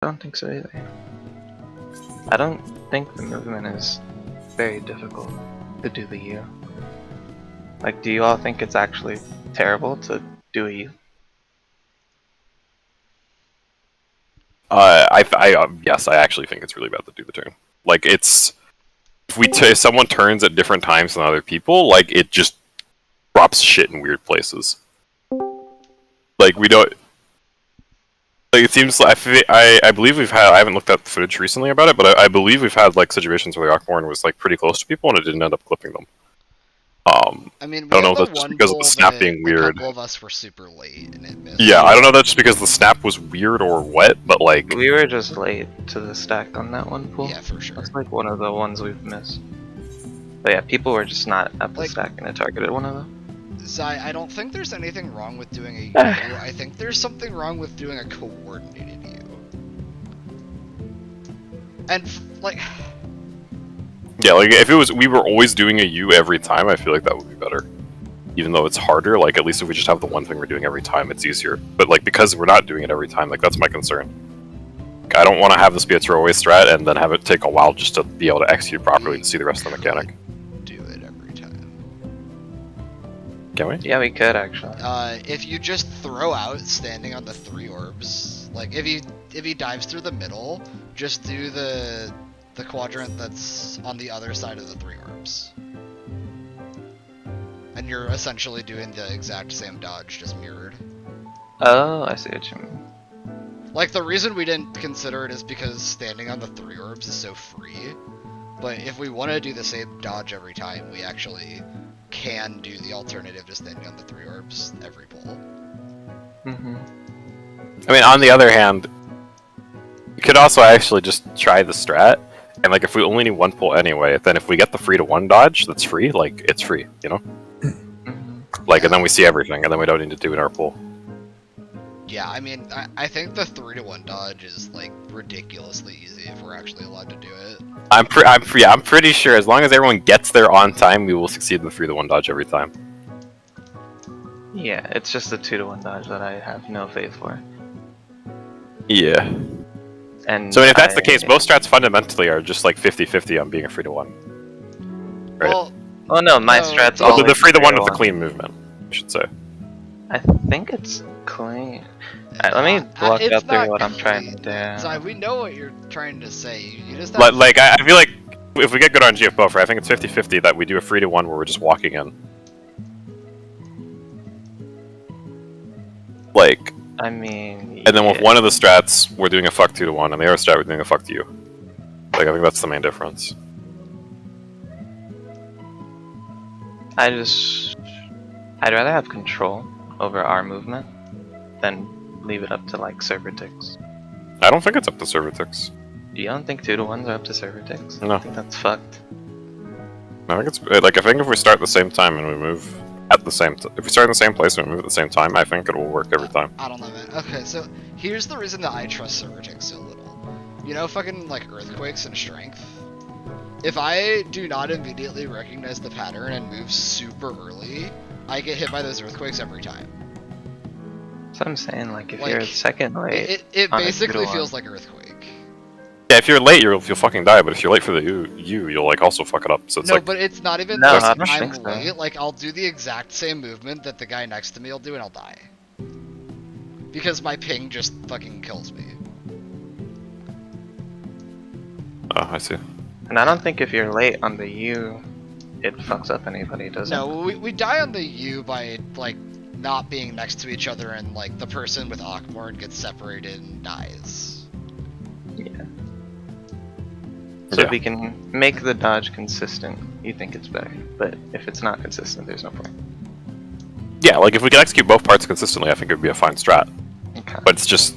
I don't think so either. I don't think the movement is very difficult to do the U. Like, do you all think it's actually terrible to do a U? Yes, I actually think it's really bad to do the turn. Like, it's if someone turns at different times than other people, like it just drops shit in weird places. Like we don't. Like it seems like I believe we've had. I haven't looked at footage recently about it, but I believe we've had like situations where the Ockmorn was like pretty close to people and it didn't end up clipping them. I mean, I don't know if that's just because of the snap being weird. A couple of us were super late and it missed. Yeah, I don't know if that's just because the snap was weird or what, but like We were just late to the stack on that one pool. Yeah, for sure. That's like one of the ones we've missed. But yeah, people were just not at the stack and it targeted one of them. So I don't think there's anything wrong with doing a U. I think there's something wrong with doing a coordinated U. And like. Yeah, like if it was we were always doing a U every time, I feel like that would be better. Even though it's harder, like at least if we just have the one thing we're doing every time, it's easier. But like because we're not doing it every time, like that's my concern. Like, I don't want to have this be a throwaway strat and then have it take a while just to be able to execute properly to see the rest of the mechanic. Do it every time. Can we? Yeah, we could actually. If you just throw out standing on the 3 orbs, like if he dives through the middle, just do the quadrant that's on the other side of the 3 orbs. And you're essentially doing the exact same dodge, just mirrored. Oh, I see what you mean. Like, the reason we didn't consider it is because standing on the 3 orbs is so free. But if we want to do the same dodge every time, we actually can do the alternative to standing on the 3 orbs every pull. Mm-hmm. I mean, on the other hand, you could also actually just try the strat. And like if we only need one pull anyway, then if we get the 3-to-1 dodge that's free, like it's free, you know? Like, and then we see everything, and then we don't need to do it in our pull. Yeah, I mean, I think the 3-to-1 dodge is like ridiculously easy if we're actually allowed to do it. I'm pretty sure as long as everyone gets there on time, we will succeed in the 3-to-1 dodge every time. Yeah, it's just the 2-to-1 dodge that I have no faith for. Yeah. And so if that's the case, most strats fundamentally are just like 50-50 on being a 3-to-1. Right? Well, no, my strats all always the 3-to-1 with the clean movement, I should say. I think it's clean. Let me look up through what I'm trying to do. So we know what you're trying to say. You just have like I feel like if we get good on GF Buffer, I think it's 50-50 that we do a 3-to-1 where we're just walking in. Like. I mean, and then with one of the strats, we're doing a fuck 2-to-1, and the other strat, we're doing a fuck to you. Like, I think that's the main difference. I'd rather have control over our movement than leave it up to like server ticks. I don't think it's up to server ticks. You don't think 2-to-1s are up to server ticks? No. I think that's fucked. I think it's like I think if we start at the same time and we move at the same if we start in the same place and we move at the same time, I think it will work every time. I don't know, man. Okay, so here's the reason that I trust server ticks so little. You know, fucking like earthquakes and strength. If I do not immediately recognize the pattern and move super early, I get hit by those earthquakes every time. That's what I'm saying. Like if you're second late, it basically feels like earthquake. Yeah, if you're late, you'll fucking die. But if you're late for the you'll like also fuck it up. So it's no, like but it's not even. No, like I'm late. Like I'll do the exact same movement that the guy next to me will do, and I'll die. Because my ping just fucking kills me. Oh, I see. And I don't think if you're late on the U, it fucks up anybody, does it? No, we die on the U by like not being next to each other, and like the person with Ockmorn gets separated and dies. Yeah. So if we can make the dodge consistent, you think it's better. But if it's not consistent, there's no point. Yeah, like if we can execute both parts consistently, I think it would be a fine strat. Okay. But it's just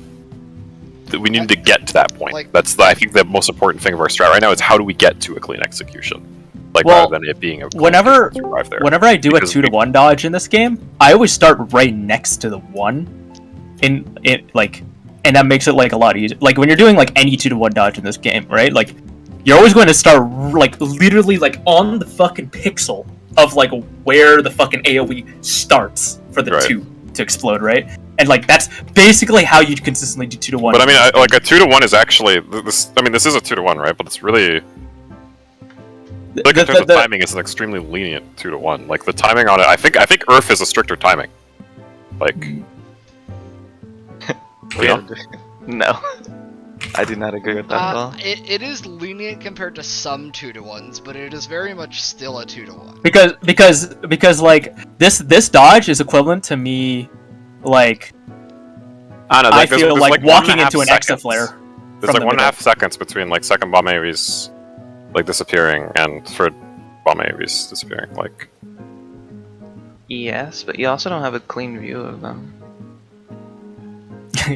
that we need to get to that point. Like, That's I think the most important thing of our strat right now is how do we get to a clean execution, like rather than it being a whenever I do a 2-to-1 dodge in this game, I always start right next to the 1, in like, and that makes it like a lot easier. Like when you're doing like any 2-to-1 dodge in this game, right? Like you're always going to start like literally like on the fucking pixel of like where the fucking AoE starts for the 2 to explode, right? and like that's basically how you consistently do 2 to 1. But I mean, like a 2 to 1 is actually this. I mean, this is a 2 to 1, right? But it's really like in terms of timing, it's an extremely lenient 2 to 1. Like the timing on it, I think Earth is a stricter timing. Like, No, I do not agree with that at all. It is lenient compared to some 2 to 1s, but it is very much still a 2 to 1. Because like this dodge is equivalent to me, like I don't know. I feel like walking into an Exa flare. There's like 1.5 seconds between like second bomb AoEs like disappearing and third bomb AoEs disappearing. Like, Yes, but you also don't have a clean view of them.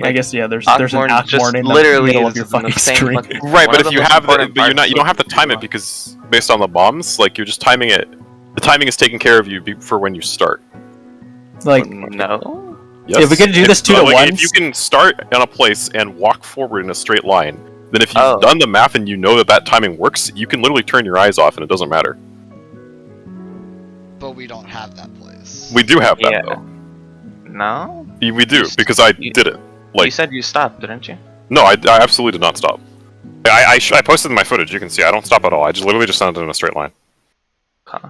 I guess yeah. There's an Akmorn Akmorn just in the literally middle of is your in fucking the same screen. fucking- right, one but of if the you most have important but you parts don't have to of time it Pokemon. because based on the bombs, like you're just timing it. The timing is taking care of you for when you start. Like No. Yes. If we could do this 2 to like, 1, if you can start in a place and walk forward in a straight line, then if you've Oh. done the math and you know that timing works, you can literally turn your eyes off and it doesn't matter. But we don't have that place. We do have that Yeah. though. No? We do because I did it. You Like, said you stopped, didn't you? no, I absolutely did not stop. I posted my footage. You can see I don't stop at all. I just literally just sent it in a straight line. Huh.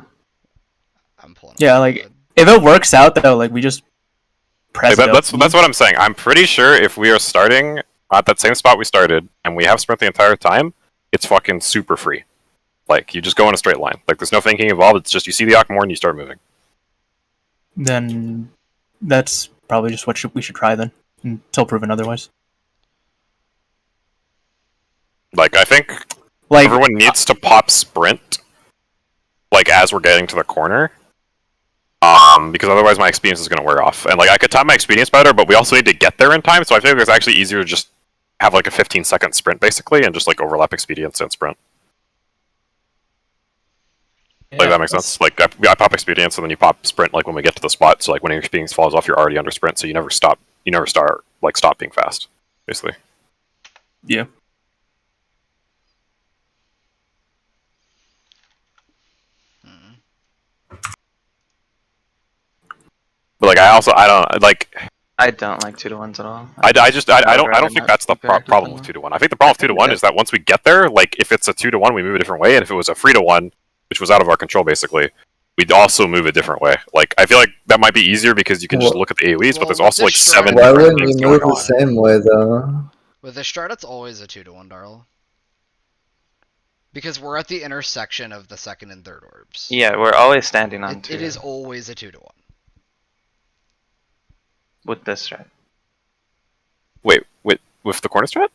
I'm pulling. Yeah, up like, the- if it works out though, like we just press Like, it. that's what I'm saying. I'm pretty sure if we are starting at that same spot we started and we have sprint the entire time, it's fucking super free. Like you just go in a straight line. Like there's no thinking involved. It's just you see the Akmor and you start moving. Then that's probably just what we should try then, until proven otherwise. Like I think Like everyone needs to pop sprint, like as we're getting to the corner, because otherwise my experience is going to wear off. And like I could time my experience better, but we also need to get there in time. So I think it's actually easier to just have like a 15-second sprint basically, and just like overlap expedience and sprint. Like that makes sense. Like I pop expedience and then you pop sprint like when we get to the spot. So like when your experience falls off, you're already under sprint, so you never stop. You never start like stop being fast, basically. Yeah. But like I don't like. I don't like 2 to 1s at all. I don't think that's the Compared to problem with 2 to 1. I think the problem with 2 to 1 is that once we get there, like if it's a 2 to 1, we move a different way, and if it was a 3 to 1, which was out of our control basically, we'd also move a different way. Like I feel like that might be easier because you can just look at the AoEs, but there's also like 7 Why different wouldn't things you move going the on. same way though? With the strat, it's always a 2 to 1, Darl. Because we're at the intersection of the second and third orbs. Yeah, we're always standing on 2. It is always a 2 to 1. With this strat. Wait, with the corner strat?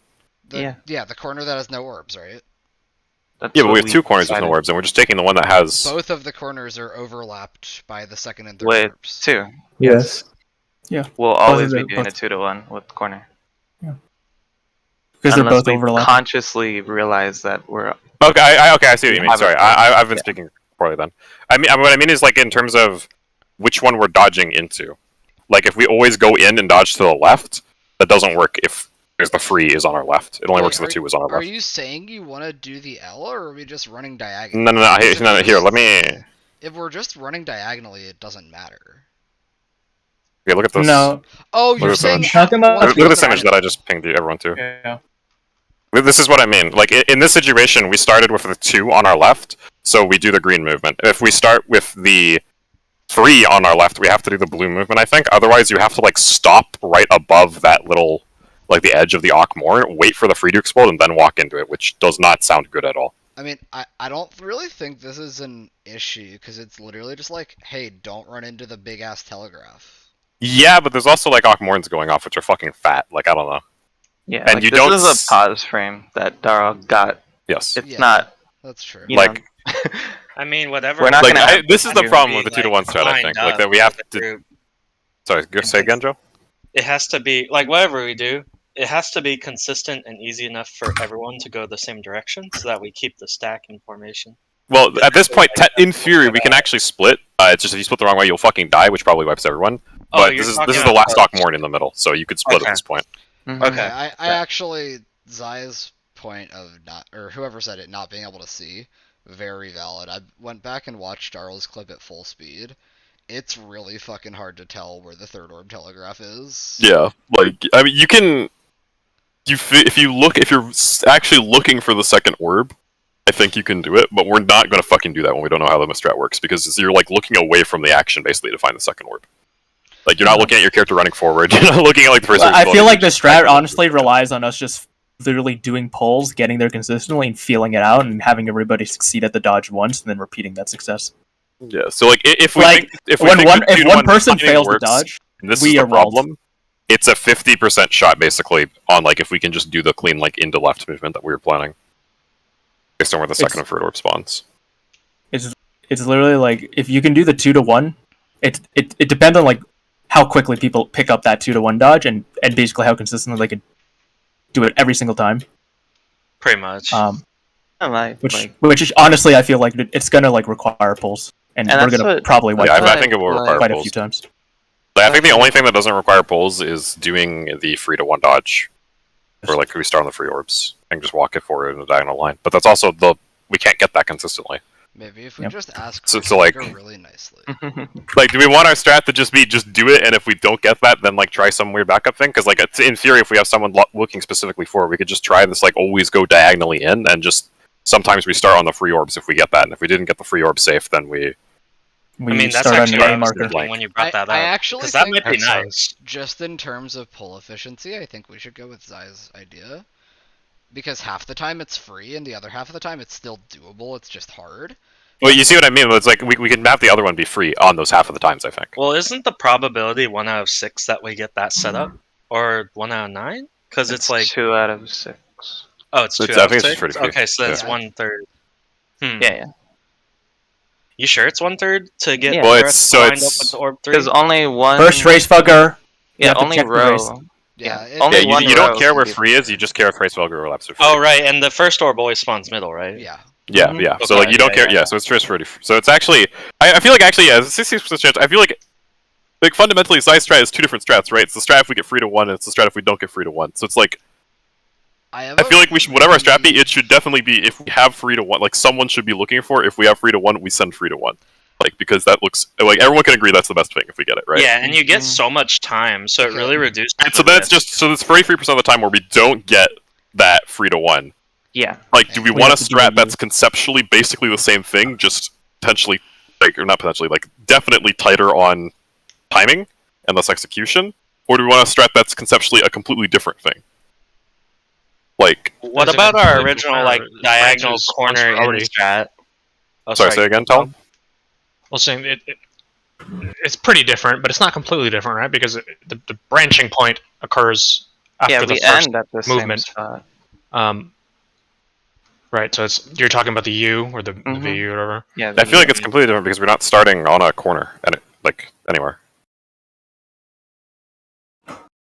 Yeah, the corner that has no orbs, right? That's Yeah, but what we have 2 corners with decided. no orbs, and we're just taking the one that has. Both of the corners are overlapped by the second and third With orbs. 2. Yes. We'll always be both- doing a 2 to 1 with corner. Because they're Unless both we overlapping. consciously realize that we're Okay, I see what you mean. have Sorry, it. I've been speaking poorly then. I mean, what I mean is like in terms of which one we're dodging into. Like if we always go in and dodge to the left, that doesn't work if there's the free is on our left. It only Wait, works if the 2 is on our Are left. you saying you want to do the L, or are we just running diagonally? No. Here, let me. If we're just running diagonally, it doesn't matter. Okay, look at this. No. Oh, Look you're at saying this Talking about- once Look at we this image that I just pinged you, everyone to. Yeah. This is what I mean. Like in this situation, we started with the 2 on our left, so we do the green movement. If we start with the 3 on our left, we have to do the blue movement, I think. Otherwise, you have to like stop right above that little, like the edge of the Akmor, wait for the free to explode, and then walk into it, which does not sound good at all. I mean, I don't really think this is an issue, because it's literally just like, hey, don't run into the big-ass telegraph. Yeah, but there's also like Akmorns going off, which are fucking fat. Like I don't know. yeah. And like, you this don't is a pause frame that Darl got. Yes. It's Yeah. not That's true. you Like- know, I mean, whatever. We're not Like gonna have this is the any problem be, with the 2 to 1 strat. I lined think like up that we have with the to. group. Sorry, say again, Joe. It has to be like whatever we do. It has to be consistent and easy enough for everyone to go the same direction, so that we keep the stack in formation. Well, at this point, in theory, we can actually split. It's just if you split the wrong way, you'll fucking die, which probably wipes everyone. Oh, But you're this is talking the last about- Akmorn in the middle, so you could split Okay. at this point. mhm. Okay. I actually, Zaya's point of not, or whoever said it, not being able to see, very valid. I went back and watched Darl's clip at full speed. it's really fucking hard to tell where the third orb telegraph is. Yeah, like I mean, you can. If you're actually looking for the second orb, I think you can do it. But we're not gonna fucking do that when we don't know how the strat works, because you're like looking away from the action basically to find the second orb. Like you're not looking at your character running forward. You're not looking at like the first. I feel like the strat honestly relies on us just literally doing pulls, getting there consistently, and feeling it out, and having everybody succeed at the dodge once, and then repeating that success. Yeah. So like if we Like, think, if one person timing fails the works, dodge, and this we is the are rolled. problem. It's a 50% shot basically on like if we can just do the clean like into left movement that we were planning, based on where the second and third orb spawns. It's literally like if you can do the 2-to-1, it depends on like how quickly people pick up that 2-to-1 dodge and basically how consistently they can do it every single time. Pretty much. Which is honestly I feel like it's gonna like require pulls, and we're gonna probably wipe I think it will require quite pulls a few times. I think the only thing that doesn't require pulls is doing the 3-to-1 dodge, or like we start on the free orbs and just walk it forward in a diagonal line. But that's also we can't get that consistently. Maybe if we just ask so like really nicely. Like, do we want our strat to just do it, and if we don't get that, then like try some weird backup thing? Because like in theory, if we have someone looking specifically for it, we could just try this like always go diagonally in, and just sometimes we start on the free orbs if we get that, and if we didn't get the free orb safe, then we. I mean, that's start on actually the what A I was marker. thinking when you brought that up. I actually because that think might be nice. just in terms of pull efficiency, I think we should go with Zai's idea. Because half the time it's free, and the other half of the time it's still doable, it's just hard. Well, you see what I mean? It's like we can have the other one be free on those half of the times, I think. Well, isn't the probability 1 out of 6 that we get that set up? Or 1 out of 9? Because it's like... 2 out of 6. Oh, it's 2 I out of think 6? it's pretty Okay, so that's Yeah. 1/3. Yeah. You sure it's 1/3 to get Yeah. the Well, rest so lined up it's- with the orb 3? Because only one. First race fucker. You Yeah, have to only check the race. row. Yeah, Yeah, only one you row don't care where can be- free is, you just care if race Velgar overlaps are free. Oh, right, and the first orb always spawns middle, right? yeah. Yeah, Mhm. yeah. So Okay, like you don't yeah, care. yeah. So it's just pretty. So it's actually, I feel like actually, yeah, it's a 60% chance. I feel like fundamentally, size strat is 2 different strats, right? It's the strat if we get 3-to-1, and it's the strat if we don't get 3-to-1. So it's like I I feel like we should, whatever our strat be, it should definitely be if we have 3-to-1. Like someone should be looking for if we have 3-to-1, we send 3-to-1. Like because that looks like everyone can agree that's the best thing if we get it right. Yeah, and you get so much time, so it really reduces. And so then it's just it's 43% of the time where we don't get that 3-to-1. Yeah. Like, do we We want a have to do strat a that's conceptually basically the same thing, just potentially, like, or not potentially, like, definitely tighter on timing and less execution? Or do we want a strat that's conceptually a completely different thing? Like, What Does it about our completely original require like diagonal branches corner in already? strat? Oh, sorry, say again, Tom? Well, saying it's pretty different, but it's not completely different, right? Because the branching point occurs after Yeah, the we first end at the movement. same spot. Right, so you're talking about the U or the Mhm. V or whatever. Yeah. I feel like it's completely different because we're not starting on a corner, like, anywhere.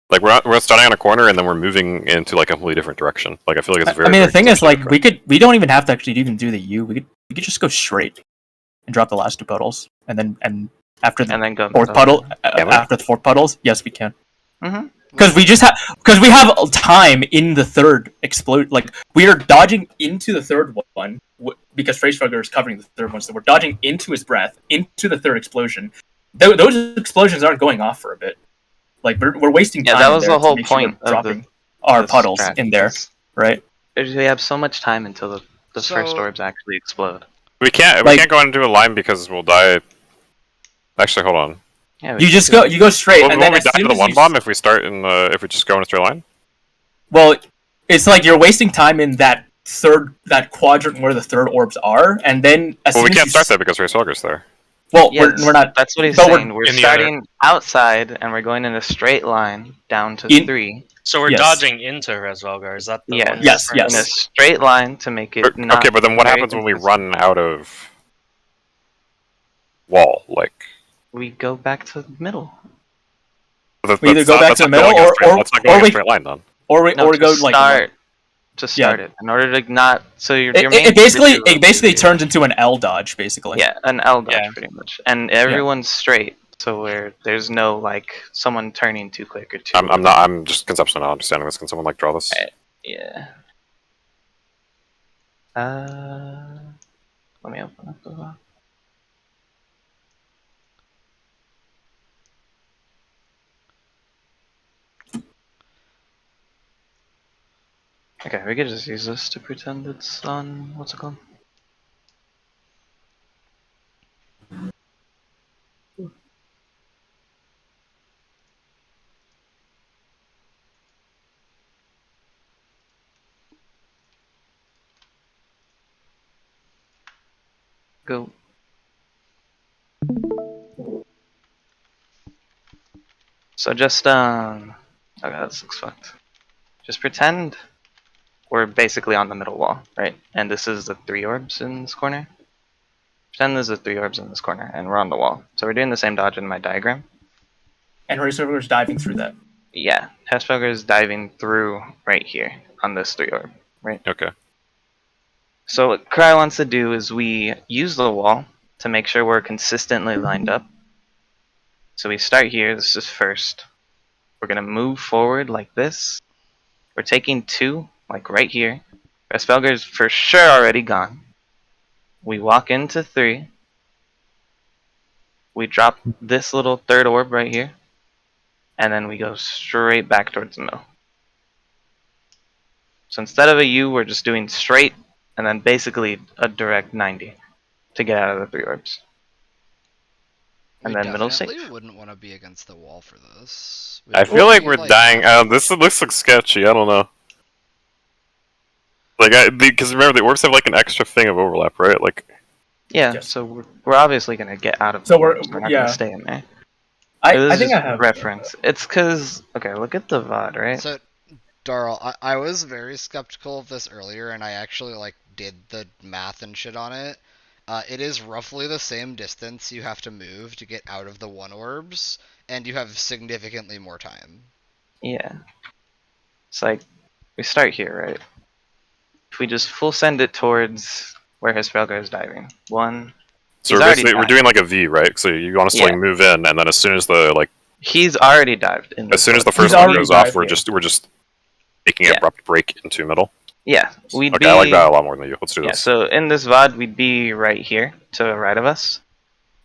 Like, we're not starting on a corner and then we're moving into, like, a completely different direction. Like, I feel like it's very, I mean, the very thing is, like, conceptually we don't even have to actually even do the U. We could just go straight and drop the last 2 puddles, and after the And then go fourth middle. puddle, Can we? after the 4 puddles, yes, we can. Mhm. Because we have time in the third explode. Like we are dodging into the third one because Freysfugger is covering the third one, so we're dodging into his breath into the third explosion. Those explosions aren't going off for a bit. Like we're wasting time. Yeah, that was in the there to whole make sure point we're of dropping our the puddles strat, in there, because right? We have so much time until the So- first orbs actually explode. We can't Like- go into a line because we'll die. Actually, hold on. Yeah, You just go straight, Won't and we then as die to soon the as one you bomb if we start if we just go in a straight line? Well, it's like you're wasting time in that quadrant where the third orbs are, and then as Well, soon we as can't you start there because Race Velgar's there. Well, Yeah, we're not. That's what he's but we're saying. We're in the starting outside and we're going in a straight line down to In- 3. So we're Yes. dodging into Resvelgar. Is that the Yeah. one you're Yes, referring In yes. a straight line to make it not Okay, but then what very happens when we consistent. run out of wall? Like, We go back to the middle. We either go back to the middle that's not going or in a we straight line then. or we No, or to go like start. To start it. In order to not... So your main... it basically visual- turns into an L dodge basically. Yeah, an L dodge Yeah. pretty much. And everyone's straight. So there's no, like, someone turning too quick or too... I'm just conceptually not understanding this. Can someone like draw this? Yeah. Let me open up the... Okay, we could just use this to pretend it's on, what's it called? Go. So just, okay, this looks fucked. Just pretend we're basically on the middle wall, right? And this is the 3 orbs in this corner. Pretend there's the 3 orbs in this corner, and we're on the wall. So we're doing the same dodge in my diagram. And Racer is diving through that. Yeah, Hesfelger is diving through right here on this 3 orb, right? Okay. So what Cry wants to do is we use the wall to make sure we're consistently lined up. So we start here, this is first. We're going to move forward like this. We're taking 2, like right here. Hesfelger is for sure already gone. We walk into 3. We drop this little 3rd orb right here. And then we go straight back towards the middle. So instead of a U, we're just doing straight, and then basically a direct 90 to get out of the 3 orbs. And then middle safe. We wouldn't want to be against the wall for this. I feel like we're dying. This looks like sketchy. I don't know. Like, because remember the orbs have like an extra thing of overlap, right? Like. Yeah. Yes. So we're obviously gonna get out of. So we're not gonna stay in there. I think I have reference. It's because okay, look at the VOD, right? So, Darl, I was very skeptical of this earlier, and I actually like did the math and shit on it. It is roughly the same distance you have to move to get out of the 1 orbs, and you have significantly more time. Yeah. It's like we start here, right? If we just full send it towards where Hesfelger is diving. 1. So we're doing like a V, right? So you want us to like move in, and then as soon as the like. He's already dived. As soon as the first one goes off, we're just making an abrupt break into middle. Yeah, we'd be. I like that a lot more than you. Let's do this. Yeah, so in this VOD, we'd be right here to the right of us.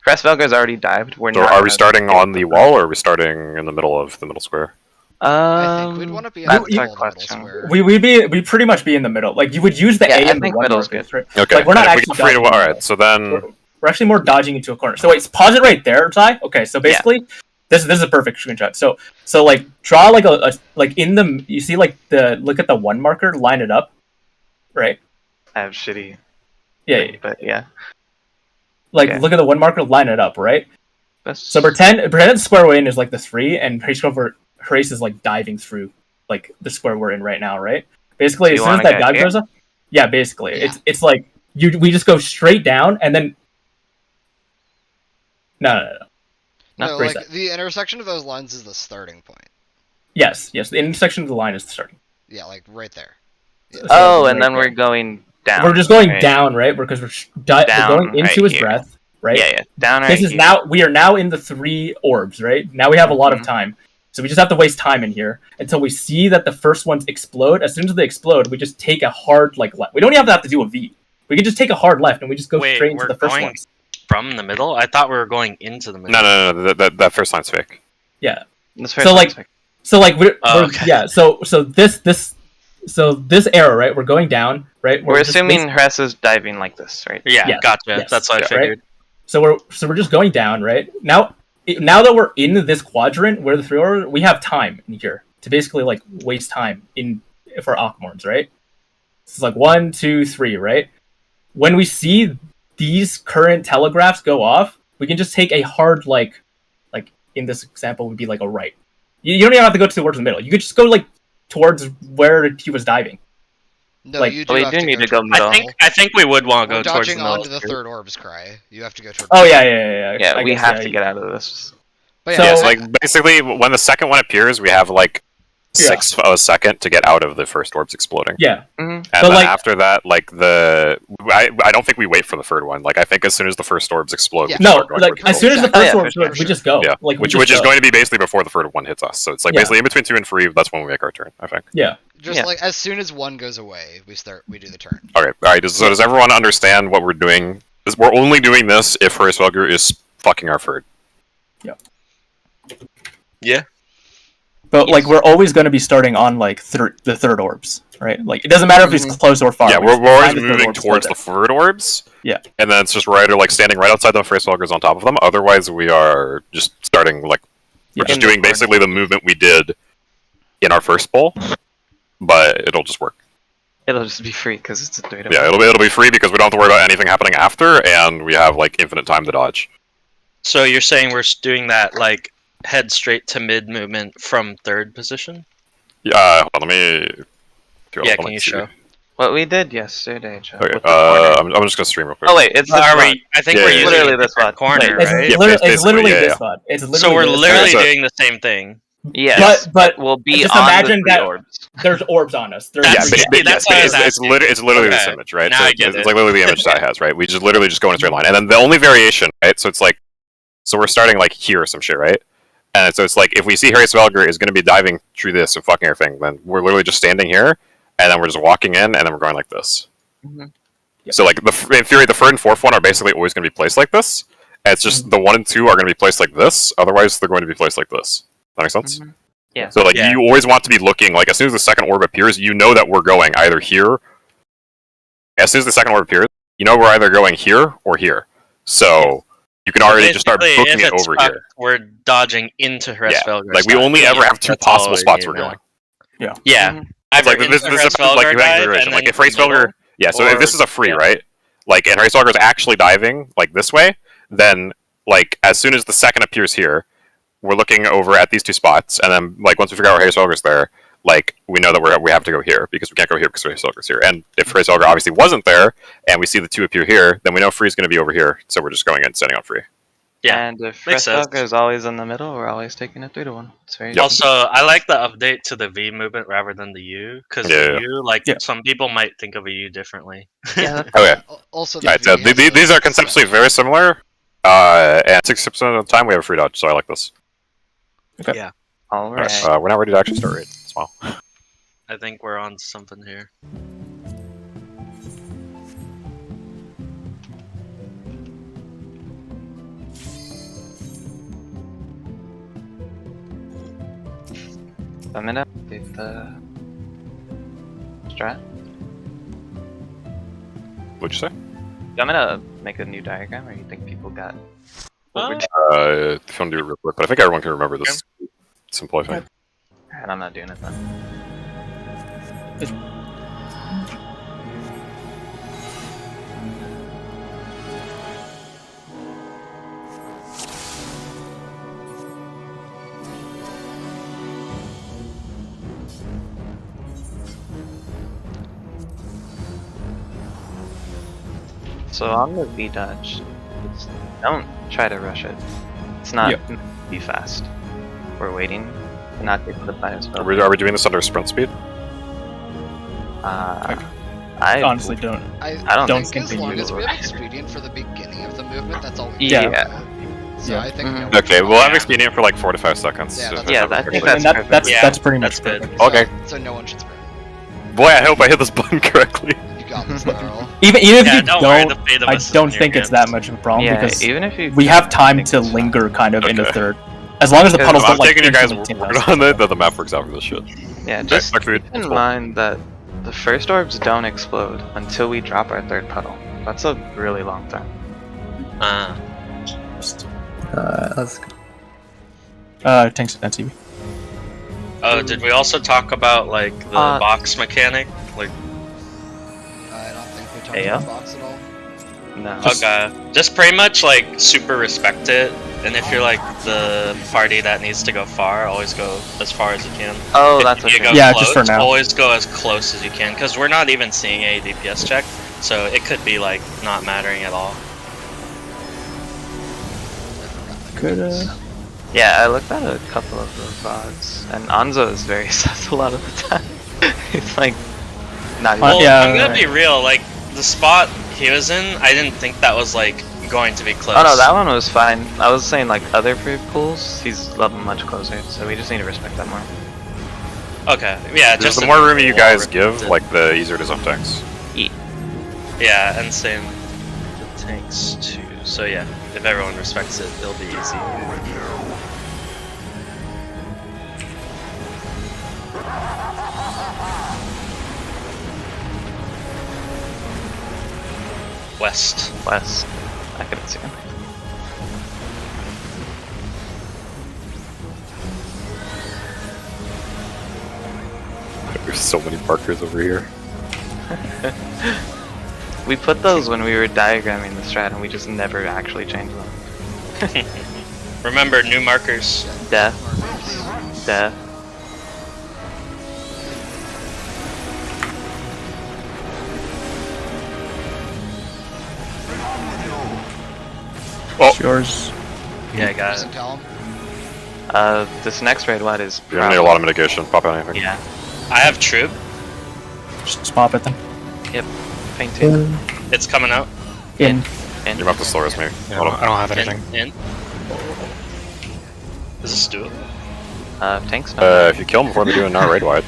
Hesfelger's already dived. We're So not. are we starting on the wall, or are we starting in the middle of the middle square? I think we'd want to be in the middle of the middle square. We'd pretty much be in the middle. Like you would use the A I and the think 1 middle's markers, good. right? Okay. Like we're not and actually. All right. So then. We're actually more dodging into a corner. So wait, pause it right there, Ty. Okay, so basically, this is a perfect screenshot. So like draw like a like in the you see like look at the 1 marker, line it up, right? I have shitty. Yeah. But yeah. Like look at the 1 marker, line it up, right? So pretend the square we're in is like the 3, and Hrace is like diving through like the square we're in right now, right? Basically, as soon as that dive goes up, basically it's like we just go straight down and then. No. Like the intersection of those lines is the starting point. Yes. The intersection of the line is the starting. Yeah, like right there. Yeah. And then we're going down. We're just going down, right? Because we're going into his breath, right? Yeah. Down right This is here. we are now in the 3 orbs, right? Now we have a lot of time. So we just have to waste time in here until we see that the first ones explode. As soon as they explode, we just take a hard left. We don't even have to do a V. We can just take a hard left and we just go straight into the first ones. From the middle? I thought we were going into the middle. No. That first line's fake. Yeah. So this arrow, right? We're going down, right? We're assuming Hrace is diving like this, right? Yeah, gotcha. Yes. That's what I figured. Right? So we're just going down, right? Now that we're in this quadrant where the 3 are, we have time in here to basically like waste time for Akmorns, right? It's like 1, 2, 3, right? When we see these current telegraphs go off, we can just take a hard like in this example would be like a right. You don't even have to go towards the middle. You could just go like towards where he was diving. No, like, you do have to need to go middle. I think we would want to go towards the dodging middle. onto the 3rd orb's Cry. You have to go towards. Oh yeah. Yeah, we have to get out of this. But So- Yeah, so like basically when the second one appears, we have like 6 of a second to get out of the first orbs exploding. Yeah. Mm-hmm. And But, then like- after that, like I don't think we wait for the 3rd one. Like I think as soon as the first orbs explode, Yeah. we No, start going like towards the as soon as the middle. first yeah, orb for goes, we just go. Yeah, Like which we just is go. going to be basically before the 3rd one hits us. So it's like Yeah. basically in between 2 and 3. That's when we make our turn. I think. Yeah. just Yeah. like as soon as 1 goes away, we do the turn. Okay, all right. So does everyone understand what we're doing? We're only doing this if Hrace is fucking our 3rd. Yeah. But like we're always going to be starting on like the third orbs, right? Like it doesn't matter if it's close or far. Yeah, we're always moving towards the third orbs. Yeah. And then it's just right, or like standing right outside them, Phrase Walkers on top of them. Otherwise, we are just starting like we're just doing basically the movement we did in our first bowl, but it'll just work. It'll just be free because it's a 3-to-1. Yeah, it'll be free because we don't have to worry about anything happening after, and we have like infinite time to dodge. So you're saying we're doing that like head straight to mid movement from third position? Yeah, hold on, let me. Yeah, can you show? What we did yesterday, Joe. Okay, with the corner. I'm just gonna stream real quick. Oh wait, it's this Are one. we? I think Yeah, we're yeah, using literally a this different one. corner, It's, right? Yeah, it's literally basically, this yeah. spot. It's literally So we're this literally spot. doing the same thing. Yes, But we'll be just on imagine the 3 that- orbs. There's orbs on us. There's That's- that's why I was it's asking. literally this Okay. image, right? Now So I get it's it. like literally the image that has, right? We just literally just go in a straight line, and then the only variation, right? So it's like, so we're starting like here or some shit, right? And so it's like if we see Harry Svelger is going to be diving through this and fucking everything, then we're literally just standing here, and then we're just walking in, and then we're going like this. Mhm. So like in theory, the third and fourth one are basically always going to be placed like this. And it's just the 1 and 2 are going to be placed like this. Otherwise, they're going to be placed like this. That makes sense. Mhm. Yeah. So like Yeah. you always want to be looking like as soon as the second orb appears, you know that we're going either here. As soon as the second orb appears, you know we're either going here or here. So you can already just start Basically, booking if it it's over stuck, here. We're dodging into Yeah. Hresvelgar. Like we only ever have 2 possible spots we're going. Yeah. Mhm. It's like this is like configuration. Like if Hresvelgar, yeah. So if this is a free, right? Like and Hresvelgar is actually diving like this way, then like as soon as the second appears here, we're looking over at these 2 spots, and then like once we figure out where Hresvelgar's there, like we know that we have to go here because we can't go here because Hresvelgar's here. And if Hresvelgar obviously wasn't there, and we see the 2 appear here, then we know Free's going to be over here. So we're just going in, standing on Free. Yeah, And if makes sense. Frestalker is always in the middle, we're always taking a 3-to-1. It's very Yep. Also, I like the update to the V movement rather than the U, because Yeah, the yeah. U, like, Yeah. some people might think of a U differently. Yeah, Okay. Also, Right, so these are conceptually very similar. And 60% of the time we have a free dodge, so I like this. all right. We're not ready to actually start raid. Smile. I think we're on something here. I'm gonna update the strat. What'd you say? I'm gonna make a new diagram, or you think people got what we're doing? If you want to do it real quick, but I think everyone can remember this simple thing. And I'm not doing it then. So on the V dodge, don't try to rush it. It's not be fast. We're waiting to not get to the final spell. Are we doing this under sprint speed? I honestly don't. I don't think as continue long as we to- have expedient for the beginning of the movement, that's all we Yeah. need. So Yeah. I think. Mhm. Okay, we'll have expedient for like 4 to 5 seconds. Yeah, Just that's- Yeah, have it I quick. think And that's Yeah, that's pretty much that's good. perfect. Okay. So no one should sprint. Boy, I hope I hit this button correctly. You got this, Earl. Even if Yeah, you don't don't, worry, the fate of I us is don't in think your it's hands. that much of a problem yeah, because even if you we have time think to it's fine. linger kind of in the Okay. third. As long as the Because puddles I'm don't like taking your guys' instantly word team on it that the map works out for this shit. Yeah, just Alright, keep in cool. mind that the first orbs don't explode until we drop our 3rd puddle. That's a really long time. Let's Thanks to NCB. Oh, did we also talk about, like, the box mechanic? Like, I don't think we talked Yeah. about box at all. No. okay. Just pretty much, like, super respect it. And if you're, like, the party that needs to go far, always go as far as you can. Oh, If that's you okay. go Yeah, close, just for now. always go as close as you can, because we're not even seeing a DPS check, so it could be, like, not mattering at all. Could Yeah, I looked at a couple of the VODs, and Anzo is very sus a lot of the time. He's like, not even. Well, yeah, I'm gonna be real, like, the spot he was in, I didn't think that was, like, going to be close. Oh no, that one was fine. I was saying like other free pools, he's level much closer, so we just need to respect that more. Okay, yeah, Just just the a more room you wall guys give, represented. like the easier it is on tanks. Yeah, and same with the tanks too. So yeah, if everyone respects it, it'll be easy. West. West. I couldn't see him. There's so many markers over here. We put those when we were diagramming the strat and we just never actually changed them. Remember, new markers. Death. Markers. Death. It's yours. Yeah, I got Doesn't it. tell him. This next raid what is You're gonna need a lot of mitigation. Pop anything. Yeah. I have Trib. Just pop it then. Fainting. It's coming out. In. In. You have to slow as me. Yeah, Hold I on. don't have anything. In. Does this do it? Tanks no. If you kill him before they do a not raid wide,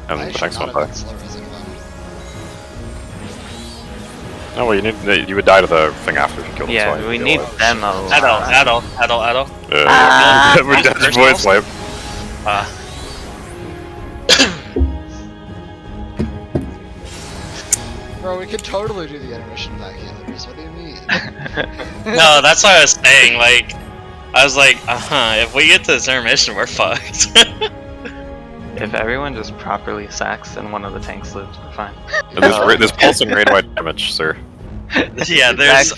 and I the should tanks not won't have die. been slow resing them. No, well, you would die to the thing after if you killed him. Yeah, so we you'd need be alive. them a lot. Adult. We're dead to void swipe. Bro, we could totally do the intermission back healers. What do you mean? No, that's what I was saying. Like, I was like, if we get to this intermission, we're fucked. If everyone just properly sacks and one of the tanks lives, we're fine. There's pulsing raid wide damage, sir. Yeah, there's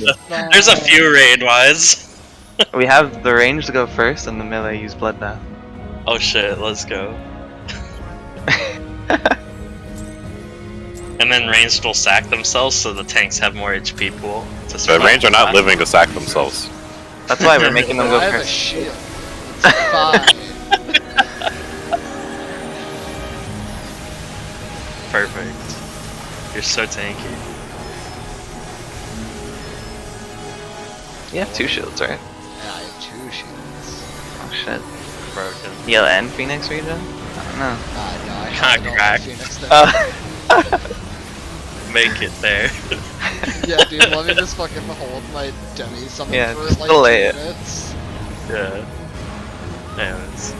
a few raid wise. We have the range to go first and the melee use bloodbath. Oh shit, let's go. And then ranged will sack themselves, so the tanks have more HP pool. To The survive. range are not living to sack themselves. That's why we're making them go I have a first. shield. It's fine. Perfect. You're so tanky. You have 2 shields, right? Yeah, I have 2 shields. Oh shit. Broken. Yell and Phoenix regen? I don't know. No, I Can't don't crack. have Phoenix there. Make it there. Yeah, dude, let me just fucking hold my demi summon Yeah, for just like delay 2 it. minutes. Yeah. Damn it.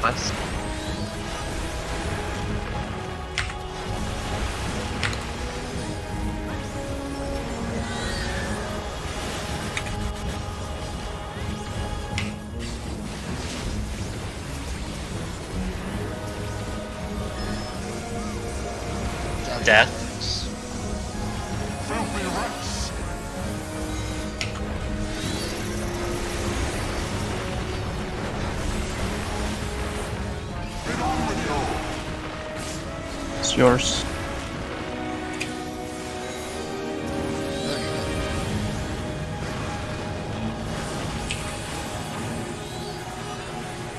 West. Death. It's yours.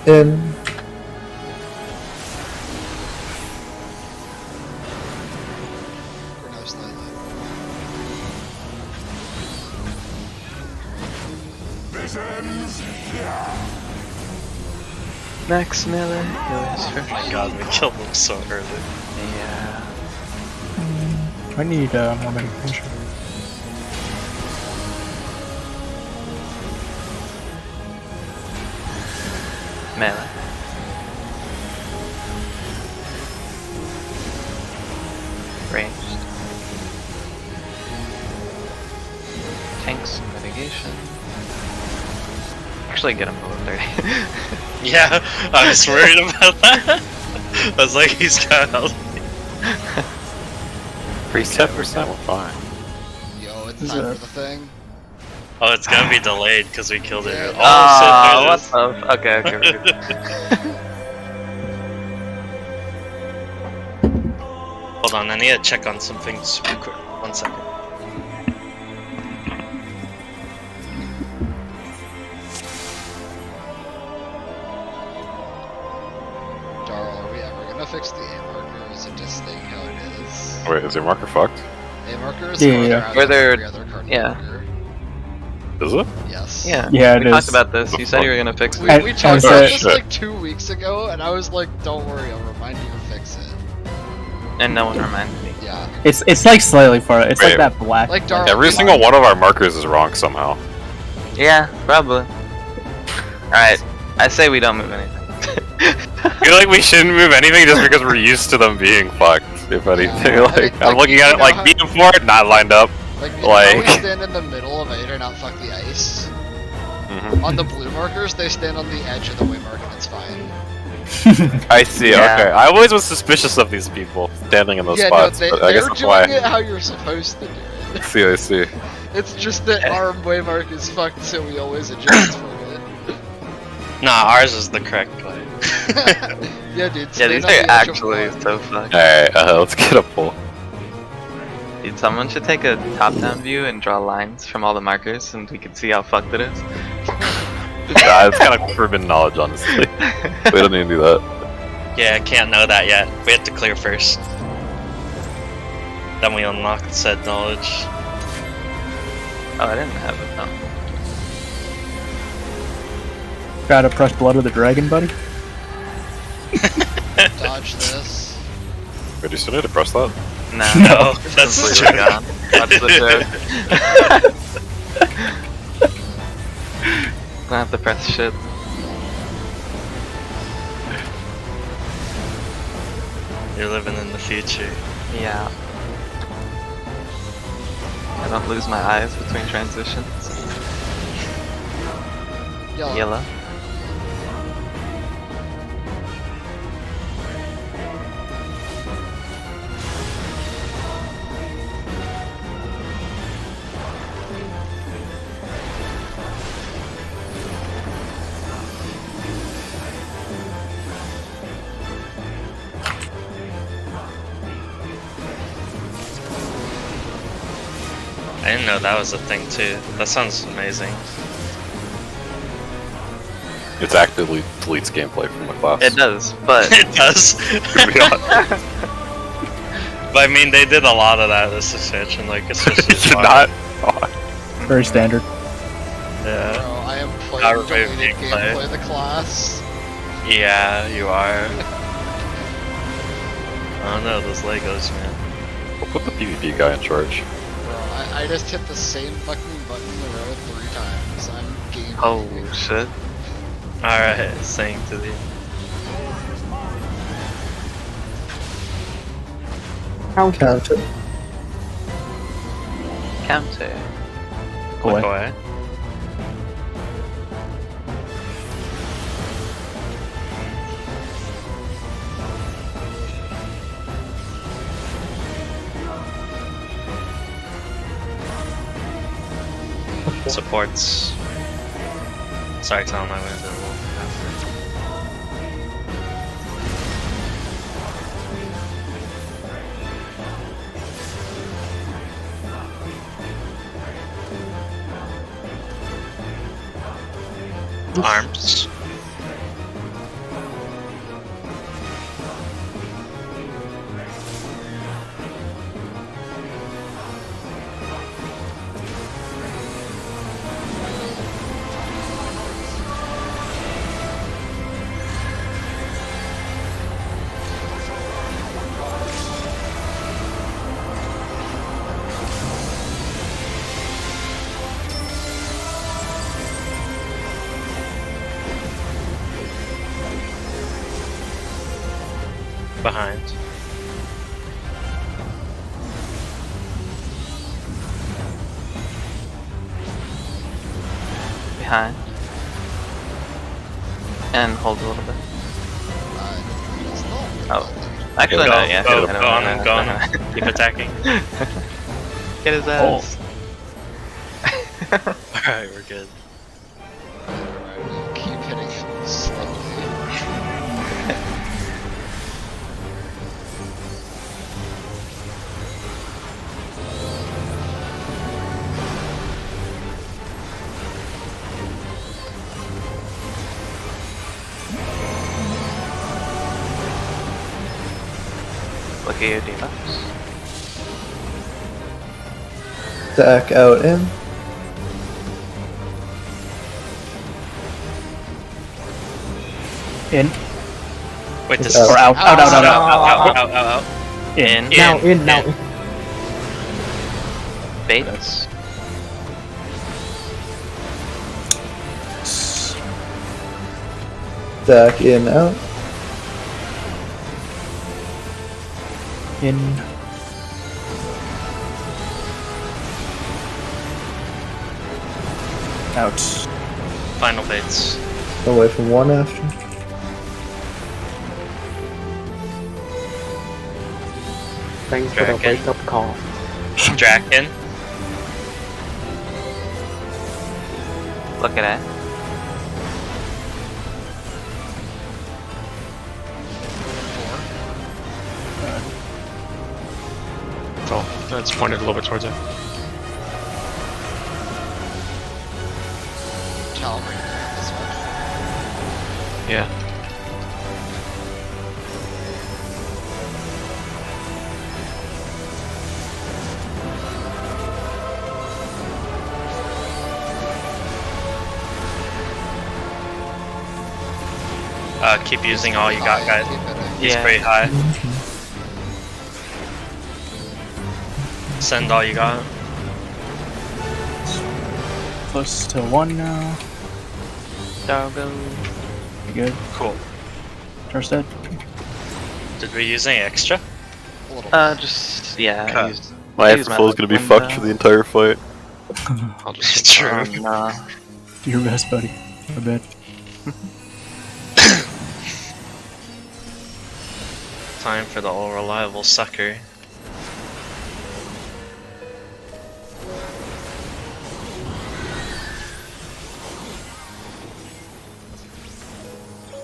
In. For no slightly. Max melee healers Oh first. my god, we killed them so early. Yeah. I need more medication. Melee. Ranged. Tanks, mitigation. Actually get him below 30. Yeah, I was worried about that. I was like, he's got health. 10%, we're fine. Yo, it's Is time it- for the thing. Oh, it's gonna be delayed because we killed it. Yeah. Oh, what shit, the? Okay, okay, we're good. Hold on, I need to check on something super quick. 1 second. Darl, are we ever gonna fix the A marker, or is it just staying how it is? Wait, is your marker fucked? A marker is Yeah, farther yeah. out Where than they're- every other cardinal yeah. marker. Is it? Yes. Yeah, Yeah, we it talked is. about this. You said you were gonna fix We, it. we I talked said- about this Shit. like 2 weeks ago, and I was like, don't worry, I'll remind you to fix it. And no one reminded me. Yeah. It's like slightly far. It's Wait. like that black. Like Darwin. Every single one of our markers is wrong somehow. Yeah, probably. Alright, I say we don't move anything. I feel like we shouldn't move anything just because we're used to them being fucked. If anything, Yeah. like I'm Like, looking you at it know like how- beam for it, not lined up. Like, you Like- know how we stand in the middle of it or not fuck the ice? Mhm. On the blue markers, they stand on the edge of the white mark and it's fine. I see. Yeah. Okay, I always was suspicious of these people standing in those Yeah, spots. no, but I guess they're that's doing why. it how you're supposed to do it. I see. I see. It's just that our waymark is fucked, so we always adjust for it. Nah, ours is the correct way. Yeah, dude. Yeah, stand these on are the edge of actually one. so fucked. Alright, let's get a pull. Dude, someone should take a top-down view and draw lines from all the markers, and we can see how fucked it is. Nah, it's kind of forbidden knowledge, honestly. We don't need to do that. Yeah, I can't know that yet. We have to clear first. Then we unlock said knowledge. Oh, I didn't have it. Oh. Gotta press blood of the dragon, buddy. Dodge this. Wait, do you still need to press that? No, No, it's that's completely gone. That's the joke. Don't have to press shit. You're living in the future. Yeah. I don't lose my eyes between transitions. Yellow. Yellow. I didn't know that was a thing too. That sounds amazing. It's actively deletes gameplay from the class. It does, but It does. To be honest. But I mean, they did a lot of that this expansion, like especially. It's Spark. not. Very standard. Yeah. Bro, I am Our playing way of deleted gameplay. gameplay of the class. Yeah, you are. I don't know those Legos, man. We'll put the PvP guy in charge. Bro, I just hit the same fucking button in a row 3 times. I'm game. oh shit. All right, saying to the. Counter. Counter. Go Look away. away. Supports. Sorry, Tom, I went invisible. Arms. Behind. Behind. And hold a little bit. Oh. Actually, Go, no, yeah. go, I don't go on know. and go on. Keep attacking. Get his ass. Alright, we're good. Keep hitting it slowly. Look at your debuffs. Stack out in. In Wait, this Out. is or out, out, out, out, out. out. In. Now in, now in. Baits. Stack in, out. In. Out. Final baits. Away from one after. Thanks for the Dragon. wake up call. Draken. Look at that. Oh, that's pointed a little bit towards it. Calibrate this one. Yeah. Keep using all you got, guys. Keep it in. He's Yeah. pretty high. Send all you got. Close to 1 now. Doggo. You good? Cool. Charge dead. Did we use any extra? A little Just yeah. Okay. I used, My I used F4 is gonna be window. fucked for the entire fight. I'll just. True. Nah. Do your best, buddy. I bet. Time for the all reliable sucker.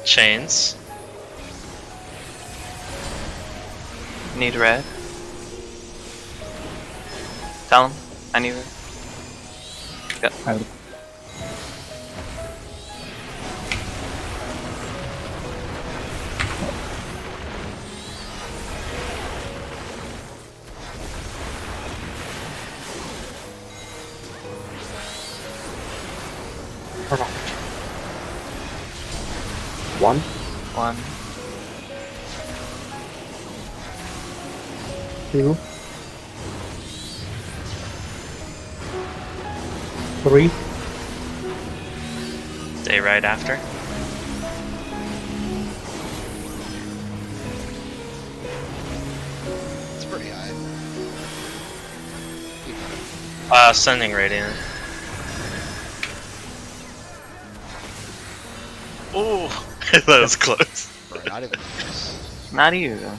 Chains. Need red. Tell him. I need red. Perfect. 1. 1. 2. 3. Stay right after. It's pretty high. Keep it. Sending radiant. Ooh, that was close. Bro, not even close. Not even.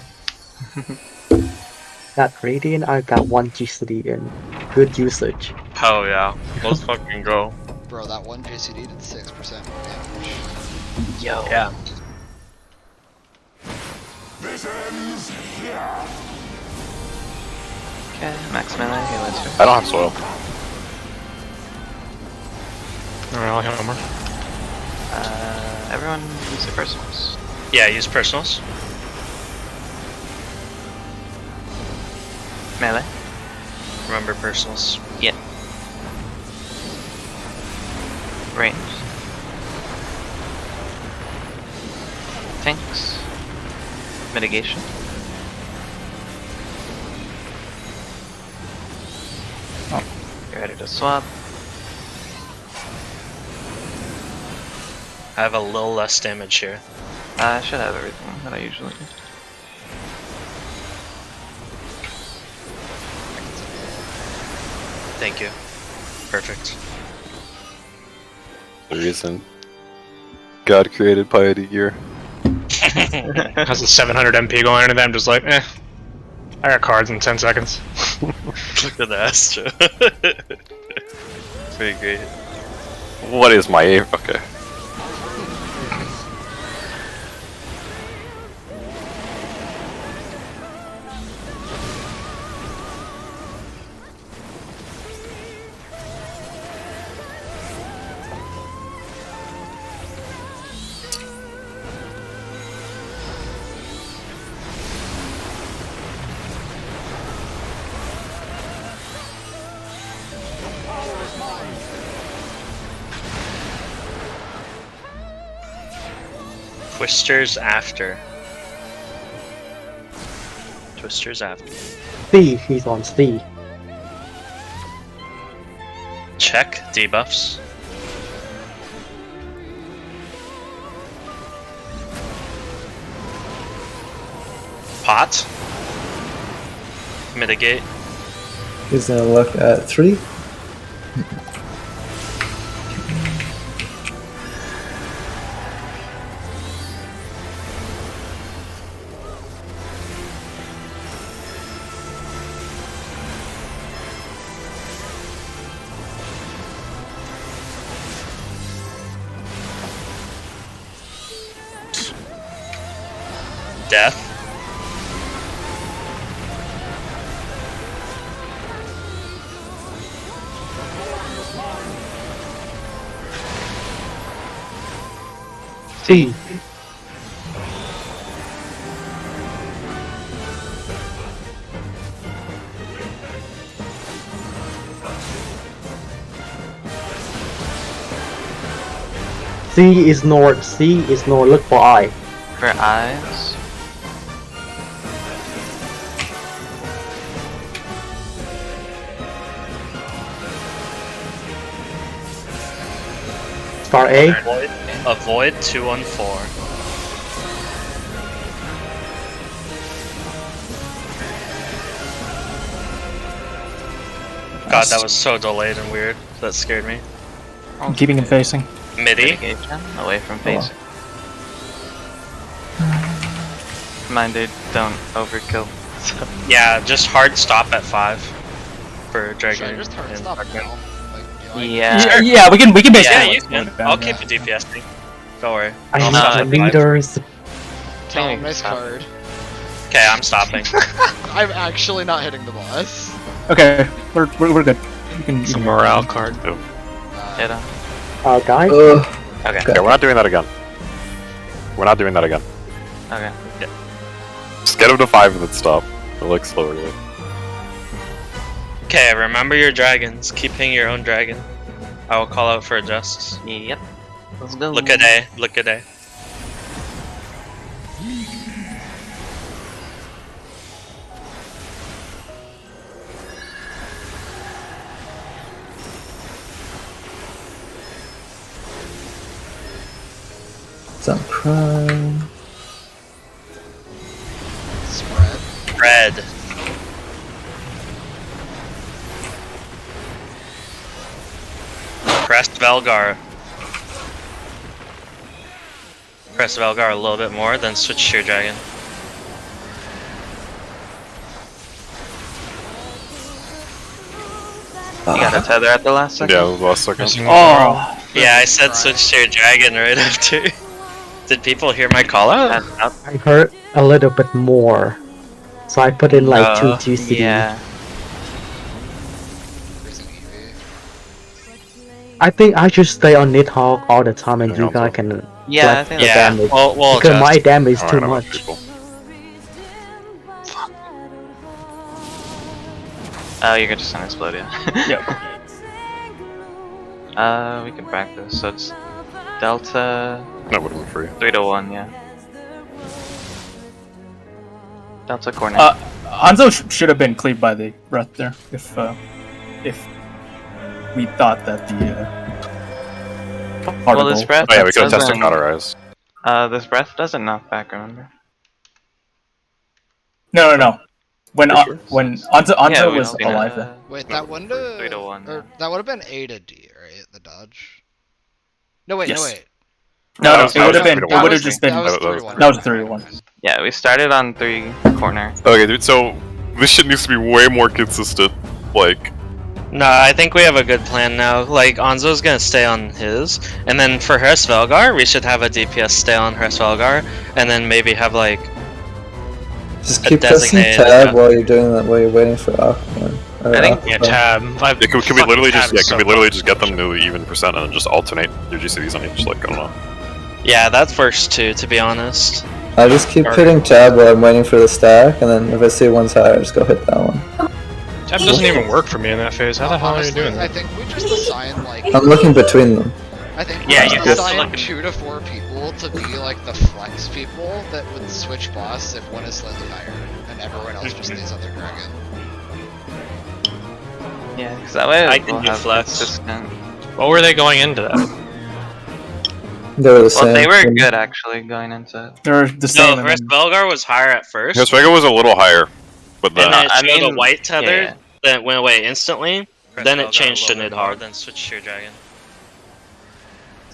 That radiant, I got 1 GCD in. Good usage. Hell yeah. Let's fucking go. Bro, that one JCD did 6% more damage. Yo. Yeah. Okay, max melee, heal into. I don't have soil. Alright, I'll hammer. Everyone use their personals. Yeah, use personals. Melee. Remember personals. Yep. Range. Tanks. Mitigation. Oh. You're ready to swap. I have a little less damage here. I should have everything that I usually do. Thank you. Perfect. The reason God created piety gear. Has a 700 MP going into them, just like, eh. I got cards in 10 seconds. Look at the Astra. Pretty great. What is my aim? Okay. Twisters after. Twister's after. C, he's on C. Check debuffs. Pot. Mitigate. He's gonna look at 3. Death. C. C is north. C is north. Look for I. For eyes. Star A. Avoid 214. God, that was so delayed and weird. That scared me. I'm keeping him facing. Midi. Mitigation, away from face. Mind dude, don't overkill. So, Yeah, just hard stop at 5 for Should Dragon. I just hard and stop Darkman. now? Like, yeah. Yeah, we can basically. Yeah, you slow can. it down, I'll yeah. keep the DPSing. Don't worry. I I'll need stop the at 5. leaders. Tom, nice card. Okay, I'm stopping. I'm actually not hitting the boss. Okay, we're good. You can. It's a morale card. Hit him. Guys. Okay. Okay, we're not doing that again. We're not doing that again. Okay. Just get him to 5 and then stop. Or like slower. Like. Okay, remember your dragons. Keep hitting your own dragon. I will call out for adjusts. Yep. Let's go. Look at A. Look at A. Some crime. Spread. Red. Crest Velgar. Crest Velgar a little bit more, then switch to your dragon. You got a tether at the last second? Yeah, the last second. Oh, Yeah, I said switch to your dragon right after. Did people hear my call out? That's up. I heard a little bit more, so I put in like 2 GCD. Yeah. Freezing Eevee. I think I should stay on Nidhogg all the time, and you guys can Yeah, I flex think the Yeah, damage. we'll Because my adjust. damage is too Alright, I'm with much. people. Oh, you're just gonna explode, yeah. yeah. We can practice. So it's Delta That would have been free. 3 to 1, yeah. Delta corner. Hanzo should have been cleared by the breath there if we thought that the well, this breath. Oh yeah, we could have tested doesn't- Cauterize. This breath doesn't knock back. Remember? No. When Hanzo Yeah, we was don't- alive then. Wait, that one to 3 to 1. or that would have been A to D, right? The dodge. No wait, Yes. no wait. No, that was- it that would was have been. 3 to It 1. would have just been. That was that 3 was- to 1. That was 3 to 1. Yeah, we started on 3 corner. Okay, dude. So this shit needs to be way more consistent. Like, No, I think we have a good plan now. Like, Anzo's gonna stay on his, and then for Hurst Velgar, we should have a DPS stay on Hurst Velgar, and then maybe have like Just A keep pressing designated, tab yeah. while you're doing that, while you're waiting for Aquaman. I think- Yeah, tab. can we literally just can we literally just get them to even percent and then just alternate your GCDs on each? Like, I don't know. yeah, that works too. To be honest, I just keep hitting tab while I'm waiting for the stack, and then if I see one's higher, I just go hit that one. Tab doesn't even work for me in that phase. How the hell are you Honestly, doing I that? think we just assign like I'm looking between them. I think Yeah, we you should have to assign look at- 2 to 4 people to be like the flex people that would switch boss if one is slightly higher, and everyone else just stays on their dragon. Yeah, because that way I we'll can do have flex. consistent. What were they going into that? They were the same. Well, they were good actually going into it. They're the No, same. and Hurst then- Belgar was higher at first, His Vega was a little higher, but and then the it I showed a mean, white tether, yeah. then it went away instantly. Then it Belgar changed to a little bit more, Nidhogg. then switch to your dragon.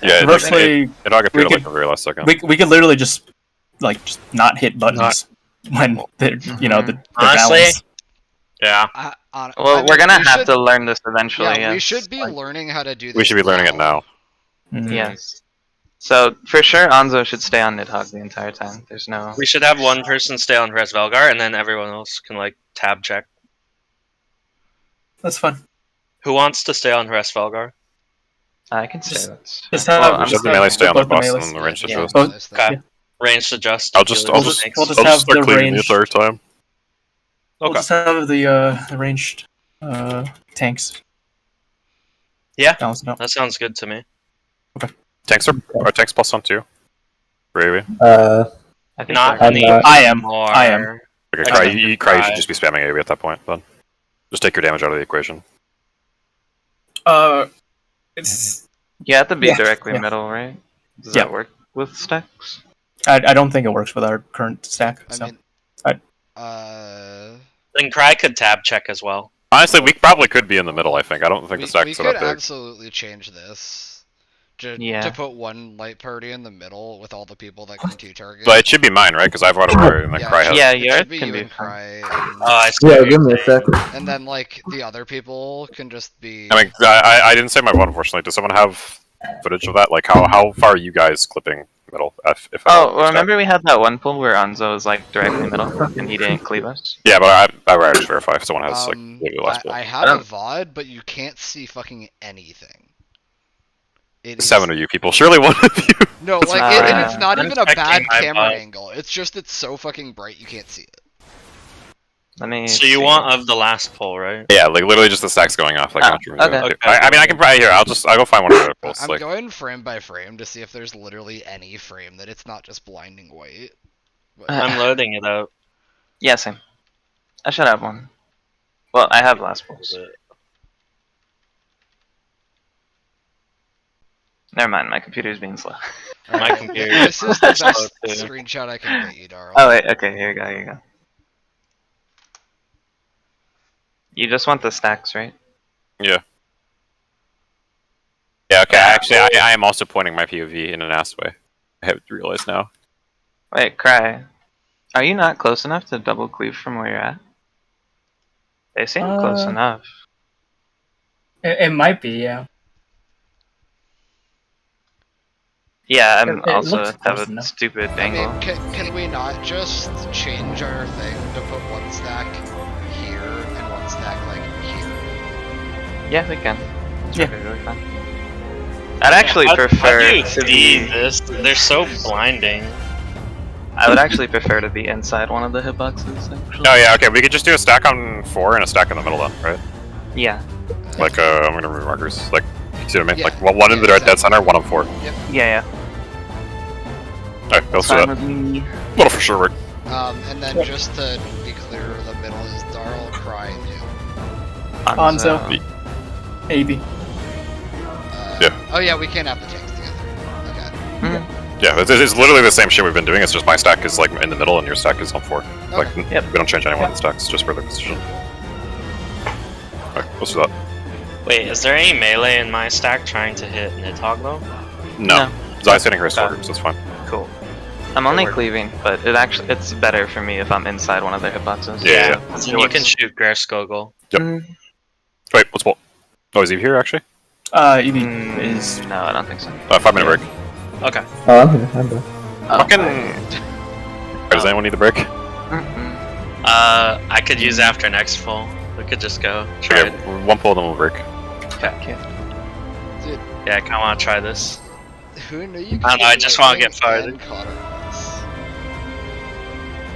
yeah, Conversely, it all got we appeared like could- the very last second. we could literally just not hit buttons when they're, the Honestly, balance. yeah. Well, we're gonna have to learn this eventually. Yeah, we yes. should be learning how to do this. We should be learning it now. Mhm. Yes. So for sure, Anzo should stay on Nidhogg the entire time. There's no. We should have one person stay on Hurst Belgar, and then everyone else can like tab check. That's fun. Who wants to stay on Hurst Belgar? I can say Just- that. Just Well, have I'm Just have the saying- melee stay on the both the boss melees. and the range Yeah, adjust. Both- those Okay. things. Range adjust. I'll just We'll just Thanks. we'll just I'll have just start the cleaving the ranged. entire time. We'll Okay. just have the ranged tanks. Yeah. Balance it out. That sounds good to me. Tanks are tanks plus on 2. Gravy. I think Not they're- I'm any not- I am. more. I am. Okay, I cry, think you Cry. should just be spamming AoE at that point, then. Just take your damage out of the equation. It's. You have to be Yeah, directly yeah. middle, right? Does Yeah. that work with stacks? I don't think it works with our current stack. I So mean, I- Then Cry could tab check as well. Honestly, we probably could be in the middle, I think. I don't think we the stack we is so could that big. absolutely change this. Yeah. To put one light party in the middle with all the people that can 2-target. But it should be mine, right? Because I've got a party and then Cry has. Yeah, it yours should be can you be and fine. Cry, and, Oh, I see. Yeah, what give you're me a saying. sec. and then like the other people can just be. I mean, I didn't say my vote, unfortunately. Does someone have footage of that? Like, how far are you guys clipping middle? If at all, Oh, well, remember we had that one pull where Anzo was like directly middle and he didn't cleave us? Yeah, but I would just verify if someone has, like, literally the last pull. I have a VOD, but you can't see fucking anything. It is 7 of you people. Surely one of you. No, That's like not and right. it's not I'm even a bad checking my camera VOD. angle. It's just it's so fucking bright you can't see it. Let me. So you see. want of the last pull, right? Yeah, like literally just the stacks going off. Like, Oh, not true. okay. I mean, I can probably here. I'll go find one of the other pulls. I'm Like, going frame by frame to see if there's literally any frame that it's not just blinding white. But- I'm loading it out. Yeah, same. I should have one. Well, I have last pulls. Never mind, my computer's being slow. My computer. This is the Slow best too. screenshot I can get you, Darl. Oh wait, okay, here you go, here you go. You just want the stacks, right? yeah. Yeah. Okay. Actually, I am also pointing my POV in an ass way. I have realized now. Wait, Cry. Are you not close enough to double cleave from where you're at? They seem close enough. It might be, yeah. Yeah, I'm It also looks have close a enough. stupid I angle. mean, can we not just change our thing to put one stack here and one stack like here? Yeah, we can. It's Yeah. really fun. I'd actually How prefer do you to see be. this? They're so blinding. I would actually prefer to be inside one of the hitboxes. Actually. Oh yeah. Okay. We could just do a stack on 4 and a stack in the middle, then, right? Yeah. Like, I'm gonna remove markers. Like, you see what I mean? Yeah. Like, one in the Yeah, dead center, one on 4. Yeah. Alright, let's do Fine that. with me. Little for sure work. And then Yeah. just to be clear, the middle is Darl, Cry, and you. Anzo. AB. Yeah. Oh yeah, we can't have the tanks together. Okay. Mhm. Yeah, it's literally the same shit we've been doing. It's just my stack is like in the middle and your stack is on 4. Like, Okay. Yep. we don't change any one of the stacks, just for the position. Alright, let's do that. Wait, is there any melee in my stack trying to hit Nidhogg though? No. Zai's hitting her sword, so it's fine. Cool. I'm only work. cleaving, but it's better for me if I'm inside one of their hitboxes. Yeah. Then you can shoot Gerskogel. Yep. Wait, let's pull. Oh, is he here actually? EV Mm, is. No, I don't think so. 5-minute break. Okay. Oh, I'm here. I'm back. Oh, Fucking. okay. Does anyone need the break? Mm-mm. I could use after next pull. We could just go try Okay, it. one pull, then we'll break. Okay. Yeah, I kinda wanna try this. Who knew you I don't know, I just wanna get farther. farther.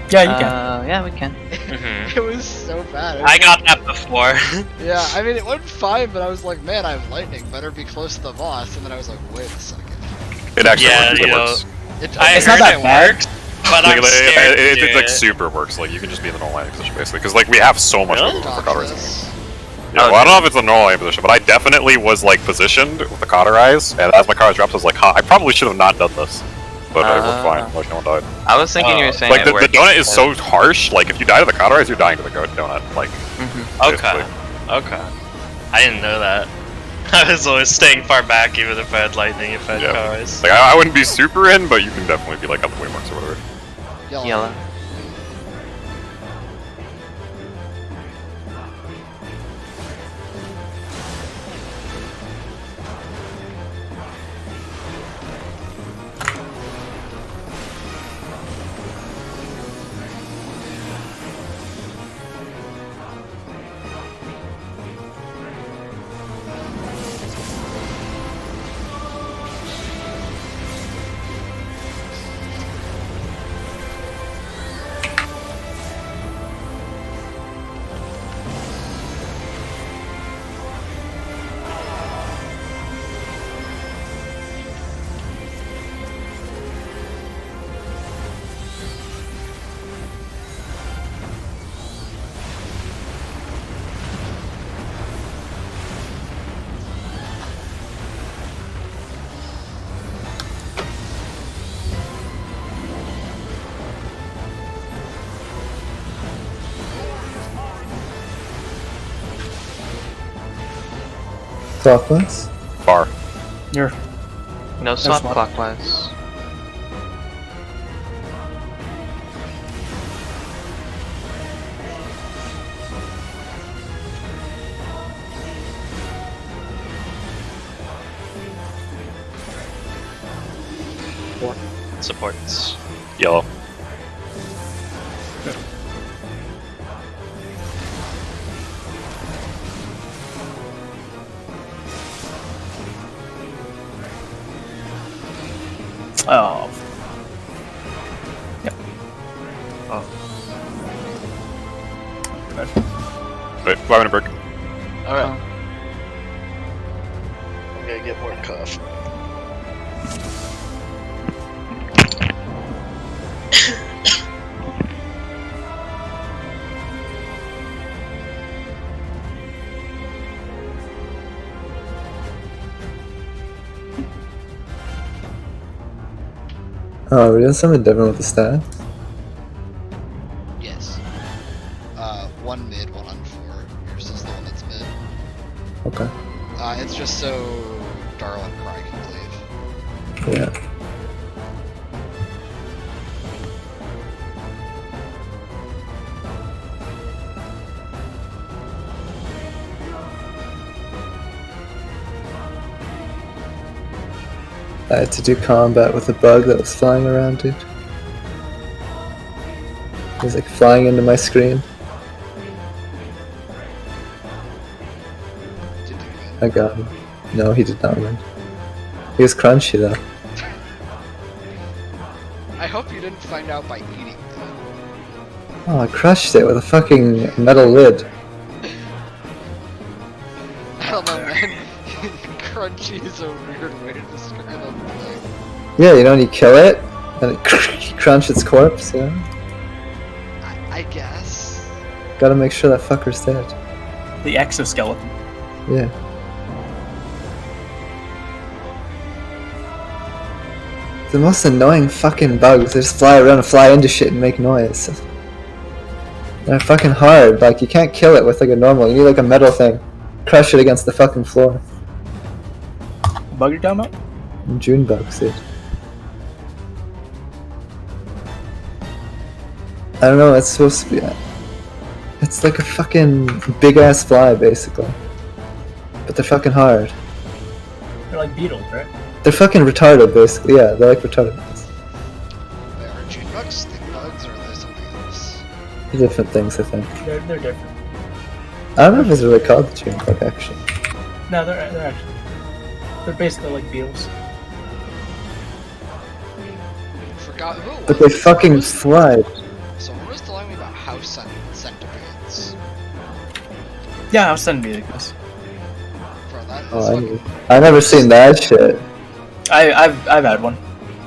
Yeah, you can. yeah, we can. Mhm. It was so bad. I got that before. Yeah, I mean, it went fine, but I was like, man, I have lightning. Better be close to the boss. And then I was like, wait a second. It actually Yeah, works. you It know, works. I It's heard not that it bad. works, but Like, I'm scared to it do like it. super works. Like you can just be in the normal aim position basically, because like we have so much Really? movement for Dodge cauterize. this. Yeah, well, I don't know if it's the normal aim position, but I definitely was like positioned with the cauterize, and as my cauterize drops, I was like, huh, I probably should have not done this. But it worked fine. Like no one died. I was thinking you were saying Like it the worked donut is because- so harsh. Like if you die to the cauterize, you're dying to the donut. Like Mhm. Okay. basically. Okay. I didn't know that. I was always staying far back, even if I had lightning, if I had Yeah. cars. Like I wouldn't be super in, but you can definitely be like on the way marks or whatever. Yellow. Clockwise. Bar. You're No swap swap. clockwise. Supports. Yellow. oh. Yep. Wait, 5 minute break. Alright. I'm gonna get more coffee. Oh, we're doing something different with the stat. Yes. One mid, one on 4. Yours is the one that's mid. Okay. It's just so Darl and Cry can cleave. Yeah. I had to do combat with a bug that was flying around, dude. He was like flying into my screen. Did you win? I got him. No, he did not win. He was crunchy though. I hope you didn't find out by eating it. Oh, I crushed it with a fucking metal lid. I don't know, man. Crunchy is a weird way to describe a thing. Yeah, you know when you kill it and it crunch its corpse, you know? I guess. Gotta make sure that fucker's dead. The exoskeleton. Yeah. The most annoying fucking bugs. They just fly around and fly into shit and make noise. They're fucking hard. Like, you can't kill it with like a normal. You need like a metal thing. Crush it against the fucking floor. Bug you're talking about? June bugs, dude. I don't know, it's supposed to be... It's like a fucking big-ass fly, basically. But they're fucking hard. They're like beetles, right? They're fucking retarded, basically. Yeah, they're like retarded. Wait, are June bugs stick bugs or are they something else? Different things, I think. They're different. I don't know if it's really called the June bug, actually. No, they're actually they're basically like beetles. Forgot who it But was. they fucking fly. Someone was telling me about house centipedes. Yeah, I'll send you this. Bro, that is Oh, fucking... I never seen that shit. I've had one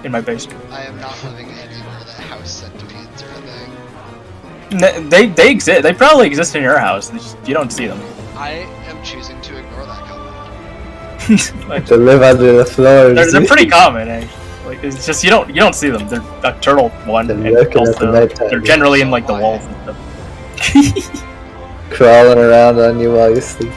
in my basement. I am not living anywhere that house centipedes are a thing. They exist. They probably exist in your house. You don't see them. I am choosing to ignore that comment. Like, They live under the floors. they're pretty common, eh? Like it's just you don't see them. They're nocturnal one, They're and lurking at the also nighttime. they're generally in So like the why? walls and stuff. Crawling around on you while you sleep.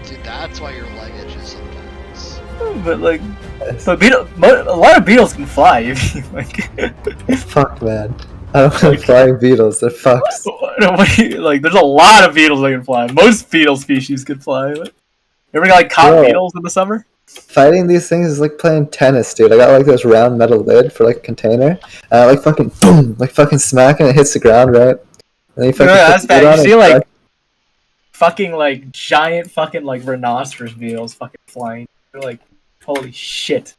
Dude, that's why your leg itches sometimes. But like, Yes. but a lot of beetles can fly. If you like, Fuck, man. I don't want flying beetles. They're fucks. like, there's a lot of beetles that can fly. Most beetle species can fly. But you ever got like caught Bro. beetles in the summer? Fighting these things is like playing tennis, dude. I got like this round metal lid for like a container. And I like fucking boom, like fucking smack and it hits the ground, right? And then you fucking Yeah, put that's the lid bad. on You see and like fuck- fucking like giant fucking like rhinoceros beetles fucking flying. They're like, holy shit.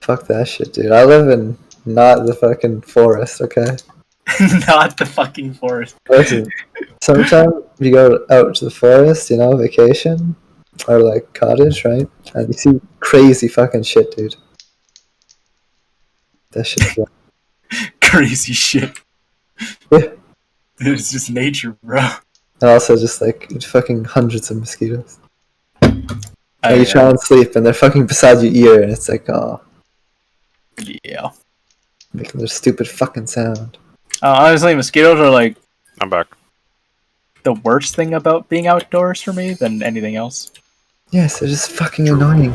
fuck that shit, dude. I live in not the fucking forest, okay? Not the fucking forest. Listen, sometimes you go out to the forest, you know, vacation, or like cottage, right? And you see crazy fucking shit, dude. That shit's wild. Crazy shit. Yeah. It's just nature, bro. And also just like fucking hundreds of mosquitoes. And I, you try and sleep and they're fucking beside your ear and it's like, oh, yeah. making their stupid fucking sound. Honestly, mosquitoes are like I'm back. the worst thing about being outdoors for me than anything else. Yes, they're just fucking annoying.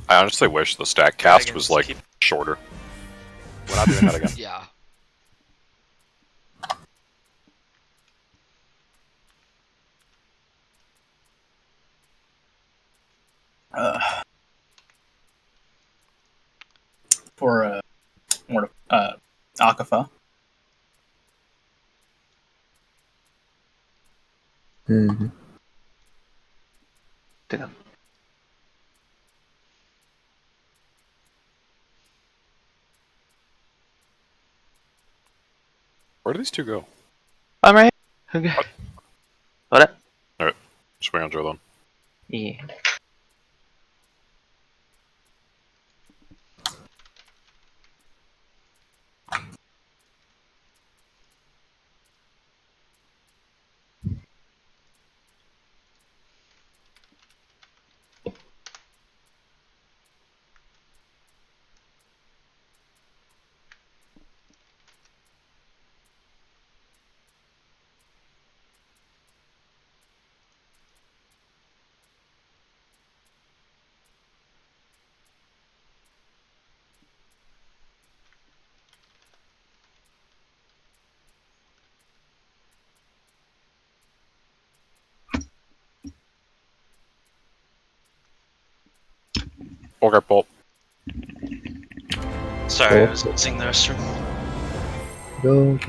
I honestly wish the stack cast Dragons was like keep- shorter. We're not doing that again. Yeah. For Akafa. Mm-hmm. Damn. Where do these two go? I'm right here. Okay. What up? Just waiting on Joe then. Yeah. Okay, Pulp. Sorry, I was using the restroom. Go.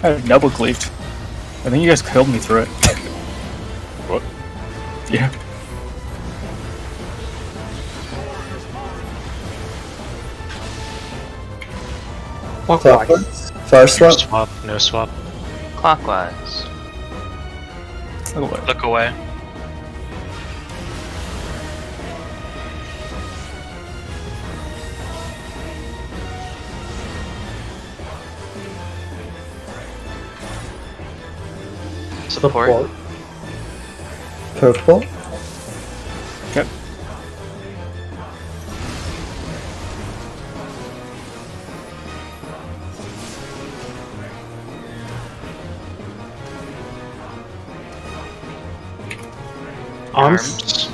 I double cleaved. I think you guys killed me through it. What? Yeah. Clockwise. Far swap. Swap, no swap. Clockwise. Look away. Look away. Support. Purple. Okay. Arms.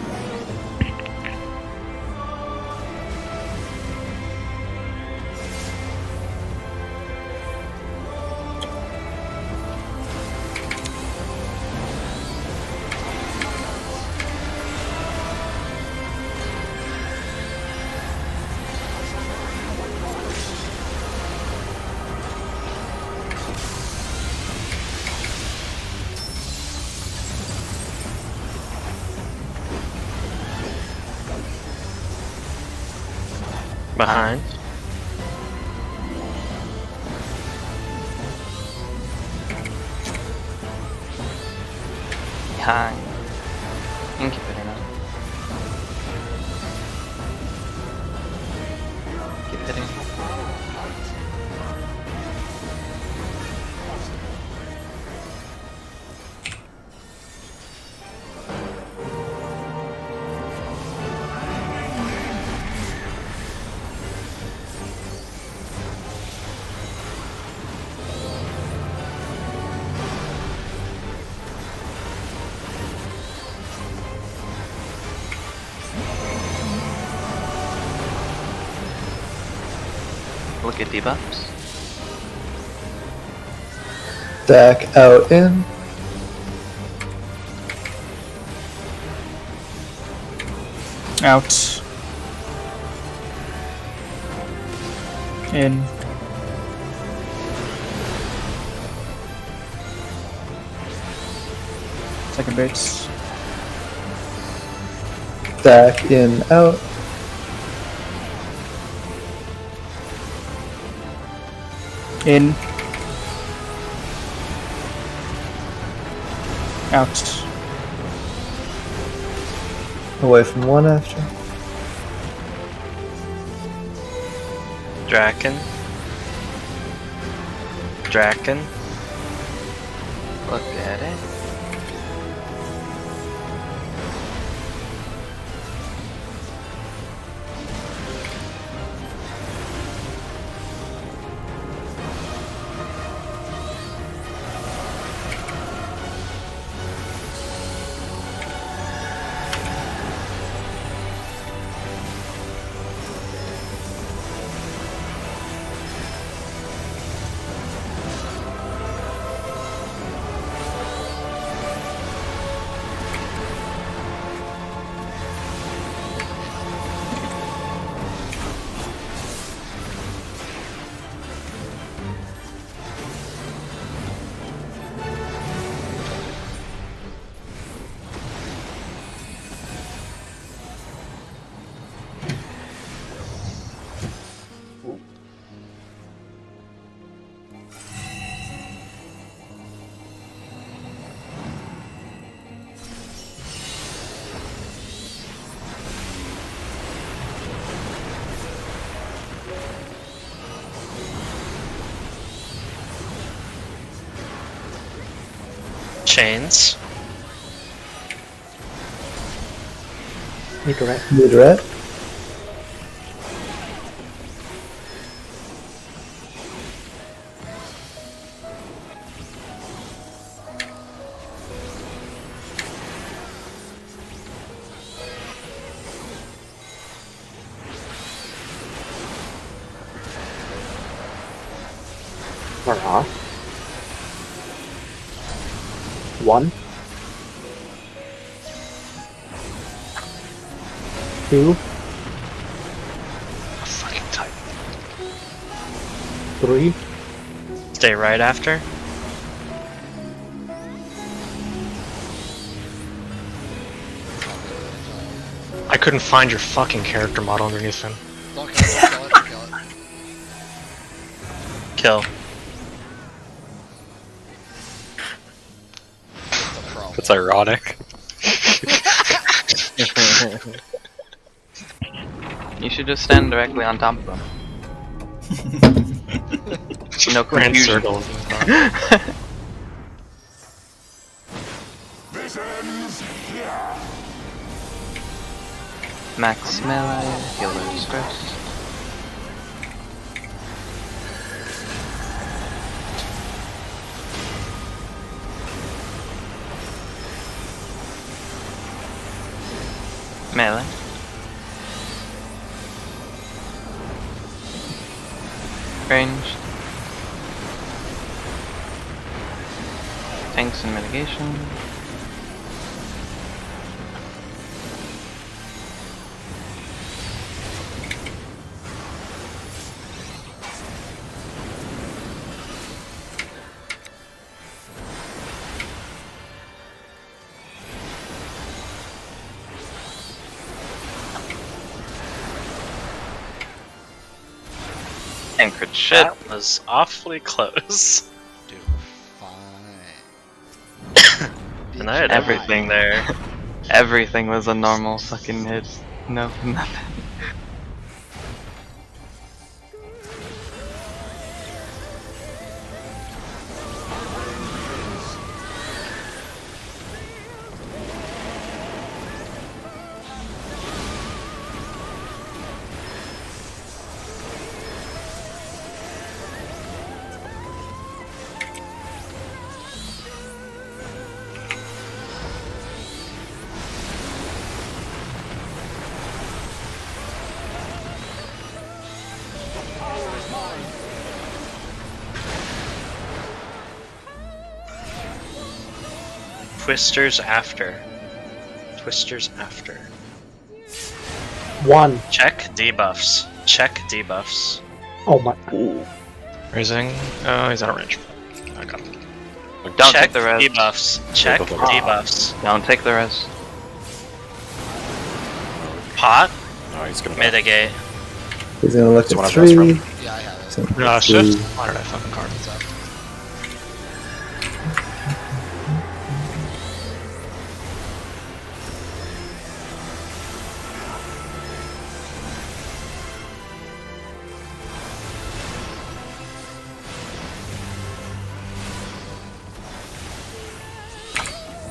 Behind. Behind. You can keep hitting it. Keep hitting. Look at debuffs. Stack out in. Out. In. Second base. Stack in out. In. Out. Away from one after. Draken. Draken. Look at it. Chains. Mid-red. Mid-red. Marah. 1. 2. Fucking tight. 3. Stay right after. couldn't find your fucking character model underneath him. Don't kill it, don't kill it, don't kill it. Kill. It's a problem. It's ironic. You should just stand directly on top of them. No Grand confusion. circle. Max melee, healers first. Melee. Ranged. Tanks and mitigation. And crit shit. That was awfully close. Dude, we're fine. And I had everything there. Everything was a normal fucking hit. No, nothing. Twisters after. Twisters after. 1. Check debuffs. Check debuffs. Oh my. Raising. Oh, he's out of range. I got him. Don't Check take the res. debuffs. Check debuffs. Don't take the res. Pot. No, he's gonna Mitigate. He's gonna look Someone at have this 3. Yeah, I have it. So, Shift? Why did I fucking card What's up?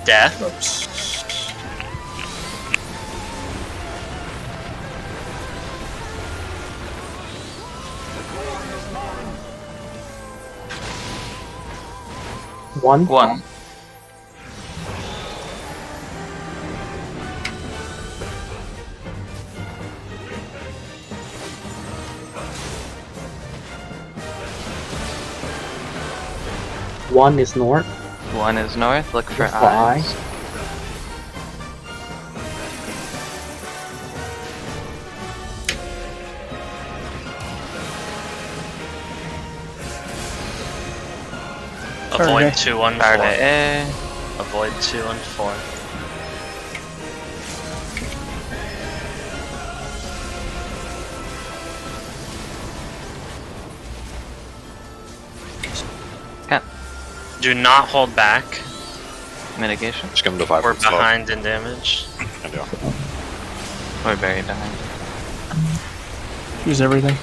Death. One. 1. One is north. 1 is north. Look for Look for eye. eyes. Avoid Okay. 2 1 Fire 4. to A. Avoid 2 and 4. Cat. Do not hold back. Mitigation. Just give him to 5 We're for slow. behind in damage. Can do. We're buried behind. Use everything.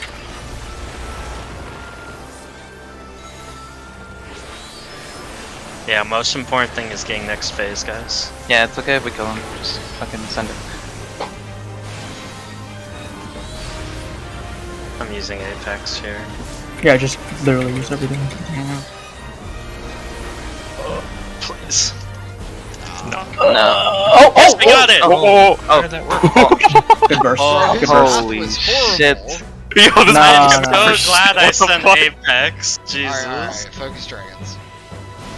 Yeah, most important thing is getting next phase, guys. Yeah, it's okay if we kill him. Just fucking send it. I'm using Apex here. Yeah, just literally use everything. Please. No. Yes, we got it! Oh, How did that work? Good burst. Oh, Good burst. holy was horrible. shit. Yo, this Nah, is nah. So glad I What the sent fuck? Apex. Jesus. Alright, focus dragons.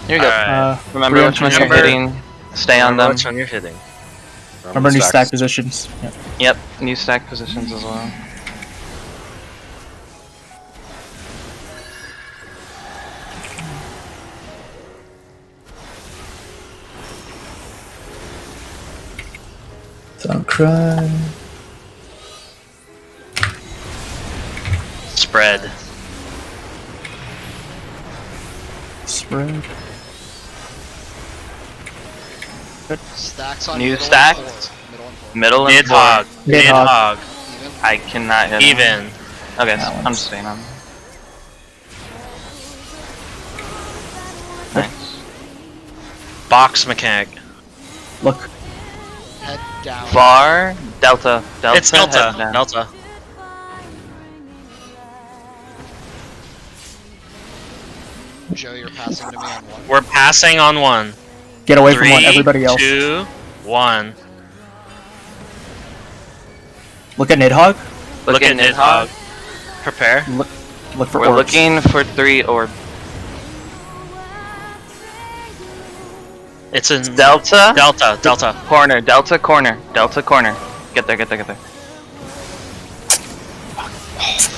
Here you go. Alright. Remember which ones you're Remember- hitting. Stay on Remember them. which one you're hitting. Remember new stack positions. Yeah. Yep, new stack positions as well. Don't cry. Spread. Spread. Stacks on New middle stacks? and four. Middle and four. Middle and Nidhogg. Nidhogg. Nidhogg. Even. I cannot hit him. Even. Okay, so I'm Balance. just staying on. Nice. Box mechanic. Look. Head down. Far. Delta. Delta. It's Delta. head down. Delta. Joe, you're passing to me on one. We're passing on one. Get away from 3, everybody else. 2, 1. Look at Nidhogg. Look at Nidhogg. Prepare. Look for We're orbs. looking for 3 orb. It's in Delta. Delta. Delta. Corner. Delta corner. Delta corner. Get there. Get there. Get there.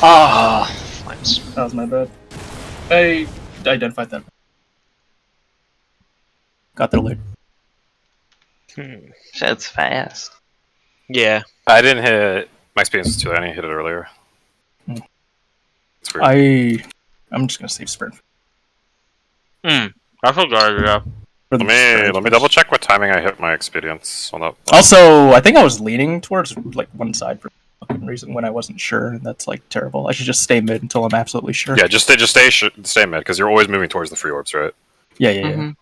Ah, Flames. that was my bad. I identified them. Got there late. Shit's fast. Yeah. I didn't hit. My experience was too late. I didn't hit it earlier. Hmm. It's weird. I'm just gonna save sprint. I forgot. Yeah. For the sprint Let me first. double check what timing I hit my experience on that. Also, I think I was leaning towards like one side for some reason when I wasn't sure. That's like terrible. I should just stay mid until I'm absolutely sure. Yeah, just stay mid because you're always moving towards the free orbs, right? Yeah. Mhm.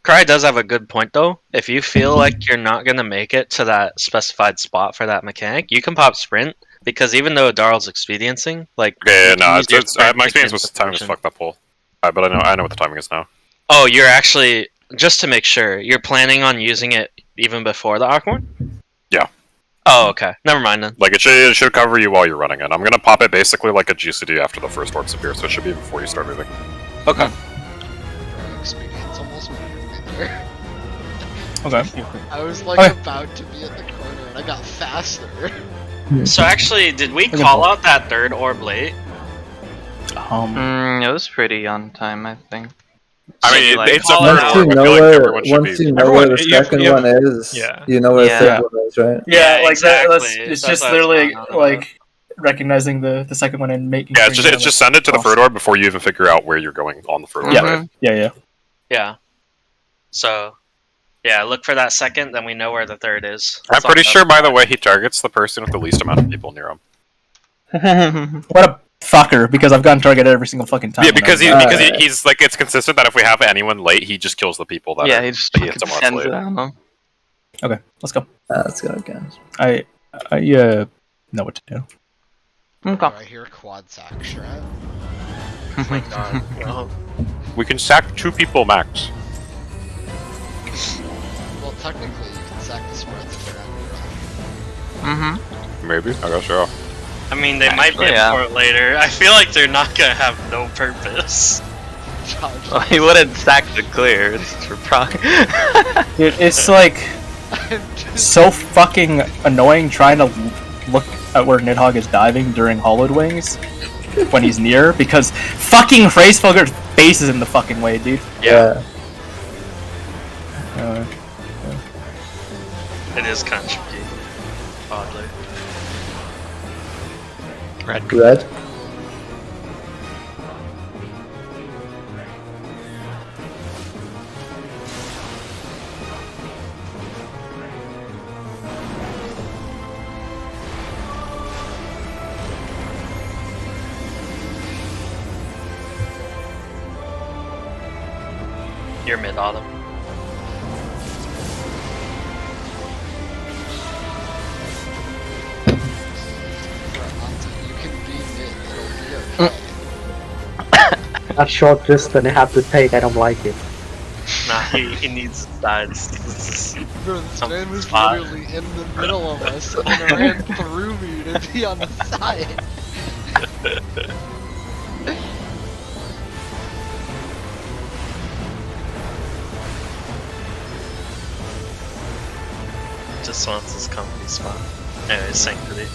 Cry does have a good point though. If you feel like you're not gonna make it to that specified spot for that mechanic, you can pop sprint because even though Darl's experiencing, like Yeah, you can no, use your sprint my to experience get was timing was position. fucked up, Paul. But I know what the timing is now. Oh, you're actually just to make sure you're planning on using it even before the Archmorn? Yeah. Oh, okay. Never mind then. Like it should cover you while you're running it. I'm gonna pop it basically like a GCD after the first orbs appear, so it should be before you start moving. Okay. Experience almost murdered me there. Okay. I was like Okay. about to be at the corner and I got faster. So actually, did we Okay, call Paul. out that third orb late? It was pretty on time, I think. I mean, Like, it's a call third it Once out. orb. you I know feel like where, everyone should once be. you know where the you have- second you have- one is, yeah. you know where Yeah. the third one is, right? Yeah, like that's exactly. it's That's just what I was literally going on like recognizing the second one and making. Yeah, sure it's just send it to the cross. third orb before you even figure out where you're going on the third orb. Yeah. Right? Yeah. Yeah. So, yeah, look for that second, then we know where the third is. I'm pretty sure, by the way, he targets the person with the least amount of people near him. What a fucker! Because I've gotten targeted every single fucking time. Yeah, when because I'm- he's like it's consistent that if we have anyone late, he just kills the people that yeah, are, he just he hits them sends late. it on them. Okay, let's go. Let's go, guys. I know what to do. Okay. I hear quad sack strat. Oh my god. No. We can sack 2 people max. Well, technically, you can sack the spreads if they're not Mm-hmm. Maybe, I guess so. I mean, they might be Actually, yeah. for it later. I feel like they're not gonna have no purpose. Well, he wouldn't stack the clear. It's for prog. Dude, it's like so fucking annoying trying to look at where Nidhogg is diving during Hollowed Wings when he's near because fucking Hraesvelgur's face is in the fucking way, dude. Yeah. It is kind of tricky. Oddly. Red. You're mid-autumn. You can be mid, it'll be okay. That short distance they have to take, I don't like it. Nah, he needs sides. Bro, this Some man was spot. literally in the middle of us and then ran through me to be on the side. Just wants his company spot. Anyway, Sanctity.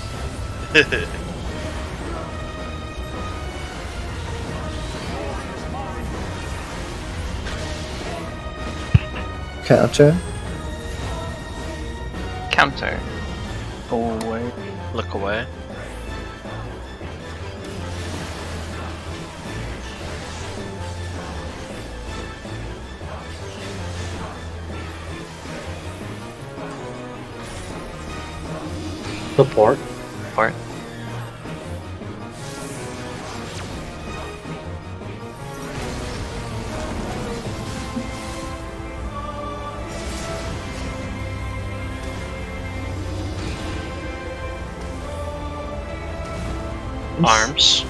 Counter. Counter. Go away. Look away. Support. Or Arms.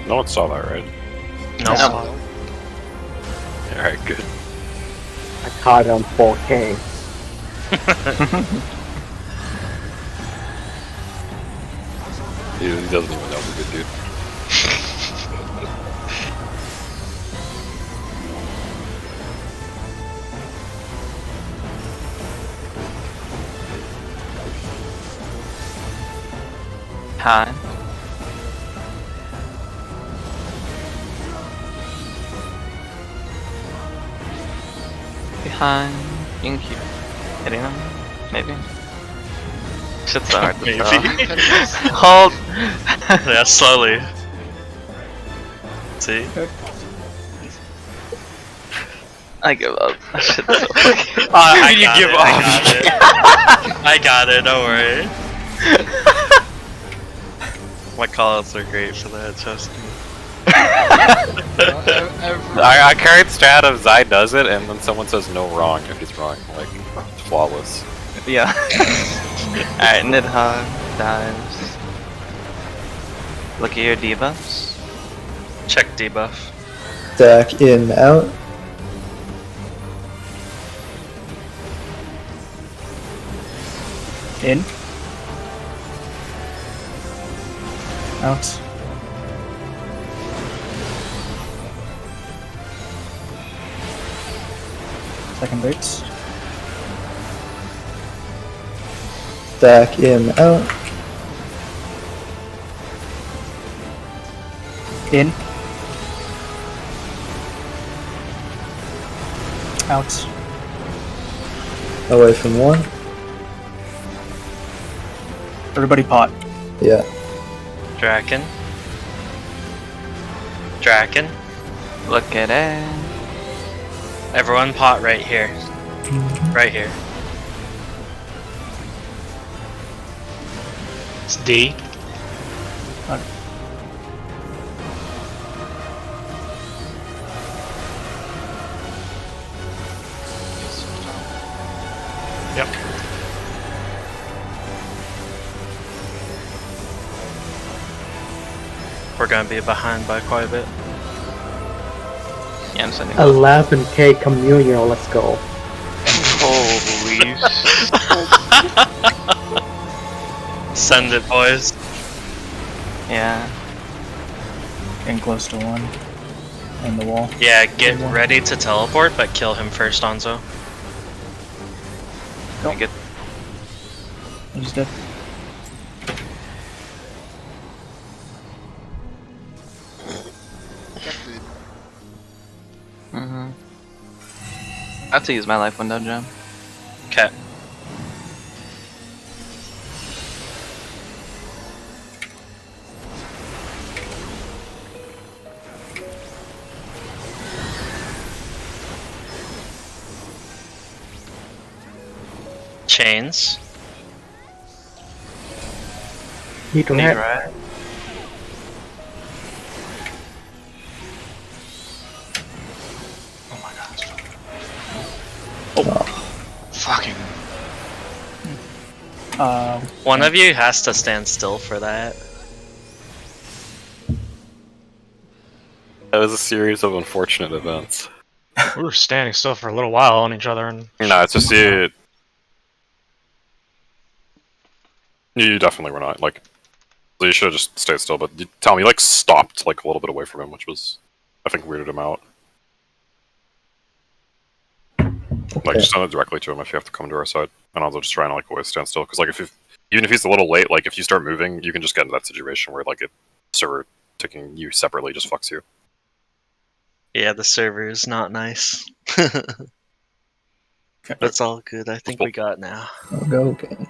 No one saw that, right? No. No. Alright, good. I caught it on 4K. He doesn't even know we're good, dude. Hi. Behind. You can keep hitting them. Maybe. Shit's so hard to Maybe. tell. Hold! Yeah, slowly. See? I give up. Shit's so fucking. I You got give it, up. I got it. I got it, don't worry. My callouts are great for that, trust me. Our current strat of Zai does it, and then someone says no wrong if he's wrong. Like, it's flawless. Yeah. Alright, Nidhogg dives. Look at your debuffs. Check debuff. Stack in, out. In. Out. Second boots. Stack in, out. In. Out. Away from one. Everybody pot. Yeah. Draken. Draken. Look at it. Everyone pot right here. Right here. It's D. Yep. We're gonna be behind by quite a bit. Yeah, I'm sending 11K communion, let's go. Holy Send it, boys. Yeah. Getting close to one. And the wall. Yeah, get ready to teleport, but kill him first, Onzo. Don't get He's dead. Got food. I have to use my life window gem. Okay. Chains. Need to Need have right. Oh my god. Oh. Fucking. One of you has to stand still for that. That was a series of unfortunate events. We were standing still for a little while on each other and. No, it's just you. You definitely were not. Like, you should have just stayed still, but you tell me, you, like, stopped, like, a little bit away from him, which was, I think, weirded him out. Like, Okay. just send it directly to him if you have to come to our side. And also just trying to, like, always stand still. Because, like, even if he's a little late, like, if you start moving, you can just get into that situation where, like, server taking you separately just fucks you. Yeah, the server is not nice. That's all good. I think we got now. I'll go again.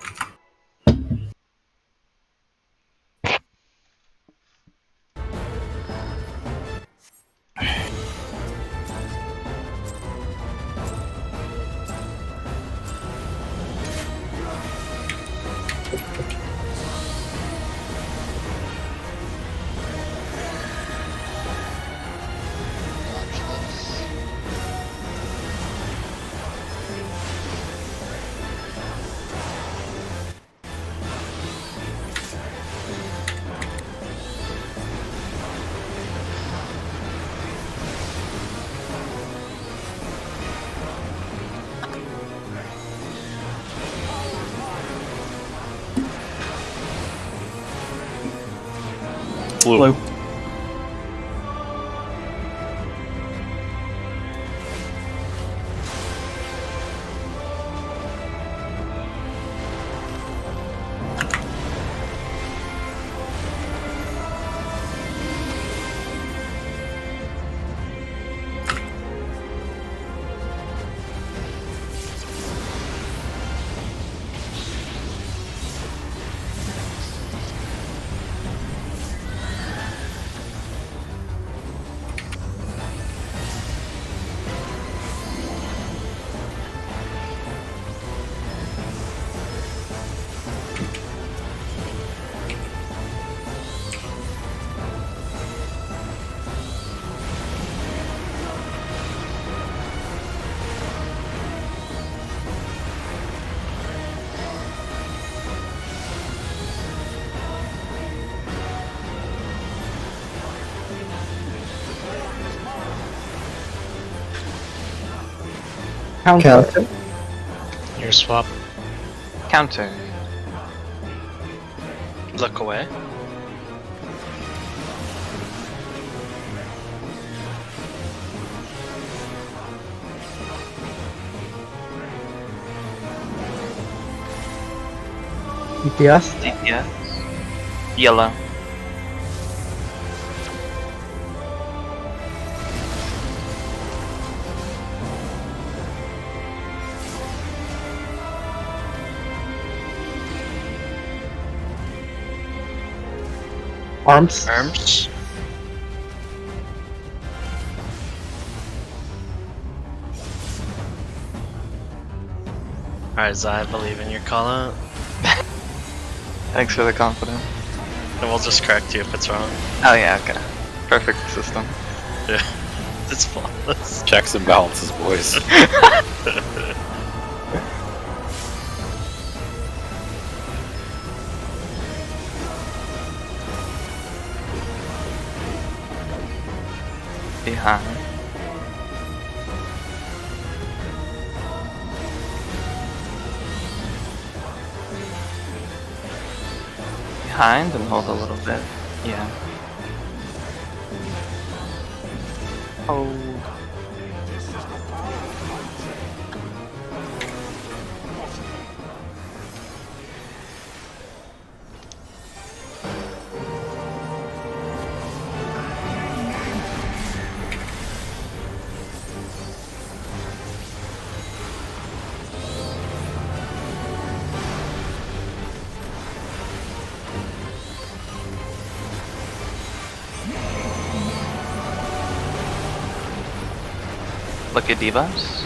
Blue. Blue. Counter. Your swap. Counter. Look away. Yes. DPS. Yellow. Arms. Arms. Alright, Zai, I believe in your call out. Thanks for the confidence. And we'll just correct you if it's wrong. Oh yeah, okay. Perfect system. Yeah. It's flawless. Checks and balances, boys. Behind. Behind and hold a little bit. Yeah. Hold. Look at debuffs.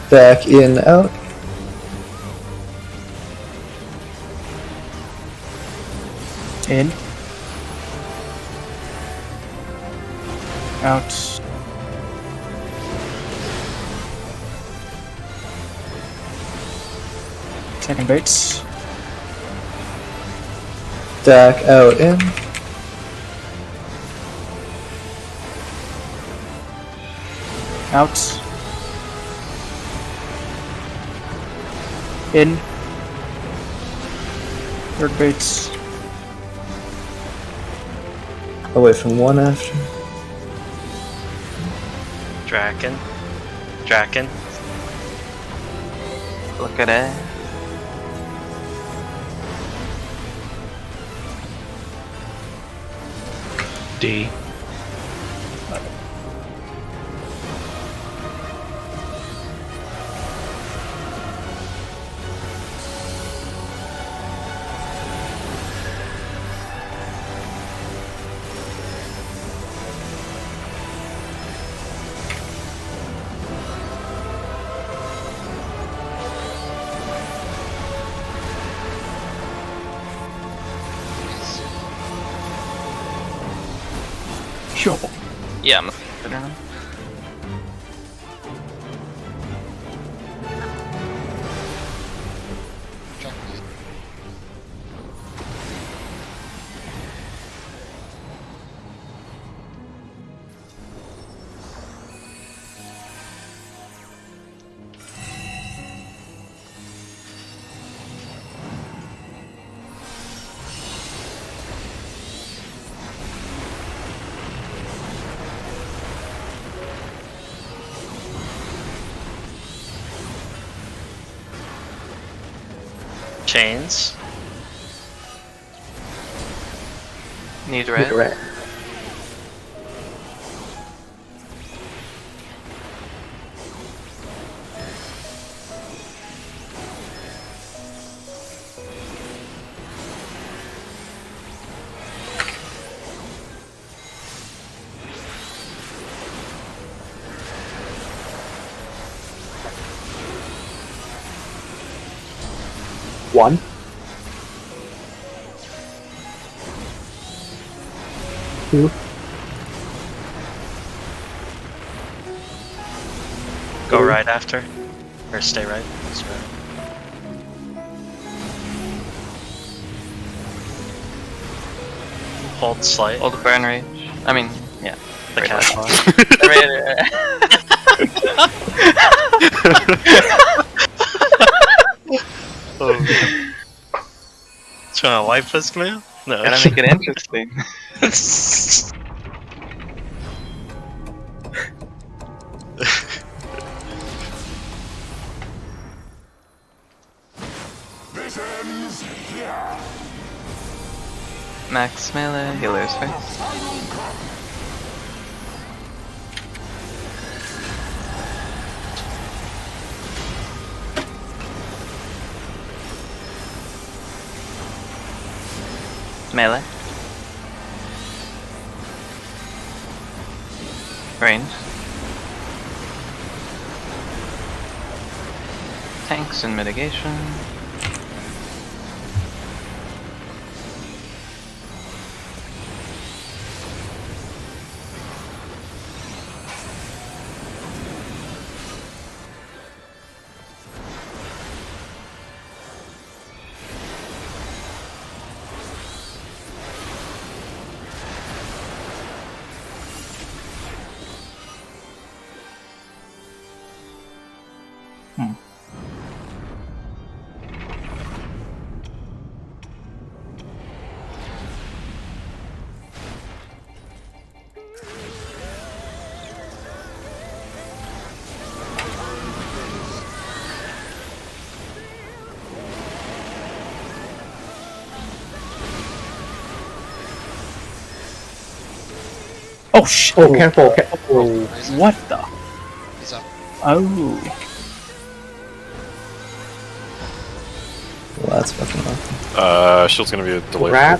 Back in, out. In. Out. Second baits. Back out, in. Out. In. Third baits. Away from one after. Draken. Draken. Look at it. D. Sure. Yeah, I'm I don't know. Check me. Chains. Need red. Red. One. Two. Go right after. Or stay right. That's right. Hold slight. Hold the burn rage. I mean, yeah. The right. cast bar. Trying to wipe this man? No. Gotta make it interesting. Max melee, healer's face. Melee. Range. Tanks and mitigation. Oh shit! Oh, careful, careful. Raise it. What the? He's up. Oh. Well, that's fucking awesome. Shield's gonna be a delay. Rat.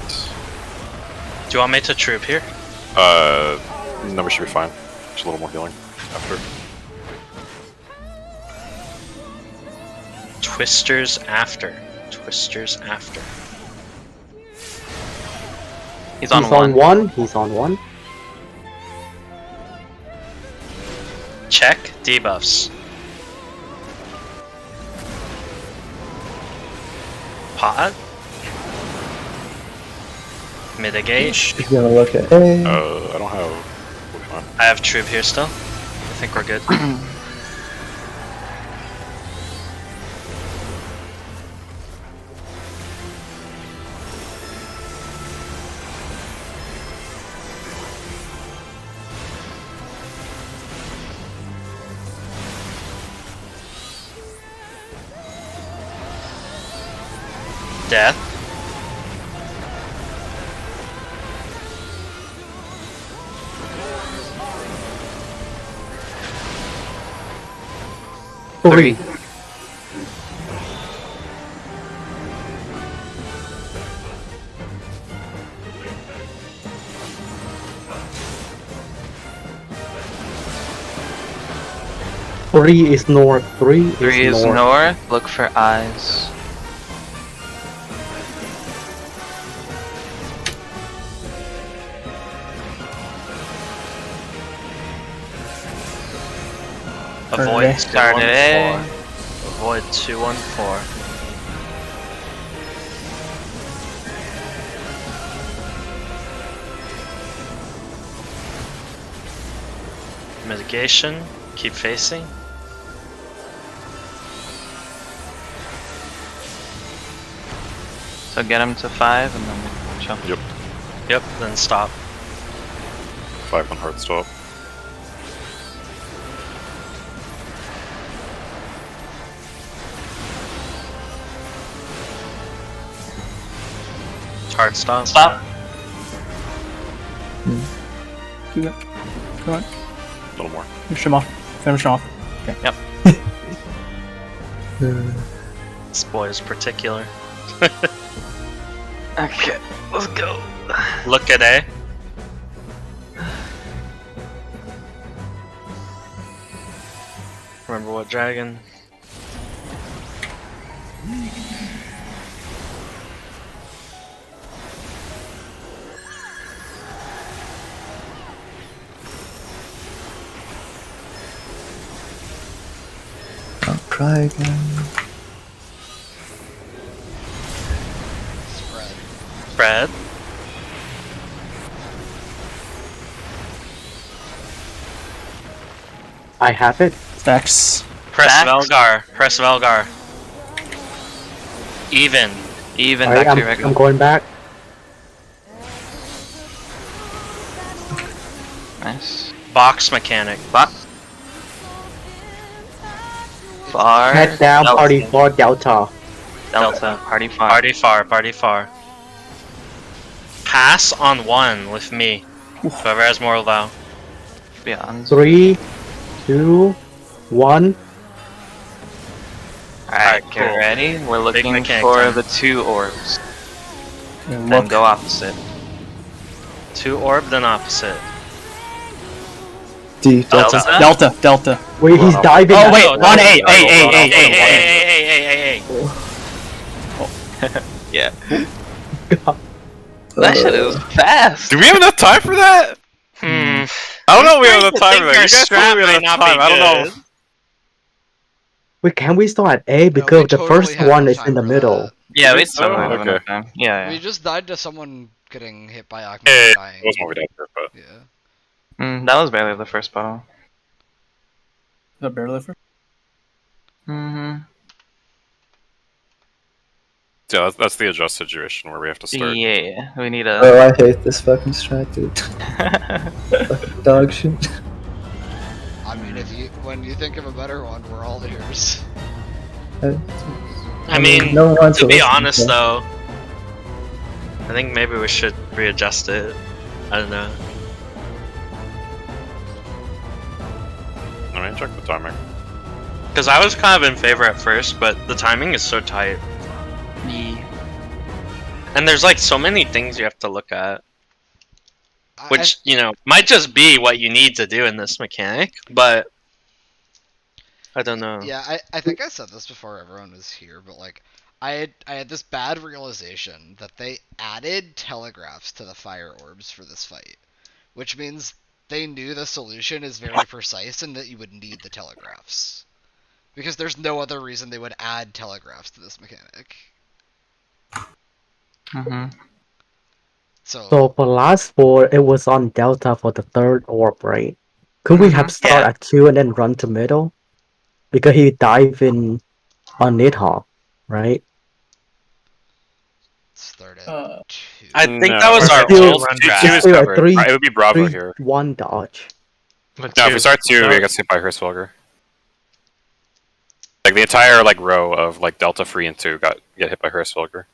Do you want me to troop here? Number should be fine. Just a little more healing after. Twisters after. Twisters after. He's on He's one. on one. He's on one. Check debuffs. Pot. Mitigate. He's gonna look at A. I don't have. We'll be fine. I have troop here still. I think we're good. Death. Three. Three is north. Three Is north. north. Look for eyes. Avoid Started A. 214. Avoid 214. Mitigation. Keep facing. So get him to 5 and then jump. Yep. Yep, then stop. 5 on hard stop. hard stop. Stop. Do that. Come on. A little more. Finish him off. Finish him off. This boy is particular. Okay, let's go. Look at A. Remember what dragon? Don't cry again. Spread. Spread. I have it. Stacks. Press Stacks. Velgar. Press Velgar. Even. Even Alright, back to your I'm regular. going back. Nice. Box mechanic. Far. Head down, Delta. party 4 Delta. Delta. Party far. Party far. Party far. Pass on 1 with me. Whoever has more allow. Beyond. 3, 2, 1. Alright, Alright, get cool. ready. We're looking mechanic for time. the 2 orbs. And Then look. go opposite. 2 orb, then opposite. D, Delta. Delta. Delta. Wait, he's diving. Oh at- wait, no, on no, A. no, A. no, A. no, A. no, A. Hey, A. hey, hey, hey, hey, hey. Yeah. Uh, That shit is fast. Do we have enough time for that? Hmm. I don't know if we have I enough time think for that. our You guys told strat me we might had enough not be time. I don't know. good. Wait, can we start at A? No, Because we the totally first have one enough is time in the for middle. that. Yeah, we think so? totally have Okay. enough time. Yeah, We yeah. just died to someone getting hit by Akma Yeah, and it dying. wasn't what we did here, but Yeah. That was barely the first battle. Is that barely first? Mm-hmm. yeah, that's the adjust situation where we have to start. Yeah, we need a. Oh, I hate this fucking strat, dude. Fucking dog shit. I mean, when you think of a better one, we're all ears. I mean, no one wants to be listen, honest so- though, I think maybe we should readjust it. I don't know. Let me check the timer. Because I was kind of in favor at first, but the timing is so tight. And there's like so many things you have to look at. Which, you know, might just be what you need to do in this mechanic, but I don't know. Yeah, I think I said this before everyone was here, but like I had this bad realization that they added telegraphs to the fire orbs for this fight, which means they knew the solution is very precise and that you would need the telegraphs. Because there's no other reason they would add telegraphs to this mechanic. Mm-hmm. So for last 4, it was on Delta for the 3rd orb, right? Could we have start Yeah. at Q and then run to middle? Because he dive in on Nidhogg, right? Start at Uh, 2. I think No, that was our still- old run Two draft. is Still at covered. 3, It would be Bravo 3, here. 1 dodge. But No, if we start 2, no. we get hit by Hirschfelger. Like the entire like row of like Delta free and 2 get hit by Hirschfelger.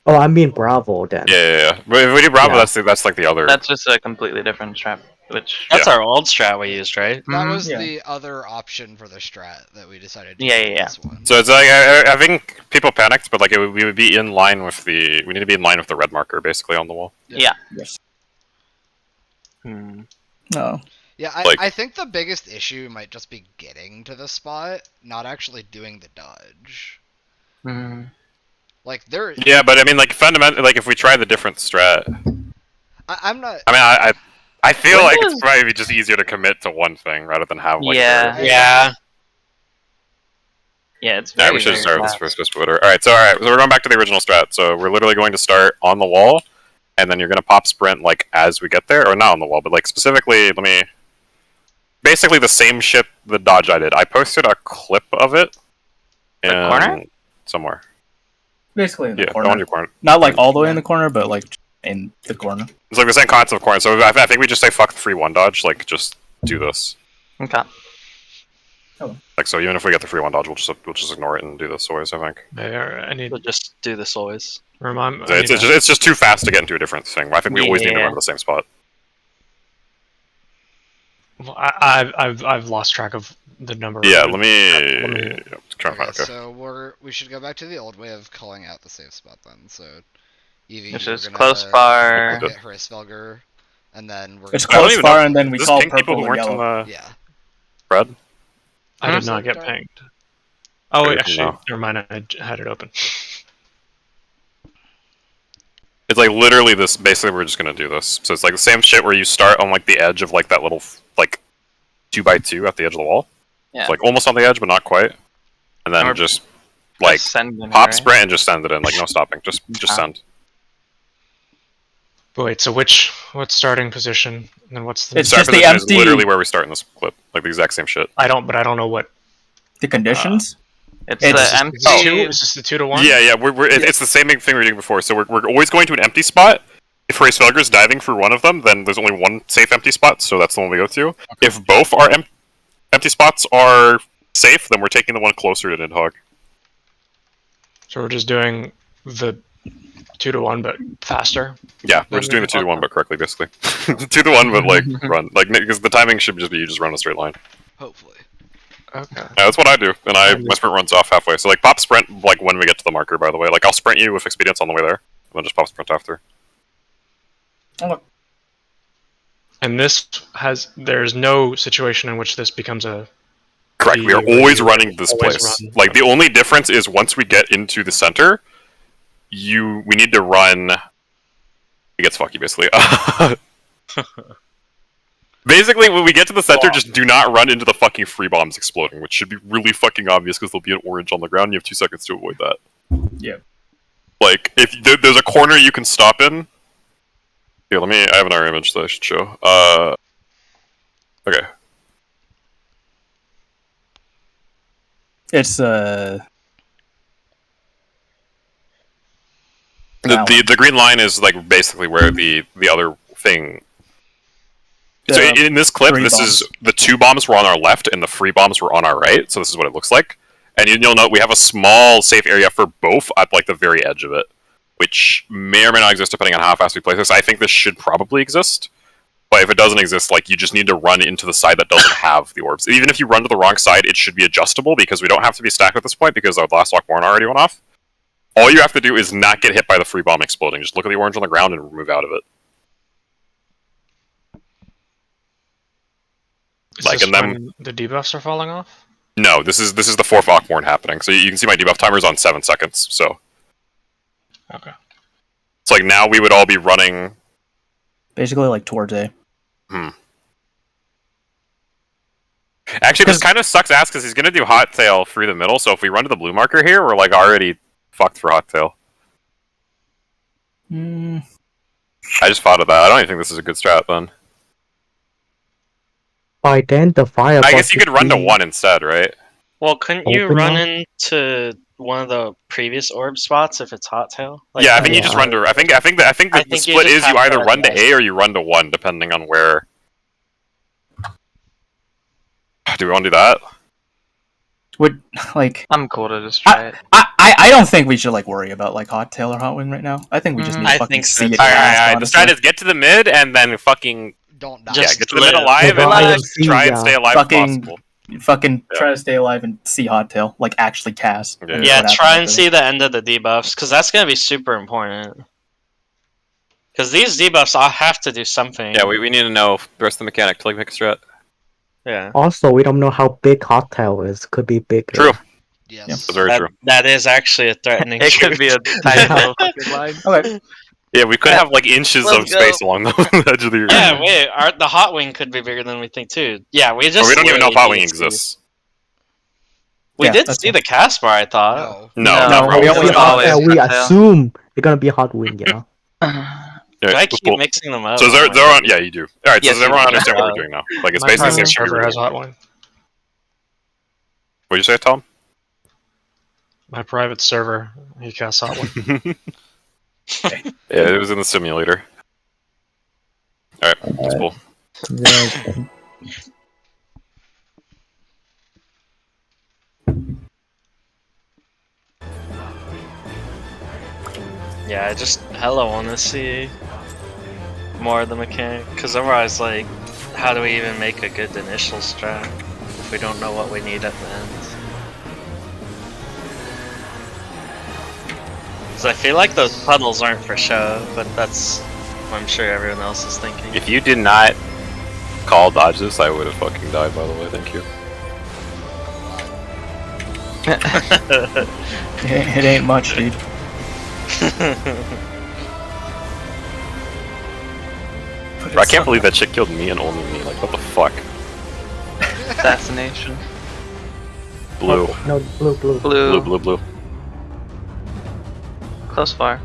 Oh, I mean Bravo then. Yeah. But if we do Bravo, Yeah. that's like the other. That's just a completely different trap. Which. That's our old strat we used, right? That Mhm. was Yeah. the other option for the strat that we decided to Yeah, do yeah, this one. So it's like I think people panicked, but like we would be in line with the. We need to be in line with the red marker basically on the wall. Yeah. yes. Hmm. No. Yeah, Like- I think the biggest issue might just be getting to the spot, not actually doing the dodge. Hmm. Like there, Yeah, but I mean like fundamentally, like if we try the different strat, I'm not. I mean I feel When like does- it's probably just easier to commit to one thing rather than have like. Yeah. Yeah. Yeah, it's Alright, very, we should very start with fast. this first order. Alright, so we're going back to the original strat. So we're literally going to start on the wall, and then you're gonna pop sprint like as we get there, or not on the wall, but like specifically, basically the same shit the dodge I did. I posted a clip of it. The corner? Somewhere. Basically in the Yeah, corner. on your corner. Not like all the way in the corner, but like in the corner. It's like the same concept of corner. So I think we just say fuck the free 1 dodge, like just do this. Okay. Like so, even if we get the free 1 dodge, we'll just ignore it and do this always. I think. I need We'll just do this always. Remind. So it's just too fast to get into a different thing. I think we always need to Yeah. run to the same spot. I've lost track of the number. Yeah, of let it. me. I'm trying to find. Okay. So we should go back to the old way of calling out the safe spot then. So Evie, It's you're just gonna close far. get Hrisvelger, and then we're It's gonna I don't close even far, know. and then we Does call this ping people purple who and weren't in yellow. the yeah. red? I did Huh? not get pinged. Oh wait, Good to actually, know. never mind. I had it open. It's like literally this. Basically, we're just gonna do this. So it's like the same shit where you start on like the edge of like that little like 2x2 at the edge of the wall. Yeah. It's like almost on the edge, but not quite. And then Or just like send in, pop right? sprint and just send it in. Like no stopping. Just send. But wait, so what's starting position? And then what's the? It's Start just the position is empty- literally where we start in this clip. Like the exact same shit. I don't know what. The conditions. It's It's the just empty. Is this the 2 to 1? Yeah. It's the same thing we were doing before. So we're always going to an empty spot. If Hrisvelger is diving through one of them, then there's only one safe empty spot, so that's the one we go to. If both our empty spots are safe, then we're taking the one closer to Nidhogg. So we're just doing the 2 to 1, but faster. Yeah, we're just doing the 2 to 1, but correctly, basically. 2 to 1, but like run, like because the timing should just be you just run a straight line. Hopefully. Okay. Yeah, that's what I do, and my sprint runs off halfway. So like pop sprint like when we get to the marker. By the way, like I'll sprint you with expedience on the way there, and then just pop sprint after. And there's no situation in which this becomes a. Correct. We are always running this Always place. run. Like the only difference is once we get into the center, we need to run. It gets fucky, basically. Basically, when we get to the center, just do not run into the fucking free bombs exploding, which should be really fucking obvious because there'll be an orange on the ground. And you have 2 seconds to avoid that. Yeah. Like if there's a corner you can stop in. Here, I have another image that I should show. Okay. It's The green line is like basically where the other thing. So in this clip, this is the 2 bombs were on our left and the 3 bombs were on our right. So this is what it looks like. And you'll note we have a small safe area for both at like the very edge of it, which may or may not exist depending on how fast we play this. I think this should probably exist. But if it doesn't exist, like you just need to run into the side that doesn't have the orbs. Even if you run to the wrong side, it should be adjustable because we don't have to be stacked at this point because our last lock warren already went off. All you have to do is not get hit by the free bomb exploding. Just look at the orange on the ground and move out of it. Is Like, this and then- when the debuffs are falling off? No, this is the 4th lock warren happening. So you can see my debuff timer is on 7 seconds. So Okay. it's like now we would all be running. basically like towards A. Actually, this kind of sucks ass because he's gonna do hot tail through the middle. So if we run to the blue marker here, we're like already fucked for hot tail. Mm, I just thought of that. I don't even think this is a good strat then. By then, the fire. I guess you could run to 1 instead, right? Well, couldn't you Open run now? into one of the previous orb spots if it's hot tail? Yeah, I think you just run to. I think the think you split just is have you either to run to adjust. A or you run to 1, depending on where. Do we want to do that? would like I'm cool to just try it. I don't think we should like worry about like hot tail or hot wing right now. I think we just need to I fucking think so see too. it. Alright, fast, The honestly. strat is get to the mid and then fucking Don't die. Just get to the mid live. alive and Survive. like, try and stay alive Fucking- as possible. Fucking Yeah. try to stay alive and see hot tail, like actually cast. Yeah. Yeah, What try happens and after see the end of the debuffs, because that's going to be super important. Because these debuffs, I'll have to do something. Yeah, we need to know the rest of the mechanic to like make a strat. Yeah. Also, we don't know how big hot tail is. Could be bigger. True. Yes. That's very That, true. that is actually a threatening It could be a truth. tiny little fucking line. Okay. Yeah, we could have like inches Let's of space along the edge of the. Yeah, wait, the hot wing could be bigger than we think too. Yeah, we just. Or we don't even know if hot wing literally need to see. exists. We Yeah, did that's see fine. the cast bar, I thought. No. No, No, not we really. only We, always we hot tail. assume it's gonna be hot wing, you know. Yeah, Do I keep cool. mixing them up? So is everyone? Yeah, you do. All right. So Yes, does everyone you do. understand what we're doing now? Like it's My basically the private same. server has hot wing. What'd you say, Tom? My private server, he casts hot wing. Yeah, it was in the simulator. All right, that's cool. Yeah. Yeah, I just hella want to see more of the mechanic, because otherwise, like, how do we even make a good initial strat if we don't know what we need at the end? Because I feel like those puddles aren't for show, but that's what I'm sure everyone else is thinking. If you did not call dodge this, I would have fucking died, by the way, thank you. It ain't much, dude. Bro, I can't believe that shit killed me and only me. Like, what the fuck? Assassination. Blue. No, blue. Blue, blue, blue. Close fire.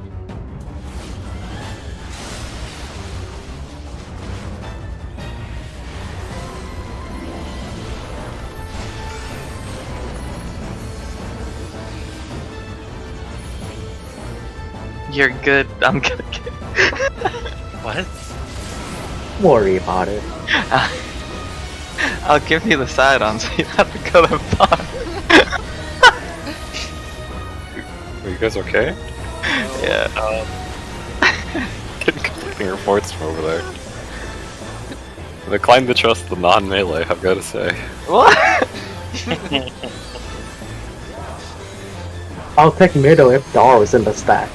You're good. I'm gonna get. What? Worry about it. I'll give you the side on so you don't have to go that far. Are you guys okay? Yeah. Getting conflicting reports from over there. I decline to trust the non-melee, I've gotta say. What? I'll take middle if Dar is in the stack.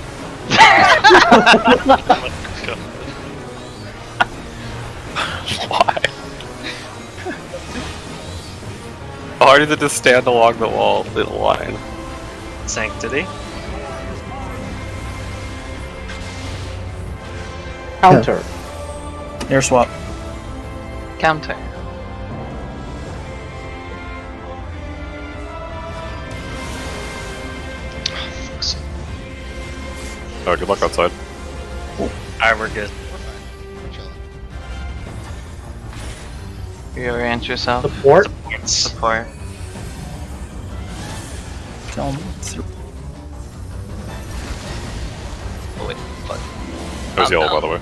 Why? How hard is it to stand along the wall in a line? Sanctity? Counter. Air swap. Counter. Oh, good luck outside. Alright, we're good. We're fine. We're chilling. You orient yourself. Support. Support. Tell me through. Oh wait, fuck. That was Oh, yellow, no. by the way.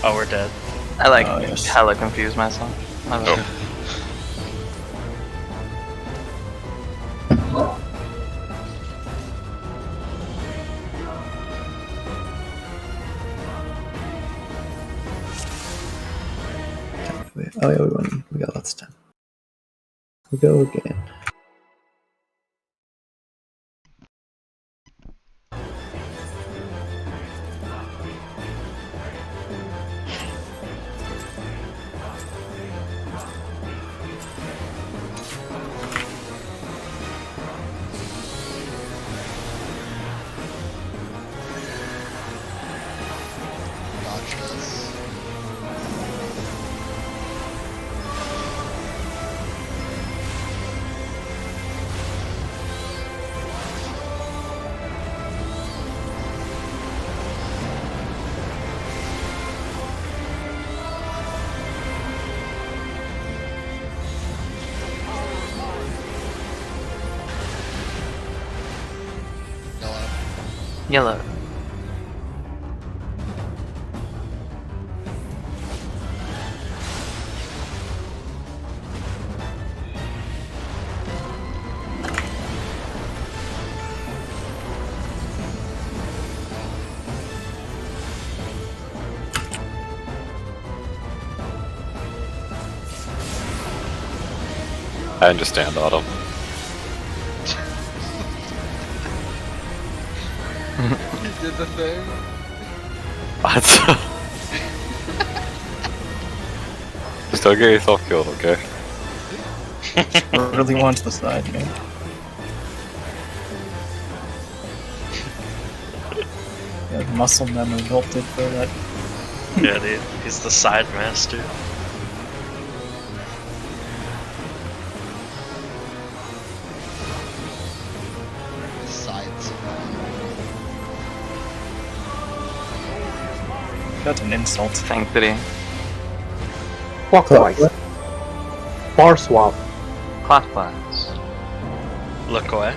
Oh, we're dead. I like Oh, yes. hella confused myself. My bad. Oh. Oh yeah, we got lots of time. We go again. Dodge this. Yellow. Yellow. I understand, Autumn. You did the thing. What? Just don't get yourself killed, okay? Really wants the side, man. Yeah, muscle memory built it for that. Yeah, dude. He's the side master. Sides. That's an insult. Sanctity. Clockwise. Bar swap. Clockwise. Look away.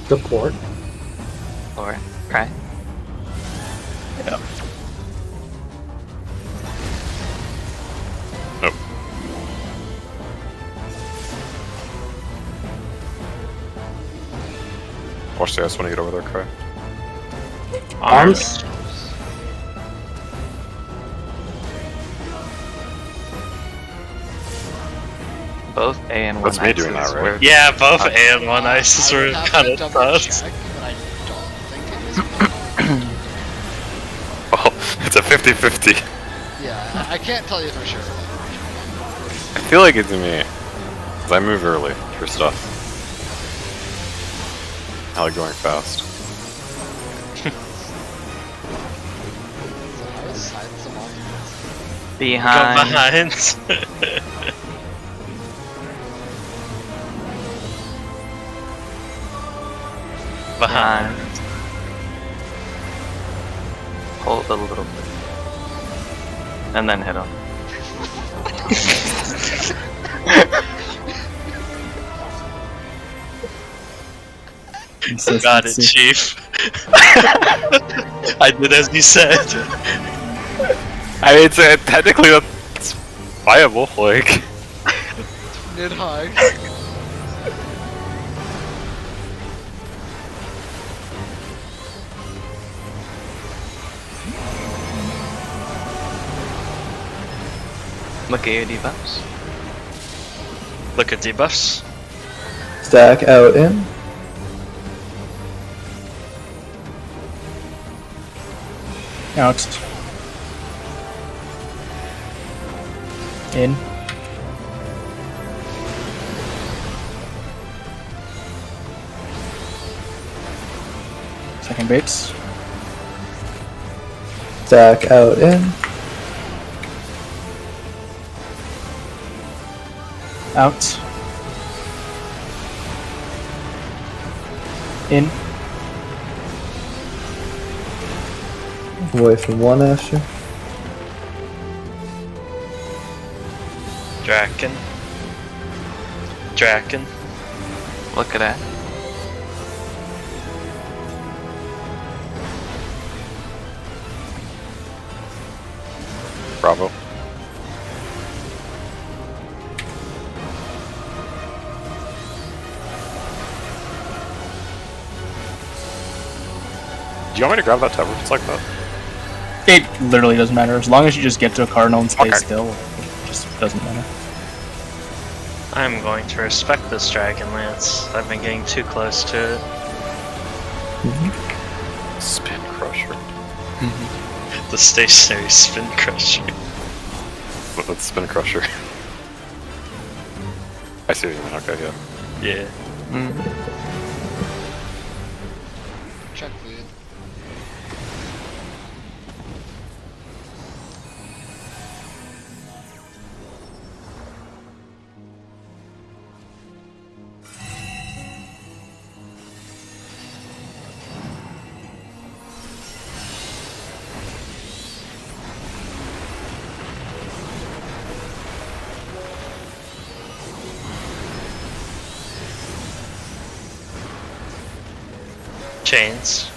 Support. Or cry. Yeah. Watch the ice when you get over there, Cry. Arms. Both A and 1 That's me doing ices that, right? were- Yeah, both A and 1 ices I were would have kind to of double tough. check, but I don't think it is. Oh, it's a 50-50. Yeah, I can't tell you for sure. I feel like it's me. Because I move early for stuff. I like going fast. So how is sides of all? Behind. Go behind. Behind. Hold a little bit. And then hit him. Got it, Chief. I did as you said. I mean, it's technically that's viable, like... Mid high. Look at your debuffs. Look at debuffs. Stack out in. Out. In. Second base. Stack out in. Out. In. Away from 1 Asher. Draken. Draken. Look at that. Bravo. Do you want me to grab that tower if it's like that? It literally doesn't matter. As long as you just get to a cardinal and stay Okay. still, it just doesn't matter. I'm going to respect this Dragon Lance. I've been getting too close to it. Spin Crusher. The stationary spin crusher. Let's Spin Crusher. I see what you mean, okay, yeah. Yeah. Mm. Check lead. Chains.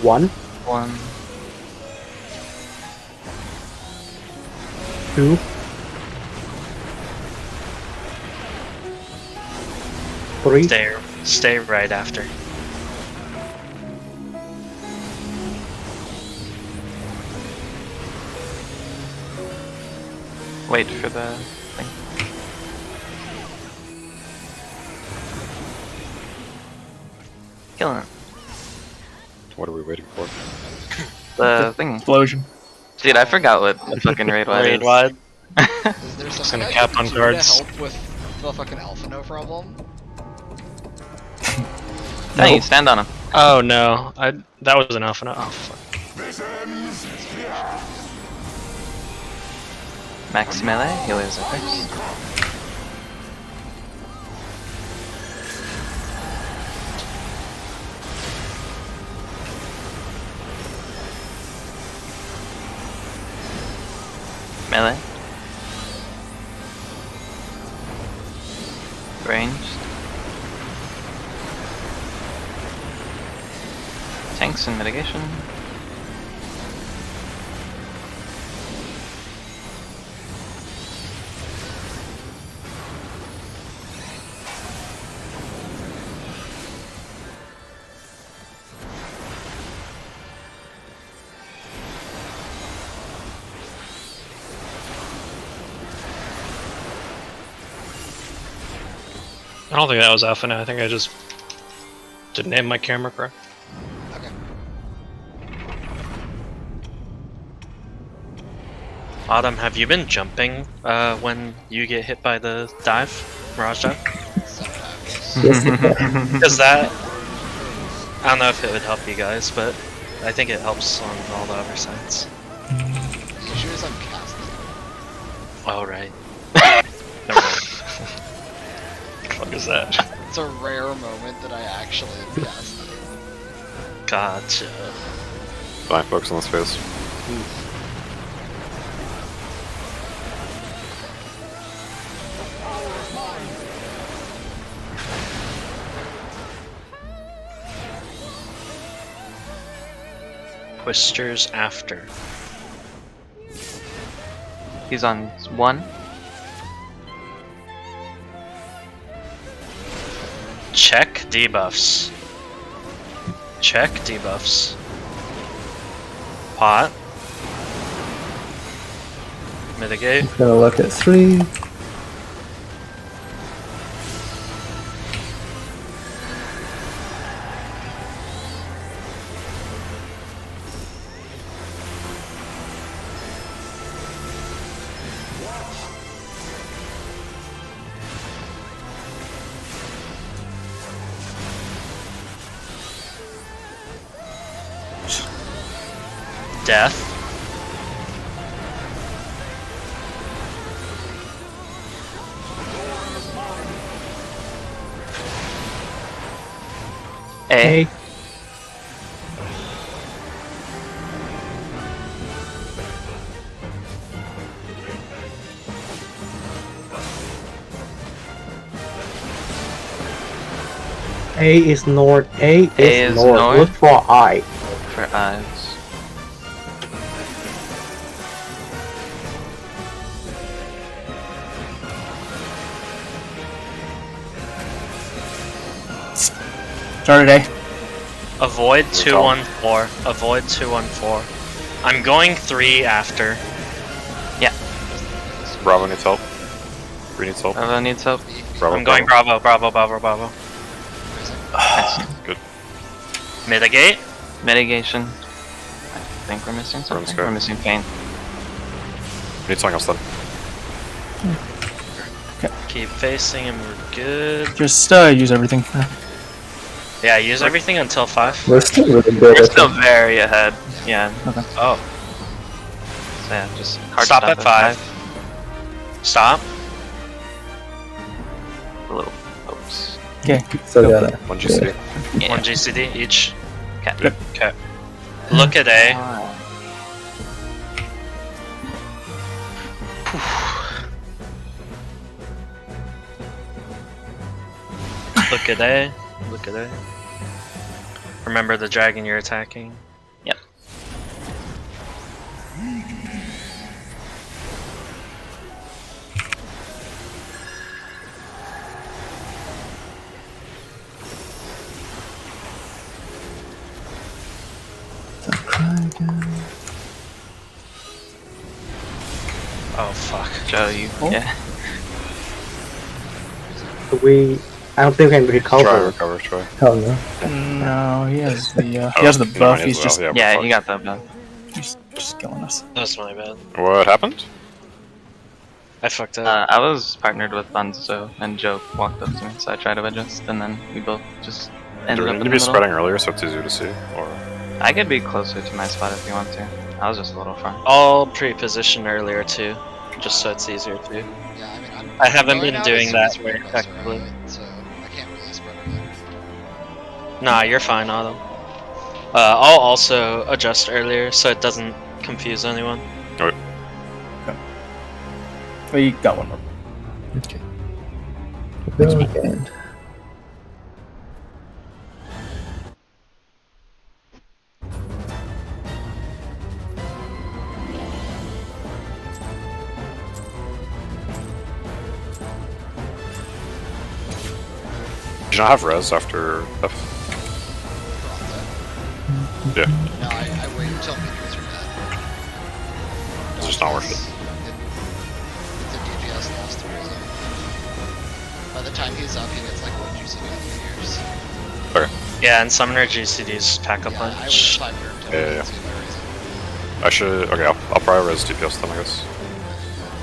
One, 1. 2, 3, Stay right after. Wait for the thing. Killing it. What are we waiting for? The thing. Explosion. Dude, I forgot what the fucking raid wide Raid is. wide. Is there something gonna I cap can on do guards. to help with the fucking Alphino problem? Hey, stand on him. Oh no, that was an alpha. Oh fuck. Max melee, healers are first. Melee. Ranged. Tanks and mitigation. I don't think that was Alpha now. I think I just didn't name my camera correct. Okay. Autumn, have you been jumping when you get hit by the dive? Mirage dive? Sometimes. Yes. Because that... I don't know if it would help you guys, but I think it helps on all the other sides. The issue is I'm casting. Oh, right. Never mind. What is that? It's a rare moment that I actually am casting. Gotcha. Blind folks on this face. Twisters after. He's on 1. Check debuffs. Check debuffs. Pot. Mitigate. Gonna look at 3. Death. A. A is north. A is north. north. Look for I. For eyes. Started A. Avoid 214. Avoid 214. I'm going 3 after. Bravo needs help. Bree needs help. Bravo needs help. Bravo, I'm going Bravo. Bravo, Bravo, Bravo, Bravo. Good. Mitigate. Mitigation. I think we're missing something. Sky. We're missing pain. Need something else then. Keep facing and we're good. Just use everything. Yeah, use everything until 5. We're still really good. We're I still think. very ahead. Yeah. Okay. Oh. So yeah, just hard Stop at 5. Stop. A little. Oops. Okay. So got it. 1 GCD. Yeah. 1 GCD each. Okay. Good. Okay. Look at A. Look at A. Look at A. Remember the dragon you're attacking? Yep. Oh fuck. Joe, you. Oh. Yeah. I don't think we can Try recover. recover, try. Hell no. No, he has the he Oh, has the you buff. might as He's well, just we're Yeah, fucked. you got that done. just killing us. That's my bad. What happened? I fucked up. I was partnered with Bunzo, and Joe walked up to me, so I tried to adjust, and then we both just Do ended we up need in to the be middle. spreading earlier so it's easier to see? Or I could be closer to my spot if you want to. I was just a little far. I'll pre-position earlier too, just so it's easier too. Yeah, I mean, I haven't going been out doing as that soon as very we're closer, effectively. right? So I can't really spread it. Nah, you're fine, Autumn. I'll also adjust earlier so it doesn't confuse anyone. We got one more. Okay. Go again. Did you not have res after F? Yeah, No, I wait until meteors are dead. it's just not worth it. It's a DPS loss to Rizzo. By the time he's up, he gets like 1 GCD on meteors. Yeah, and Summoner GCDs pack a Yeah, I would punch. 500 until Yeah. GCD by Rizzo. I should. Okay, I'll probably res DPS then, I guess.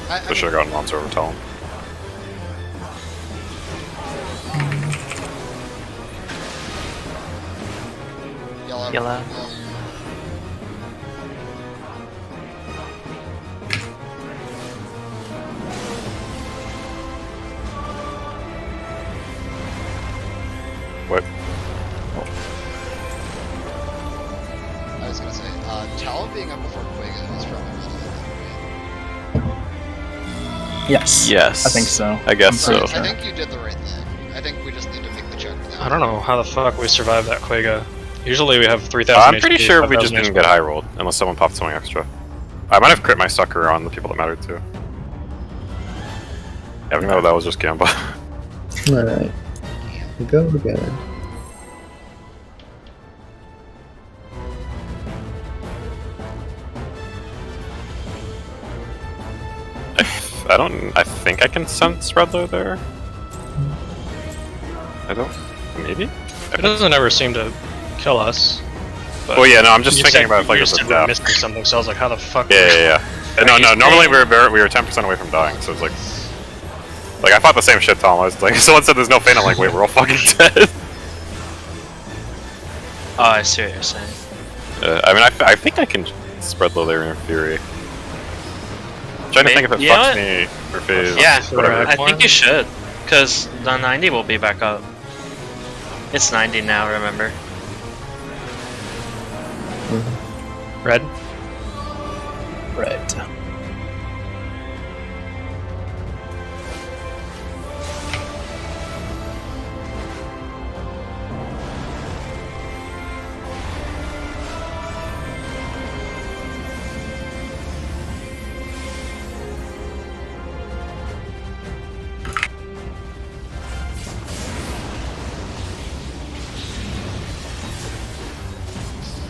I I should have gotten onto over Talon. Yellow. Yellow. What? I was gonna say, Tal being up before Quago is probably relevant. Yes. Yes. I think so. I guess I'm so. pretty I think you did the right thing. I think we just need to make the check now. I don't know how the fuck we survived that Quaga. Usually we have 3,000 I'm pretty HP, sure we just 5,000 didn't get high rolled, unless someone popped something extra. I might have crit my sucker on the people that mattered too. Yeah, I think that was just Gamba. Alright. Go again. I think I can sense Redlow there. I don't. Maybe? It doesn't ever seem to kill us. But Well, yeah, no, I'm just you thinking said- about if like you it's just a said we're death. missing something, so I was like, how the fuck? Yeah. No, you normally saying- we were 10% away from dying, so it's like I thought the same shit, Tom. I was like, someone said there's no pain. I'm like, wait, we're all fucking dead. Oh, I see what you're saying. I mean, I think I can spread low there in theory. I'm trying to think if it You know fucks what? me or phase. Yeah, whatever. I think you should, because the 90 will be back up. It's 90 now, remember? Red. Red.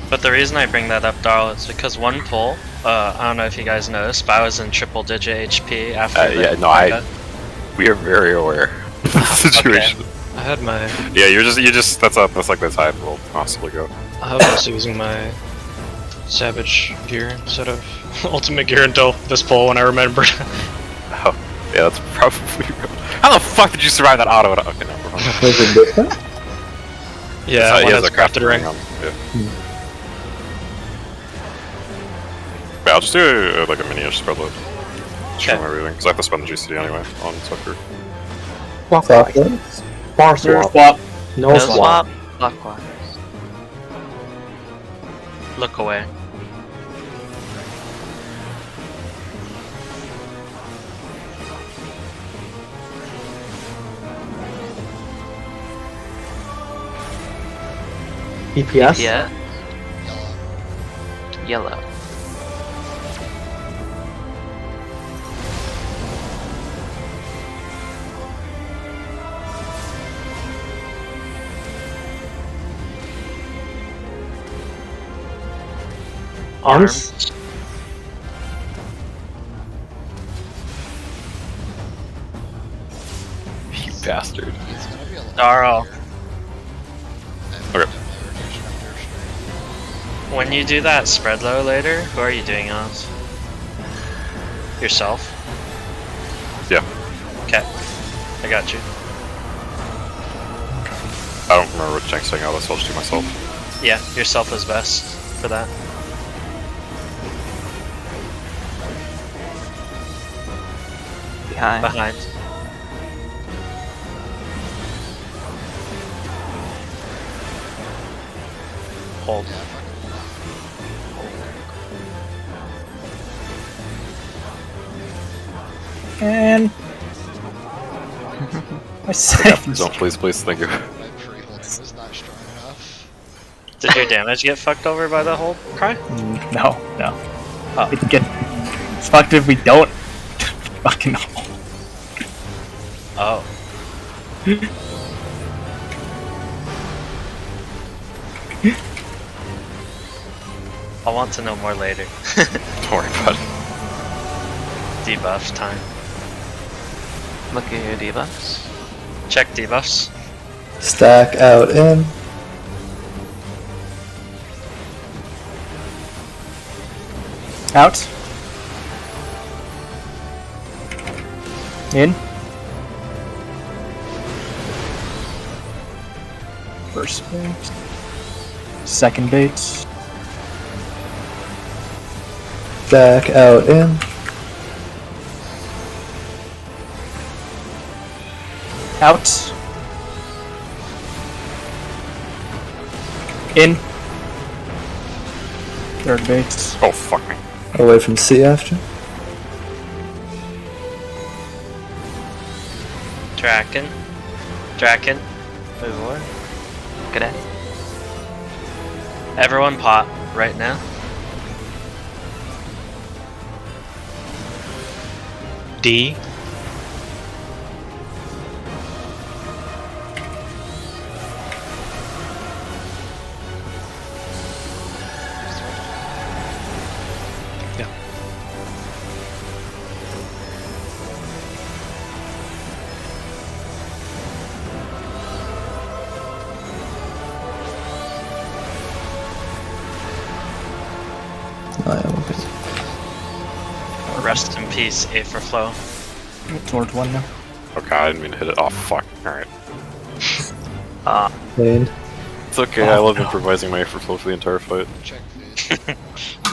But the reason I bring that up, Darl, is because one pull, I don't know if you guys noticed, but I was in triple digit HP after the Yeah, no, we are very aware of the situation. I had my. Yeah, you just that's like this high we'll possibly go. I was using my Savage gear instead of Ultimate gear until this pull when I remembered. Oh, yeah, that's probably real. How the fuck did you survive that auto? Okay, no, we're fine. Was it different? Yeah, He one has has a crafted ring. on. Yeah. Wait, I'll just do like a mini-ish spread load. Just Okay. from everything, because I have to spend the GCD anyway on Sucker. Clockwise. Bar swap. Swap. No swap. Clockwise. Look away. EPS. Yeah. Yellow. Yellow. Arms. You bastard. He's gonna be a little Darl. weird. Okay. When you do that spread low later, who are you doing as? Yourself? Yeah. Okay. I got you. I don't remember what Jank's saying out of this, so I'll just do myself. Yeah, yourself is best for that. Behind. Behind. Hold. Yeah, fucking. And my settings. Don't please, thank you. My pre-holding was not strong enough. Did your damage get fucked over by the whole cry? No. It get fucked if we don't. Fucking hell. Oh. I'll want to know more later. Don't worry about it. Debuff time. Look at your debuffs. Check debuffs. Stack out in. Out. In. First bait. Second bait. Stack out in. Out. In. Third bait. Oh, fuck me. Away from C after. Draken. Draken. Over. Good at. Everyone pot right now. D. Oh, yeah, we're good. Rest in peace, A for flow. Towards one now. Okay, I didn't mean to hit it. Oh, fuck. Alright. Lane. It's okay, I love improvising my overflow for the entire fight. Check food.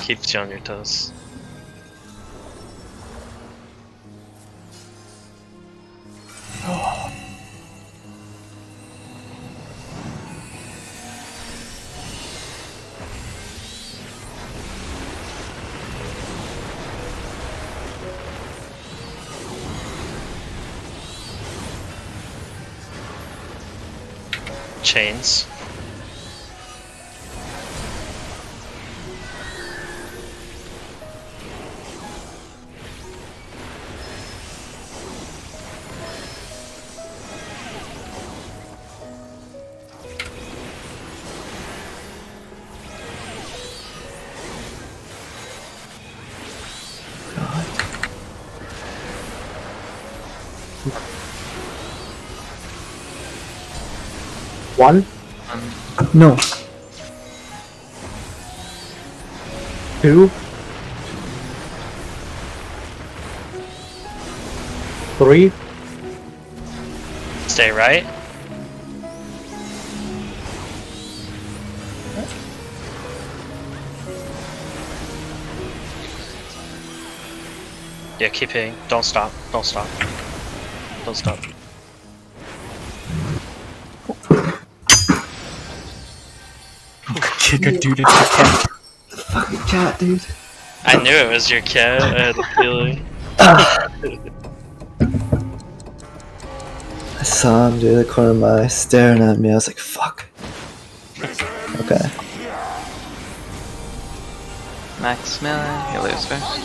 Keeps you on your toes. Chains. One, No. 2, 3, Stay right. Yeah, keep hitting. Don't stop. Don't stop. Don't stop. Kick a dude into the cat. Fucking cat, dude. I knew it was your cat. I had a feeling. I saw him, dude, the corner of my eye, staring at me. I was like, fuck. Okay. Max Miller, you lose first.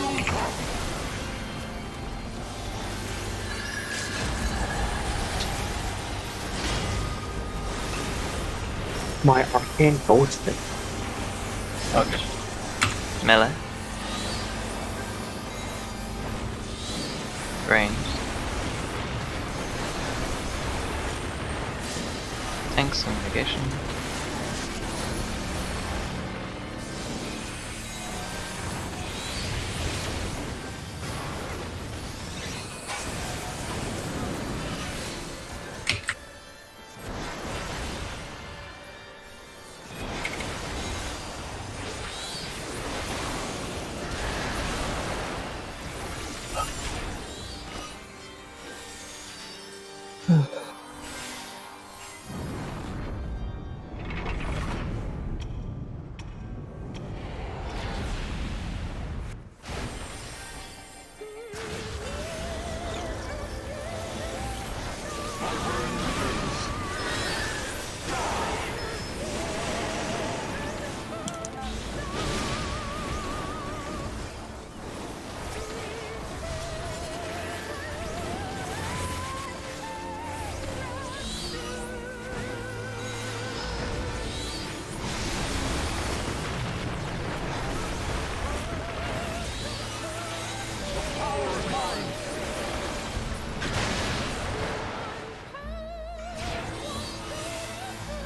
my arcane ghosted. Okay. Melee. Range. Tanks and negation.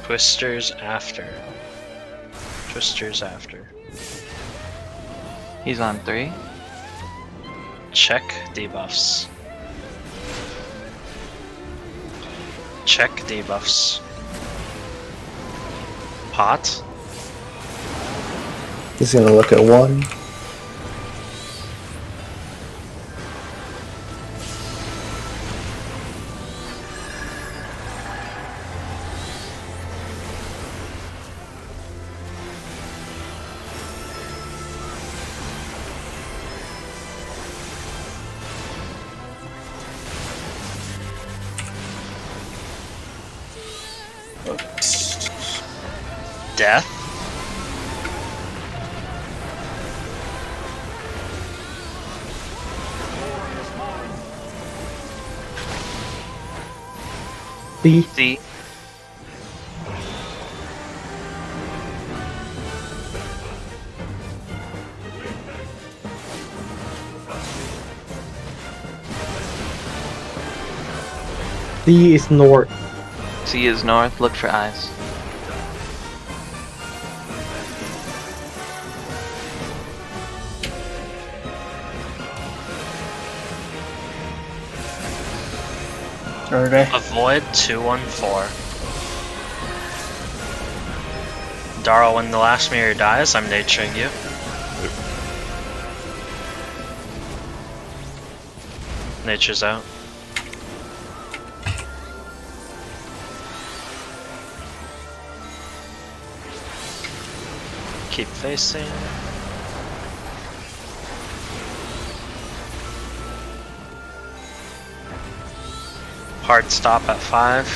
Twisters after. Twisters after. He's on 3. Check debuffs. Check debuffs. Pot. He's gonna look at 1. Death. C. C. C is north. C is north. Look for eyes. Survey. Avoid 214. Darl, when the last mirror dies, I'm naturing you. Nature's out. Keep facing. Hard stop at 5.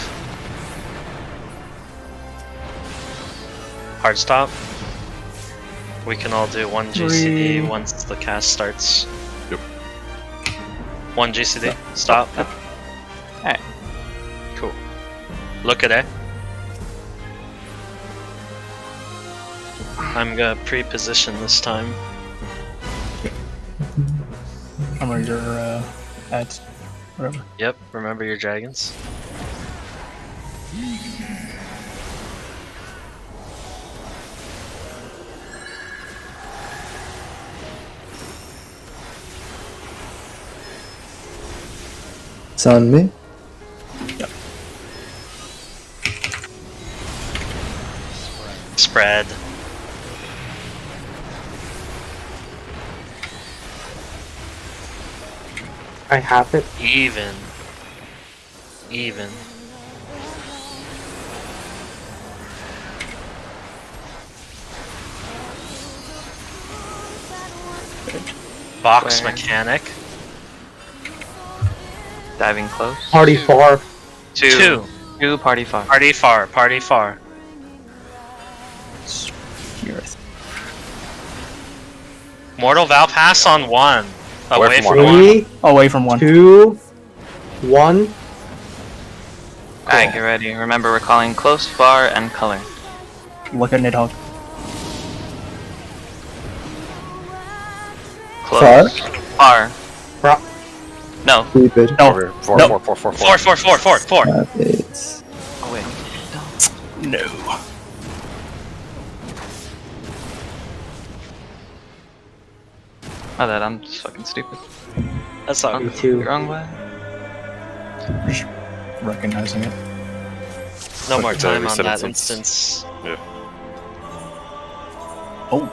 Hard stop. We can all do 1 GCD once the cast starts. Yep. 1 GCD. Stop. Alright. Cool. Look at it. I'm gonna pre-position this time. Remember your ads. Whatever. Yep, remember your dragons. It's on me. Spread. I have it. Even. Even. Box Where? mechanic. Diving close. Party far. 2. 2. Party far. Party far. Party far. Here. Mortal Vow pass on 1. Away Away from from one. 1. 3, Away from 1. 2, 1. Alright, get ready. Remember, we're calling close, far, and color. Look at Nidhogg. Close. Far. Far. No. Stupid. No. Over. 4, No. 4, 4, 4, 4, 4, 4, 4, 4. It's Oh, wait. No. Oh, that I'm just fucking stupid. That's all. Me too. Wrong way. Just recognizing it. No more Fuck, it's a time on reset that instance. instance. Oh.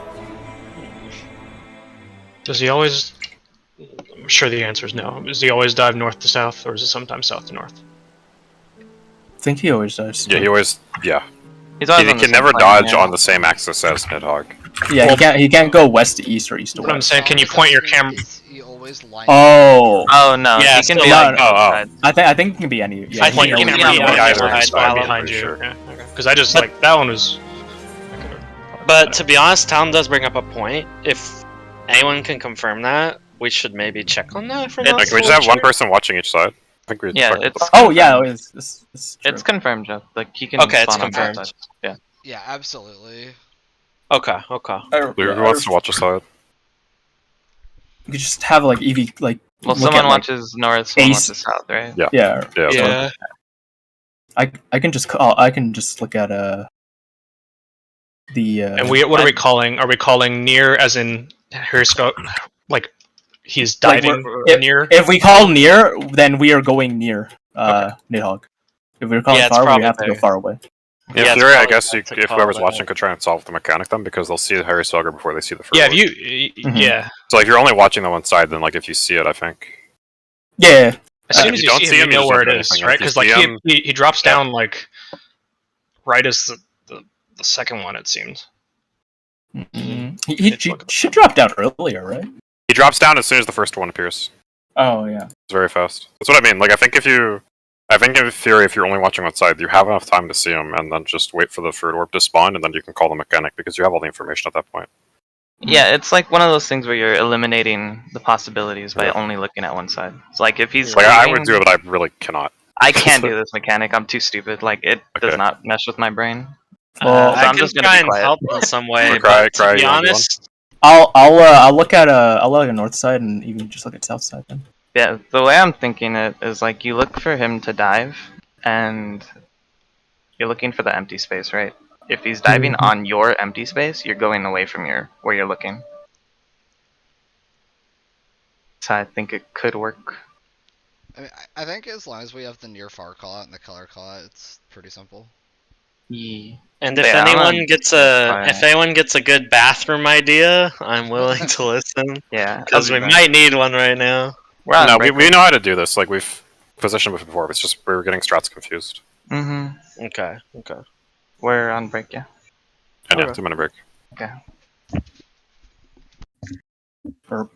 Does he always... I'm sure the answer is no. Does he always dive north to south, or is it sometimes south to north? I think he always does. Yeah, he always. Yeah. He's always He on the can same never plane, dodge yeah. on the same axis as Nidhogg. Yeah, he can't go west to east or east to What I'm west. saying, can you point your camera... He always lines Oh. Oh, no. Yeah, he can so be like- on oh, both oh. sides. I think it can be any. Yeah, I think he you can can be be any- on either either side, side I'm behind pretty you. sure. Because I just, But- like, that one was... But to be honest, Town does bring up a point. If anyone can confirm that, we should maybe check on that for It's- now. Like, can we just have one person watching each side? I think we Yeah, talked it's- about Oh yeah, it's true. It's confirmed, Joe. Like, he can Okay, it's spawn on both confirmed. sides. Yeah. Yeah, absolutely. Okay, okay. that. Who wants to watch a side? You could just have like EV like. Well, look someone at, like, watches north, someone ace- watches south, right? Yeah. Yeah. Yeah. I can just look at the. And what are we calling? Are we calling near as in here's go like he's like, diving if, near? If we call near, then we are going near Nidhogg. If we're calling Yeah, it's far, we probably have to go there. far away. In Yeah, it's theory, I probably guess best to if call whoever's that. watching could try and solve the mechanic then, because they'll see the Harry Saga before they see the first. Yeah, Mhm. So if you're only watching the one side, then like if you see it, I think. Yeah. as soon if as you you don't see see him, him, you you know just where don't it do is, anything. right? If you Because like see him- he drops down like right as the second one, it seemed. He should drop down earlier, right? He drops down as soon as the first one appears. Oh yeah. It's very fast. That's what I mean. Like I think in theory, if you're only watching one side, you have enough time to see him, and then just wait for the third orb to spawn, and then you can call the mechanic because you have all the information at that point. Yeah, it's like one of those things where you're eliminating the possibilities by Yeah. only looking at one side. It's like if he's Like I leaving, would do it, but I really cannot. I can't do this mechanic. I'm too stupid. Like it Okay. does not mesh with my brain. Well, So I I'm can just gonna try be and quiet. help in some way, Cry, but to be you wanna do one? honest, I'll look at north side and even just look at south side then. Yeah, the way I'm thinking it is like you look for him to dive, and you're looking for the empty space, right? If he's diving Mhm. on your empty space, you're going away from where you're looking. So I think it could work. I mean, I think as long as we have the near far call out and the color call out, it's pretty simple. Yeah. and if Yeah, I'm anyone gonna gets a good bathroom idea, I'm willing to listen Yeah, because we might need one right now. We're on No, break. we know how to do this. Like we've positioned it before. It's just we were getting strats confused. Mm-hmm. Okay. We're on break, yeah. And yeah, Okay. 2-minute break. Okay. Or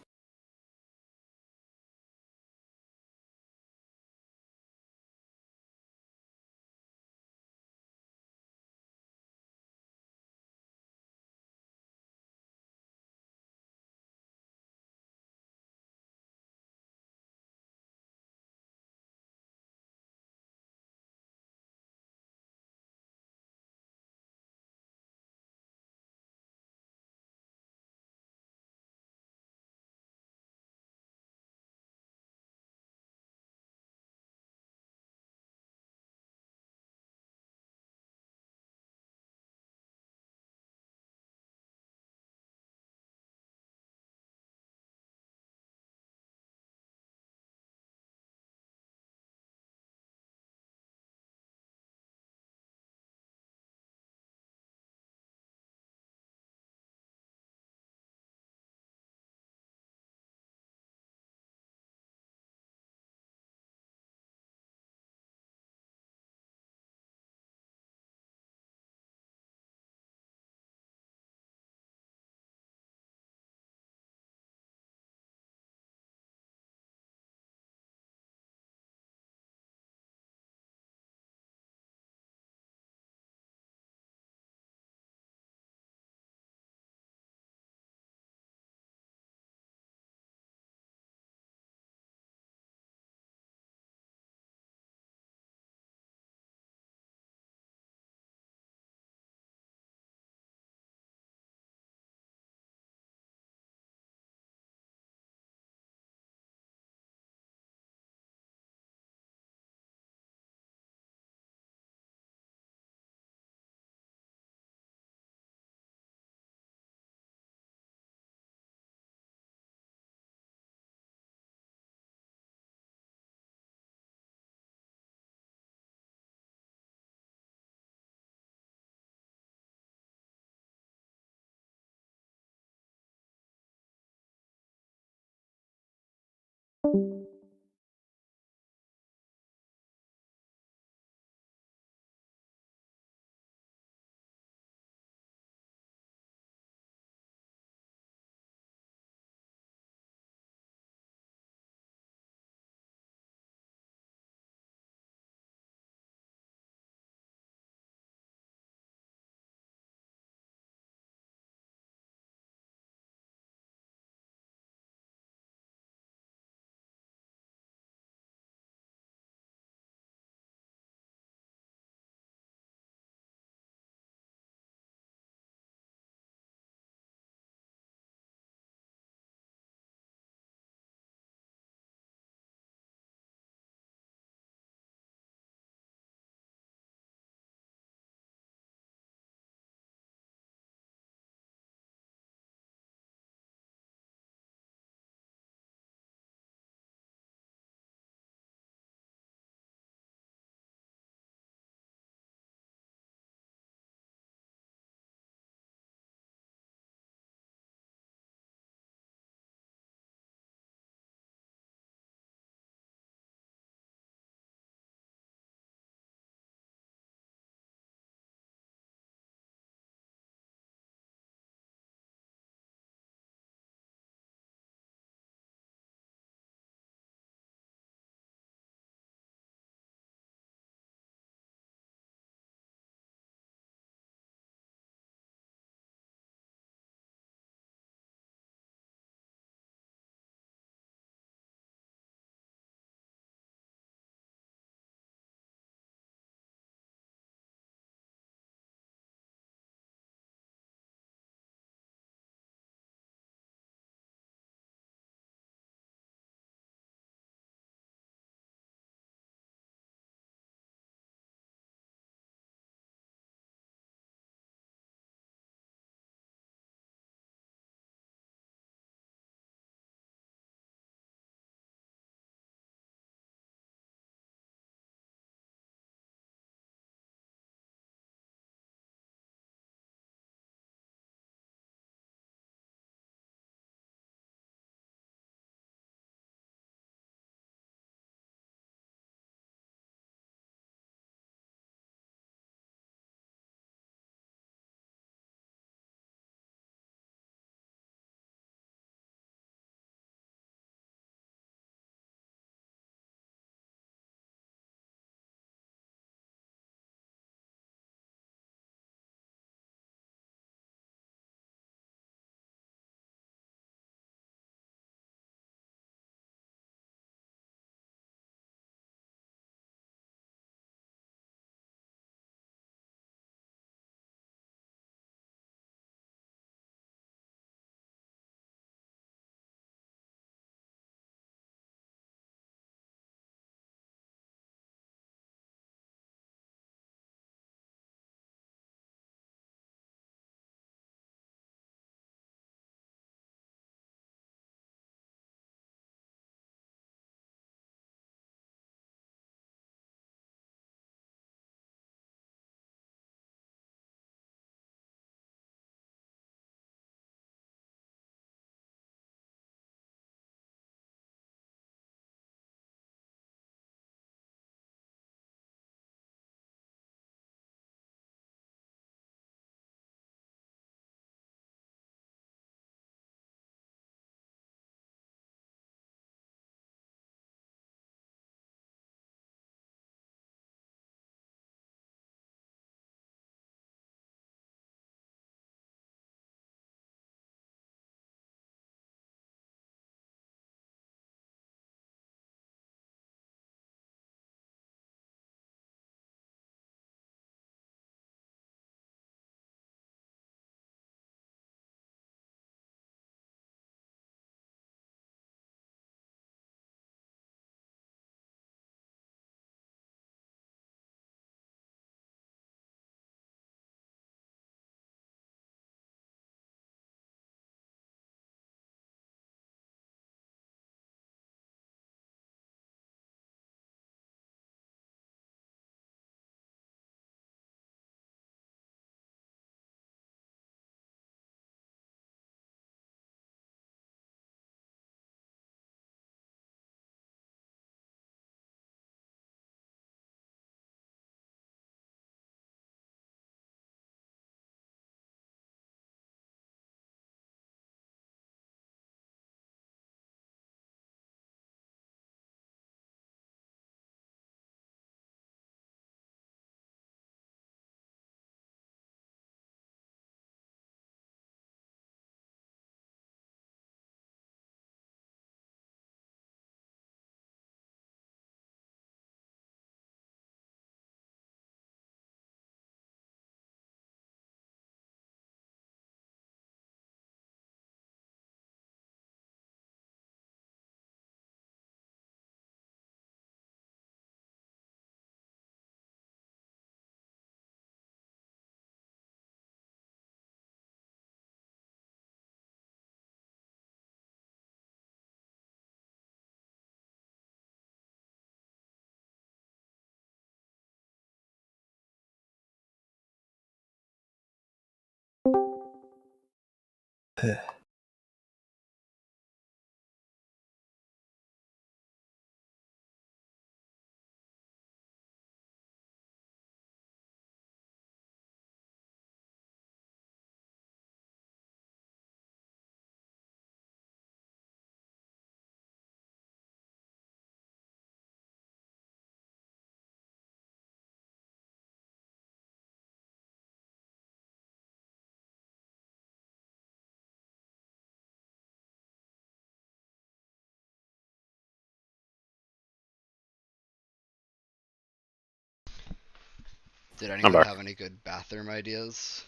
Did anyone back. have any good bathroom ideas?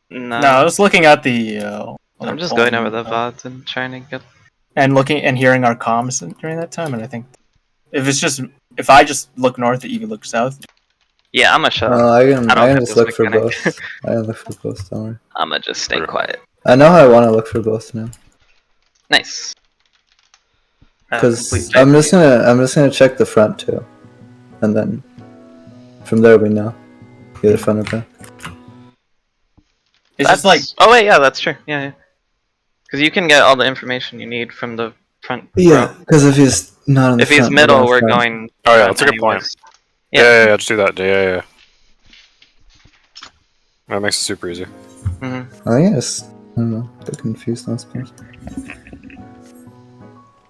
No, No, I was looking at the. I'm just going over the VODs and trying to get. And looking and hearing our comms during that time, and I think if I just look north, you can look south. Yeah, I'm gonna shut Oh, up. I can I don't get just this look for mechanic. both. I can look for both, don't worry. I'm gonna just stay Sure. quiet. I know how I want to look for both now. Nice. Because Complete I'm just gonna check the front too, and then from there we know either front or back. It's just like Oh wait, yeah, that's true. Yeah. Because you can get all the information you need from the front. Yeah, row. because if he's not in the If he's front, middle, we're front. going. Oh yeah, front that's a good point. anyways. Yeah, just do that. Yeah. That makes it super easy. Oh yes. I don't know. Get confused on spots.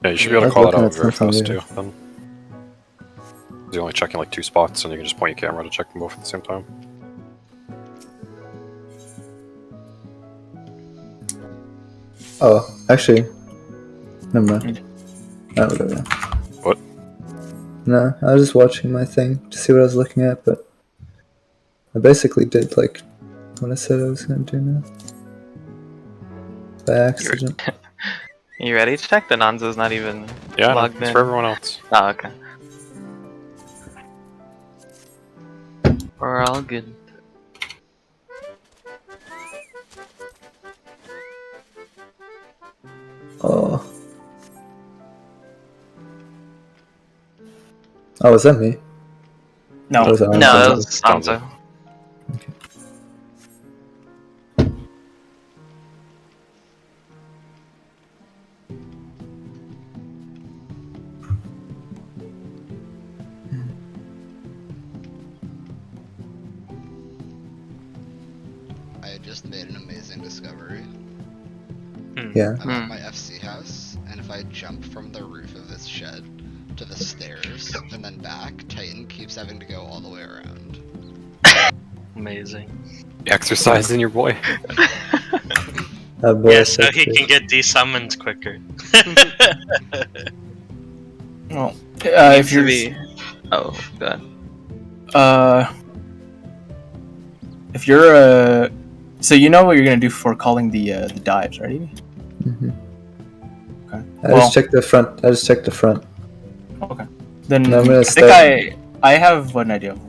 Yeah, you should be able to Like call it looking out at very something fast too. Then you're only checking like 2 spots, and you can just point your camera to check them both at the same time. Oh, actually, never mind. Oh, whatever. What? No, I was just watching my thing to see what I was looking at, but I basically did like what I said I was gonna do now. By accident. You ready to check? The Nonzo's not even Yeah, no, logged it's in. for everyone else. Oh, okay. We're all good. Oh. Oh, was that me? no. Or was that No, Anzo? that was Sanzo. I just made an amazing discovery. Yeah. I'm at my FC house, and if I jump from the roof of this shed to the stairs and then back, Titan keeps having to go all the way around. Amazing. Exercising your boy. That boy Yeah, is so he cute. can get desummoned quicker. Well, Needs if to you're be. Oh, god. if you're so you know what you're gonna do for calling the dives, right? Evie? Mhm. Okay. I just checked the front. Okay. Then No, I'm gonna I think start- I have an idea of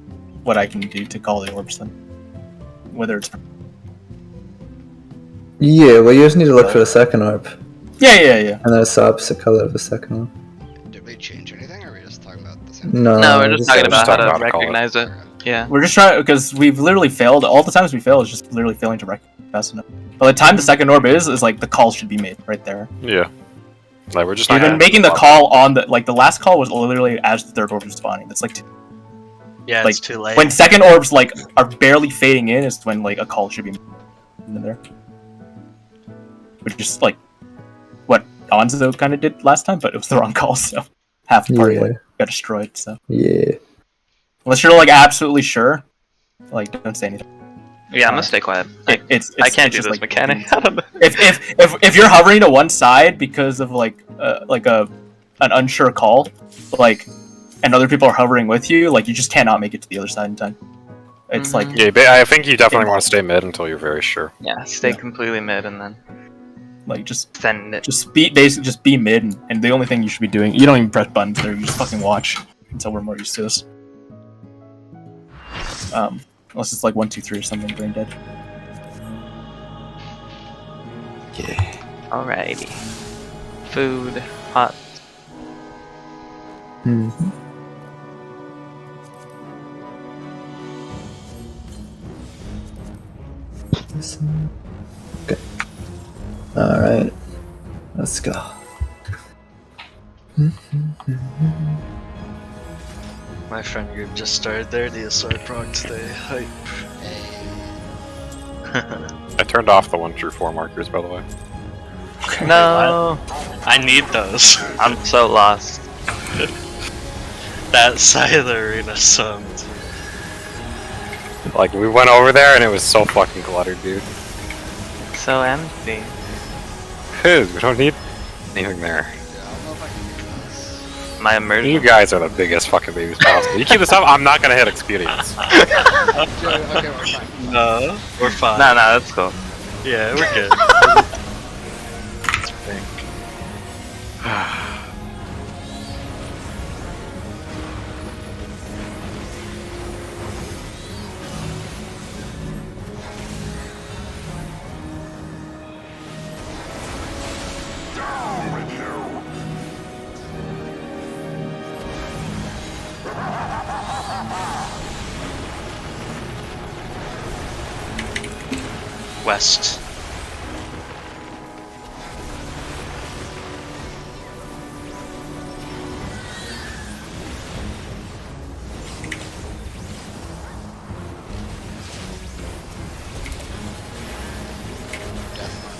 what I can do to call the orbs then. Whether it's Yeah, well, you just need to look for the second orb, yeah. and then it's the opposite color of the second one. Did we change anything, or are we just talking about the same No, No, we're just talking about how talking to about how to call it. recognize it. Okay. Yeah. We're just trying because we've literally failed. All the times we fail is just literally failing to recognize fast enough. By the time the second orb is like the call should be made right there. Yeah. Like we're just You've not been making the call on the the last call was literally as the third orb is spawning. That's like Yeah, Like, it's too late. when second orbs like are barely fading in is when like a call should be made in there. Which is like what Onzo kind of did last time, but it was the wrong call, so half the party Yeah. like got destroyed. So Yeah. unless you're like absolutely sure, like don't say anything. Yeah, I'm gonna stay quiet. It's I can't do just, this like, mechanic. I don't know. if you're hovering to one side because of like an unsure call, like, and other people are hovering with you, like you just cannot make it to the other side in time. It's like Yeah, but I think you definitely want to stay mid until you're very sure. Yeah, stay Yeah. completely mid and then just send it. basically just be mid, and the only thing you should be doing, you don't even press buttons there, you just fucking watch until we're more used to this. Unless it's like 1, 2, 3 or something, brain dead. Alrighty. Food, hot. Mm-hmm. Okay. Alright. Let's go. My friend group just started their DSR Prog today. Hype. I turned off the 1 through 4 markers, by the way. No, I need those. I'm so lost. That side of the arena sucked. Like, we went over there and it was so fucking cluttered, dude. So empty. Dude, we don't need anything there. Yeah, I don't know if I can do this. My immersion. You guys are the biggest fucking babies possible. You keep this up, I'm not gonna hit experience. Okay, we're fine. No, we're fine. Nah, that's cool. Yeah, we're good. It's pink. West.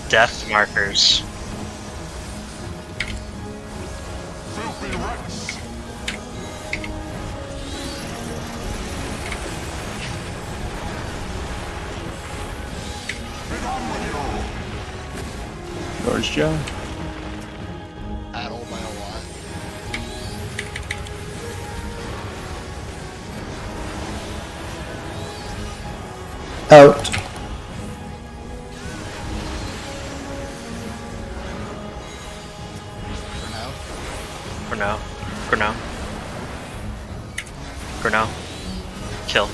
Death markers. Yours, Joe. Paddle by a lot. Out. For now. For now. For now. Kill.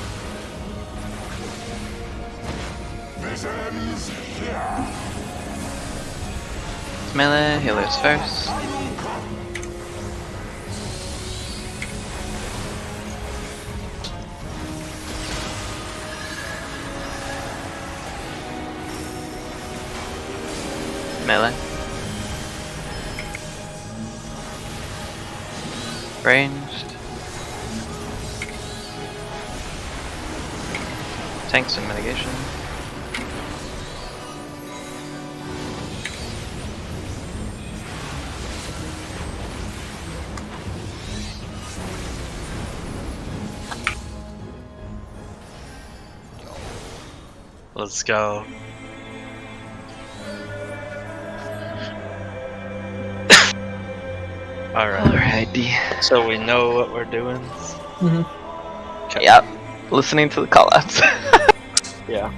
Melee, healers first. Melee. Ranged. Tanks and mitigation. Let's go. Alright. Alrighty. So we know what we're doing? Okay. Yep. Listening to the callouts. Yeah.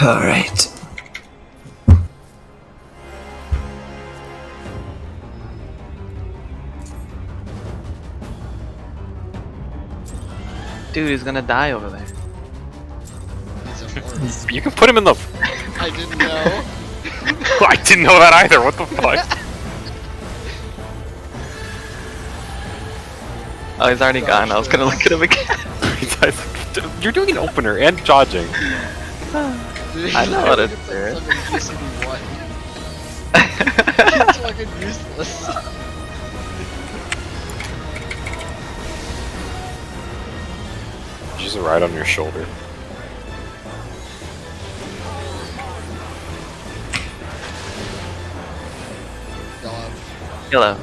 Alright. Dude, he's gonna die over there. He's a orb. You can put him in the. I didn't know. I didn't know that either. What the fuck? Oh, he's already gone. I was gonna look at him again. You're doing an opener and dodging. I know what it's there. It's fucking useless. Just right on your shoulder. Hello.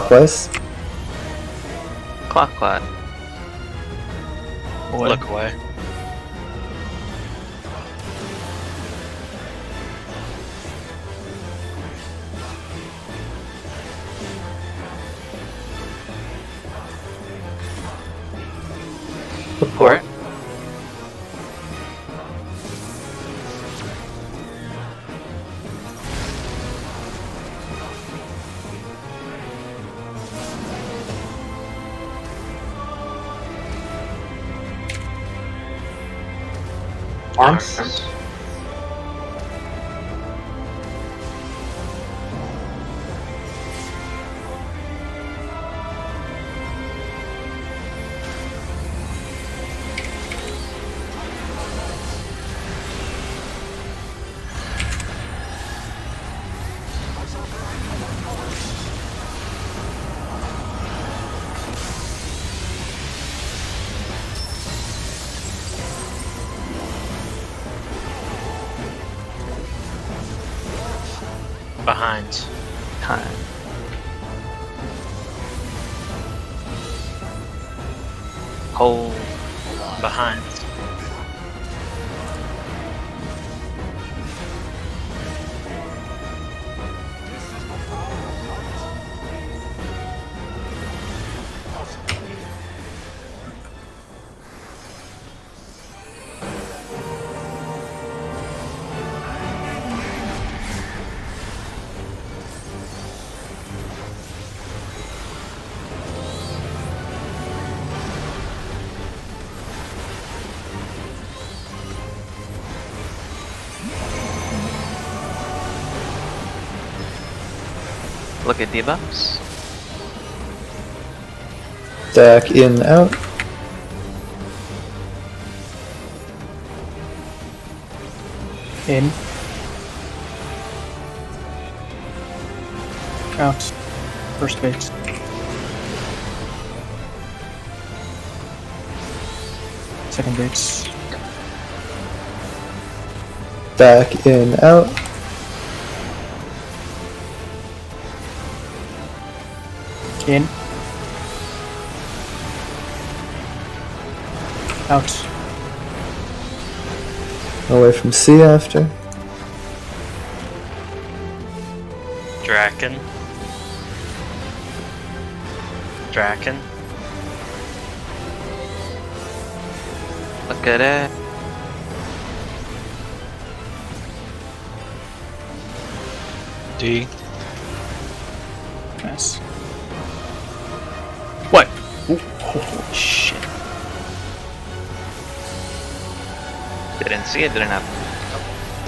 clockwise. Clockwise. Boy. Look away. Support. Arms. Behind. Time. Hold. Behind. Look at debuffs. Stack in, out. In. Out. First base. Second base. Stack in, out. In. Out. Away from C after. Draken. Draken. Look at it. D. Yes. What? Ooh, holy shit. Didn't see it, didn't happen.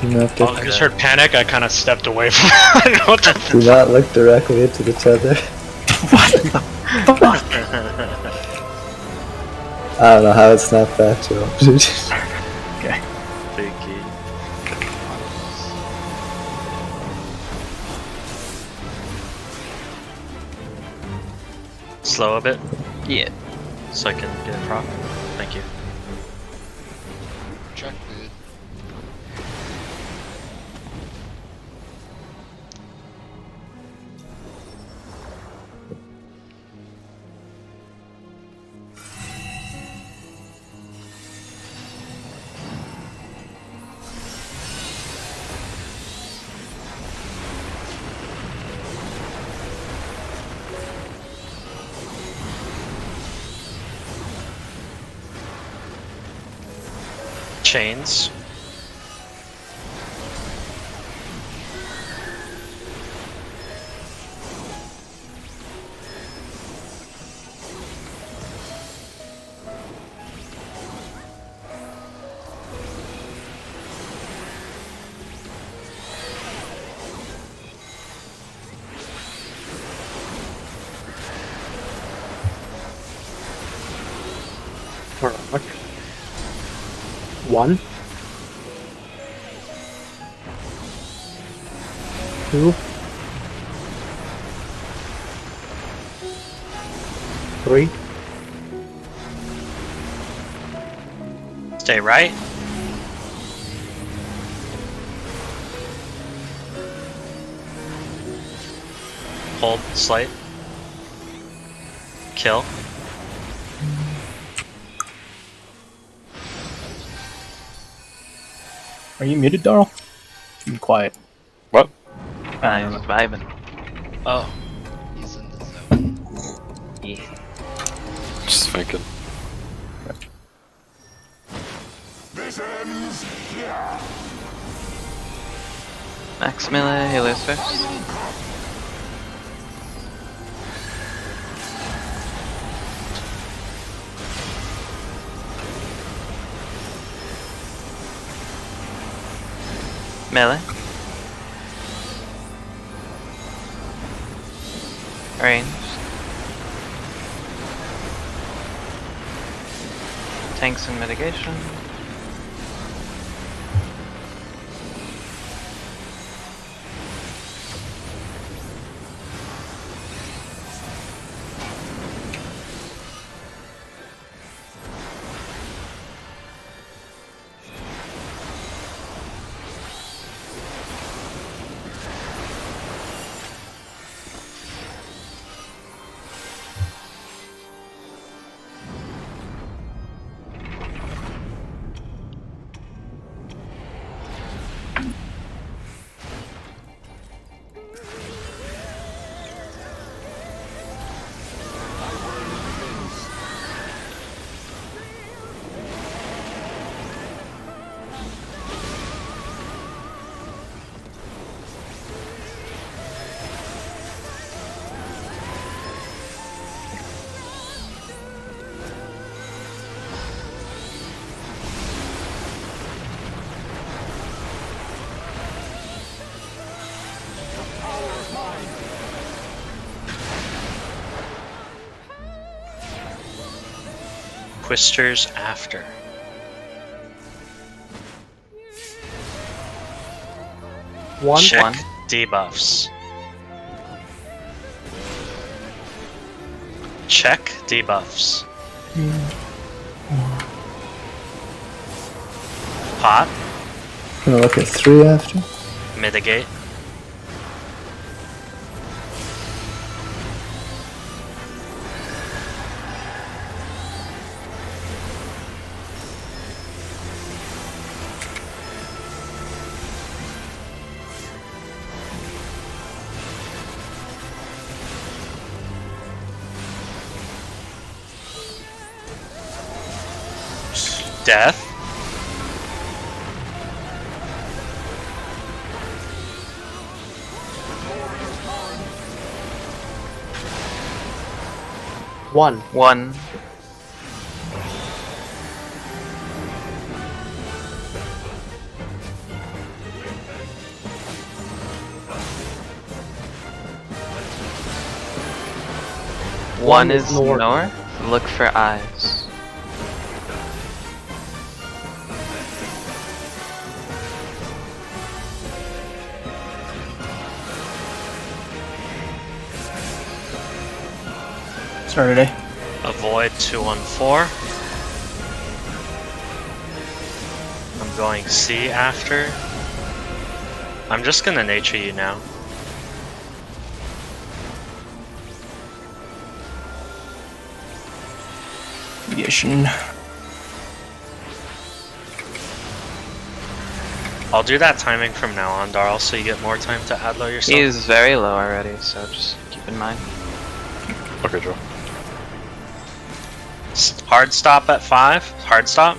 Do not, I just heard panic, I kind of stepped away from I don't know what the do not look directly into each other. What the fuck? I don't know how it snapped back to him. Okay. Freaky. Slow a bit, Yeah. so I can get a prop. Thank you. Check, dude. Chains. Alright. 1. 2. 3. Stay right. Hold slight. Kill. Are you muted, Darl? Be quiet. What? I'm vibing. Oh. He's in the zone. Yeah. Just thinking. Max melee, Helios first. Melee. Ranged. Tanks and mitigation. Twisters after. One. Check One. debuffs. Check debuffs. Pot. Gonna look at 3 after. Mitigate. Death. One. One. One is north. Look for eyes. Saturday. Avoid 214. I'm going C after. I'm just gonna nature you now. Mediation. I'll do that timing from now on, Darl, so you get more time to ad load yourself. He's very low already, so just keep in mind. Okay, Joe. Hard stop at 5. Hard stop.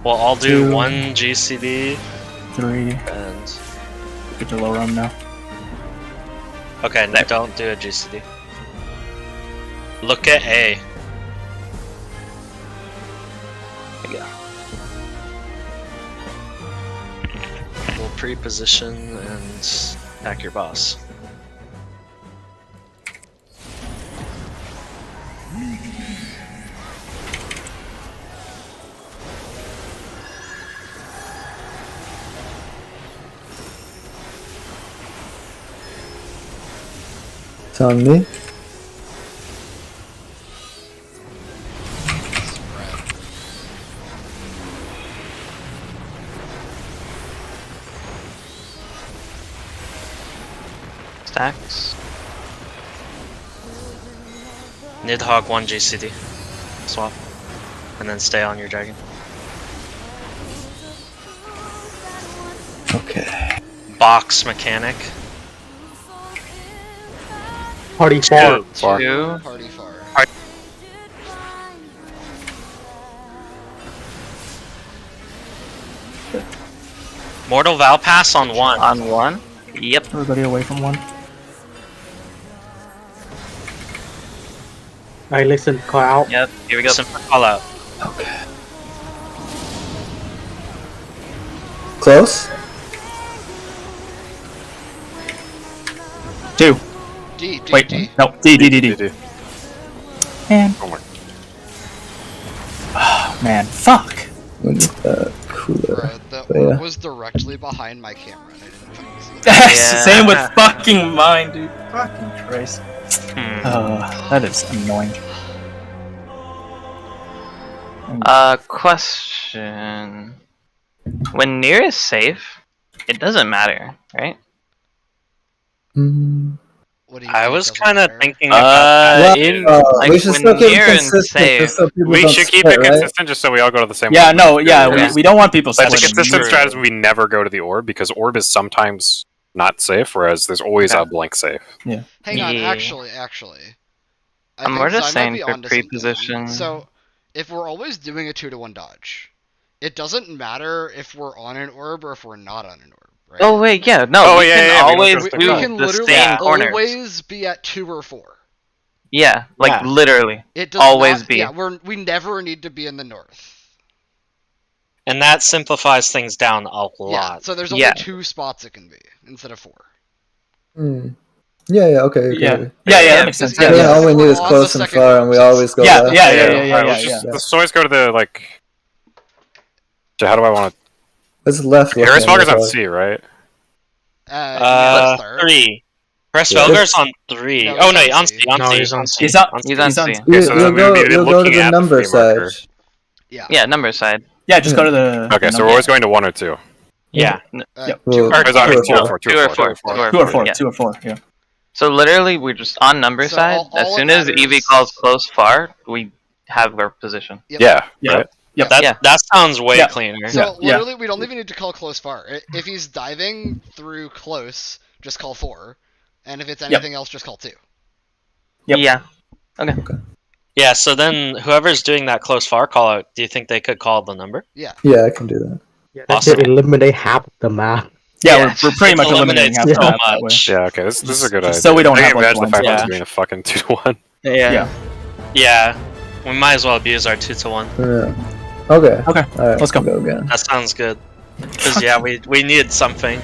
Well, I'll do 2. 1 GCD 3. and. Get to low run now. Okay, no, don't do a GCD. Look at A. Yeah. We'll pre-position and attack your boss. It's on me. Stacks. Nidhogg 1 GCD. Swap. And then stay on your dragon. Okay. Box mechanic. Party far. Far. Two. Party far. Mortal Val Pass on 1. On 1. Yep. Everybody away from one. I listen, call out. Yep. Here we go. Simple call out. Okay. Close? 2. D, D, Wait, D. no. D. Man. Oh my. Oh, man. Fuck. We need the cooler. Bro, the But orb yeah. was directly behind my camera and I didn't fucking see it. Same with fucking mine, dude. Fucking Christ. Hmm. That is annoying. Question. When near is safe, it doesn't matter, right? Mm. What do you I think was doesn't kind of matter? thinking about Like, we should when still keep near it and consistent safe, just so people We don't should keep split, it right? consistent just so we all go to the same Yeah, one. no, yeah, Yeah. we don't want people That's a splitting. consistent True. strategy. We never go to the orb because orb is sometimes not safe, whereas there's always Okay. a blank safe. Hang on, Yeah. actually. I I'm think more just Zai might saying be for onto something. pre-position. So, if we're always doing a 2-to-1 dodge, it doesn't matter if we're on an orb or if we're not on an orb, right? Oh wait, yeah, no, Oh, we yeah, can yeah, we always don't we, trust do we the can the literally same corners. always be at 2 or 4. Yeah, like Yeah. literally. It does Always not, be. Yeah, we never need to be in the north. And that simplifies things down a Yeah, lot. so there's only Yeah. 2 spots it can be instead of 4. Hmm. Yeah, okay, okay. Yeah, okay. that makes sense. Yeah, Yeah, yeah. all we If need we're is on close the and second far, and we orb, always go Yeah, left. yeah, Alright, let's just let's always go to the like. So how do I want to? What's left? Harris looking Fogger's at on it? C, right? Yeah, third. 3. Press Yeah. Felger's on 3. No, Oh he's no, on on C. C, on No, C. he's on C. He's on. He's on C. Okay, so then You'll we go, would be you'll go to looking the at number the free marker. side. Yeah. Yeah, number side. Yeah, just go to the. Okay, so we're always going to 1 or 2. Yeah. Yep. Well, Or Or sorry, 2 or 4. 2 or 4. 2 or 4. Yeah. 2 or 4. Yeah. So literally, we're just on number So side. all As it soon as matters- Evie calls close far, we have our position. Yep. Yeah. Yeah. Right. Yep. That sounds way Yeah. cleaner. So Yeah. literally, we don't even need to call close far. If he's diving through close, just call 4, and if it's anything else, just call 2. Yep. Yeah. Yeah, so then whoever's doing that close far call out, do you think they could call the number? Yeah, I can do that. Yeah, that Awesome. should eliminate half of the map. Yeah, Yeah. we're pretty much eliminating Eliminates half the so map that way. much. Yeah. Okay. This is a good idea. So we don't I have, can like, imagine the blinds. fact that Yeah. it's being a fucking 2 to 1. Yeah. Yeah. We might as well abuse our 2 to 1. Yeah. Okay. Okay, Alright, let's go. Go again. That sounds good. Because yeah, we need something.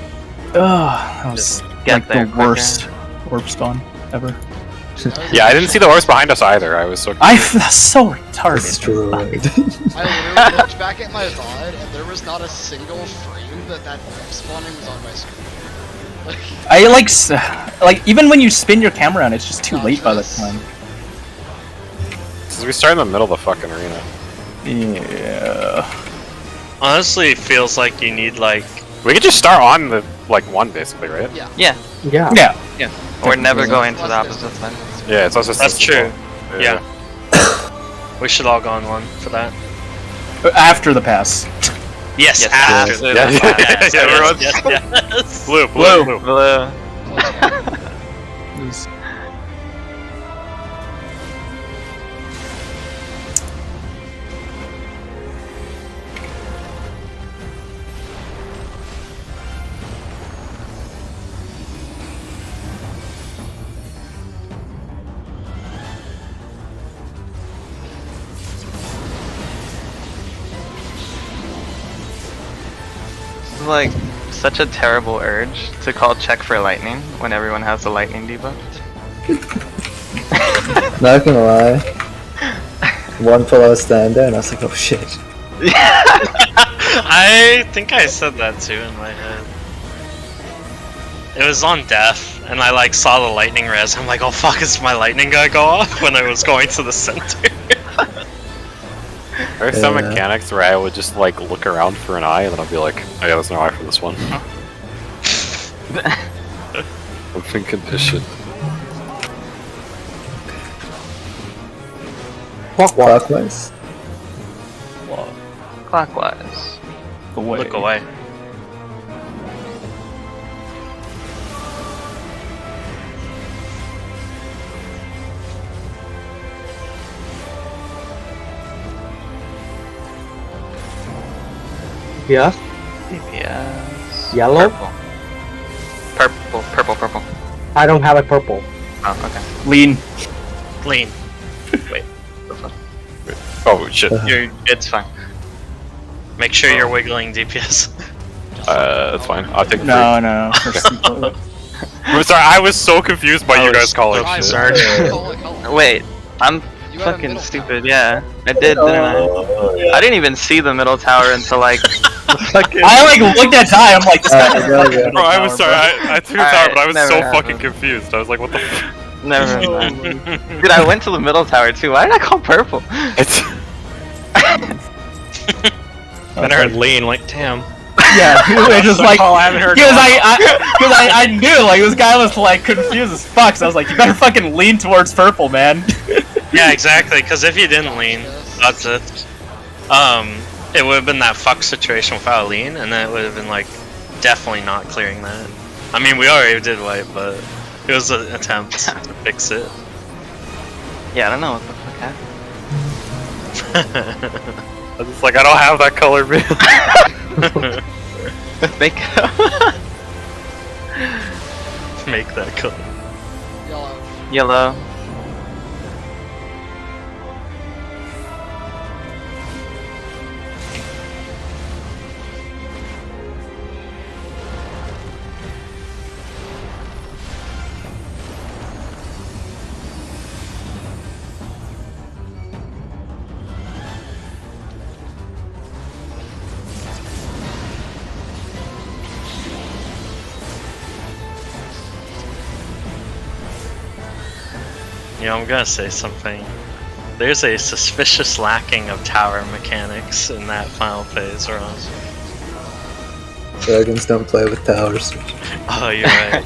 Ugh, that was Get like there the quicker. worst orb spawn ever. Yeah, I didn't see the horse behind us either. I was so. That's so retarded. Destroyed. I literally looked back at my VOD, and there was not a single frame that orb spawning was on my screen. Like even when you spin your camera on, it's just too late by the time. Since we start in the middle of the fucking arena. Yeah. Honestly, it feels like you need like We could just start on the like 1 basically, right? Yeah. Yeah. Yeah. Yeah. We're never Yeah. going to the opposite side. Yeah, it's also That's simple. true. Yeah. We should all go on 1 for that. After the pass. Yes, Yes, after yes, the yes, yes, yes, yes, everyone's- yes, yes. Blue. Blue. This is like such a terrible urge to call check for lightning when everyone has the lightning debuff. Not gonna lie. One pull I was standing there and I was like, oh shit. I think I said that too in my head. It was on death, and I like saw the lightning res. I'm like, oh fuck, is my lightning gonna go off when I was going to the center? There's some Yeah. mechanics where I would just like look around for an eye and then I'll be like, oh yeah, there's no eye for this one. I'm thinking this shit. Clockwise. Clockwise. Away. Look away. Yes. DPS. Yellow. Purple. I don't have a purple. Oh, okay. Lean. Lean. Oh shit. It's fine. Make sure you're wiggling DPS. That's fine. I'll take the No. I'm sorry, I was so confused by you guys calling I shit. was color. Wait, I'm You had a fucking middle stupid. tower. Yeah, I did, didn't I? I didn't even see the middle tower until like fucking. I like looked at Ty. I'm like, this guy has a fucking middle Bro, I was tower, sorry, bro. I threw the tower, but I was Alright, so never fucking happened. confused. I was like, what the f- Never mind. Dude, I went to the middle tower too. Why did I call purple? It's Then I heard lean, like, damn. Yeah, he was just like, I haven't heard. because I knew like this guy was like confused as fuck. So I was like, you better fucking lean towards purple, man. Yeah, exactly. Because if you didn't lean, that's it. It would have been that fuck situation without a lean, and then it would have been like definitely not clearing that. I mean, we already did white, but it was an attempt to fix it. Yeah, I don't know what the fuck happened. I was just like, I don't have that color, man. Make Make that color. Yellow. yellow. You know, I'm gonna say something. There's a suspicious lacking of tower mechanics in that final phase, Ross. Dragons don't play with towers. Oh, you're right.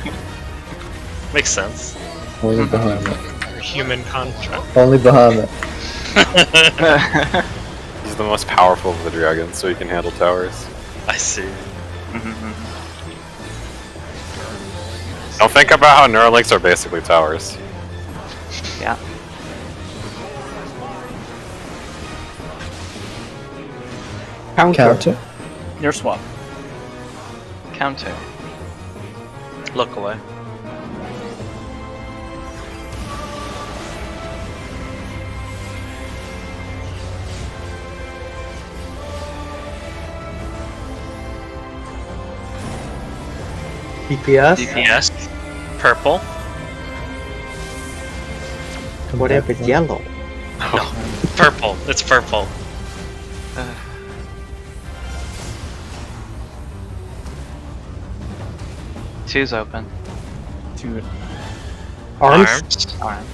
Makes sense. Only Bahamut. Human contract. Only Bahamut. He's the most powerful of the dragons, so he can handle towers. I see. Don't think about how Neuralinks are basically towers. Yeah. Counter. Near swap. Counter. Look away. DPS. DPS. Purple. What if it's yellow? Purple. It's purple. Two's open. Two. Arms. Arms.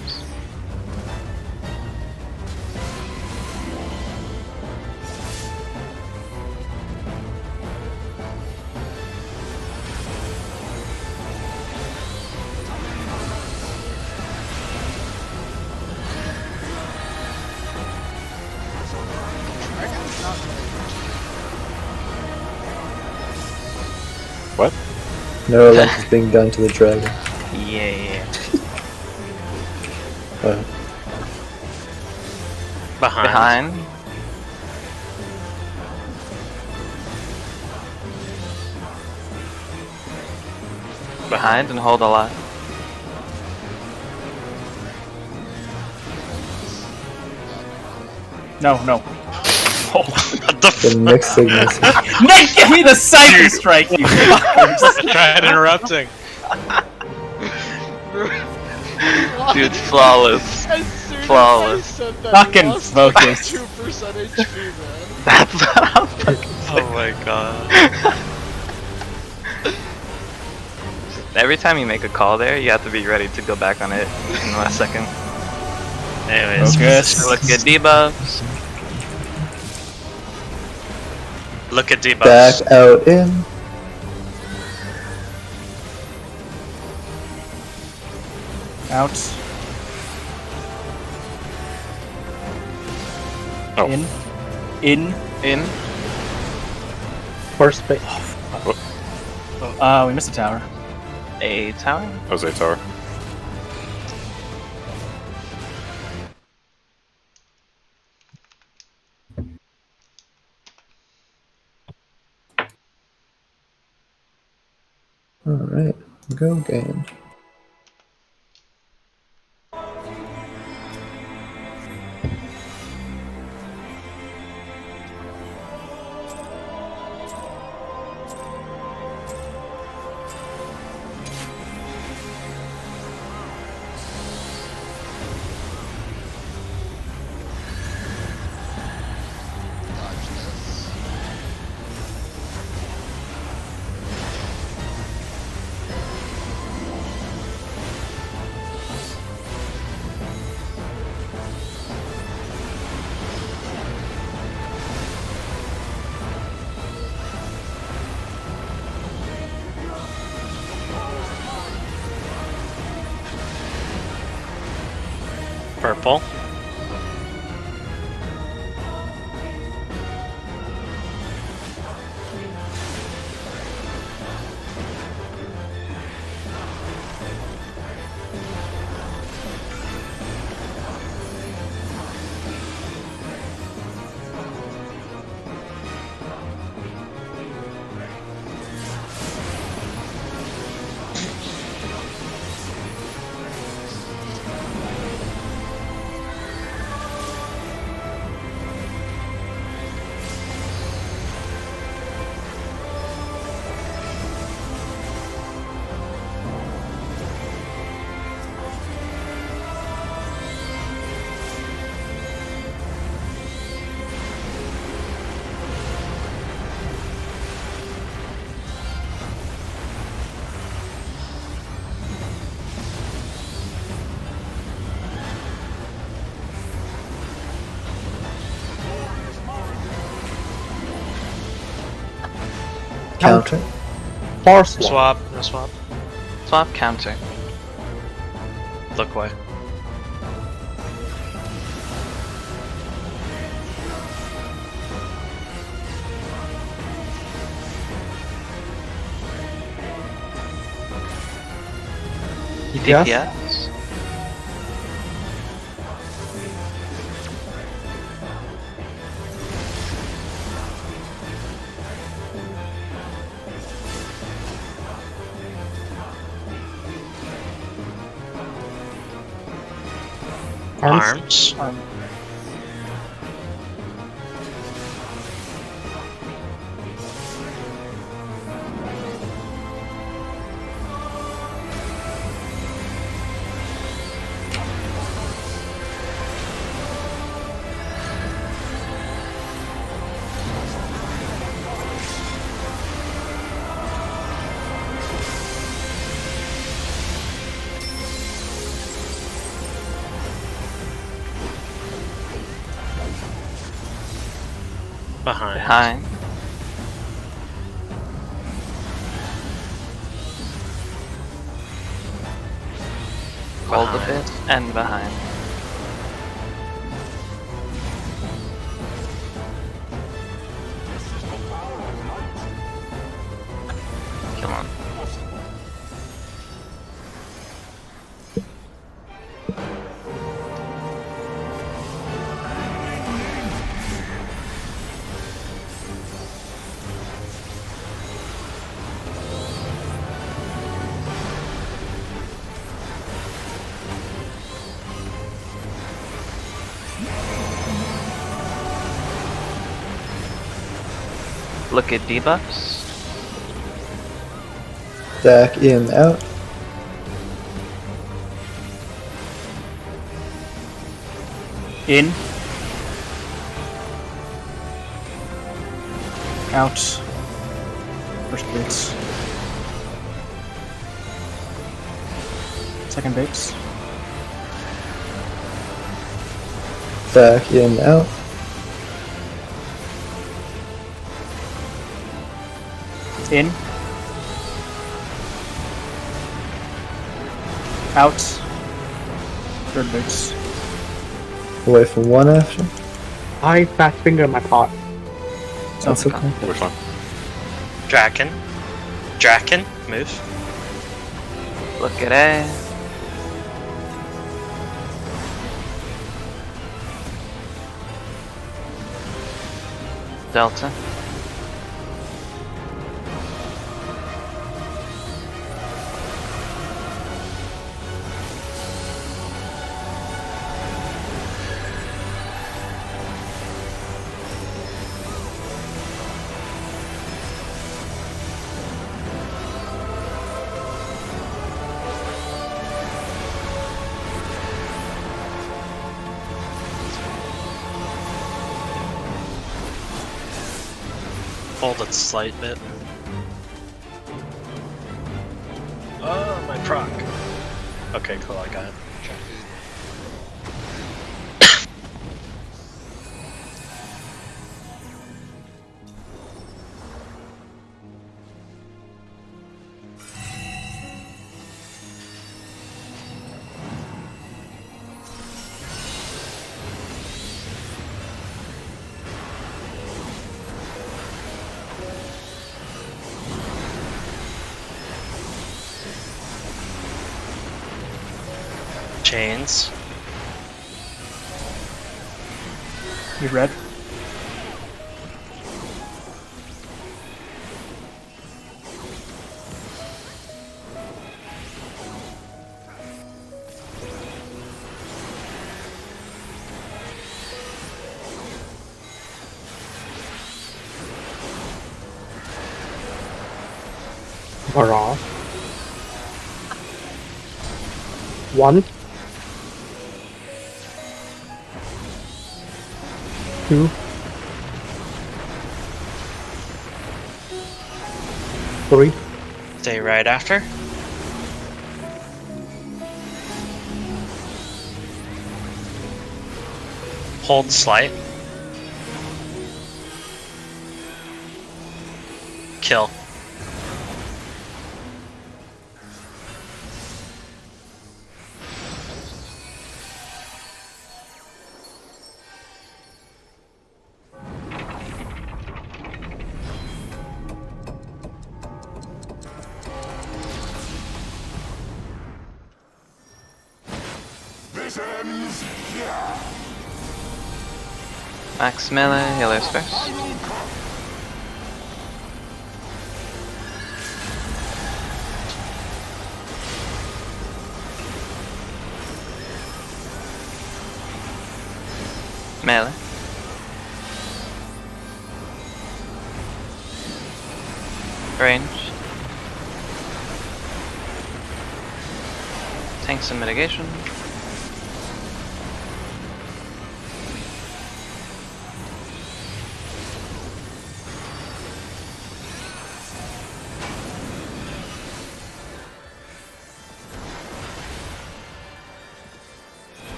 What? Neuralink is being done to the dragon. Yeah. Behind. Behind. Behind and hold a lot. No. What the The mixed signals. Nick, give me the psychic strike, you fuckers! Tried interrupting. Dude, flawless. As soon Flawless. as I said that, Fucking he lost focus. 2% HP, man. That's what I'm fucking Oh my god. Every time you make a call there, you have to be ready to go back on it in the last second. Anyways, Focus. Look at debuffs. look at debuffs. Back out in. Out. Oh. In. First base. We missed a tower. A tower? Jose Tower. Alright, go game. Dodge this. Purple. Counter. Force swap. Swap. No swap. Swap counter. Look away. Yes. DPS? Arms. Arms. Behind. Behind. Hold a bit and behind. Come on. Look at debuffs. Stack in, out. In. Out. First base. Second base. Stack in, out. In. Out. Third base. Away from one action. I fat finger my pot. That's okay. Which one? Draken. Draken, move. Look at it. Delta. Hold it slight bit. Oh, my proc. Okay, cool, I got it. Chains. You red? Barrage. 1, 2, 3. Stay right after. Hold slight. Kill. Max melee, healers first. Melee. Range. Tanks and mitigation.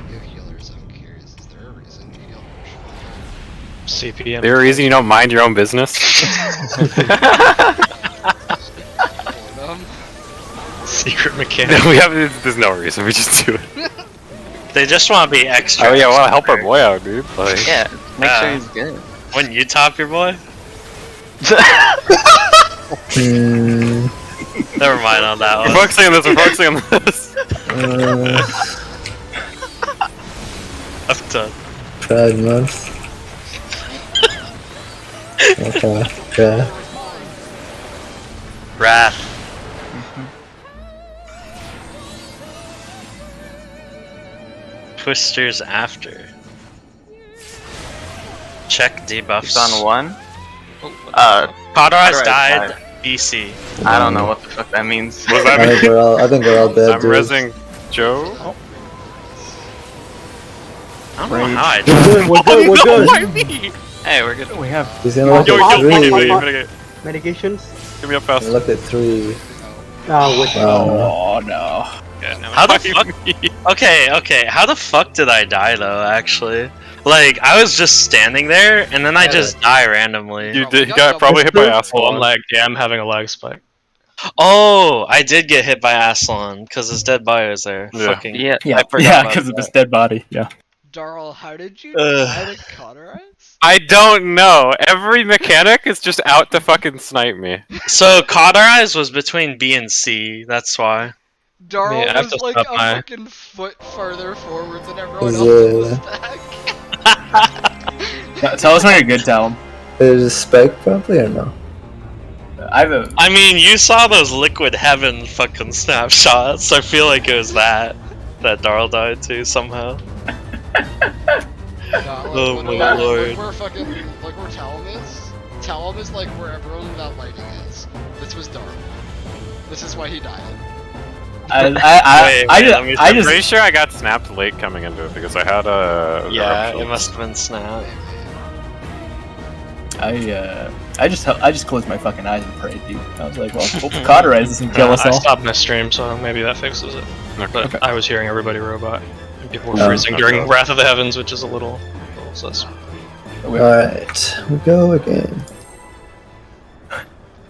You healers, I'm curious. Is there a reason you heal CPM. There a reason you don't mind your own business? Boredom? Secret mechanic. No, we have. There's no reason. We just do it. They just want to be extra. Oh yeah, I want to help our boy out, dude. Like, Yeah, make sure he's good. Wouldn't you top your boy? Hmm. Never mind on that we're one. focusing on this. We're focusing on this. I'm done. Pride month. Okay. Yeah. Wrath. Twisters after. Check debuffs. He's on one. Cauterized Cauterized died. died. BC. I don't know what the fuck that means. What's that I mean? think we're all dead, I'm dude. resing Joe. I don't know how I We're good, we're good. Why me? Hey, we're good. We have He's gonna look Yo, at yo, three. mitigate. Medications? Give me up He fast. looked at 3. With Oh no. Yeah, no, How the fuck fuck? me. Okay, how the fuck did I die though, actually? Like, I was just standing there, and then I just die randomly. You got probably hit by Oh, I'm Aslan. lag. Yeah, I'm having a lag spike. Oh, I did get hit by Aslan, because his dead body was there. Yeah. Fucking... Yeah. Yeah, I forgot yeah, about because of his that. dead body. Yeah. Darl, how did you Ugh. die to cauterize? I don't know. Every mechanic is just out to fucking snipe me. So, Cauterize was between B and C, that's why. Darl Yeah, I have was to like stop a my- fucking foot farther forward than everyone else in the stack. Tell us when you're good, tell him. There's a spike probably or no? I have a. I mean, you saw those Liquid Heaven fucking snapshots. I feel like it was that Darl died to somehow. Oh my lord. Like we're fucking, like where Talon is. Talon is like where everyone without lighting is. This was Darl. This is why he died. Wait, I'm pretty sure I got snapped late coming into it because I had a. yeah, eruption. it must have been Snap. I just closed my fucking eyes and prayed, dude. I was like, well, hope the cauterize doesn't kill us I all. stopped my stream, so maybe that fixes it. But Okay. I was hearing everybody robot. And people were Oh, freezing okay. during Wrath of the Heavens, which is a little sus. Alright, we go again.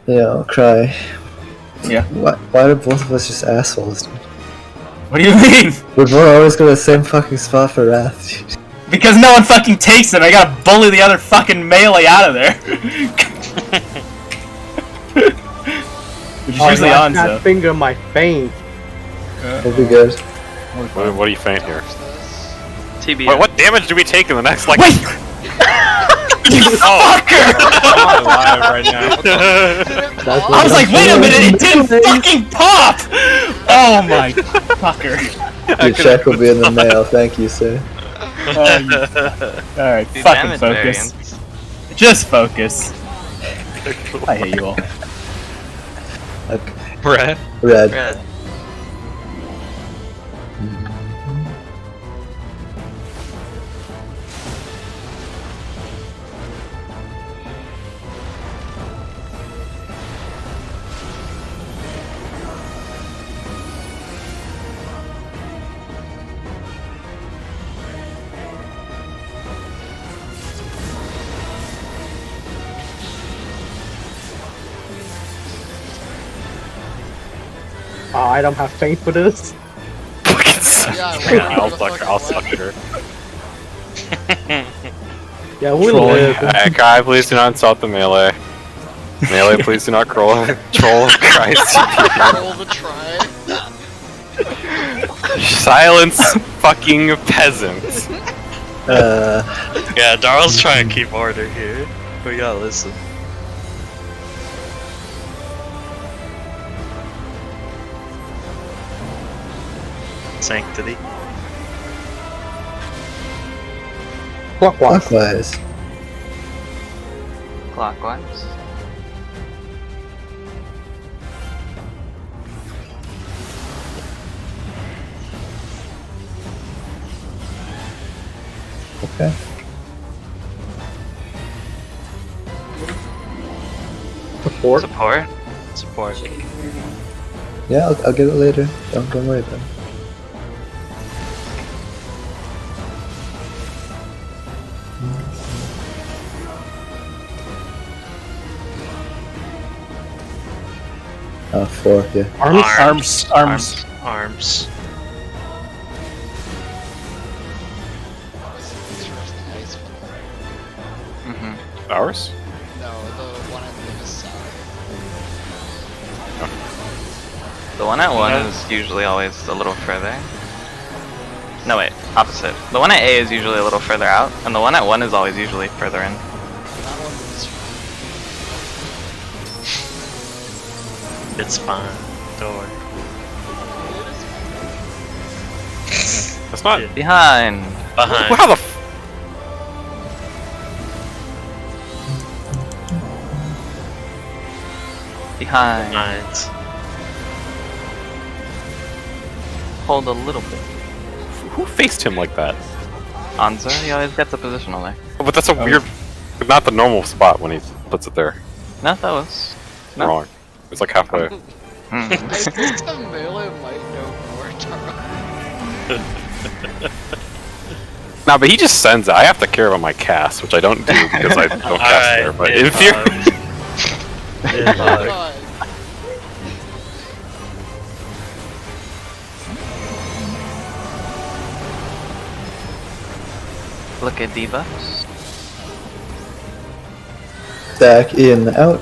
Yeah, I'll cry. Yeah. Why are both of us just assholes, dude? What do you mean? We both always go to the same fucking spot for Wrath, dude. Because no one fucking takes it. I gotta bully the other fucking melee out of there. Which is usually on, so. That finger my face. It'll be good. What do you faint here? TBS. Wait, what damage do we take in the next like? Wait! Oh, I'm alive right now. That's I was like, wait a minute, it didn't fucking pop! Oh my fucker. Your check will be in the mail, thank you, sir. Alright, The fucking damage focus. variance. Just focus. I hate you all. Okay. Red. Red. Red. I don't have faith for this. I'll suck her. Yeah, we Trolling. live. Kai, please do not insult the melee. Melee, please do not troll Christ. Roll the try. Silence, fucking peasants. Yeah, Darl's trying to keep order here. We gotta listen. Sanctity. Clockwise. Clockwise. Clockwise. Okay. Support. Support. Yeah, I'll get it later. Don't worry about it. Oh, 4, yeah. Arms. Mm-hmm. Ours? No, the one on the side. The one at 1 is usually always a little further. No, wait, opposite. The one at A is usually a little further out, and the one at 1 is always usually further in. That one is It's fine. Don't worry. That's not. Yeah. Behind! Behind. How the? F Behind. Behind. Hold a little bit. Who faced him like that? Anza, he always gets a positional there. Oh, but that's a weird. Not the normal spot when he puts it there. No, that was... No. Wrong. It's like halfway. Hmm. I think the melee might know more, Tara. Nah, but he just sends it. I have to care about my cast, which I don't do because I don't cast there. But in theory, God. Look at debuffs. Stack in, out.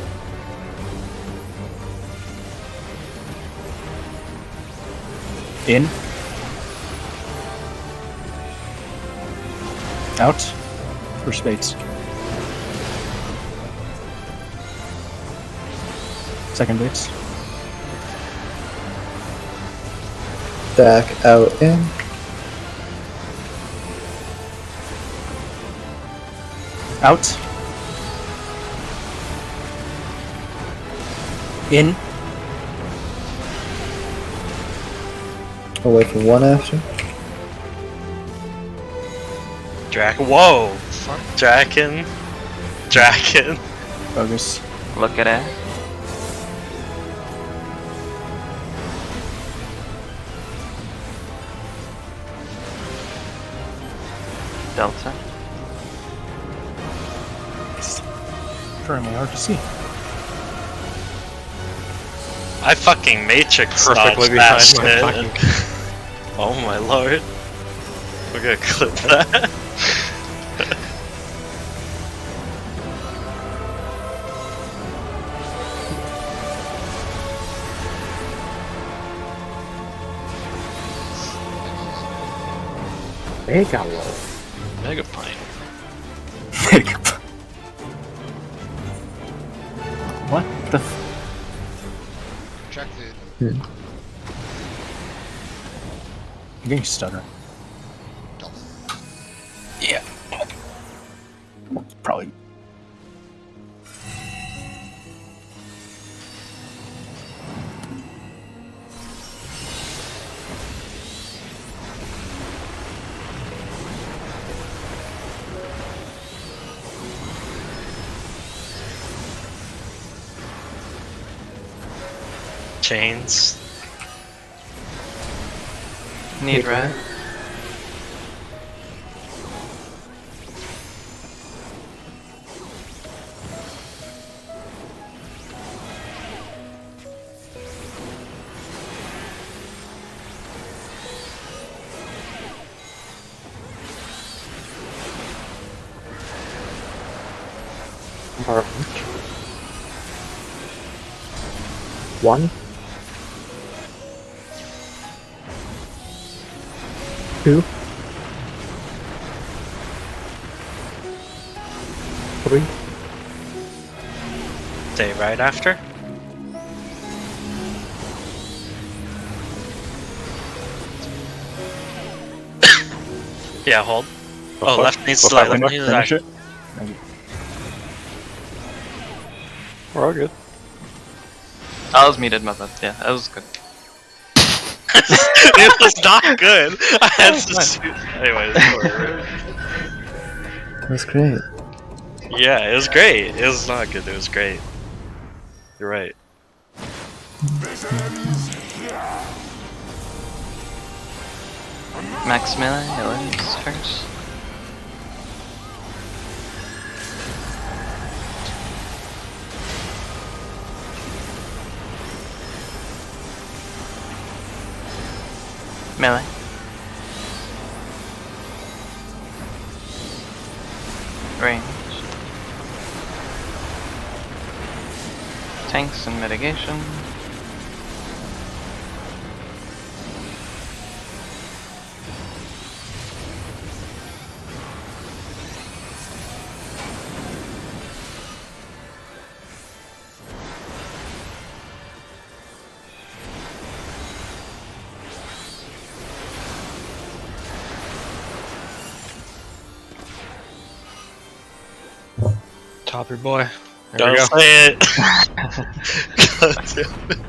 In. Out. For spades. Second base. Stack out, in. Out. In. Away from one after. Whoa! Draken. Bogus. Look at it. Delta. Currently hard to see. I fucking Matrix Perfectly dodged that behind my shit. Oh my lord. We're gonna clip that. Mega low. Mega Pine. What the Track food. I'm getting stutter. Yeah. Probably. Chains. Need red. Orange. One. Two. Three. Stay right after. Yeah, hold. Oh, left needs to Left, left left, needs Finish to it. Thank you. we're all good. I was muted, my bad. Yeah, that was good. It was not good. I had to shoot. Anyways, That was great. yeah, it was great. It was not good. It was great. You're right. Maximilian Hillen's first. Melee. Range. Tanks and mitigation. Top your boy. There we Don't go. say it. God damn it.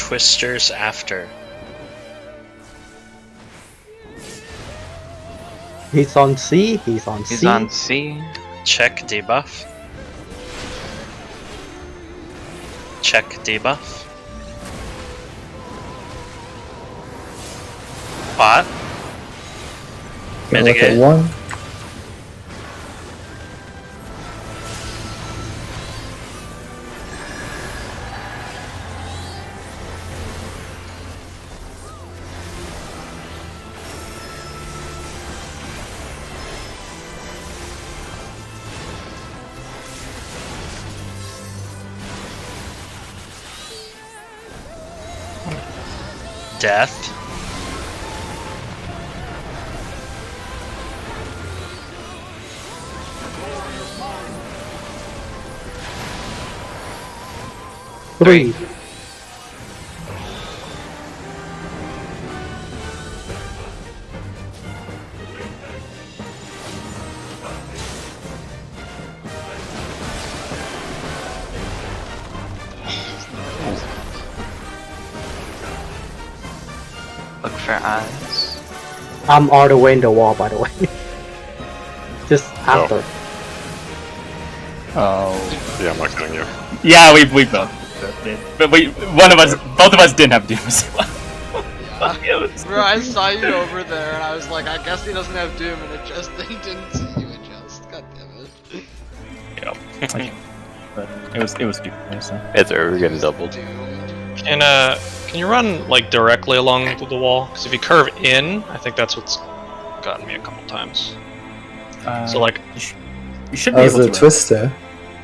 twisters after. He's on C. He's on He's C. on C. Check debuff. Check debuff. Bot. Gonna look at Mitigate. 1. Death. Three. Look for eyes. I'm all the way in the wall, by the way. Just after. Oh. Yeah, I'm not killing you. Yeah, we both did. But both of us didn't have Doom as well. Bro, I saw you over there, and I was like, I guess he doesn't have Doom, and didn't see you adjust. God damn it. Yeah. But it was Doom. So. It's we're getting doubled. Doomed. Can you run like directly along the wall? Because if you curve in, I think that's what's gotten me a couple times. So like, you should That be was able the to. twister.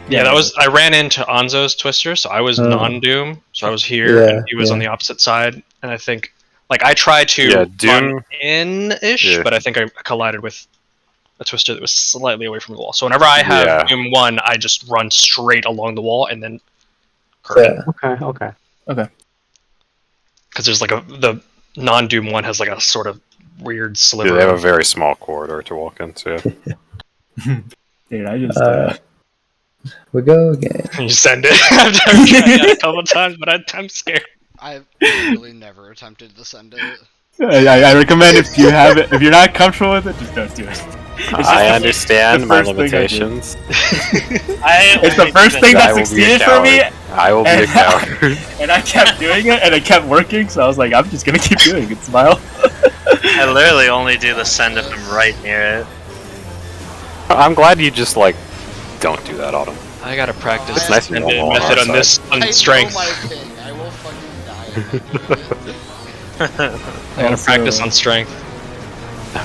yeah, that was I ran into Anzo's twister, so I was non-Doom, so I was here, Yeah, and he was yeah. on the opposite side, and I think like I tried to Yeah, Doom- run in-ish, Yeah. but I think I collided with a twister that was slightly away from the wall. So whenever I have Yeah. Doom 1, I just run straight along the wall and then curve in. Yeah. Okay. Because there's like the non-Doom 1 has like a sort of weird Yeah, sliver. they have a very small corridor to walk into. Dude, I just. We go again. You send it. I've tried that a couple times, but I'm scared. I've literally never attempted to send it. I recommend if you're not comfortable with it, just don't do it. It's I just understand the my first thing I did. limitations. It's the first thing that I will be a succeeded for me, I will be a coward. and I kept doing it, and it kept working. So I was like, I'm just gonna keep doing it. Smile. I literally only do the send if I'm right near it. I'm glad you just like don't do that, Autumn. I gotta practice It's nice and and normal on method our on this I on know strength. my thing. I will fucking die if I do it. I gotta practice on strength.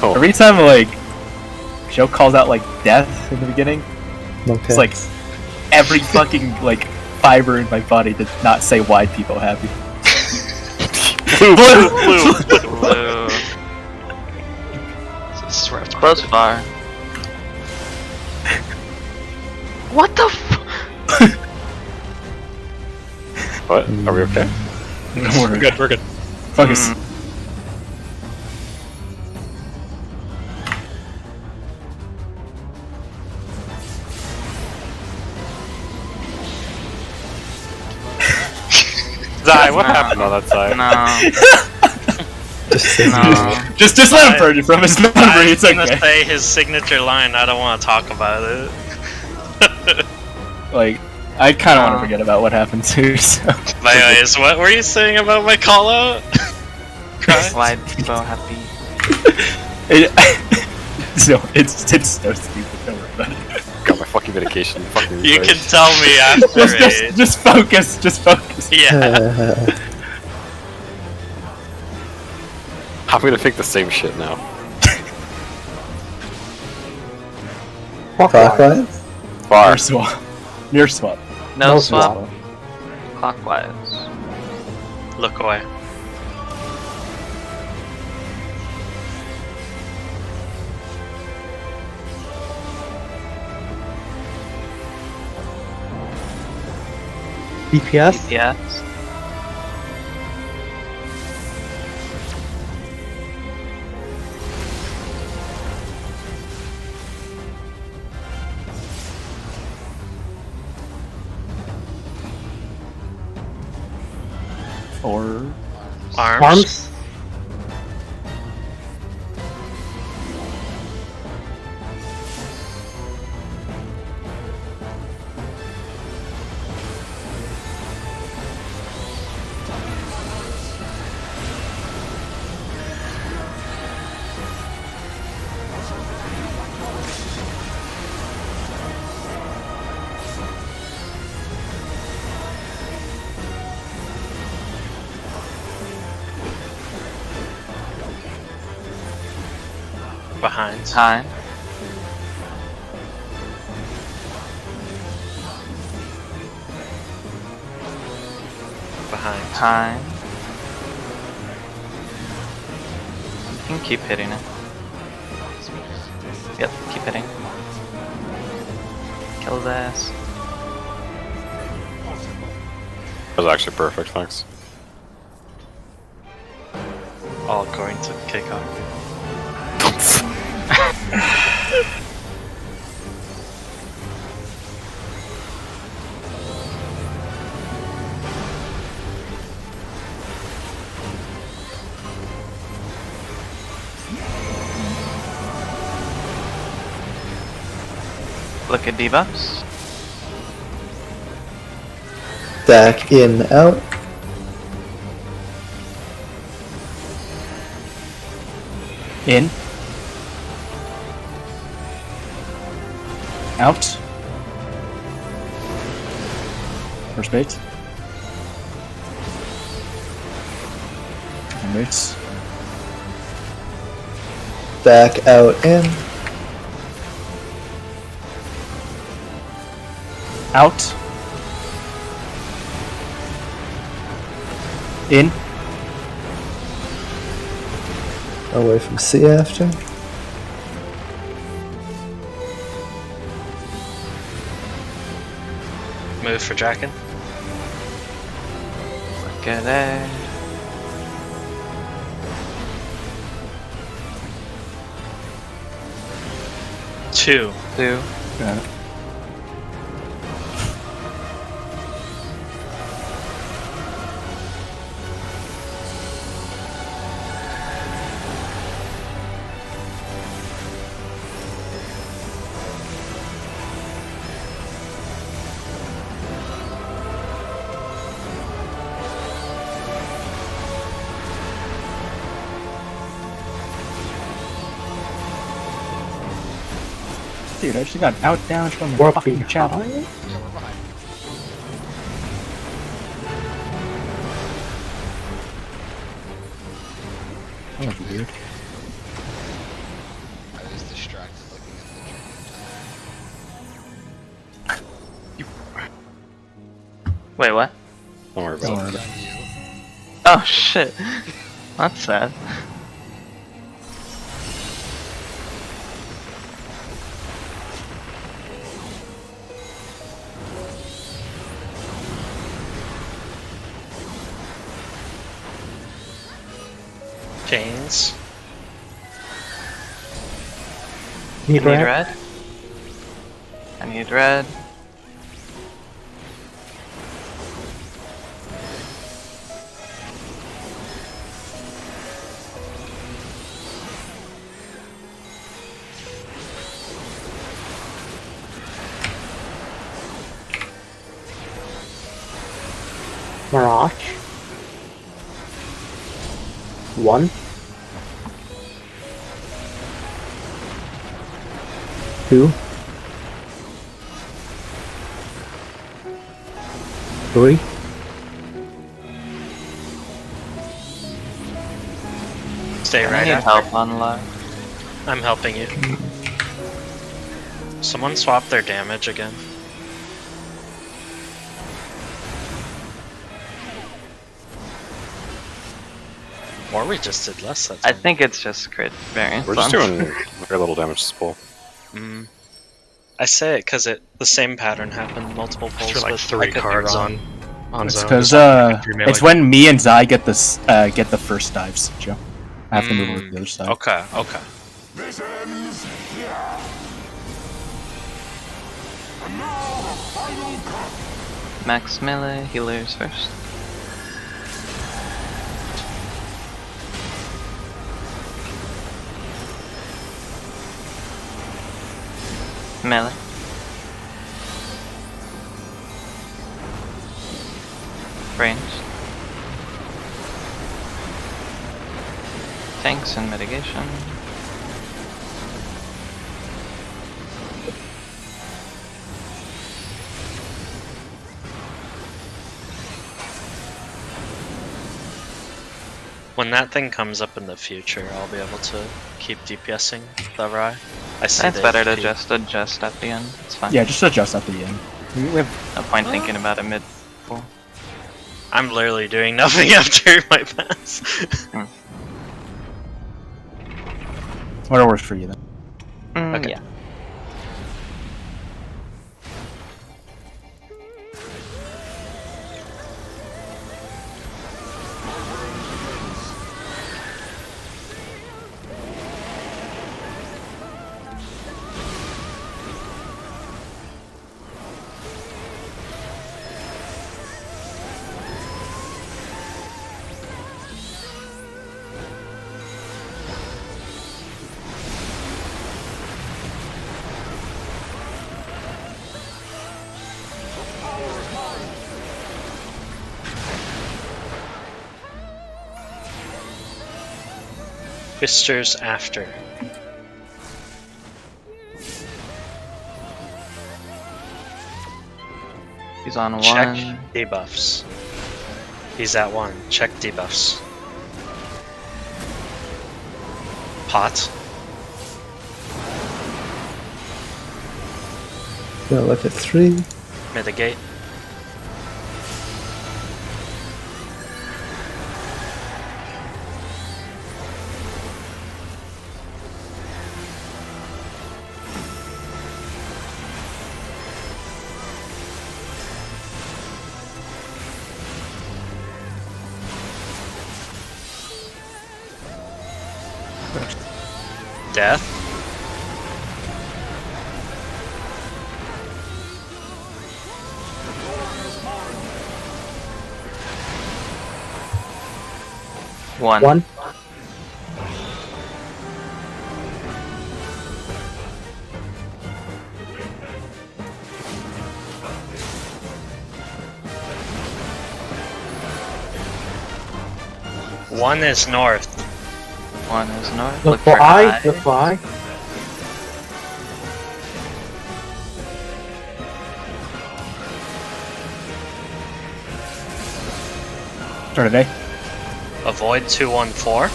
No. Every time like Joe calls out like death in the beginning, Okay. it's like every fucking like fiber in my body did not say why people happy. Blue. So this is where I have to Close far. What the f- What? Are we okay? We're good. We're good. Focus. Zai, what happened on that side? No. No. Just let him purge it from his memory. I It's was gonna okay. say his signature line. I don't want to talk about it. Like I kind of want to forget about what happened too. So. But anyways, what were you saying about my call out? Why so happy? So it's so stupid. Don't worry about it. Got my fucking medication. Fucking You can research. tell me after it. Just focus. Just focus. Yeah. I'm gonna think the same shit now. Clockwise? Far. Mirror swap. Mirror swap. No swap. Clockwise. Look away. DPS? Yes. or Arms. Behind. Time. Behind. Time. You can keep hitting it. Yep, keep hitting. Kill his ass. That was actually perfect, thanks. All going to kick off. Look at debuffs. Stack in, out. in, out, first bait, second baits, Stack out, in. out, in, Away from C after. Move for Draken. Look at that. Two. Two. got it. Dude, I just got out down from the We're fucking chat. behind? Yeah, we're behind. That was weird. I was distracted looking at the dream. Wait, what? Don't worry Don't about worry it. about it. You. Oh shit. That's sad. Chains. Need I need red? red. I need red. Mirage. 1. 2. 3. Stay I right need after. help on low. I'm helping you. Someone swap their damage again. Or we just did less that I time. think it's just crit variance. We're just on- doing very little damage to pull. I say it because the same pattern happened multiple pulls. Threw like but I 3 could be cards wrong. on It's zone. because Your melee- it's when me and Zai get this get the first dives, Joe. I have to move over to the other side. Okay, okay. Max melee, healers first. Melee. Range. Tanks and mitigation. When that thing comes up in the future, I'll be able to keep DPSing the Rye. I see It's the better to FP. just adjust at the end. It's fine. Yeah, just adjust at the end. We have no point thinking about it mid. Full. I'm literally doing nothing after my pass. Whatever works for you then. Okay. Yeah. Twisters after. He's on Check one. debuffs. He's at 1. Check debuffs. Pot. Gonna look at 3. Mitigate. Death. One. 1. One is north. One is north. Look for I. Look for I. Start of day. Avoid 214.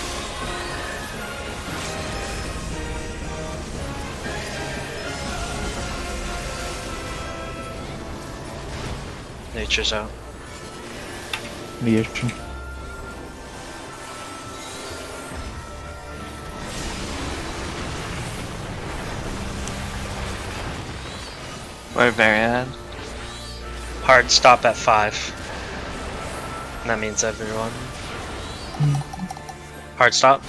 Nature's out. Mediation. We're very ahead. Hard stop at 5. And that means everyone. Hard stop.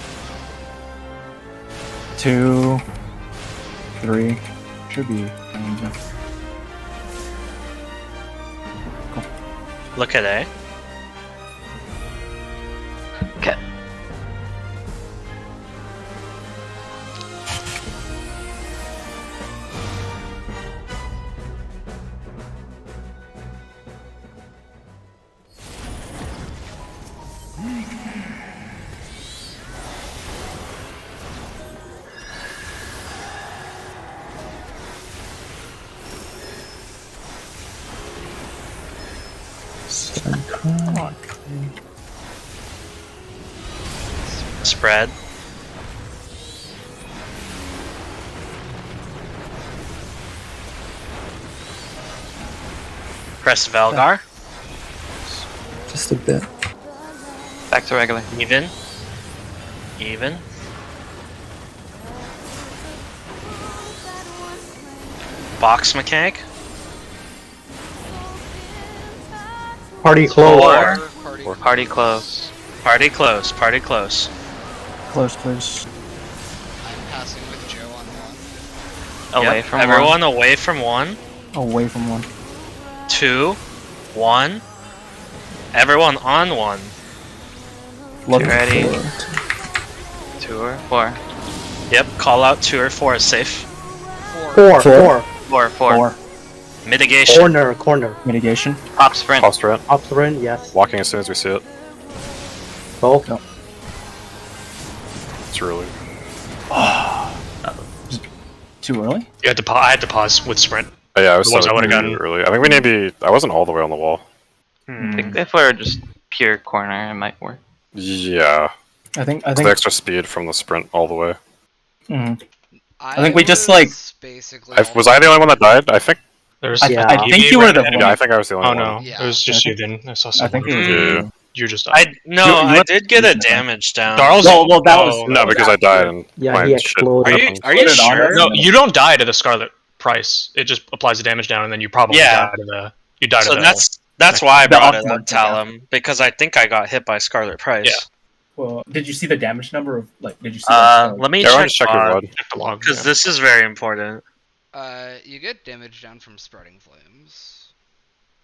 2, 3. Should be. Look at A. Okay. Spread. Press Valgar. Just a bit. Back to regular. Even. Even. Box mechanic. Party close. Four. Party close. Party close. Party close. Close, please. I'm passing with Joe on 1. Away Yep, from everyone one. away from 1. Away from 1. 2. 1. Everyone on 1. Look. Ready. 2 or 4. Yep, call out 2 or 4 is safe. 4. Four. Four. Mitigation. Corner. Mitigation. Pop sprint. Pop sprint. Upsprint, yes. Walking as soon as we see it. Both. No. It's early. Too early? I had to pause with sprint. Oh, yeah, I was Otherwise I so would've gotten- early. I think we need to be... I wasn't all the way on the wall. I think if we're just pure corner, it might work. Yeah. I think. It's the extra speed from the sprint all the way. Mhm. I think we just, was like- basically. Was I the only one that died? I think... There's Yeah. I think you were the Yeah, I think I was the only Oh one. no, Yeah. it was just I you then. I saw I someone. think it was. Yeah. You just I You did get a were- damage down. Darl's- Well, that Oh, was No, because I died and Yeah, my he shit exploded. happened. Are you Put it on sure? her. No, you don't die to the Scarlet Price. It just applies the damage down, and then you probably Yeah. die to the. You die to So the. that's why I The brought it Aquaman up, Talum, because I think I got hit by Scarlet Price. Yeah. Well, did you see the damage number of like? Did you see? Let me Everyone check check your blood. Check the log. because yeah. this is very important. You get damage down from spreading flames.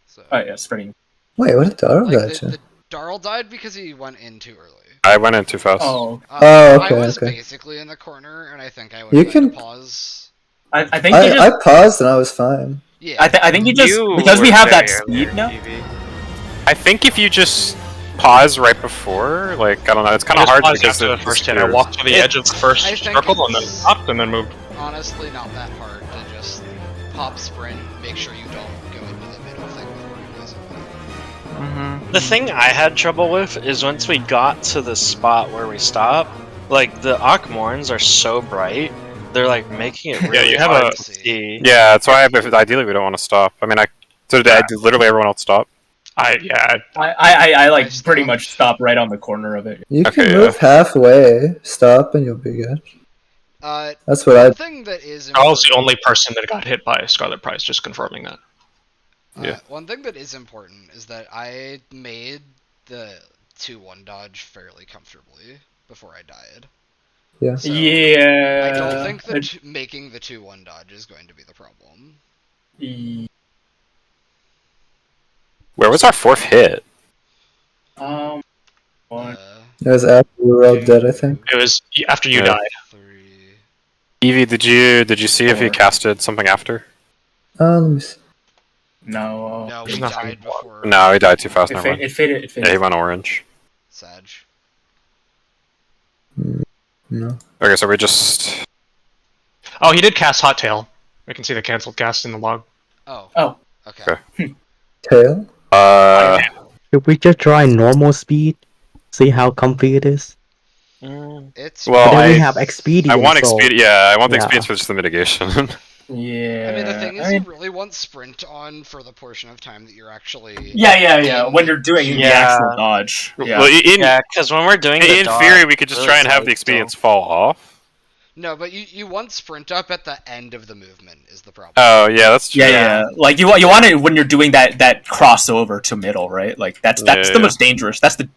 So. Oh yeah, spreading. Wait, what did Darl Like, die to? the Darl died because he went in too early. I went in too fast. Oh, Oh, okay, I was okay. basically in the corner, and I think I would You like can- to pause. I think you just. I paused and I was fine. Yeah. I think you just You because we were have that very speed early, now. TV. I think if you just pause right before, like, I don't know, it's kind I of just hard paused because after it the first hit. I disappears. walked to the edge of the first I think circle and then it's- up and then moved. Honestly, not that hard to just pop sprint, make sure you don't go into the middle thing before you lose it. The thing I had trouble with is once we got to the spot where we stopped, like the Akmorns are so bright, they're like making it really you have hard a- to see. Yeah, that's why ideally we don't want to stop. I mean, literally everyone else stop. I I like pretty much stop right on the corner of it. You Okay, can move halfway, stop, and you'll be good. That's what I. One thing that is Carl's the important- only person that got hit by Scarlet Price. Just confirming that. Yeah. One thing that is important is that I made the 2-1 dodge fairly comfortably before I died. Yeah. So, Yeah. I don't think that making the 2-1 dodge is going to be the problem. Where was our fourth hit? One. Uh, It was after we were all dead, I think. It was after you Yeah. died. 3. Evie, did you see if you casted something after? Let me see. No. No, we There's nothing died before. No, he died too fast. It, Never mind. it faded. It Yeah, he faded. went orange. Sag. No. Okay, so we just... Oh, he did cast Hot Tail. We can see the canceled cast in the log. Oh. Oh. Okay. Okay. Tail? Should we just try normal speed? See how comfy it is? It's. Well, But then we I- have expedience. I want so- expedience. Yeah, I want the Yeah. expedience for just the mitigation. Yeah. I mean, the thing is, I mean, you really want sprint on for the portion of time that you're actually. yeah. When you're doing the Yeah. actual dodge. Yeah. Well, in Yeah, because when we're doing the in dodge, theory, we could just really try and have the tight, expedience so- fall off. No, but you want sprint up at the end of the movement is the problem. Oh, yeah, that's true. Yeah. Like you want it when you're doing that crossover to middle, right? Like that's Yeah, the yeah. most dangerous. That's the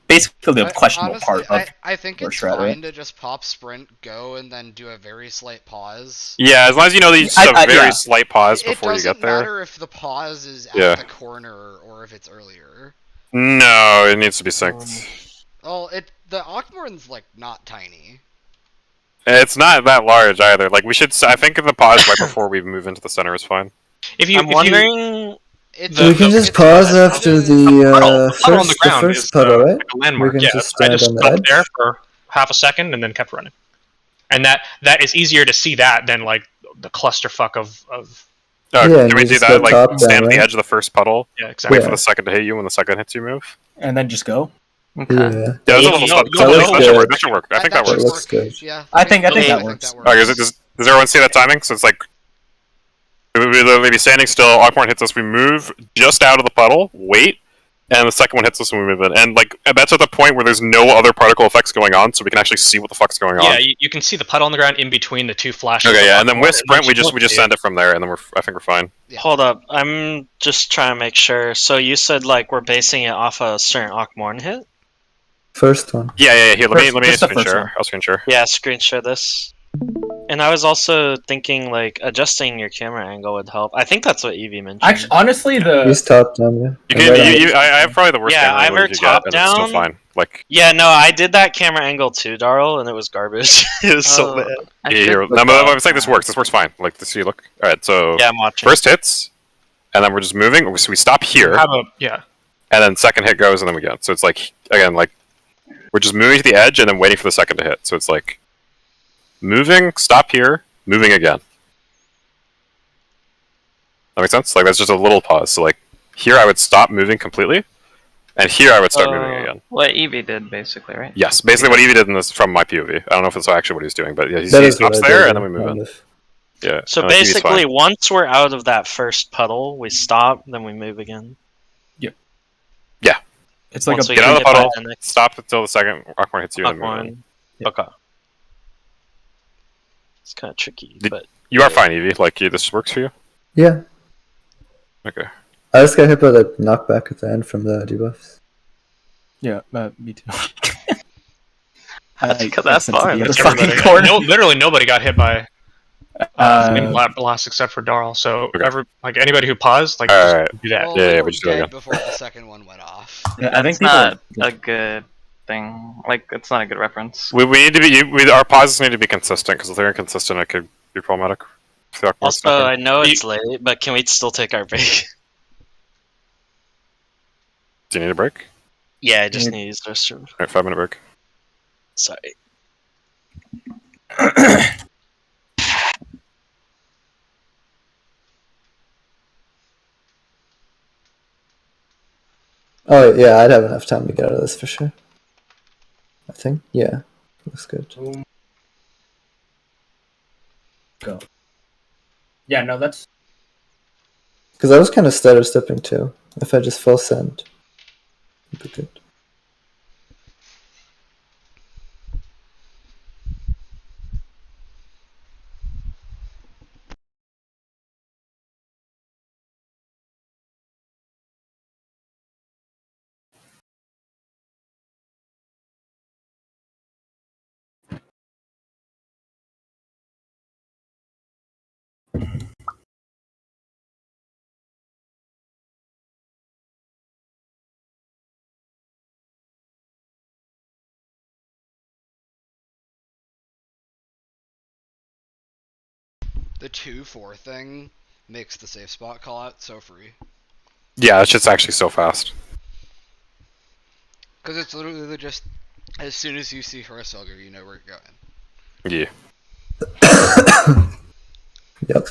basically the questionable Honestly, part of. I think it's Shred, fine right? to just pop sprint, go, and then do a very slight pause. Yeah, as long as you know that you just have a very yeah. slight pause It before you doesn't get there. matter if the pause is at Yeah. the corner or if it's earlier. No, it needs to be synced. Well, the Akmorn's like not tiny. It's not that large either. Like we should. I think the pause right before we move into the center is fine. I'm wondering. It's, We can just it's pause not- after The puddle on the the ground is first puddle, right? like a landmark. We can Yeah, just I stand just on the stopped edge. there for half a second and then kept running. And that is easier to see that than like the clusterfuck of Oh, Yeah, can and we you do just that? go Like top stand down, at the right? edge of the first puddle, yeah, exactly. wait Yeah. for the second to hit you. When the second hits you, move. And then just go. Okay. Yeah. Yeah, that's a little You'll- stuff. you'll know- That should work. That should work. I think that That works. looks good. Yeah. I think that Okay. works. Okay, does everyone see that timing? So it's like we literally be standing still. Aquamarine hits us. We move just out of the puddle. Wait, and the second one hits us when we move in. And like that's at the point where there's no other particle effects going on, so we can actually see what the fuck's going on. Yeah, you can see the puddle on the ground in between the two flashes. Okay, yeah, and then with And sprint, we you just look, send it from there, and then I think we're fine. Yeah. Hold up, I'm just trying to make sure. So you said like we're basing it off a certain Akmorn hit? First one. Yeah. Here, let me Just the screen first share. one. I'll screen share. Yeah, screen share this. And I was also thinking like adjusting your camera angle would help. I think that's what Evie mentioned. Actually, honestly, Use top down, yeah. You And right on can. it. I have probably the worst Yeah, camera angle either you can get, and it's still top-down fine. Like, Yeah, no, I did that camera angle too, Darl, and it was garbage. It was so bad. I'm saying this works. This works fine. Like, this, you look. All right, so Yeah, I'm watching. first hits, and then we're just moving. So we stop here, Yeah. and then second hit goes, and then we go. So it's like, again, like, we're just moving to the edge and then waiting for the second to hit. So it's like, moving, stop here, moving again. That makes sense? Like, that's just a little pause. So, like, here I would stop moving completely, and here I would start moving again. What Eevee did, basically, right? Yes, basically what Eevee did in this from my POV. I don't know if it's actually what he's doing, but yeah, he That is what stops I there, did, and then we move kind in. of. Yeah. So and Eevee's basically, fine. once we're out of that first puddle, we stop, then we move again. It's like Once a we Get out of the hit by puddle, the next stop until the second Rockmore hits you, and then move in. one. Yeah. Okay. It's kind of tricky, Did- but You are fine, Eevee. Like, this works for you? Yeah. Okay. I just got hit by the knockback at the end from the debuffs. Yeah, me too. That's because I that's sent to fine. the That's other fucking Everybody, corner. no, literally nobody got hit by in Uh, blast except for Darl. So Okay. like anybody who paused, like Alright. just do that. Well, Yeah, we yeah, were we just do it dead again. before the second one went off. I think It's not people. a good thing. Like, it's not a good reference. We need to be. Our pauses need to be consistent, because if they're inconsistent, it could be problematic. also I know it's late, but can we still take our break? Do you need a break? Yeah, I just need to use the restroom. Alright, 5-minute break. Sorry. Oh yeah, I'd have enough time to get out of this for sure. I think. Yeah. Looks good. Go. Yeah, no, that's. Because I was kind of stutter stepping too. If I just full send, it'd be good. The 2-4 thing makes the safe spot call out so free. Yeah, that shit's actually so fast. Because it's literally just, as soon as you see Hursalger, you know where you're going. Yeah. Yep.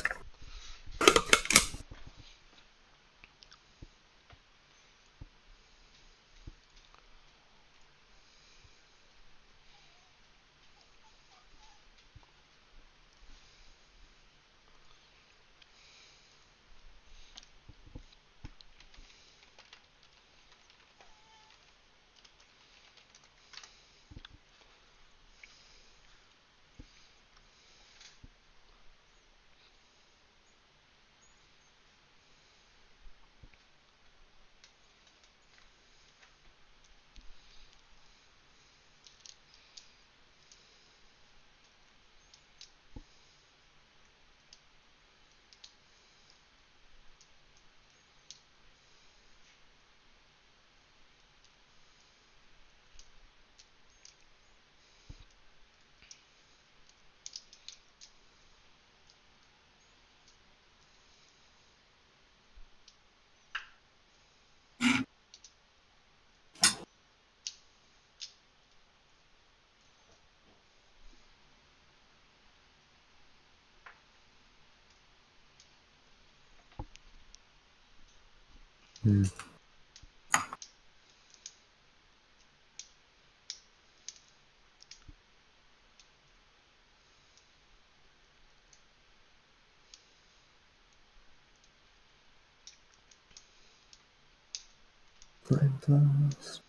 Blind Blast.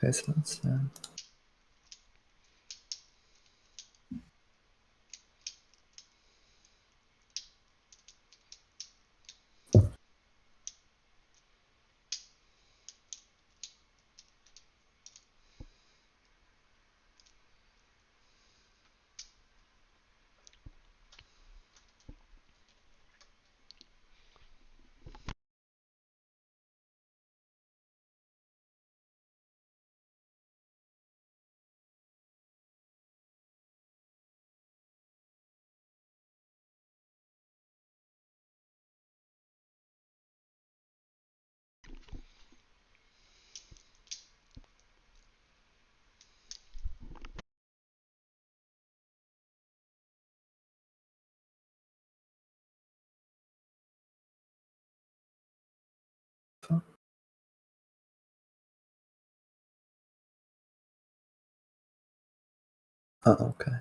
Okay, so that's okay.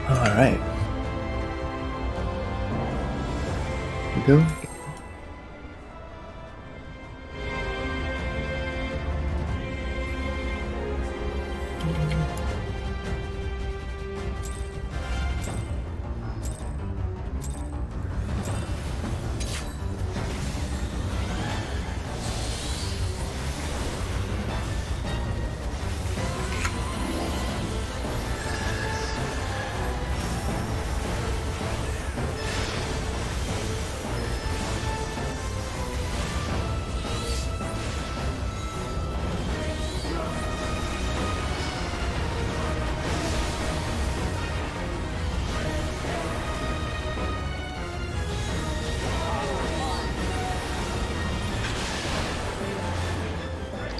All right. Here we go.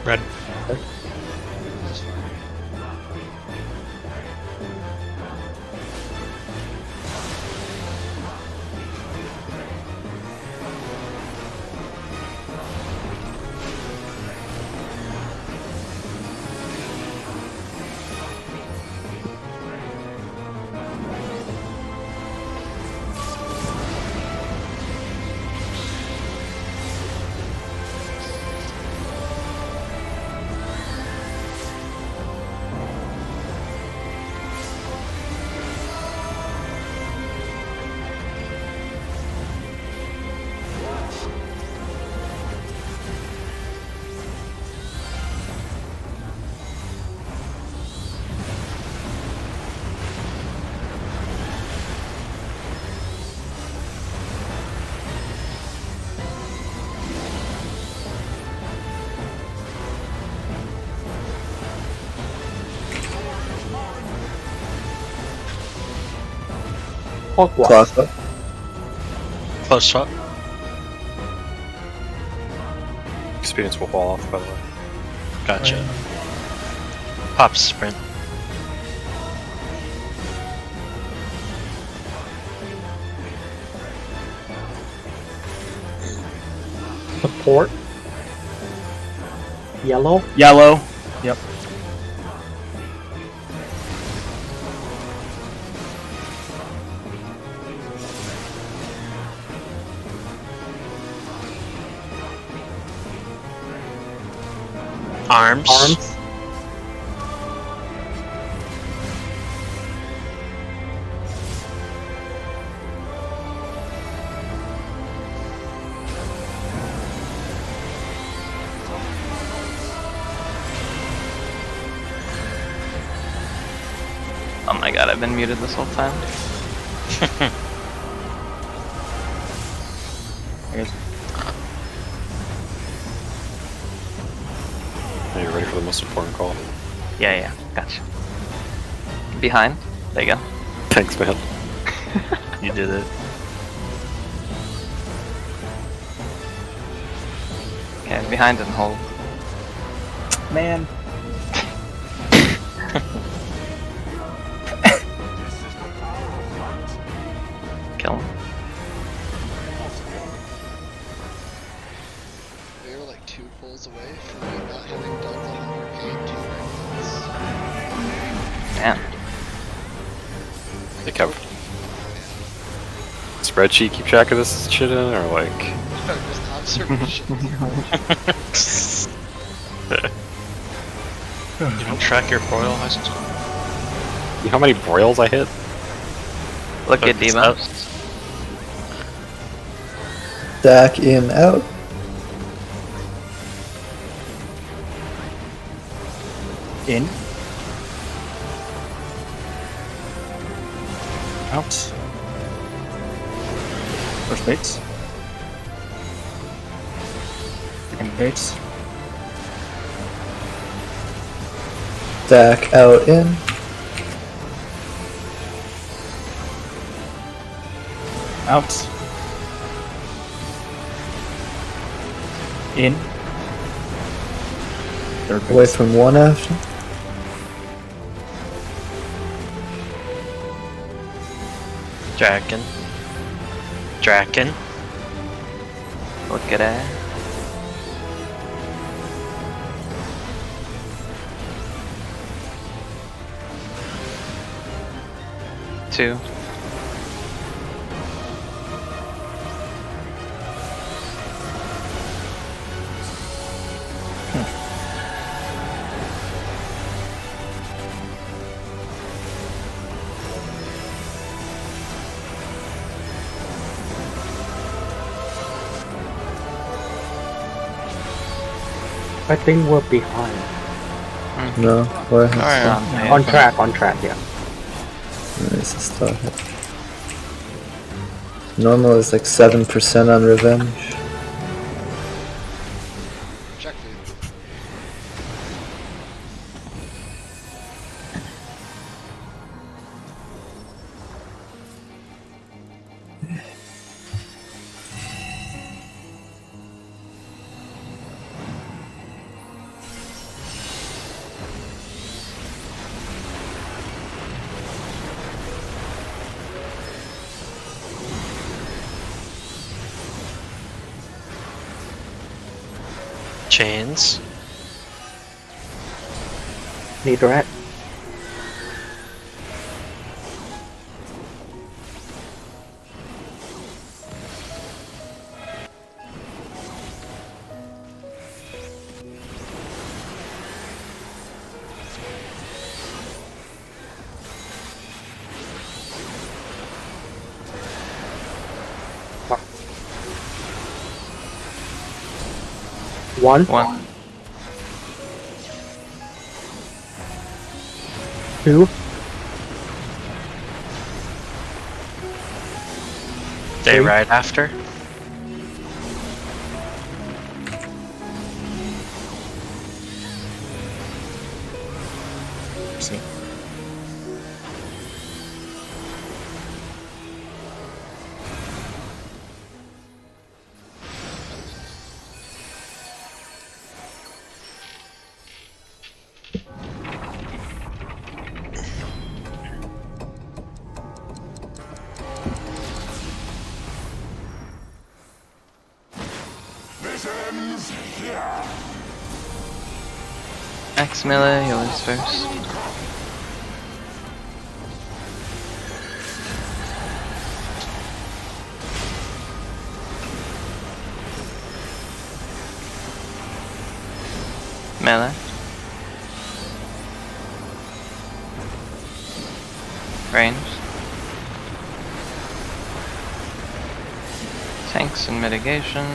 Red. That's fine. Hogwarts. Cloth up. Close shot. Experience will fall off, by the way. Gotcha. Pop sprint. Support. Yellow. Yellow. Yep. Arms. Arms. Oh my god, I've been muted this whole time. Here's Are you ready for the most important call? yeah, gotcha. behind. There you go. Thanks, man. You did it. Okay, behind and hold. Man. Kill him. We were like 2 pulls away from me not having done the 100k 2 rounds. Damn. Like, have spreadsheet keep track of this shit in, or like? No, just observation. You don't track your broil high school. You know how many broils I hit? Look at Focus Demo. up. Stack in out. In. Out. First baits. Second baits. Stack out in. Out. In. Third Away baits. from 1 after. Dragon. Draken. Look at that. Two. I think we're behind. No, we're Alright. On track, yeah. Nice start. Normal is like 7% on revenge. Check food. Chains. Need rat. One, One. two, Day Three. right after. See. X melee, yours first. Melee. Range. Tanks and mitigation.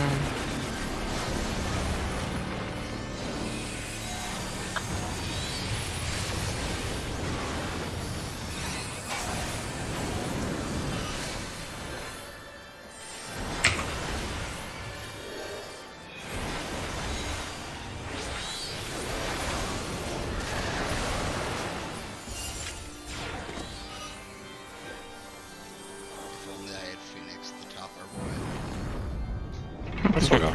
Let's go.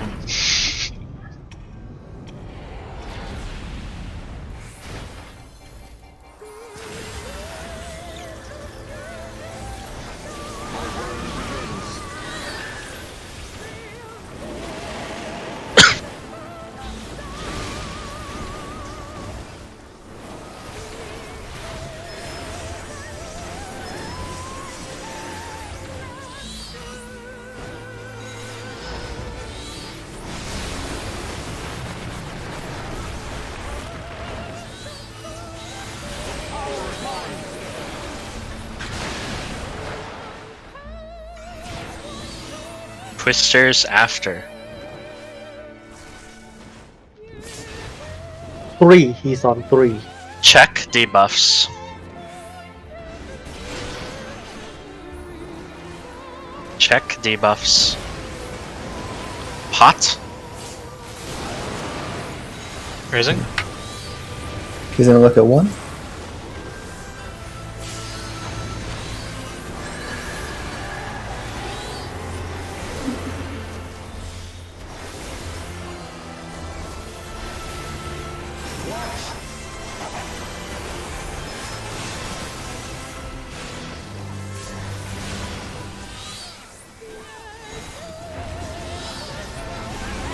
Twisters after. 3. He's on 3. Check debuffs. Check debuffs. Pot. Raising. He's gonna look at 1.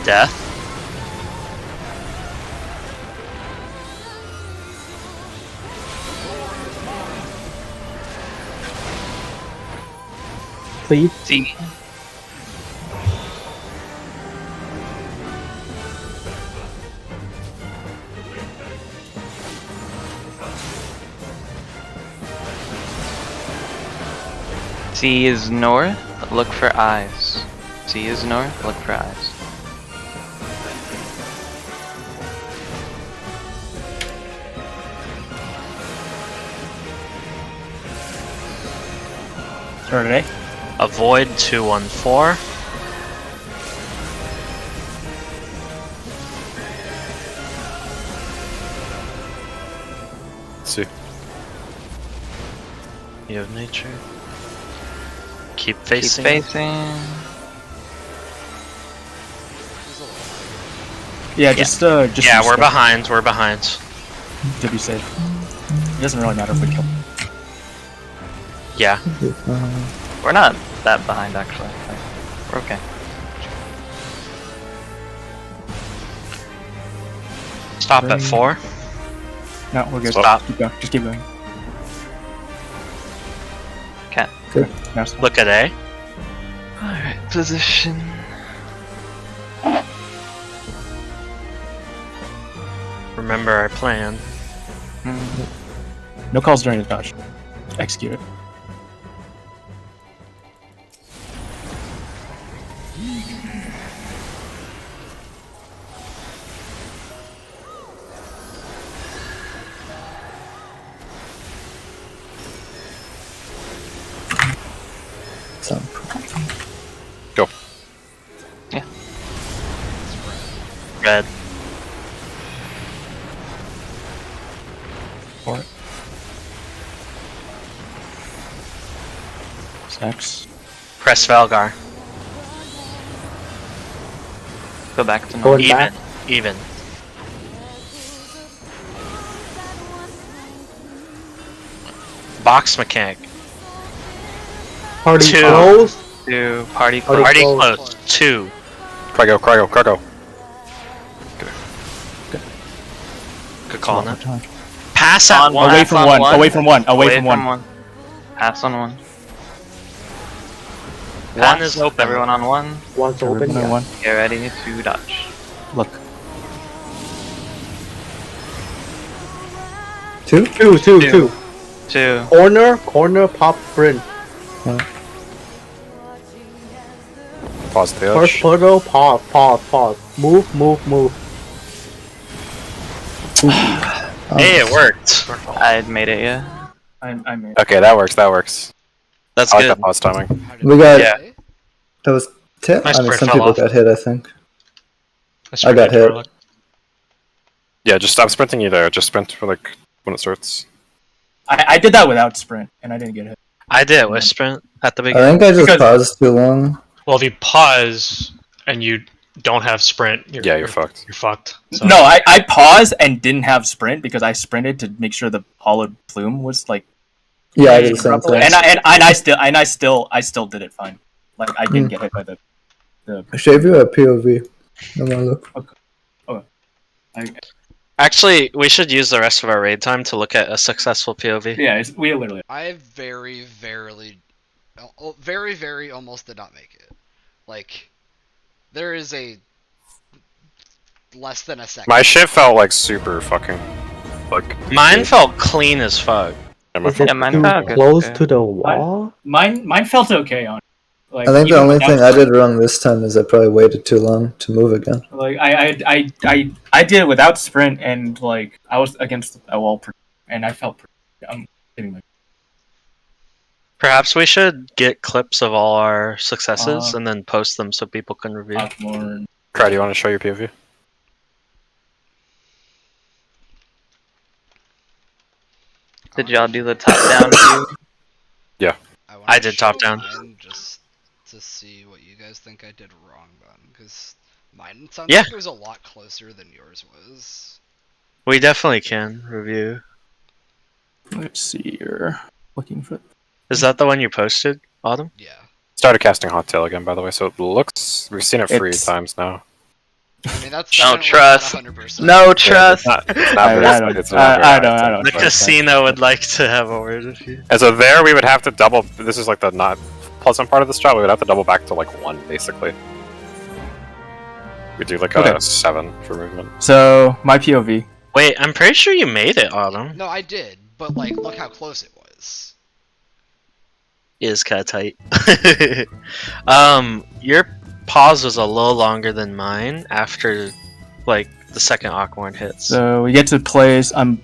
Death. Please. C. C is north, look for eyes. C is north, look for eyes. Turn it, eh? Avoid 214. Let's see. You have nature. Keep Keep facing. Yeah, just Yeah, use we're stuff behind. We're behind. to be safe. It doesn't really matter if we kill. Yeah. We're not that behind actually. We're okay. Stop at 4. No, we're good. Stop. Keep going. Just keep going. Cat. Now stop. Look at A. Alright, position. Remember our plan. No calls during the dodge. Execute it. So, Go. Yeah. Red. For it. 6. Press Valgar. Go back to Going north. Even. back. Even. Box mechanic. Party 2. close. To party Party close. Party close. close. 2. Cryo, cryo, cryo. Good call on One that. more time. Pass at On 1. Away Pass from on one. one. Away from one. Away from one. Pass on 1. 1 is open. Everyone on 1. One's open. Everyone on Yeah. one. Get ready to dodge. Look. 2? 2, 2, Two. 2. 2. Corner, pop, sprint. Pause the First edge. puddle, pause. Move, move, move. Hey, it worked. I had made it, yeah. I made. Okay, that works. That works. That's I like good. that pause timing. We got. Yeah. That was tip? Nice I mean, sprint some fell people off. got hit, I think. I got hit. Yeah, just stop sprinting you there. Just sprint for like when it starts. I did that without sprint, and I didn't get hit. I did it with sprint at the I beginning. think I just Because- paused too long. Well, if you pause and you don't have sprint, you're fucked. You're fucked. So. No, I paused and didn't have sprint because I sprinted to make sure the hollowed plume was like. Yeah, I did the same thing. And I still did it fine. Like I didn't get hit by the. I shave you a POV. No more look. Okay. Actually, we should use the rest of our raid time to look at a successful POV. Yeah, we literally. I very almost did not make it. Like, there is a less than a second. My shit felt like super fucking like. Mine felt clean as fuck. Is it Yeah, mine too felt good, close too. to the wall? Mine felt okay on. Like, I think the even only without thing I sprint. did wrong this time is I probably waited too long to move again. Like I did it without sprint and like I was against a wall and I felt pretty. I'm kidding. Like, Perhaps we should get clips of all our successes and then post them so people can review. more. Cry, do you want to show your POV? Did y'all do the top-down view? I did top down. mine just to see what you guys think I did wrong then, because mine sounds Yeah. like it was a lot closer than yours was. We definitely can review. Let's see here. Looking for. Is that the one you posted, Autumn? Yeah. Started casting Hot Tail again, by the way, so it looks. We've seen it 3 It's- times now. I mean, that's No definitely trust. not 100%. No trust. Not I very- it's not very don't. high. I don't. The casino would like to have a word with you. And so there we would have to double. This is like the not pleasant part of this job. We would have to double back to like 1 basically. We do like Okay. a 7 for movement. So my POV. Wait, I'm pretty sure you made it, Autumn. No, I did, but like, look how close it was. Is kinda tight. Your pause was a little longer than mine after, like, the second Aquarn hits. So we get to place. I'm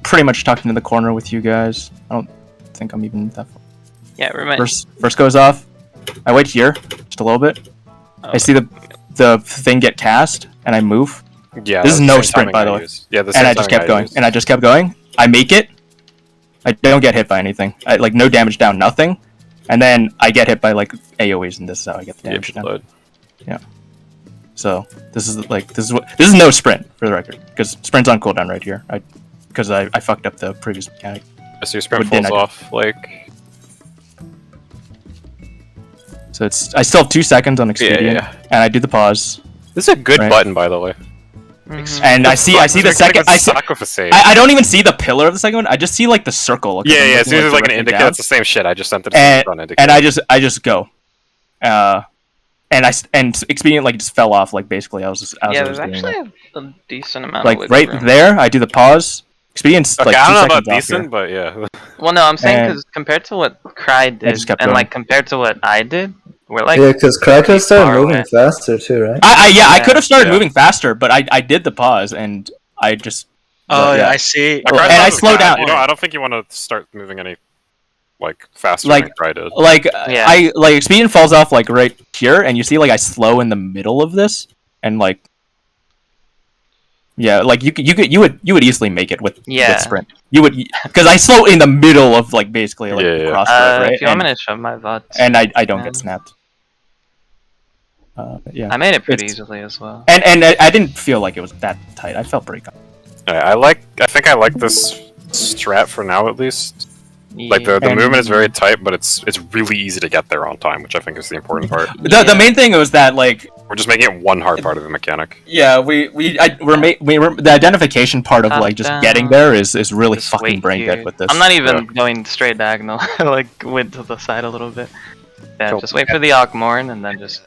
pretty much tucked into the corner with you guys. I don't think I'm even that far. Yeah, remind. First goes off. I wait here just a little bit. I see the thing get cast, and I move. Yeah, This is that's no the same sprint, timing by the I way. used. Yeah, the And same I just timing kept going. used. And I just kept going. I make it. I don't get hit by anything. Like no damage down, nothing. And then I get hit by like AoEs, and this is how I get the Yeah, damage down. blood. So this is no sprint for the record, because sprint's on cooldown right here. Because I fucked up the previous mechanic. So your sprint But then falls I- off like. So I still have 2 seconds on expedient, Yeah. and I do the pause. This is a good Right. button, by the way. Mhm. And I see the second. Suck with a save. I don't even see the pillar of the second one. I just see like the circle. Yeah, as soon as it's like an directly indicator, down. it's the same shit. I just sent it And- to an indicator. And I just go. And expedient like just fell off like basically I was just Yeah, I was there's doing actually that. a decent amount Like of wiggle right room. there. I do the pause. Expedient's Okay, like 2 I don't know seconds about off here. decent, but yeah. Well, no, I'm saying And- because compared to what Cry did, just kept and going. like compared to what I did, we're like, Yeah, because Krakow started far moving away. faster too, right? I Yeah, could have started yeah. moving faster, but I did the pause and I just Oh, yeah. I see. Well, and I slow down. You know, I don't think you want to start moving any like faster Like- than Cry did. like Yeah. I like expedient falls off like right here, and you see like I slow in the middle of this, and like yeah, like you would easily make it with sprint. You would because I slow in the middle of like basically like Yeah. cross right, if you want and, me to show my VOD, and I don't Yeah. get snapped. Yeah, I made it pretty It's- easily as well. and I didn't feel like it was that tight. I felt pretty confident. I think I like this strat for now at least. Like the And- movement is very tight, but it's really easy to get there on time, which I think is the important part. The main thing was that like We're just making it one hard part of the mechanic. yeah we're the identification part of like just Top getting down. there is really Just fucking wait brain here. dead with this. I'm not even Yeah. going straight diagonal. I like went to the side a little bit. Yeah, Cool. just wait for the Ogmorn and then just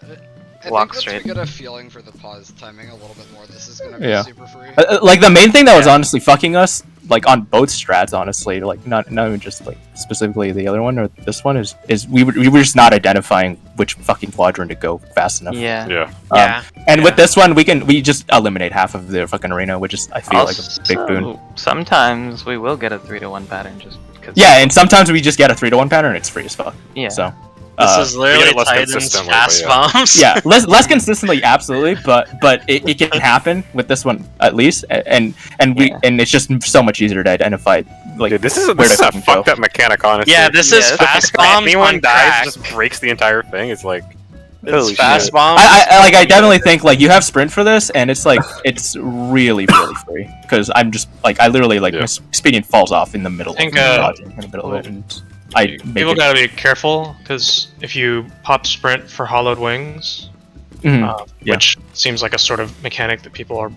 I walk think straight. once we get a feeling for the pause timing a little bit more, this is gonna be Yeah. super free. Like the main thing that was Yeah. honestly fucking us, like on both strats, honestly, like not even just like specifically the other one or this one is we were just not identifying which fucking quadrant to go fast enough. yeah. Yeah. Yeah. And with this one, we just eliminate half of the fucking arena, which is I feel like a big boon. Also, sometimes we will get a 3-to-1 pattern just because. Yeah, and sometimes we just get a 3-to-1 pattern. It's free as fuck. Yeah. So. This is literally it less Titan's consistently, fast but bombs. Yeah, less consistently, absolutely, but it can happen with this one at least, and Yeah. it's just so much easier to identify. Like, Dude, this is where a to fucking fucked go. up mechanic, honestly. Yeah, this Yeah, is this fast If bombs anyone on dies, crack. just breaks the entire thing. It's like It's Holy fast shit. bombs. I definitely think like you have sprint for this, and it's like it's really free because I'm just like I literally like my expedient falls off in the middle. I think, in the middle of it, and I make People it. gotta be careful because if you pop sprint for hollowed wings, Yeah. which seems like a sort of mechanic that people are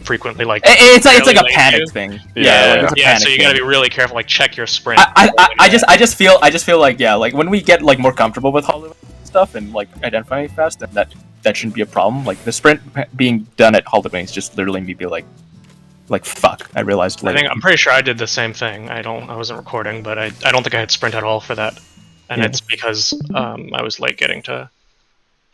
frequently like. It's like fairly a late panic to. thing. Yeah, like, it's a Yeah, panic so you thing. gotta be really careful. Like check your sprint. I just feel like like when we get like more comfortable with Hollow stuff and like identifying it fast, then that shouldn't be a problem. Like the sprint being done at Hollow Wings just literally me be like fuck. I realized later. I'm pretty sure I did the same thing. I wasn't recording, but I don't think I had sprint at all for that, and it's because I was late getting to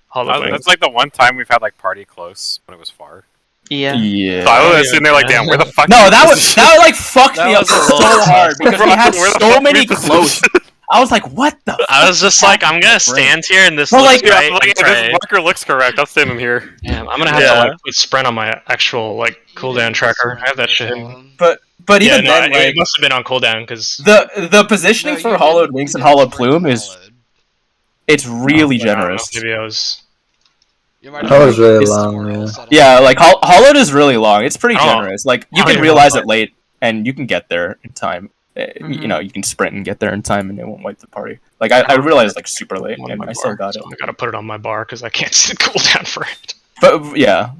Hollow Wings. That's like the one time we've had like party close when it was far. Yeah. Yeah. So I was sitting there like, damn, where the fuck? No, is that this? like fucked me up was a so little hard because we had Where the so fuck many is this? close. I was like, what the? I was just like, I'm gonna stand here and this Well, looks like, right. Like, and this trade. marker looks correct. I'm standing here. Damn, I'm gonna have to like put sprint on my actual like cooldown tracker. I have that shit. But Yeah, even no, then, it like must have been on cooldown because the positioning for Hollowed Wings and Hollowed Plume is it's really generous. Maybe I was. That was really It's- long. Yeah, like Hollowed is really long. It's pretty I don't- generous. Like I you don't can even realize know. it late, and you can get there in time. Mhm. You know, you can sprint and get there in time, and it won't wipe the party. Like I realized like super late, on and my I still bar, got it. so I gotta put it on my bar because I can't see the cooldown for it. But yeah,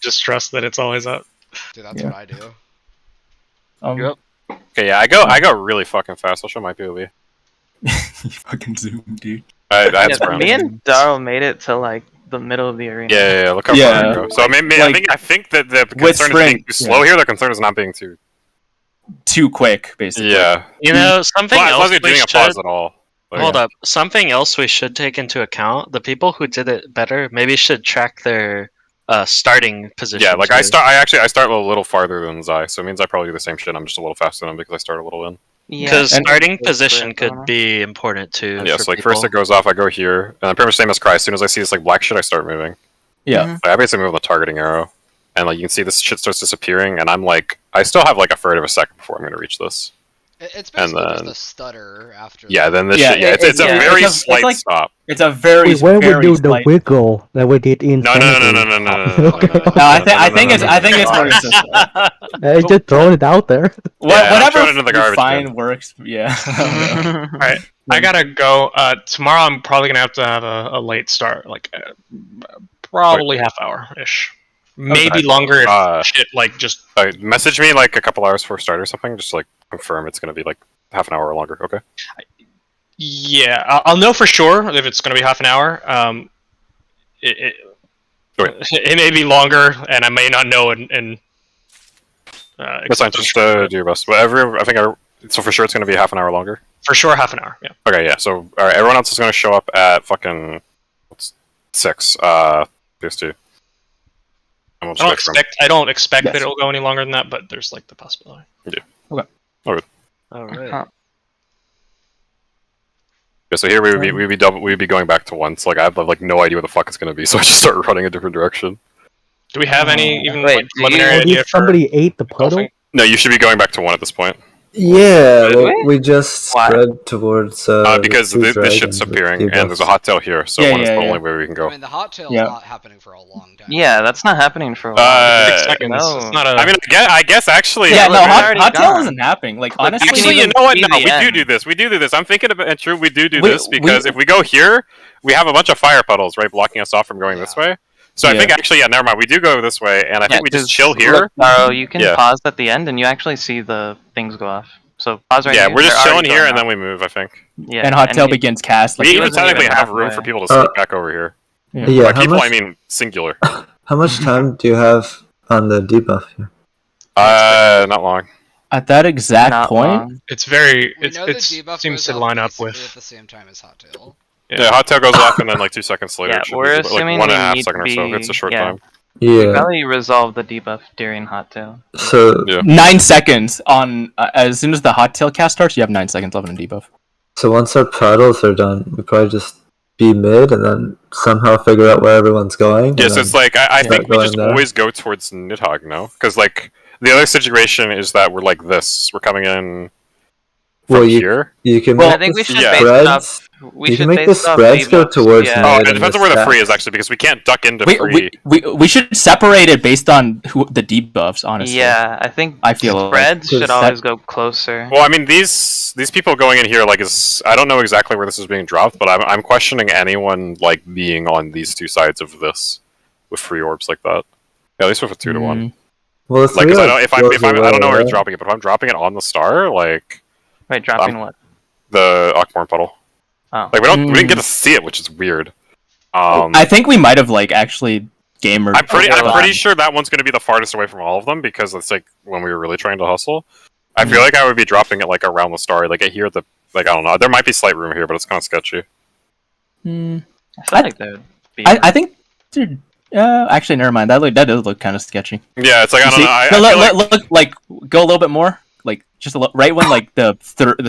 Just trust that it's always up. Dude, that's Yeah. what I do. Yep. Okay, yeah, I go really fucking fast. I'll show my POV. you fucking zoom, dude. I had Yeah, sprint. me and Darryl made it to like the middle of the arena. Yeah, look how Yeah. far I go. So I think that the with concern is being sprint, too slow here. The concern is not being too. Too quick, basically. Yeah. You know, something Well, as long else as you're we doing a should... pause at all. Like, Hold up. Something else we should take into account. The people who did it better maybe should track their starting position. Yeah, like too. I start a little farther than Zai, so it means I probably do the same shit. I'm just a little faster than him because I start a little in. Yeah. Because And- starting That's position right, could be important too. Yeah, for so like people. first it goes off, I go here, and I'm pretty much same as Cry. As soon as I see this like black shit, I start moving. Yeah. Mhm. Like, I basically move on the targeting arrow, and like you can see this shit starts disappearing, and I'm like, I still have like a third of a second before I'm gonna reach this. It's And basically just then- a stutter after. Yeah, then this Yeah, shit. Yeah, it's a yeah, very it's slight like- stop. It's a very Wait, when we very do the slight- wiggle that we did in No. Okay. No, I think it's more consistent. I just throwing it out there. Yeah, I'm Whatever throwing it into the you garbage find bin. works. Yeah. Alright, I gotta go. Tomorrow I'm probably gonna have to have a late start, like probably half hour ish, maybe Okay. longer if shit like just. Message me like a couple hours before start or something, just like confirm it's gonna be like half an hour or longer. Okay. Yeah, I'll know for sure if it's gonna be half an hour. It Okay. it may be longer, and I may not know. And That's fine. Just do your best. Whatever. So for sure it's gonna be half an hour longer. for sure half an hour. Yeah. Okay, yeah. So all right, everyone else is gonna show up at fucking what's 6. These two. And we'll just wait for 'em. I don't expect Yes. that it'll go any longer than that, but there's like the possibility. All right. Yeah, so here we'd be going back to 1. So like I have like no idea what the fuck it's gonna be, so I just start running a different direction. Do we have any even Wait, like do you- preliminary Oh, idea if somebody ate the puddle. golfing? No, you should be going back to 1 at this point. Yeah, Did well, we just Why? spread towards Because the this dragons shit's with appearing, debuffs. and there's a hot tail here, so Yeah, 1 is yeah, the yeah. only way we can I go. mean, the hot tail's Yeah. not happening for a long time. Yeah, that's not happening for a Uh, while. 6 seconds. no. It's not a. I mean, I guess actually. Yeah, look, no, it's hot already tail gone. isn't happening. Like Look, honestly, you can Actually, you even know what? see No, the we end. do this. We do this. I'm thinking about it. True, we do We- this because if we go here, we have a bunch of fire puddles, right, blocking us off from going this way. So I Yeah. think actually, yeah, never mind. We do go this way, and I think we just 'cause chill here. Look, Taro, you can Yeah. pause at the end, and you actually see the things go off. So pause right Yeah, here. we're just They're chilling already here, going and then off. we move. I think Yeah, and hot tail he- begins cast. Like we even wasn't technically even have room halfway. for people to sneak back over here. Yeah, By how people, much, I mean singular. how much time do you have on the debuff here? Not long. at that exact Not point. long. It's very. We It's know the it's debuff seems goes to off line up basically with. at the same time as hot tail. Yeah, hot tail goes off, and then like 2 seconds later, Yeah, it should we're be like assuming 1.5 we need seconds or to so. be- It's a short yeah. time. Yeah. Probably resolve the debuff during hot tail. So Yeah. 9 seconds on as soon as the hot tail cast starts, you have 9 seconds left in a debuff. so once our paddles are done, we probably just be mid and then somehow figure out where everyone's going. Yeah, and so it's then- like I think we going just there. always go towards Nidhogg, no? Because like the other situation is that we're like this. We're coming in from Well, here. you can Well, make I think we the should yeah. base it off. spreads We You should can make the base it off spreads go debuffs. towards Yeah. mid. Oh, it and depends the on where the free stacks. is actually, because we can't duck into We, free. we should separate it based on the debuffs, honestly. Yeah, I think I feel spreads like- should always go closer. Well, I mean, these people going in here, like, is I don't know exactly where this is being dropped, but I'm questioning anyone like being on these two sides of this with free orbs like that. Yeah, at least with a 2-to-1. Well, the Like, 'cause I don't, if goes I don't know where away, it's dropping it, but if I'm dropping it on the star, like Wait, dropping what? the Ockmorn puddle, Oh. like we didn't get to see it, which is weird. I think we might have like actually gamered. I'm pretty sure that one's going to be the farthest away from all of them because it's like when we were really trying to hustle. I feel like I would be dropping it like around the star, like I hear the I don't know. There might be slight room here, but it's kind of sketchy. I feel like there would be. I think. Dude, actually, never mind. That does look kind of sketchy. Yeah, it's like I don't See? know. I No, feel like, look, like go a little bit more, like just right when like the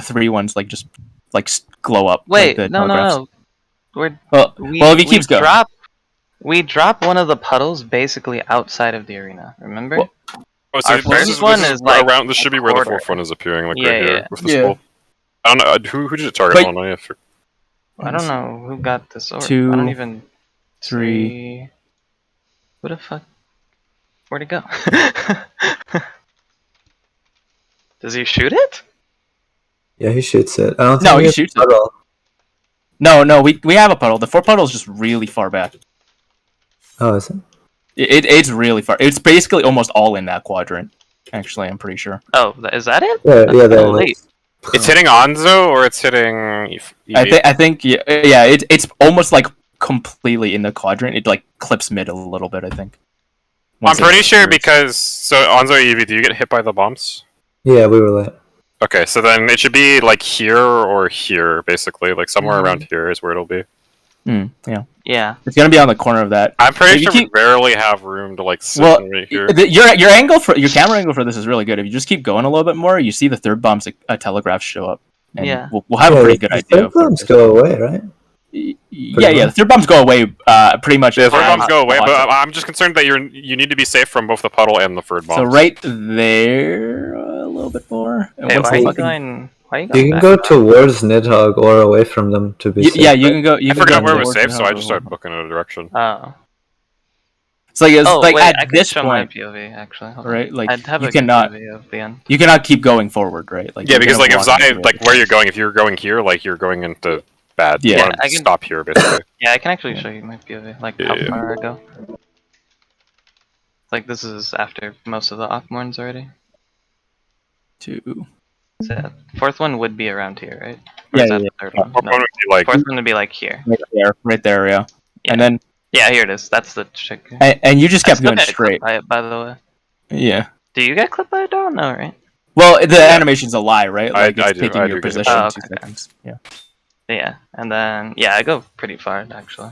three ones like just like glow up. Wait, like the no. telegraphs. We're Well, if he keeps going. We drop one of the puddles basically outside of the arena. Remember? Well, so our this first is, one this is like around. This should be where the quarter. fourth one is appearing, like Yeah, right here yeah. with the Yeah. skull. I don't know who did it target But- on. I don't know who got this orb. Two, I don't even. 3. see- Who the fuck? Where'd it go? Does he shoot it? Yeah, he shoots it. I don't think No, he has shoots it. puddle. No, we have a puddle. The 4 puddle is just really far back. Oh, is it? It's really far. It's basically almost all in that quadrant. Actually, I'm pretty sure. Oh, is that it? Yeah, That's yeah, there kinda it late. is. It's hitting Anzo or it's hitting. I think yeah, it's almost like completely in the quadrant. It like clips mid a little bit. I think. I'm Once it pretty sure clears. because Anzo EV, do you get hit by the bombs? Yeah, we were late. Okay, so then it should be like here or here, basically, like somewhere around here is where it'll be. Yeah, Yeah. it's gonna be on the corner of that. I'm pretty If you sure we barely have room to like sit Well, right here. your angle for your camera angle for this is really good. If you just keep going a little bit more, you see the third bombs telegraphs show up. And Yeah. we'll have a Yeah, pretty good the idea. third of what bombs it is. go away, right? Yeah, the third bombs go away pretty much. Yeah, the third as bombs go away, the but hot- I'm just concerned that you need to be safe from both the puddle and the third bomb. So right there, a little bit more. And Hey, once why are you fucking- going? Why are you going You can back? go towards Nidhogg or away from them to be safe. Yeah, you can go. You I can forgot go where it was towards safe, the so I harbor. just started booking in a direction. Oh. It's like Oh, wait, I at can this show my point, POV actually. Hold on. right? Like I'd have you a cannot, POV of the end. you cannot keep going forward, right? Like Yeah, you're because gonna like if walk Zai, into it. like where you're going, if you're going here, like you're going into bad. Yeah. You want I to can- stop here, basically. Yeah, I can actually show you my POV, like how Yeah. far I go. Like this is after most of the Ockmorns already. 2. So yeah, fourth one would be around here, right? Or Yeah, is that yeah, the third Fourth one? one No. would be like Fourth one would be like here. Right there, yeah. Yeah. And then Yeah, here it is. That's the chick. and you just I kept still going get straight. clipped by it, by the way. Yeah. Do you get clipped by it? Don't know, right? Well, the animation's a lie, right? I Like it's do taking get your it. position Oh, 2 okay. seconds. Yeah. Yeah, and then yeah, I go pretty far actually.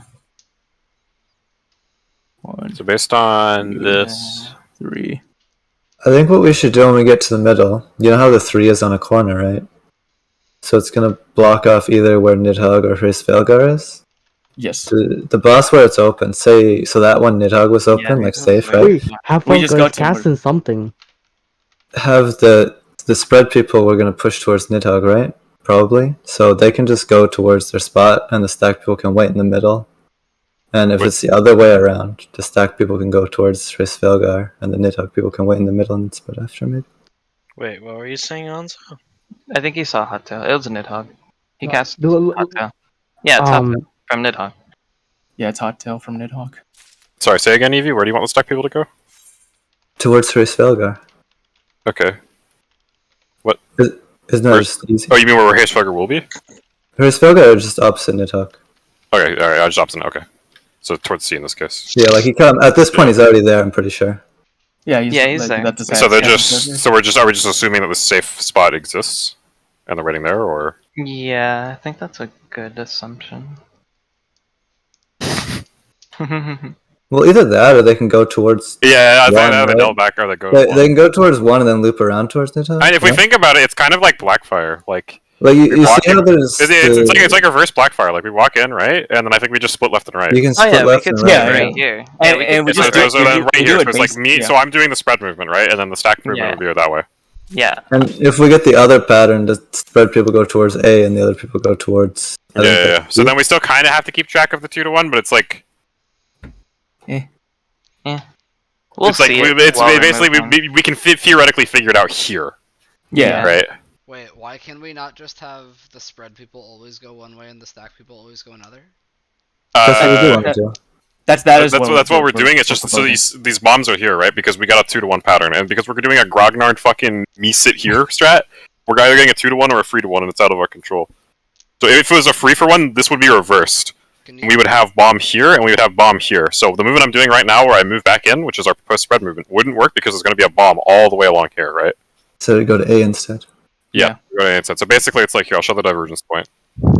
1, so based on this. 3. I think what we should do when we get to the middle, you know how the 3 is on a corner, right? So it's gonna block off either where Nidhogg or Hrisvelgar is. Yes. The boss where it's open, say, so that one Nidhogg was open, Yeah, like it's safe, right. right? Wait, have We fun just go casting something. Have the spread people we're gonna push towards Nidhogg, right? Probably. So they can just go towards their spot and the stack people can wait in the middle. And if Wait. it's the other way around, the stack people can go towards Hrisvelgar and the Nidhogg people can wait in the middle and spread after maybe. Wait, what were you saying, Anzo? I think he saw Hot Tail. It was a Nidhogg. He cast Do- Hot Tail. Yeah, it's Hot Um, Tail from Nidhogg. Yeah, it's Hot Tail from Nidhogg. Sorry, say again, Evie. Where do you want the stack people to go? Towards Hrisvelgar. Okay. Isn't that Where's- just easy? Oh, you mean where Hrisvelgar will be? Hrisvelgar is just opposite Nidhogg. Okay, all right. I just opposite. Okay. So towards C in this case. Yeah, like he at this point he's already there, I'm pretty sure. Yeah, he's there. that's his So they're hat. just. So are we just assuming that the safe spot exists, and they're waiting there, or? Yeah, I think that's a good assumption. Well, either that or they can go towards. Yeah, I One, think they have a right? delta back or they go. They can go towards one and then loop around towards Nidhogg. And if we yeah? think about it, it's kind of like Blackfire. Like Like you see walking- how there's it's like reverse Blackfire. Like we walk in, right, and then I think we just split left and right. you can Oh split yeah, we left could and split right. Yeah, right here. And we So, just so then right we here, do so it it's like based- me. yeah. So I'm doing the spread movement, right, and then the stack movement Yeah. would be that way. Yeah. And if we get the other pattern, the spread people go towards A and the other people go towards. Yeah. So then we still kind of have to keep track of the 2-to-1, but it's like We'll it's like see it's while we're basically moving. we can theoretically figure it out here, Yeah. right? Wait, why can we not just have the spread people always go one way and the stack people always go another? That's what we do want to do. That's what we're doing. It's just so these bombs are here, right? Because we got a 2-to-1 pattern, and because we're doing a grognard fucking me sit here strat, we're either getting a 2-to-1 or a 3-to-1, and it's out of our control. So if it was a 3-for-1, this would be reversed. We would have bomb here, and we would have bomb here. So the movement I'm doing right now, where I move back in, which is our proposed spread movement, wouldn't work because there's going to be a bomb all the way along here, right? So we go to A instead. Yeah. Go to A instead. So basically, it's like here. I'll show the divergence point.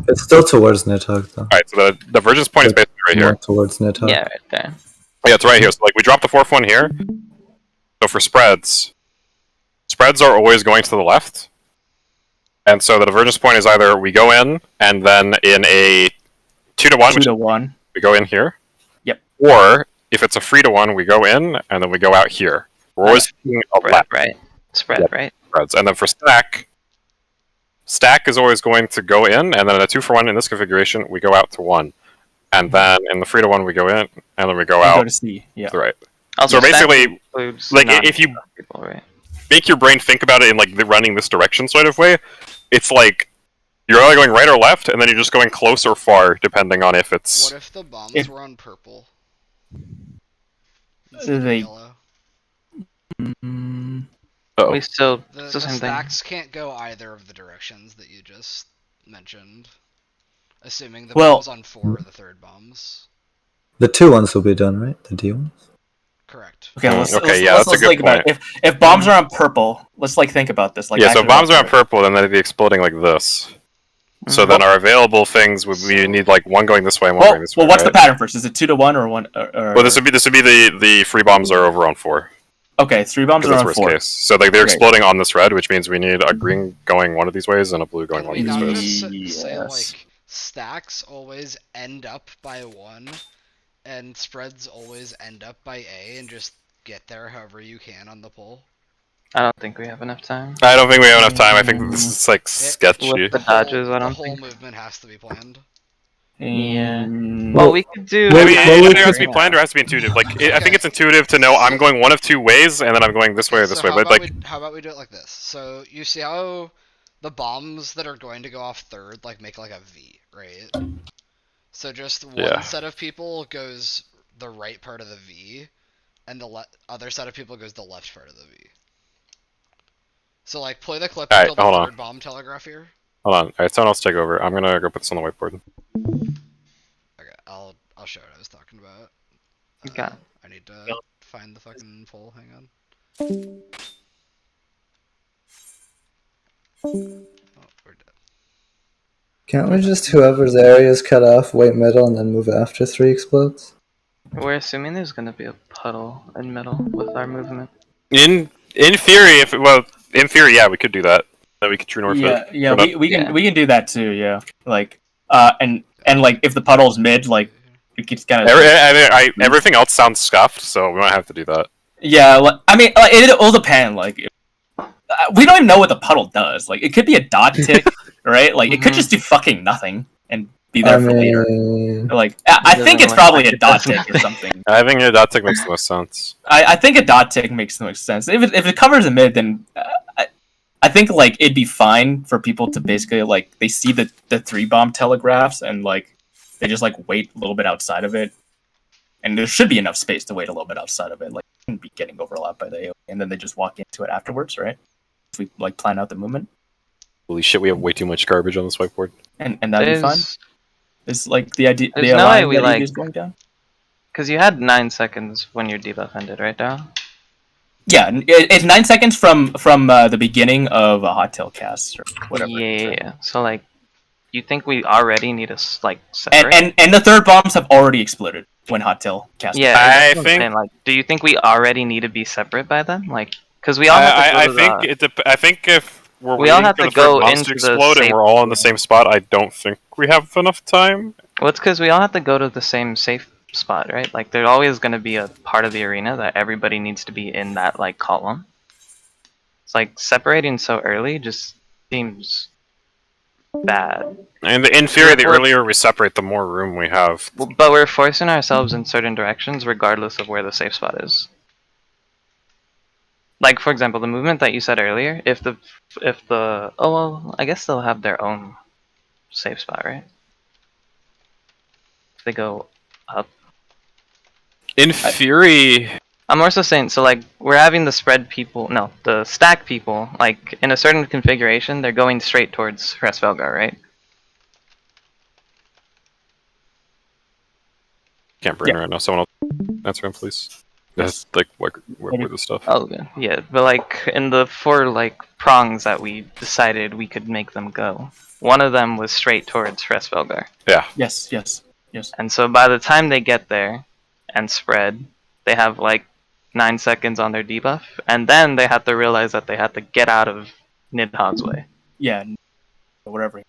It's still towards Nidhogg, though. Alright, so the divergence point is basically right More here. towards Nidhogg. Yeah, right there. Yeah, it's right here. So like we drop the 4th one here. So for spreads are always going to the left. And so the divergence point is either we go in and then in a 2-to-1, 2-to-1. we go in here. Yep. Or if it's a 3-to-1, we go in and then we go out here. We're always taking a Spread, left right? Spread, Yep. right? spreads. And then for stack is always going to go in, and then in a 2-for-1 in this configuration, we go out to 1. And then in the 3-to-1 we go in, and then we go out Go to C. Yeah. to the right. Also, So basically, stack includes like, if you- non-stack people, right? Make your brain think about it in like the running this direction sort of way. It's like you're either going right or left, and then you're just going close or far, depending on if it's. What if the bombs were on purple? Instead of They- yellow? Mm, Oh. We still, The it's the same thing. stacks can't go either of the directions that you just mentioned. Assuming the Well- bombs on 4 are the third bombs. The 2 ones will be done, right? The D ones? Correct. Okay, let's, okay, let's, yeah, let's, that's a let's good think about it. If bombs are on purple, let's like think about this. Like Yeah, so actually bombs are on about it. purple, then they'd be exploding like this. So then our available things would be need like one going this way and one Well, going this way. what's the right? pattern first? Is it 2-to-1 or 1? Or... Well, this would be the free bombs are over on 4. Okay, 3 bombs Because are that's on worst 4. case. So like they're Okay. exploding on this red, which means we need a green going one of these ways and a blue going Can one we of not these ways. just say Yes. like stacks always end up by 1 and spreads always end up by A and just get there however you can on the pole? I don't think we have enough time. I don't think we have enough time. I think this is like sketchy. With the dodges, I The don't whole think. movement has to be planned. Yeah. Mm, Well, we could do. I mean, Well, it we has to be Yeah. planned or it has to be intuitive. Like, I think it's intuitive to know I'm going one of 2 ways, and then I'm going this way or this So way. how But about like, how about we do it like this? So you see how the bombs that are going to go off third like make like a V, right? So just one Yeah. set of people goes the right part of the V, and the other set of people goes the left part of the V. So like play the clip Alright, until hold the on. third bomb telegraph here. hold on. All right, someone else take over. I'm gonna go put this on the whiteboard. Okay, I'll show what I was talking about. Okay. I need to find the fucking pole. Hang on. Oh, we're dead. Can't we just, whoever's area is cut off, wait middle, and then move after 3 explodes? We're assuming there's gonna be a puddle in middle with our movement. In theory, in theory, yeah, we could do that. That we could true north yeah, it. yeah, We're we Yeah. can we can do that too. Yeah, like and like if the puddle's mid, like we could kind of Everything else sounds scuffed, so we might have to do that. yeah. I mean, it'll depend. Like we don't even know what the puddle does. Like it could be a dot tick, right? Like it could Mhm. just do fucking nothing and be there I for later. mean, Like I It think doesn't it's look probably like a it dot does tick or nothing. something. I think your dot tick makes the most sense. I think a dot tick makes the most sense. If it covers a mid, then I think like it'd be fine for people to basically like they see the 3 bomb telegraphs and like they just like wait a little bit outside of it, and there should be enough space to wait a little bit outside of it. Like it shouldn't be getting overlapped by the AoE, and then they just walk into it afterwards, right? If we like plan out the movement, Holy shit, we have way too much garbage on this whiteboard. and that'd be fine. It's like the idea. There's the no way line we, that like- is going down. Cause you had 9 seconds when your debuff ended, right, Dow? Yeah, it's 9 seconds from the beginning of a hot tail cast or whatever. Yeah. So like, you think we already need to like separate? And the 3rd bombs have already exploded when hot tail cast. Yeah, I that's what I'm think- saying, like, do you think we already need to be separate by then? Like, because we all have to go I to think the- I think if we're We all waiting have for to the go third bombs into to the explode and safe- we're all in the same spot, I don't think we have enough time. Well, it's because we all have to go to the same safe spot, right? Like, there's always going to be a part of the arena that everybody needs to be in that like column. It's like separating so early just seems bad. And in theory, the earlier we separate, the more room we have. But we're forcing ourselves in certain directions regardless of where the safe spot is. Like, for example, the movement that you said earlier, if the oh well, I guess they'll have their own safe spot, right? If they go up. In theory, I'm also saying, so like, we're having the spread people, no, the stack people, like, in a certain configuration, they're going straight towards Hresvelgar, right? can't bring her right now. Someone else answer him, please. That's like work with the stuff. Oh, yeah, but like, in the 4, like, prongs that we decided we could make them go, one of them was straight towards Hresvelgar. Yeah. Yes. And so by the time they get there and spread, they have like 9 seconds on their debuff, and then they have to realize that they have to get out of Nidhogg's way. Yeah, whatever.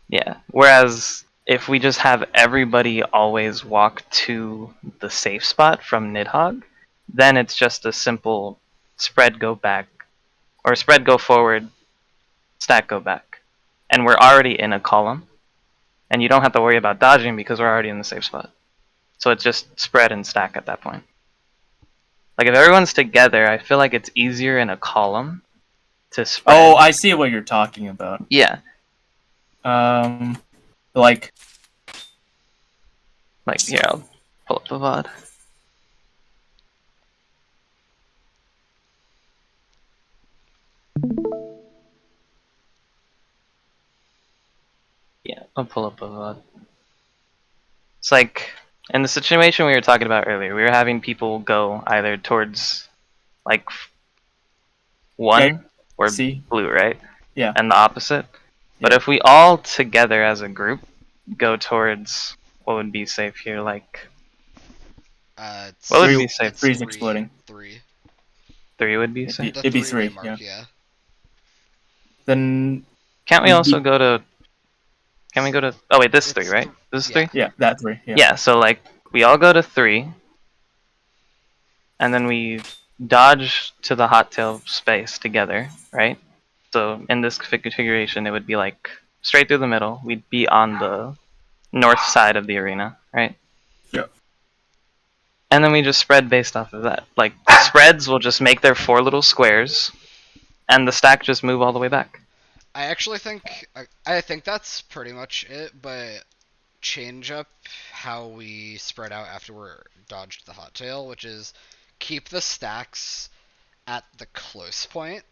Yeah. Whereas if we just have everybody always walk to the safe spot from Nidhogg, then it's just a simple spread go back, or spread go forward, stack go back. And we're already in a column, and you don't have to worry about dodging because we're already in the safe spot. So it's just spread and stack at that point. Like, if everyone's together, I feel like it's easier in a column to spread. Oh, I see what you're talking about. Yeah. Like, here, I'll pull up the VOD. Yeah, I'll pull up a VOD. It's like, in the situation we were talking about earlier, we were having people go either towards, like, 1 or C. blue, right? Yeah. And the opposite. But Yeah. if we all together as a group go towards what would be safe here, like, what would be safe? 3's exploding. 3. 3 would be safe. The It'd be 3 3, mark, yeah. Then Can't we also go to? Can we go to? Oh wait, this 3, right? This is 3. yeah, that 3. Yeah. Yeah. So like we all go to 3, and then we dodge to the hot tail space together, right? So in this configuration, it would be like straight through the middle. We'd be on the north side of the arena, right? Yeah. And then we just spread based off of that. Like, the spreads will just make their 4 little squares, and the stack just move all the way back. I actually think I think that's pretty much it, but change up how we spread out after we're dodged the hot tail, which is keep the stacks at the close point.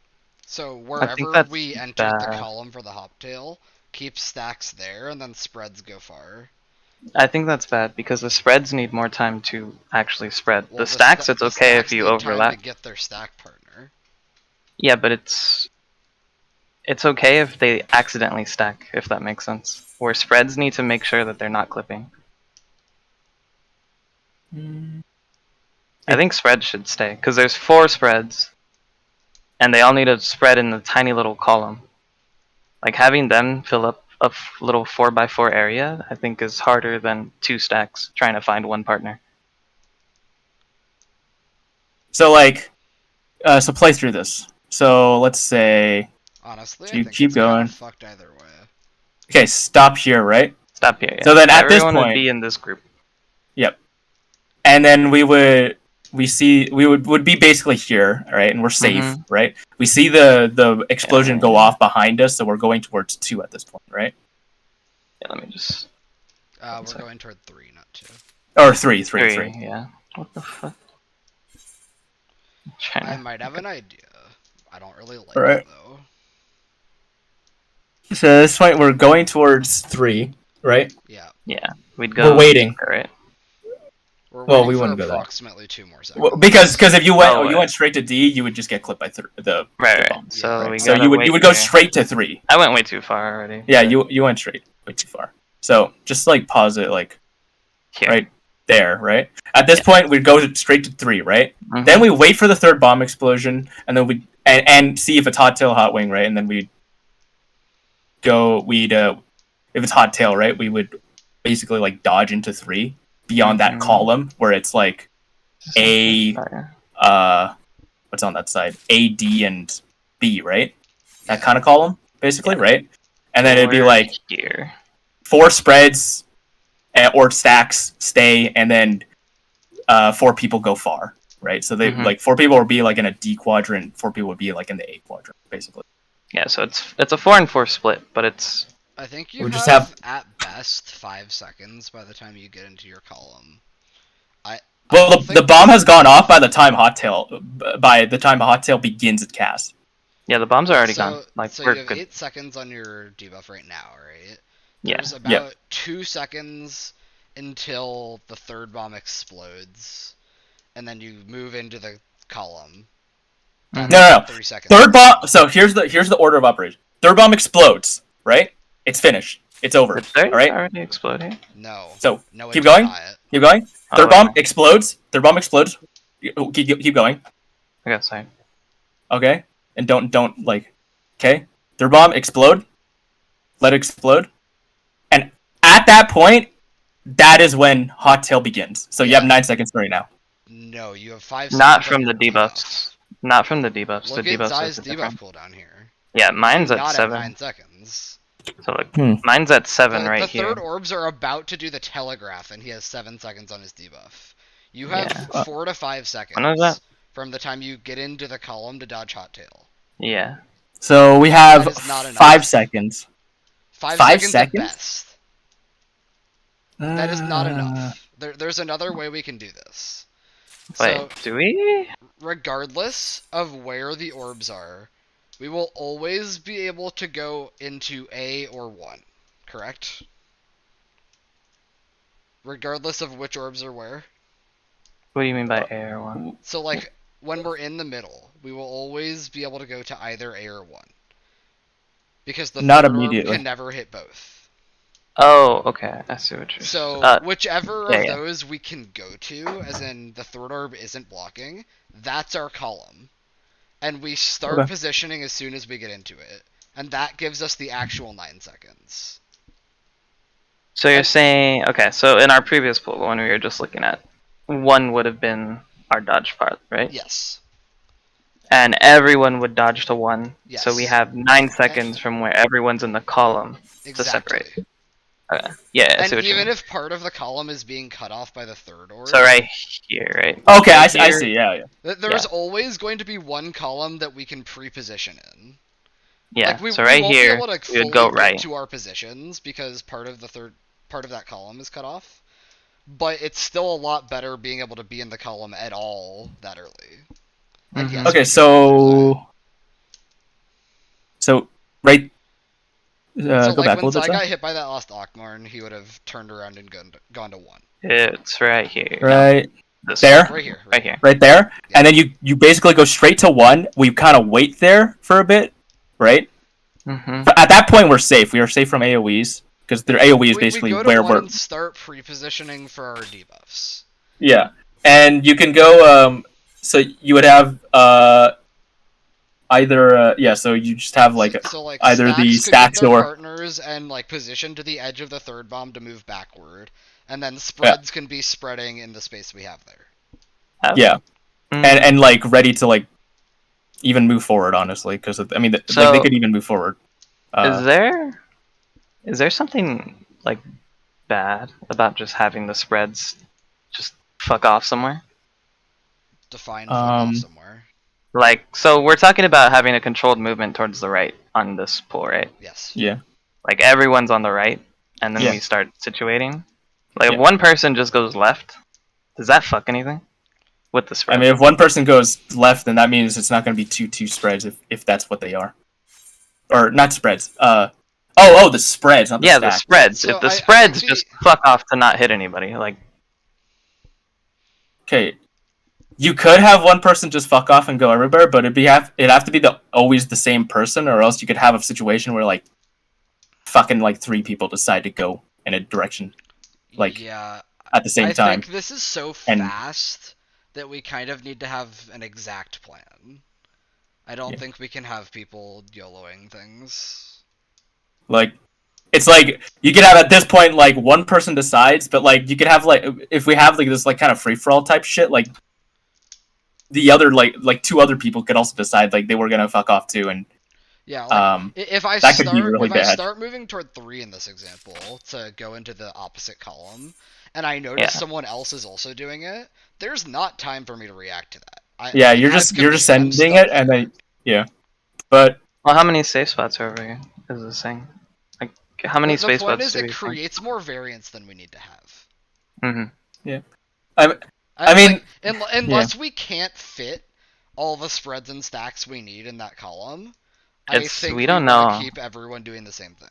So wherever we entered the column for the hot tail, keep stacks there, and then spreads go far. I think that's bad because the spreads need more time to actually spread. Well, the stacks, it's okay if you overlap. Time to get their stack partner. Yeah, but it's okay if they accidentally stack, if that makes sense. Where spreads need to make sure that they're not clipping. I think spreads should stay because there's 4 spreads, and they all need to spread in the tiny little column. Like, having them fill up a little 4x4 area, I think, is harder than 2 stacks trying to find one partner. So like, so play through this. So let's say. Honestly, you I think keep it's kind going. of fucked either way. Okay, stop here, right? Stop here. Yeah. So then at Everyone this point, would be in this group. Yep. And then we would be basically here, right? And we're safe, right? We see the explosion go off behind us, so we're going towards 2 at this point, right? Yeah, let me just. We're going toward 3, not 2. Or 3. Yeah. What the fuck? I might have an idea. I don't really like Right. it though. So at this point, we're going towards 3, right? Yeah. Yeah. We'd go. We're waiting. Right. We're Well, waiting we for wouldn't go there. approximately 2 more seconds. Well, because if you went Oh, you went straight to D, you would just get clipped by the Right. bomb. So Right. we So gotta you wait would go here. straight to 3. I went way too far already. Yeah, you went straight way too far. So just like pause it, like Here. right there, right? At this point, we'd go straight to 3, right? Mhm. Then we wait for the 3rd bomb explosion, and then we and see if it's hot tail, hot wing, right? And then we'd if it's hot tail, right? We would basically like dodge into 3 beyond that column where it's like a what's on that side? A, D, and B, right? That kind of column, basically, right? And then it'd be like here 4 spreads or stacks stay, and then 4 people go far, right? So they like 4 people would be like in a D quadrant, 4 people would be like in the A quadrant, basically. Yeah, so it's a 4 and 4 split, but it's I think you We have, just have- at best 5 seconds by the time you get into your column. Well, don't the think- bomb has gone off by the time Hot Tail begins its cast. yeah, the bombs are already gone. Like so we're you have good. 8 seconds on your debuff right now, right? Yeah. There's about 2 seconds until the third bomb explodes, and then you move into the column. Mhm. No. 3 seconds. Third bomb. So here's the order of operation. Third bomb explodes, right? It's finished. It's over. Did they All right. already exploding? No. So No, keep it's going. not. Keep going. Oh, Third bomb okay. explodes. Third bomb explodes. Keep going. Okay, sorry. Okay. And don't like. Okay. Third bomb explode. Let it explode. And at that point, that is when Hot Tail begins. So you have 9 seconds right now. No, you have 5 seconds. Not on from your the debuffs. Not from the debuffs. Look the at debuffs Zai's are debuff different. cooldown here. Yeah, mine's at Not 7. at 9 seconds. So look, mine's at 7 The right here. third orbs are about to do the telegraph, and he has 7 seconds on his debuff. You have Yeah. 4 to 5 When was seconds that? from the time you get into the column to dodge Hot Tail. Yeah. So we have That is not enough. 5 seconds. 5 5 seconds, seconds? at best. That is not enough. There's another way we can do this. Wait, So, do we? regardless of where the orbs are, we will always be able to go into A or 1, correct? Regardless of which orbs are where. What do you mean by air one? So, like, when we're in the middle, we will always be able to go to either A or 1. Because the Not third orb immediately. can never hit both. Oh, okay. I see what you're So, whichever yeah, of yeah. those we can go to, as in the third orb isn't blocking, that's our column. And we start Okay. positioning as soon as we get into it. And that gives us the actual 9 seconds. So you're saying, okay, so in our previous pool, the one we were just looking at, 1 would have been our dodge part, right? Yes. And everyone would dodge to 1. Yes. So we have 9 seconds from where everyone's in the column to Exactly. separate. Okay. Yeah, I And see what you even mean. if part of the column is being cut off by the third orb, So right here, right? Okay, I Right see. I here- see. Yeah. there's Yeah. always going to be one column that we can pre-position in. Yeah, Like, we, so we right won't here, be able to we would go fully get right. to our positions because part of that column is cut off. But it's still a lot better being able to be in the column at all that early. And Mhm. yes, Okay, we can so right. so Go like back a when little Zai bit. got Sir. hit by that last Akmarn, he would have turned around and gone to 1. It's right here. Right This there. Right here. Right here. Right there, Yeah. and then you basically go straight to 1. We kind of wait there for a bit, right? Mm-hmm. But at that point, we're safe. We are safe from AOE's because their AOE is basically we go to where 1 we're. and start pre-positioning for our debuffs. Yeah, and you can go. So you would have either. Yeah, so you just have like So, like, either the could stacks get their or- partners and like position to the edge of the third bomb to move backward, and then spreads can be spreading in the space we have there. yeah, Mm. and like ready to like even move forward. Honestly, because I mean, like, So- they could even move forward. Is there something like bad about just having the spreads just fuck off somewhere? Define off somewhere. Like, so we're talking about having a controlled movement towards the right on this pool, right? Yes. Yeah. Like everyone's on the right, and then Yeah. we start situating. Like Yeah. if one person just goes left, does that fuck anything with the I spread? mean, if one person goes left, then that means it's not going to be two spreads if that's what they are, or not spreads. The spreads, not the yeah, the stacks. spreads. So If the I think spreads the- just fuck off to not hit anybody, like Okay, you could have one person just fuck off and go everywhere, but it'd have to be always the same person, or else you could have a situation where like fucking like 3 people decide to go in a direction like yeah, at the same I time. think this is so And- fast that we kind of need to have an exact plan. I don't Yeah. think we can have people YOLOing things. Like, it's like you could have at this point like one person decides, but like you could have like if we have like this like kind of free for all type shit, like the other like 2 other people could also decide like they were gonna fuck off too, and Yeah, like, if I that could be really if I bad. start moving toward 3 in this example to go into the opposite column, and I notice someone else is also doing it, there's not time for me to react to that. You're just sending it, and then but well, how many safe spots are over here? Is this thing? Like, how many space the point spots is do we it creates more variance than we need to have. Mm-hmm. I mean, like, unless we can't fit all the spreads and stacks we need in that column, I think we don't know. Keep everyone doing the same thing.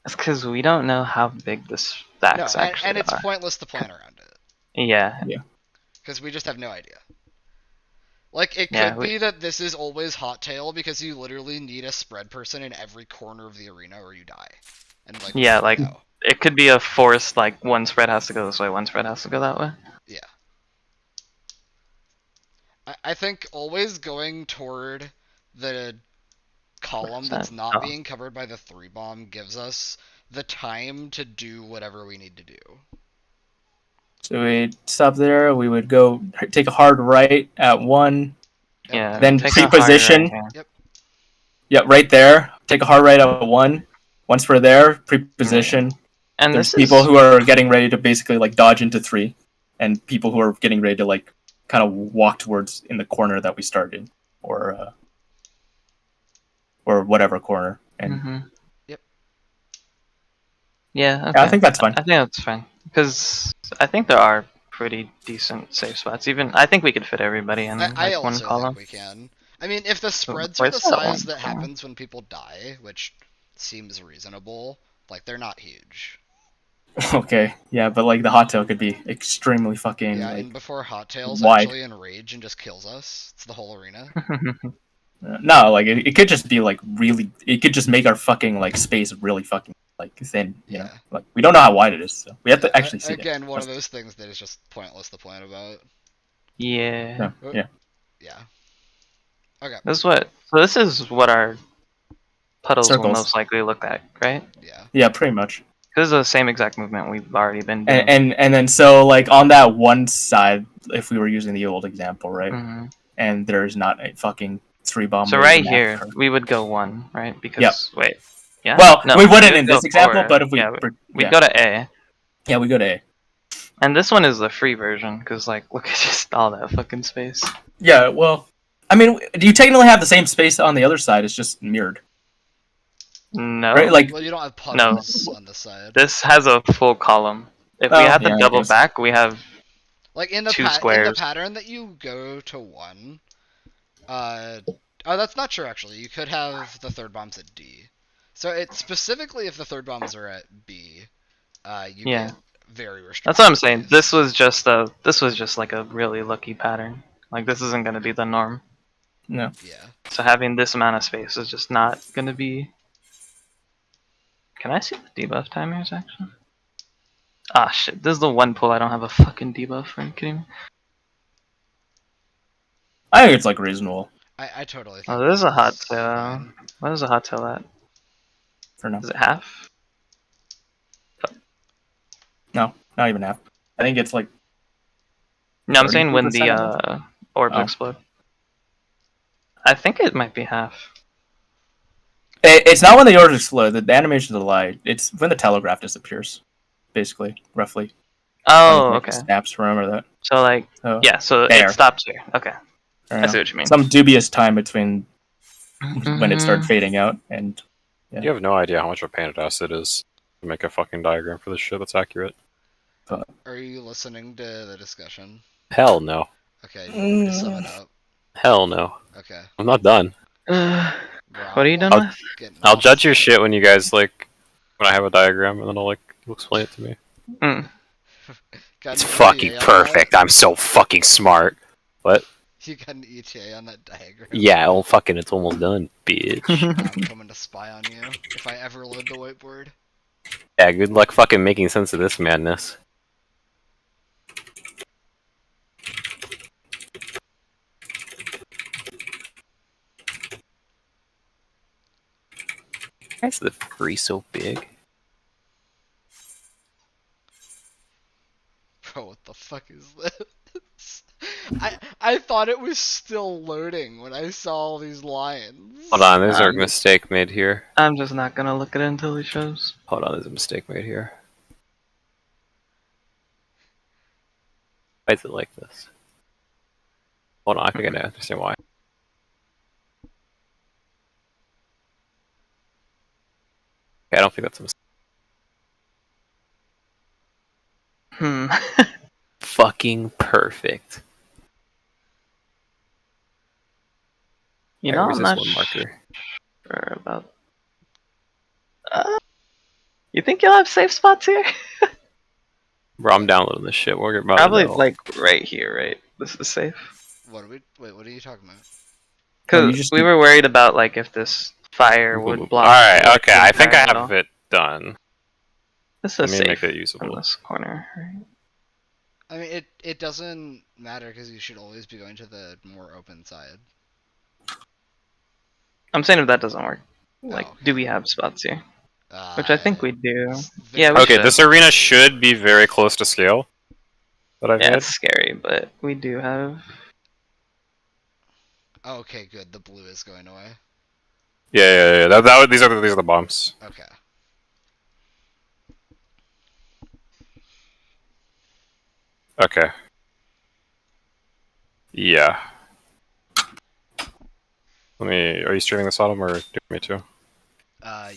It's because we don't know how big the stacks actually and it's are. pointless to plan around it. Yeah. Because we just have no idea. Like, it could be that this is always hot tail because you literally need a spread person in every corner of the arena or you die. And like, yeah, like it could be a forced like one spread has to go this way, one spread has to go that way. Yeah. I think always going toward the column that's not being covered by the 3 bomb gives us the time to do whatever we need to do. So we stop there. We would go take a hard right at 1. Yeah. Then pre-position. Yep. Yeah, right there. Take a hard right at 1. Once we're there, pre-position. And there's people who are getting ready to basically like dodge into 3, and people who are getting ready to like kind of walk towards in the corner that we started, or whatever corner. And Yep. Yeah. Okay. I think that's fine. I think that's fine because I think there are pretty decent safe spots. Even I think we could fit everybody in I one also column. think we can. I mean, if the spreads are the size that happens when people die, which seems reasonable, like they're not huge. Okay, yeah, but like the hot tail could be extremely fucking. Yeah, like, and before hot tails wide. actually enrage and just kills us, it's the whole arena. No, like it could just be like really. It could just make our fucking like space really fucking like thin. You know, like we don't know how wide it is, so we have to actually see. Again, one of those things that is just pointless to plan about. Yeah. Yeah. Okay. This is what our puddles will most likely look like, right? Yeah. Yeah, pretty much. This is the same exact movement we've already been doing. And then so like on that one side, if we were using the old example, right? And there's not a fucking 3 bomb. So right here, we would go 1, right? Because wait, yeah. Well, no, we wouldn't in this example, but if we we'd go to A. Yeah, we go to A. And this one is the free version, because like look at just all that fucking space. Yeah, well, I mean, do you technically have the same space on the other side? It's just mirrored. No. Right? Like, well, you don't have puddles on the side. This has a full column. If we had the double back, we have like in the 2 squares. In the pattern that you go to 1. Oh, that's not true actually. You could have the 3rd bombs at D. So it's specifically if the 3rd bombs are at B, you get very restricted. That's what I'm saying. This was just like a really lucky pattern. Like this isn't gonna be the norm. No. Yeah. So having this amount of space is just not gonna be. Can I see the debuff timers actually? Ah shit, this is the one pull I don't have a fucking debuff, are you kidding me? I think it's like reasonable. I totally think oh, this is a hot tail. What is a hot tail at? For now. Is it half? No, not even half. I think it's like. No, I'm saying when the orbs explode. I think it might be half. It's not when the orbs explode. The animation of the light. It's when the telegraph disappears, basically, roughly. Oh, okay. Snaps. Remember that. So like, yeah. So it stops here. Okay. I see what you mean. Some dubious time between when it started fading out and. Yeah. You have no idea how much of a pain in the ass it is to make a fucking diagram for this shit that's accurate. Are you listening to the discussion? Hell no. Okay, you want me to sum it up? Hell no. Okay. I'm not done. What are you done with? I'll judge your shit when you guys like when I have a diagram and then I'll you'll explain it to me. It's fucking perfect. I'm so fucking smart. What? You got an ETA on that diagram. Yeah, it's almost done, bitch. I'm coming to spy on you if I ever load the whiteboard. Yeah, good luck fucking making sense of this madness. Why is the free so big? Bro, what the fuck is this? I thought it was still loading when I saw all these lines. Hold on, there's a mistake made here. I'm just not gonna look at it until he shows. Hold on, there's a mistake made here. Why is it like this? Hold on, I think I understand why. Okay, I don't think that's a mistake. Fucking perfect. You know, where's I'm this not one marker? sure about. You think you'll have safe spots here? Bro, I'm downloading this shit. We're about Probably to know. like right here, right? This is safe. What are we? Wait, what are you talking about? Because we were worried about like if this fire would block. Alright, okay, I think I have it done. This Let is me safe make it usable. in this corner, right? I mean, it doesn't matter because you should always be going to the more open side. I'm saying if that doesn't work, like, okay. do we have spots here? Which I think we do. Yeah. Okay, this arena should be very close to scale. That I've yeah, made. it's scary, but we do have. Oh, okay, good. The blue is going away. Yeah. These are the bombs. Okay. Okay. Yeah. Are you streaming this, Autumn, or do you want me to?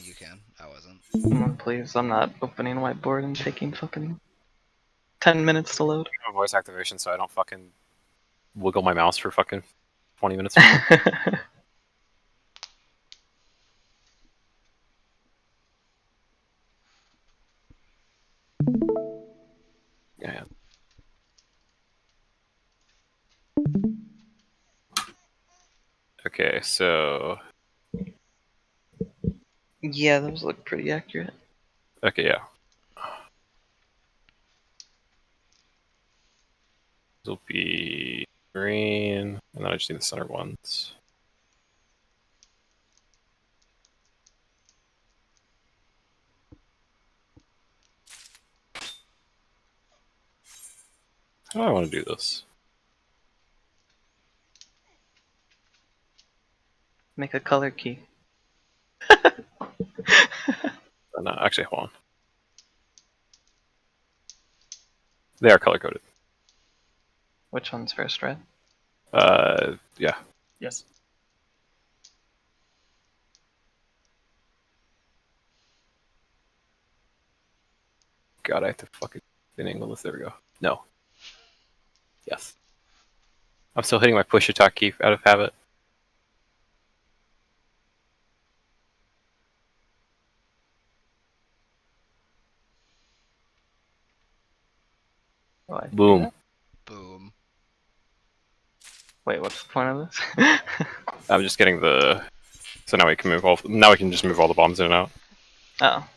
You can. I wasn't. Please, I'm not opening a whiteboard and taking fucking 10 minutes to load. Voice activation, so I don't fucking wiggle my mouse for fucking 20 minutes. Yeah. Okay, so Yeah, those look pretty accurate. okay, yeah. This will be green, and then I just need the center ones. How do I want to do this? Make a color key. No, actually, hold on. They are color coded. Which one's first, red? Yeah. Yes. God, I have to fucking enable this. There we go. No. Yes. I'm still hitting my push attack key out of habit. Oh, I do Boom. that? Boom. Wait, what's the point of this? I'm just getting the. So now we can move all. Now we can just move all the bombs in and out. Oh.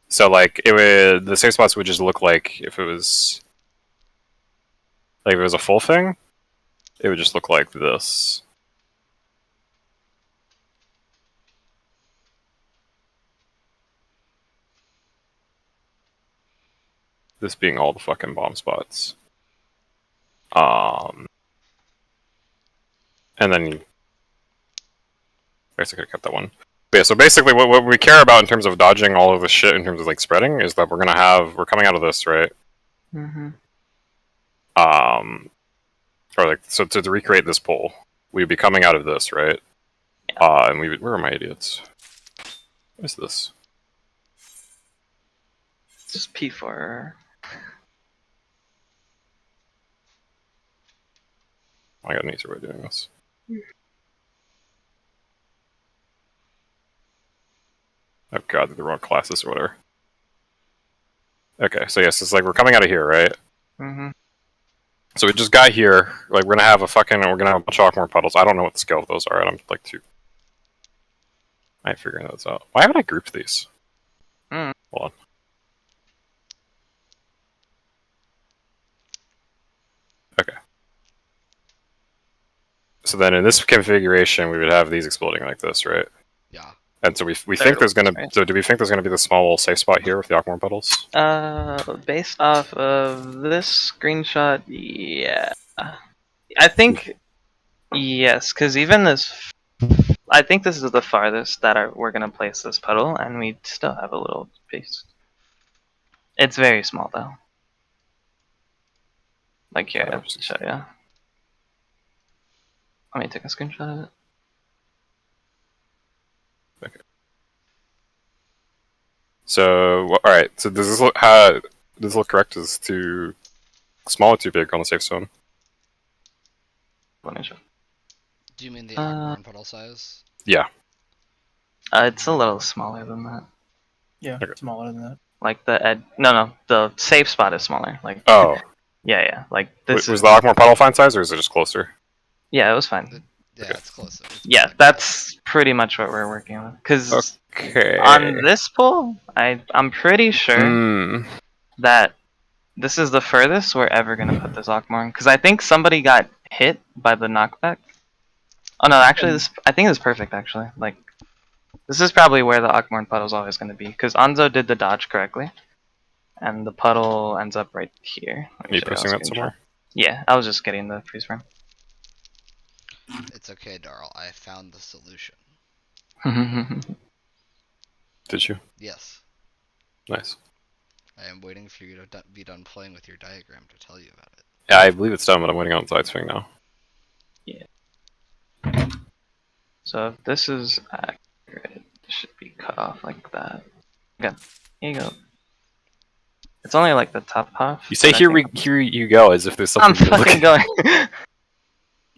So like it would, the safe spots would just look like if it was a full thing, it would just look like this. This being all the fucking bomb spots. And then I guess I could have kept that one. But yeah, so basically what we care about in terms of dodging all of this shit in terms of like spreading is that we're coming out of this, right? Mm-hmm. Or like, so to recreate this pole, we'd be coming out of this, right? Yeah. And where are my idiots? What is this? It's just P4. I got an easier way of doing this. Oh god, they're the wrong classes or whatever. Okay, so yes, it's like we're coming out of here, right? Mm-hmm. So we just got here, like we're gonna have a bunch of Aquamore puddles. I don't know what the scale of those are, and I'm like I ain't figuring those out. Why haven't I grouped these? Hold on. Okay. So then in this configuration, we would have these exploding like this, right? Yeah. And so we think there's gonna. So do we think there's gonna be the small little safe spot here with the Aquamore puddles? Based off of this screenshot, yeah. I think yes, because even this, I think this is the farthest that we're gonna place this puddle, and we still have a little piece. It's very small though. Like here, I'll show you. Let me take a screenshot of it. Okay. So, all right. So does this look does this look correct? Is too small or too big on the safe zone? Let me show. Do you mean the Aquamarine puddle size? Yeah. It's a little smaller than that. Yeah, Okay. smaller than that. Like the no, the safe spot is smaller. Like Oh. yeah. Like this Was the Lockmore puddle fine size, or is it just closer? Yeah, it was fine. Yeah, it's closer. Yeah, that's pretty much what we're working on. Because Okay. on this pull, I'm pretty sure Mm. that this is the furthest we're ever gonna put this Lockmore. Because I think somebody got hit by the knockback. Oh no, actually, I think this is perfect. Actually, like this is probably where the Lockmore puddle is always gonna be. Because Anzo did the dodge correctly, and the puddle ends up right here. Let me Are you show pressing on that screenshot. somewhere? Yeah, I was just getting the freeze frame. It's okay, Darl. I found the solution. Did you? Yes. Nice. I am waiting for you to be done playing with your diagram to tell you about it. Yeah, I believe it's done, but I'm waiting on side swing now. So if this is accurate, it should be cut off like that. Okay, here you go. It's only like the top half. You say but I here think here you go as if there's I'm something you're fucking looking- going.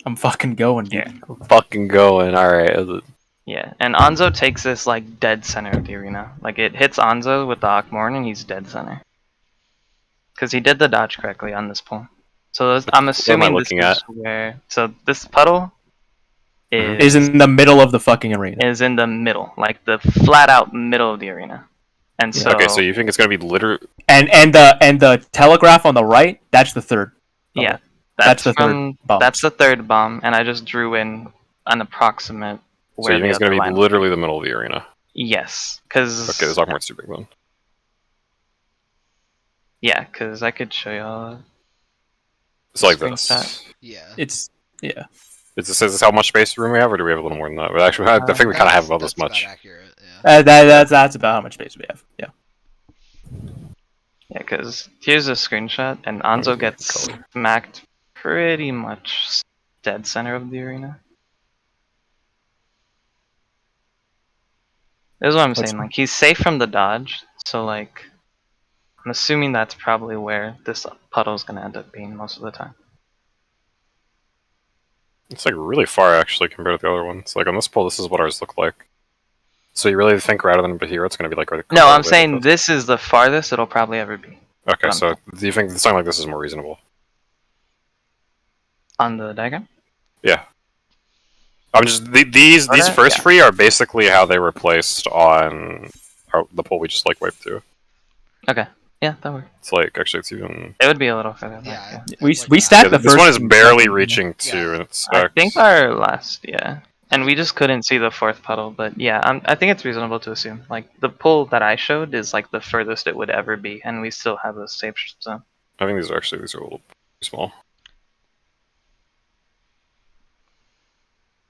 I'm fucking going, dude. Yeah. fucking going. All right. Yeah, and Anzo takes this like dead center of the arena. Like it hits Anzo with the Akmorn and he's dead center. Because he did the dodge correctly on this pull. So I'm assuming this looking is where. So this puddle Is in the middle of the fucking arena. is in the middle, like the flat out middle of the arena. And so Okay, so you think it's gonna be literally? And the telegraph on the right, that's the third. yeah, That's the from, third bomb. That's the third bomb, and I just drew in an approximate. So you think it's gonna be literally the middle of the arena? Yes, because Okay, this Lockmore's too big then. yeah, because I could show y'all. It's like this. Screenshot. Yeah. Is this how much space room we have, or do we have a little more than that? But actually, I think we kind of have about this That's much. about accurate, yeah. That's about how much space we have. Yeah. Yeah, because here's a screenshot, and Anzo gets smacked pretty much dead center of the arena. This is what I'm saying. Like he's safe from the dodge, so like I'm assuming that's probably where this puddle's gonna end up being most of the time. It's like really far actually compared to the other ones. Like on this pull, this is what ours look like. So you really think rather than here, it's gonna be like right? No, I'm saying this is the farthest it'll probably ever be. Okay, so do you think something like this is more reasonable? On the diagram? Yeah. I'm just these first three are basically how they were placed on the pull we just like wiped to. Okay. Yeah, that works. It's like actually it's even. It would be a little further. Yeah. Back, We like stacked the this first. one is barely reaching two, and it I sucks. think our last, yeah. And we just couldn't see the fourth puddle, but yeah, I think it's reasonable to assume. Like, the pull that I showed is like the furthest it would ever be, and we still have a safe zone. I think these are a little small.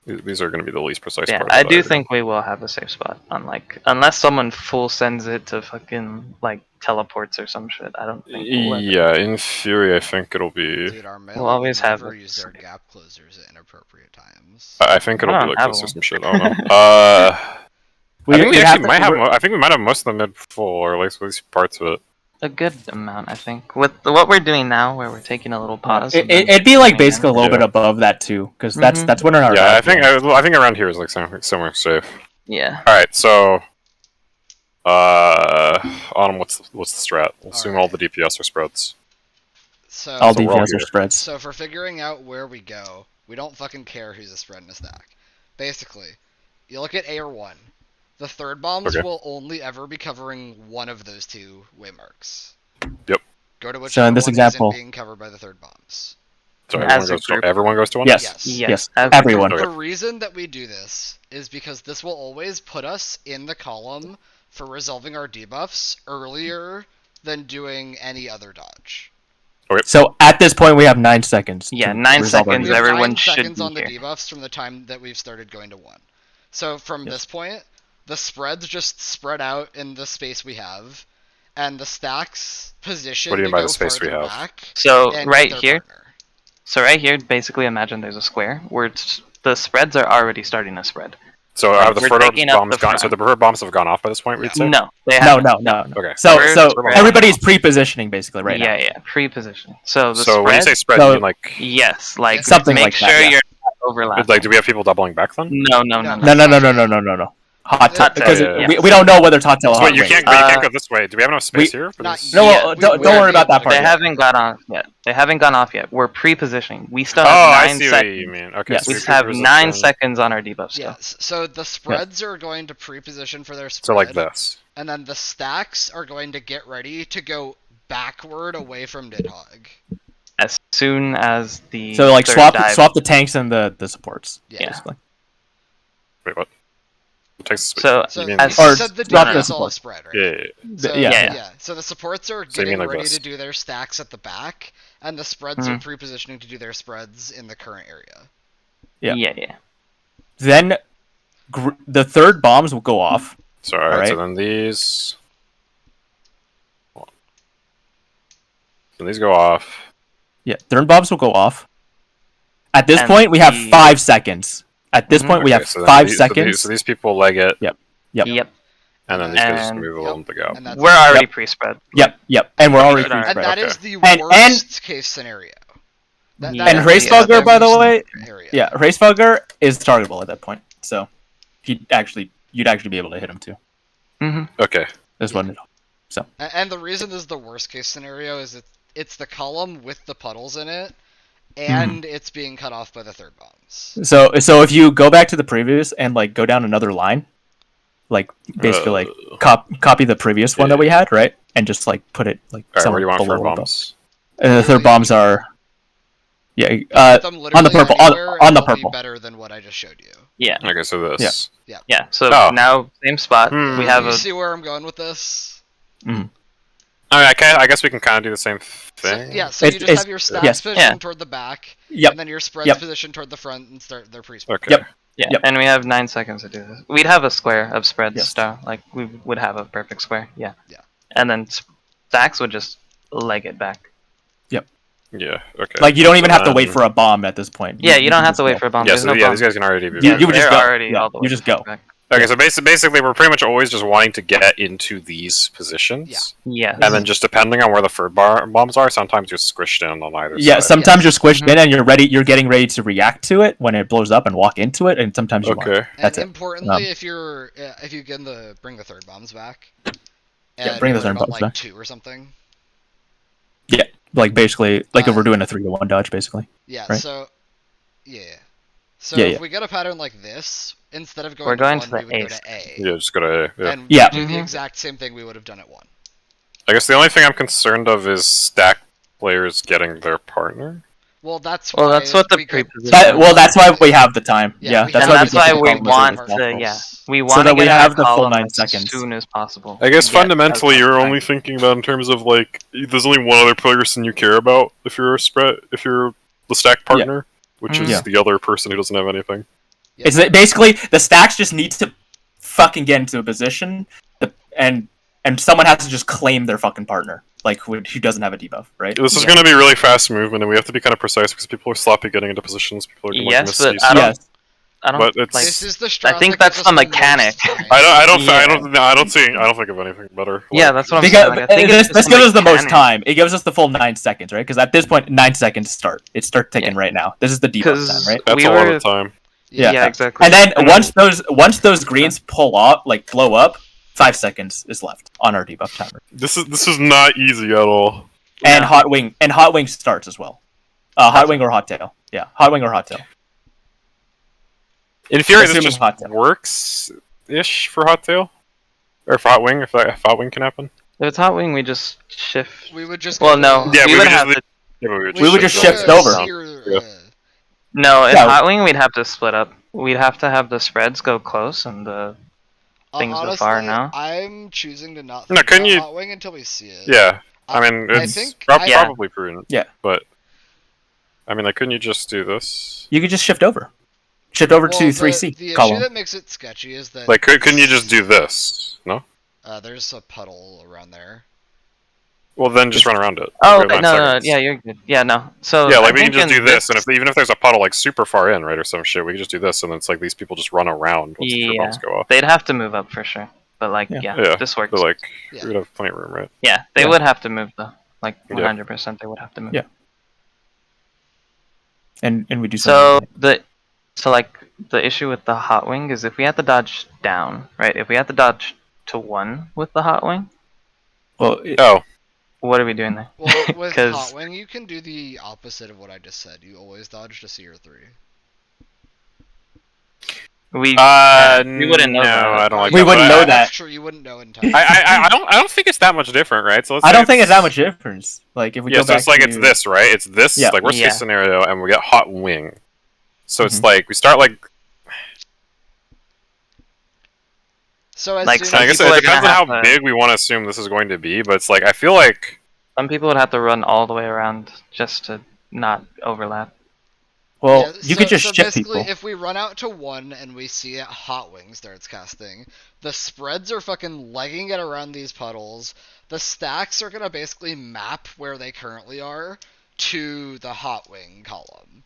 These are going to be the least precise Yeah, part. I do think we will have a safe spot. Unlike, unless someone full sends it to fucking, like, teleports or some shit. I don't think we'll ever. Yeah, in theory, I think it'll be. Dude, our We'll always have never it. use their gap closers at inappropriate times. I think it'll I be don't like have this or one. some shit. I don't know. I think we actually might have. I think we might have most of the mid full, or at least parts of it. A good amount, I think. With what we're doing now, where we're taking a little pause. and then It'd be like coming in. basically a little bit above that too, because that's when our Yeah, I think around here is like somewhere safe. Yeah. All right, so Autumn, what's the strat? We'll assume all the DPS are spreads. So, all So we're all DPS are here. spreads. so for figuring out where we go, we don't fucking care who's a spread in a stack. Basically, you look at A or 1. The third bombs Okay. will only ever be covering one of those two waymarks. Yep. Go to which So in this one example- isn't being covered by the third bombs. So As a group. everyone goes to one. Yes. Yes. As Everyone. Okay. The reason that we do this is because this will always put us in the column for resolving our debuffs earlier than doing any other dodge. So at this point, we have 9 seconds. Yeah, to 9 resolve our seconds, We have debuff. everyone 9 should seconds be on the here. debuffs from the time that we've started going to 1. So from this point, the spreads just spread out in the space we have, and the stacks position What do you to mean by go the space we farther have? back. So and right get their here, partner. so right here, basically imagine there's a square where the spreads are already starting to spread. So Like, have the we're preferred taking up bombs the gone? So front. the preferred bombs have gone off by this point. We'd say. No, they No, haven't. no. Okay. So Spread everybody's pre-positioning basically right now. Yeah, pre-position. So the So spread, when you say spread, So- you mean like yes, like Something make like sure that, yeah. you're not overlapping. like do we have people doubling back then? No. No. Hot Hot tail, because tail, yeah. we don't know whether hot tail or So hot wait, you wing. can't go this way. Do we have enough space here? For Not this? yet. No, Yeah, don't we worry about that part. They yet. haven't got on yet. They haven't gone off yet. We're pre-positioning. We still Oh, have I 9 see what seconds. you mean. Okay, Yes. so We we have pre-position- 9 seconds on our debuff still. Yes. So the spreads are going to pre-position for their spread. So like this. And then the stacks are going to get ready to go backward away from Nidhogg. As soon as the So like third swap the tanks and the supports. Yeah. Basically. Wait, what? It takes space. So So You mean you this? Or said the swap DB the is all a support. spread, right? Yeah. So, Yeah. So the supports are So you mean getting like ready this? to do their stacks at the back, and the spreads are pre-positioning to do their spreads in the current area. Yeah. Then the third bombs will go off. So alright, so Alright. then these. Then these go off. Yeah, third bombs will go off. At this And point, we have the- 5 seconds. At this point, we Okay, have so then 5 these- seconds. So these people leg it, Yep. Yep. and then these guys just And- move a little bit go. And that's We're already pre-spread. Yep. And we're already And free and spread. that Okay. is the And- worst case scenario. And is Racefogger, them by the using way, area. Yeah, Racefogger is targetable at that point. So you'd actually be able to hit him too. Okay. This one. And the reason this is the worst case scenario is it's the column with the puddles in it, and it's being cut off by the third bombs. So if you go back to the previous and like go down another line, like basically like copy the previous one that we had, right? And just like put it like Alright, where somewhere do you want below for above. bombs? And the third bombs are Put them on the literally purple, anywhere on and the they'll be purple. better than what I just showed you. Yeah. Okay, so this. Yeah. So Oh. now same spot. We have You a see where I'm going with this? I mean, I guess we can kind of do the same thing. So you just have your stacks yes. positioned toward the back, Yep. and then your spreads Yep. positioned toward the front and start their pre-spread. Okay. Yep. Yeah, Yep. and we have 9 seconds to do this. We'd have a square of spreads Yes. style, like we would have a perfect square. Yeah. Yeah. And then stacks would just leg it back. Yeah. Okay. Like you don't even have to wait then- for a bomb at this point. Yeah, you don't can have just to wait go. for a bomb. Yeah, There's so no yeah, bomb. these guys can already be. You would just They're go. already Yeah, all the way you just go. back. Okay, so basically, we're pretty much always just wanting to get into these positions. Yeah. Yeah. And then just depending on where the third bombs are, sometimes you're squished in on either Yeah, side. sometimes you're squished in and you're getting ready to react to it when it blows up and walk into it, and sometimes you won't. Okay. That's And it. importantly, if you bring the third bombs back, and bring the you're third at about, bombs like back. 2 or something. Yeah, like basically, like if we're doing a 3-to-1 dodge, basically. Yeah. Right. So Yeah, if yeah. we get a pattern like this, instead of going We're going to to 1, the we would ace. go to A. Yeah, just gotta. Yeah. And Yeah. do the exact same thing we would have done at 1. I guess the only thing I'm concerned of is stack players getting their partner. Well, that's Well, why that's what the we could- pre-position. That's why we have the time. Yeah, we that's have and why that's we why keep we the want column to, as yeah. possible. We So want that to we get have our the full column 9 as seconds. soon as possible. I guess Get fundamentally, as you're much only time. thinking that in terms of like, there's only one other person you care about if you're the stack partner, which is Yeah. the other person who doesn't have anything. It's that basically the stacks just need to fucking get into a position, and someone has to just claim their fucking partner, like who doesn't have a debuff, right? This is going to be really fast movement, and we have to be kind of precise because people are sloppy getting into positions. People are going Yes, to but miss I don't. Yes. I don't But it's- like. This is the strat I think that that's gives us the mechanic. most time. I don't think of anything better. Yeah, that's what I'm Because saying. Like, I think this it's just gives us the most mechanic. time. It gives us the full 9 seconds, right? Because at this point, 9 seconds start. It starts ticking right now. This is the debuff Because time, right? That's we a lot were. of time. Yeah. Yeah, exactly. And then once those greens pull up, like blow up, 5 seconds is left on our debuff timer. This is not easy at all. And Yeah. hot wing starts as well. Hot wing or hot tail. Yeah, hot wing or hot tail. In theory, this Assuming just hot tail. works-ish for hot tail, or for hot wing, if hot wing can happen. If it's hot wing, we just shift. We would just. Well, go no. to- Yeah, we we would would have just to. Yeah, but We would just go shift to over. sear, Yeah. No, in Yeah. hot wing, we'd have to split up. We'd have to have the spreads go close and the things go far honestly, now. I'm choosing to not No, think couldn't about you- hot wing until we see it. Yeah, I mean, I it's think probably prudent. Yeah. But I mean, like, couldn't you just do this? You could just shift over. Shift over to 3C The column. issue that makes it sketchy is that Like, couldn't you just do this? No. there's a puddle around there. Well, then just run around it. Oh, Wait, 9 no, seconds. yeah, you're good. Yeah, no. So Yeah, I like we can think just in do this, and even if there's a puddle like super far in, right, or some shit, we can just do this, and then it's like these people just run around once the true bombs go off. they'd have to move up for sure. But like, Yeah, this works. But like, Yeah. we would have plenty of room, right? Yeah, they Yeah. would have to move though. Like Yeah. 100%, they would have to move. Yeah. And we do So something. the issue with the hot wing is if we had to dodge down, right? If we had to dodge to 1 with the hot wing, Well, Oh, what are we doing there? Well, with 'Cause- hot wing, you can do the opposite of what I just said. You always dodge to C or 3. We wouldn't know no, that. I don't like. We that, wouldn't but know I- that. That's true. You wouldn't know in time. I don't think it's that much different, right? So let's I say don't think it's that much difference. Like if we Yeah, go so back it's like to... it's this, right? It's this, Yeah. like worst Yeah. case scenario, and we get hot wing. So it's Mhm. like we start like So as Like, soon some I as guess people it are gonna depends on how have to- big we want to assume this is going to be, but it's like I feel like Some people would have to run all the way around just to not overlap. Well, Yeah, you could just so shift basically, people. if we run out to 1 and we see it hot wing starts casting, the spreads are fucking legging it around these puddles. The stacks are gonna basically map where they currently are to the hot wing column.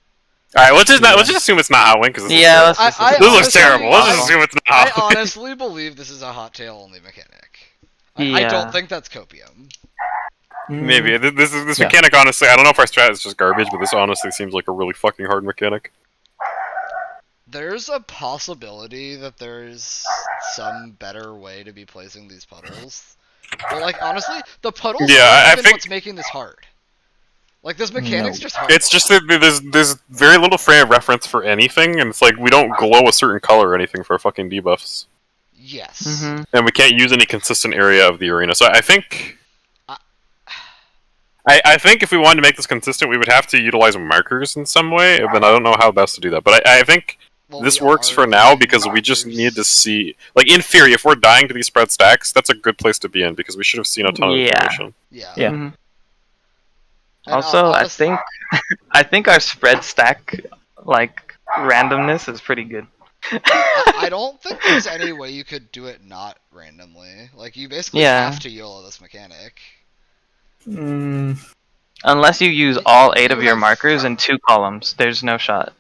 all right. Let's just assume it's not hot wing because Yeah, let's I- just I this looks honestly- terrible. Let's just I- assume it's not I hot wing. honestly believe this is a hot tail only mechanic. I Yeah. don't think that's copium. Maybe this Yeah. mechanic. Honestly, I don't know if our strat is just garbage, but this honestly seems like a really fucking hard mechanic. There's a possibility that there's some better way to be placing these puddles. But like honestly, the puddles Yeah, I aren't even think- what's making this hard. Like this mechanic's No. just hard. It's just that there's very little frame of reference for anything, and it's like we don't glow a certain color or anything for fucking debuffs, Yes. Mm-hmm. and we can't use any consistent area of the arena. So I think. I- I think if we wanted to make this consistent, we would have to utilize markers in some way, but I don't know how best to do that. But I think Well, this we works are for now using because we just markers. need to see, like in theory, if we're dying to these spread stacks, that's a good place to be in because we should have seen a ton of Yeah. information. Yeah. Yeah. Mhm. And Also, I honestly- think I think our spread stack like randomness is pretty good. I don't think there's any way you could do it not randomly. Like you basically Yeah. have to YOLO this mechanic. Mm, Unless you use all 8 of You your have- markers in 2 columns, there's no shot.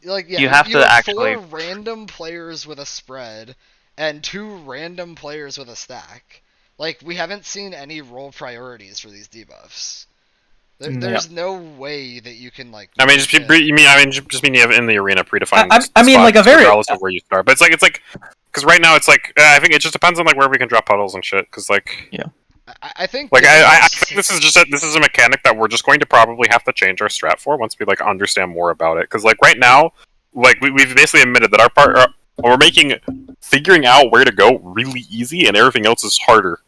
Like yeah, You have to actually- 4 random players with a spread and 2 random players with a stack. Like we haven't seen any role priorities for these debuffs. There's no way that you can like. I mean, just yeah. you mean you have in the arena predefined. I mean, like, a spots very- regardless of where you start, but it's like because right now it's like I think it just depends on like where we can drop puddles and shit. Because like I think like this I is- think this is a mechanic that we're just going to probably have to change our strat for once we like understand more about it. Because like right now, like we've basically admitted that our part we're making figuring out where to go really easy, and everything else is harder.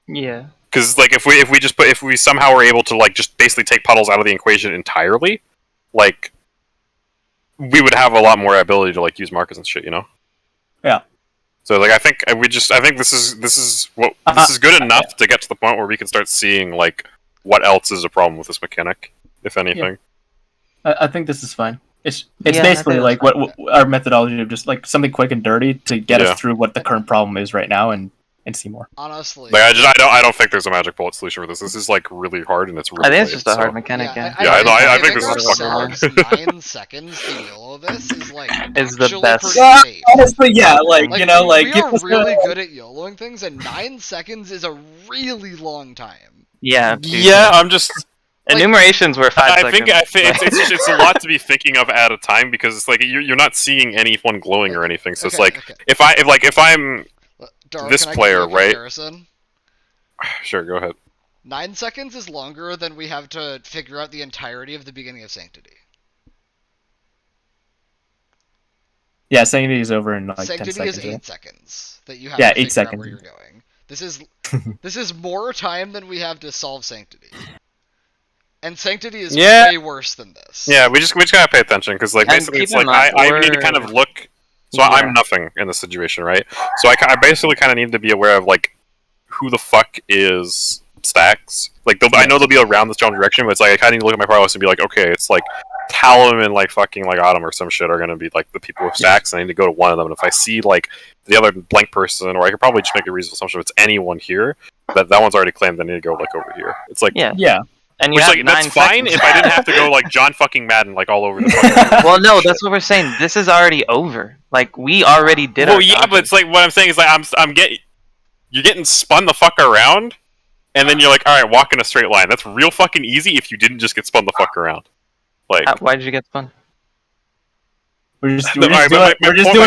Yeah. Because like if we somehow are able to like just basically take puddles out of the equation entirely, like we would have a lot more ability to like use markers and shit, you know? Yeah. So like I think this is good enough to get to the point where we can start seeing like what else is a problem with this mechanic, if anything. I think this is fine. It's Yeah, I basically think like that's what our methodology of just like something quick and dirty to get Yeah. us through what the current problem is right now and see more. honestly. Like I don't think there's a magic bullet solution for this. This is like really hard and it's really I think it's late, just a hard so- mechanic, yeah. Yeah, I think this our is fucking hard. Sog's 9 seconds to YOLO this is like Is the actually best. pretty Yeah, safe. honestly, yeah, like, Like, you know, like we give are us really a- good at YOLOing things, and 9 seconds is a really long time. Yeah. dude. Yeah, I'm just Enumerations were 5 I seconds. think it's a lot to be thinking of at a time because it's like you're not seeing anyone glowing or anything. So it's Okay, like okay. if I'm Dara, this can I give player, you a right? comparison? sure, go ahead. 9 seconds is longer than we have to figure out the entirety of the beginning of Sanctity. Yeah, Sanctity is over in like 10 Sanctity seconds. is 8 right? seconds that you have Yeah, to 8 figure seconds. out where you're going. This is more time than we have to solve Sanctity. And Sanctity is Yeah. way worse than this. Yeah, we just gotta pay attention because like And basically keep it's in like mind, I need to kind of we're- look. So Yeah. I'm nothing in this situation, right? So I basically kind of need to be aware of like who the fuck is stacks. Like, I know they'll be around this general direction, but it's like I kind of need to look at my power list and be like, okay, it's like Callum and like fucking like Autumn or some shit are gonna be like the people with stacks, and I need to go to one of them. And if I see like the other blank person, or I could probably just make a reasonable assumption if it's anyone here that one's already claimed, I need to go like over here. It's like Yeah. And you which have like 9 that's fine seconds. if I didn't have to go like John fucking Madden like all over the fucking Well, no, that's what we're saying. This is already over. Like, we already did well, our yeah, dodges. but it's like what I'm saying is like you're getting spun the fuck around, and then you're like, all right, walk in a straight line. That's real fucking easy if you didn't just get spun the fuck around. Like, Why did you get spun? We're just Alright, doing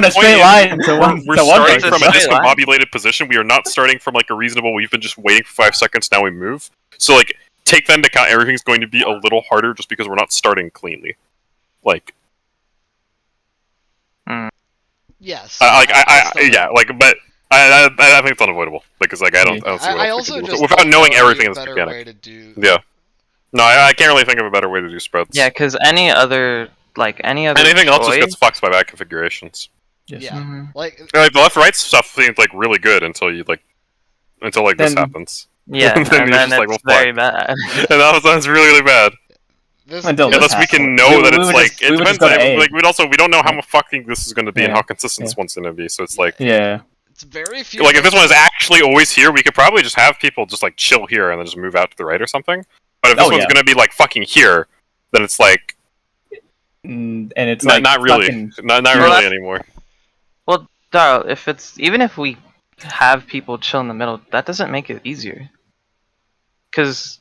my a straight point line is, to one. we're to one starting person. from a Straight line. discombobulated position. We are not starting from like a reasonable. We've been just waiting for 5 seconds. Now we move. So like, take that into account. Everything's going to be a little harder just because we're not starting cleanly. Like, Yes. yeah, like, but I think it's unavoidable because like I don't see what I else also we can just do without think knowing there would be everything a in this better mechanic. way to do. Yeah. No, I can't really think of a better way to do spreads. Yeah, because any other Anything else just choice- gets fucked by bad configurations. Yes. Yeah. Mhm. Like Like the left-right stuff seems like really good until this Then- happens. Yeah, Then and you're then just like, it's well, very bad. And that sounds really, really bad. this, Until this- this Unless we can happens. know We- that we it's would like just- it we would just depends. go to A. Like we don't know how fucking this is going to be and Yeah. how consistent Yeah. this one's going to be. So it's like Yeah. it's very few. like if this things- one is actually always here, we could probably just have people just like chill here and then just move out to the right or something. But if this Oh, one's yeah. going to be like fucking here, then it's like And it's not, like not really, fucking- not Well, really that's- anymore. Well, Darryl, even if we have people chill in the middle, that doesn't make it easier. Because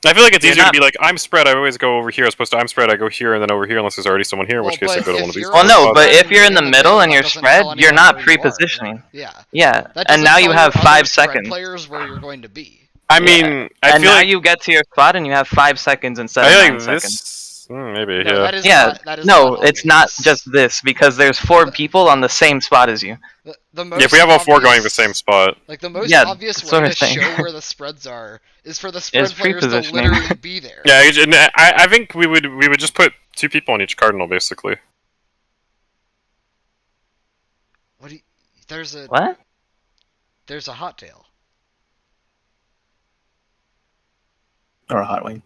I feel like it's You're easier not- to be like I'm spread. I always go over here as opposed to I'm spread. I go here and then over here unless there's already someone here. In which Well, case I but go to if one of these. you're Well, on no, the but side if you're in the middle and that you're doesn't spread, tell you're anyone not where you are. pre-positioning. Yeah. Yeah, That and doesn't now tell you your have other 5 spread seconds. Players where you're going to be. I mean, I And feel now like you get to your spot and you have 5 seconds instead I of feel 9 like seconds. this maybe No, yeah. that is Yeah, not, that is no, not it's not obvious. just this because there's 4 people on the same spot as you. The most Yeah, if we have all 4 going to the obvious- same spot. Like the most Yeah, obvious that's what way I'm to saying. show where the spreads are is for the spread Is players to pre-positioning. literally be there. Yeah, and I think we would just put 2 people on each cardinal basically. What do you, there's a What? there's a hot tail. Or a hot wing.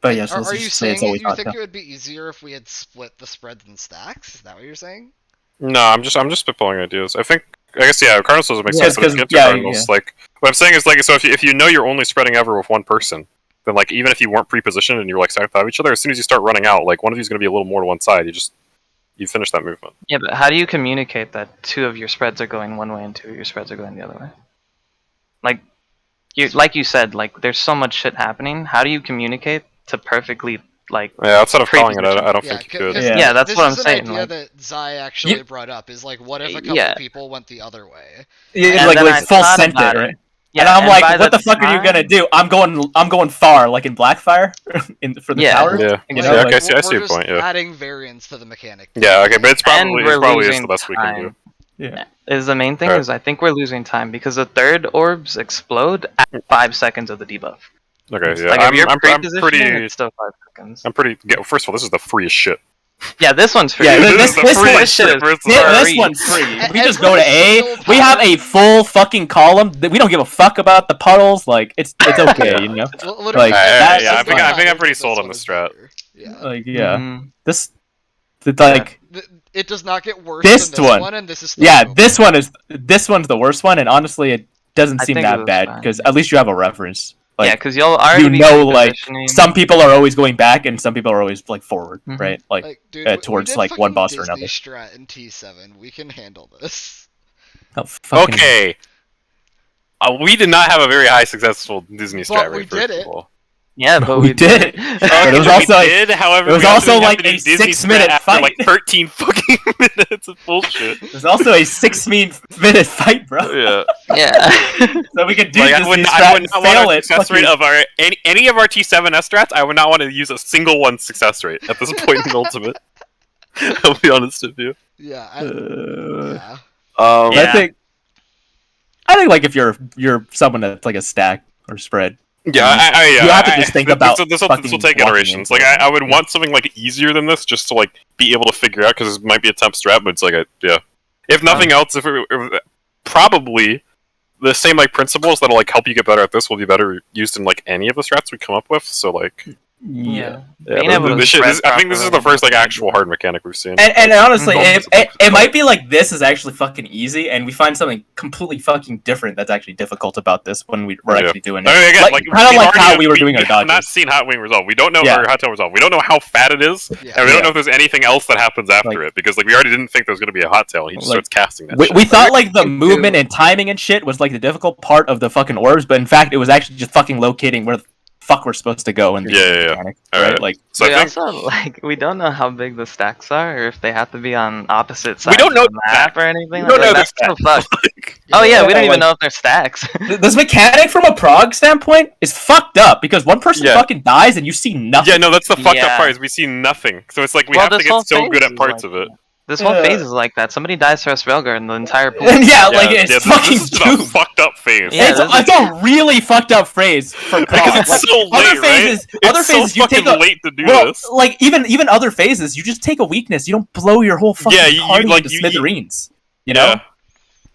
But yes, Are let's you just say saying it's always you hot. think tail. it would be easier if we had split the spreads in stacks? Is that what you're saying? No, I'm just spitballing ideas. I guess yeah, cardinals doesn't make Yeah, sense. But if 'cause- you get to yeah, cardinals, like what I'm saying is like so if you know you're only spreading ever with one person, then like even if you weren't pre-positioned and you're like stacked on top of each other, as soon as you start running out, like one of you is going to be a little more to one side. You finish that movement. Yeah, but how do you communicate that 2 of your spreads are going one way and 2 of your spreads are going the other way? Like you said, like there's so much shit happening. How do you communicate to perfectly like? Yeah, outside of calling it, Pre-position. I don't Yeah, think you could. Yeah, that's this what I'm is saying, an idea like- that Zai actually You- brought up. Is like, what if a couple Yeah. people went the other way? Yeah, And like then I like full thought sent about it, it. right? Yeah, and I'm by like, what the fuck are you time- gonna do? I'm going far, like in Blackfire, for the Yeah. tower. Yeah, You yeah, know, okay, like- I see We're your just point. Yeah, adding variance to the mechanic. yeah, okay, but it's And probably we're is losing the best we can do. time. Yeah. Is the main thing Right. is I think we're losing time because the third orbs explode at 5 seconds of the debuff. Okay, yeah, Like if you're I'm pre-positioning, pretty. it's still 5 seconds. Yeah, first of all, this is the freest shit. Yeah, this one's free. Yeah, This is the this freest one- shit. First of This, all. this one's free. We just Every go to A. single We have pattern- a full fucking column. We don't give a fuck about the puddles. Like it's okay, you know. Literally, Like, every yeah, I single think I'm pattern pretty for sold this on one this is strat. better. Yeah. Like yeah, Mhm. this, like It does not get worse This than this one. one, and this is still yeah, dope. this one's the worst one, and honestly, it doesn't I seem think it that was bad fine. because at least you have a reference. Yeah, Like because you'll already you be know, like pre-positioning. some people are always going back and some people are always like forward, Mhm. right? Like Dude, we towards did like one fucking boss or Disney another. Strat in T7. We can handle this. oh, fucking- Okay. We did not have a very high successful Disney But strat we rate, did first it. of all. Yeah, but We did it. But it was also we did, however, it was we also didn't have like to do a Disney 6-minute strat after fight. like 13 fucking minutes of bullshit. There's also a 6-minute fight, bro. Yeah. yeah. So we could do Like, this I would not fail want our it. success rate of our any of our T7S strats. I would not want to use a single one success rate at this point in Ultimate. I'll be honest with you. Yeah. Uh, Yeah. Yeah. I think like if you're someone that's like a stack or spread. Yeah, You have to just think about this will fucking take walking iterations. in. Like I would want something like easier than this, just to like be able to figure out because it might be a temp strat, but it's like yeah. If nothing else, if probably the same like principles that'll like help you get better at this will be better used in like any of the strats we come up with. So like, Yeah. yeah, Being able to spread I think this is the properly. first like actual hard mechanic we've seen. And honestly, Mhm. it might be like this is actually fucking easy, and we find something completely fucking different that's actually difficult about this when we're Yeah. actually doing I mean, it. again, Like, kind of like how we were doing our We have not dodges. seen Hot Wing resolve. We don't know Yeah. or Hot Tail resolve. We don't know how fat it is, Yeah. and we Yeah. don't know if there's anything else that happens after Like- it because like we already didn't think there was going to be a Hot Tail. And he just Like, starts casting that. We, shit. we thought like the movement and timing and shit was like the difficult part of the fucking orbs, but in fact it was actually just fucking locating where the fuck we're supposed to go in the Yeah. mechanic, All right? right. Like, So we I think also like we don't know how big the stacks are, or if they have to be on opposite sides don't know of the map or anything. we don't know that's the so fucked. like, Oh yeah, we don't Yeah, even like- know if they're stacks. this mechanic from a Prog standpoint is fucked up because one person Yeah. fucking dies and you see nothing. yeah, no, that's the fucked Yeah. up part. Is we see nothing. So it's like we Well, have to this get whole so phase good at is parts like- of it. This whole Yeah. phase is like that. Somebody dies to us railgun, and the entire pool. And yeah, like it's this fucking is just doomed. a fucked up phase. Yeah, it's a really fucked up phrase for Because Prog. it's Like, so late, other phases, right? other It's phases so you take fucking a late to do well, this. like even other phases, you just take a weakness. You don't blow your whole fucking Yeah, you- party like, into you- smithereens. You Yeah.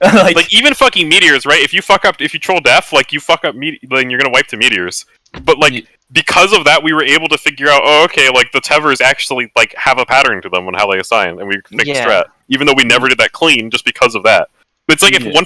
know, like, Like even fucking meteors, right? If you fuck up, if you troll death, like you fuck up, then you're gonna wipe to meteors. But like Ye- because of that, we were able to figure out, oh, okay, like the Tevers actually like have a pattern to them on how they assign, and we make a Yeah. strat, even though we never did that clean, just because of that. But it's like if Yeah. one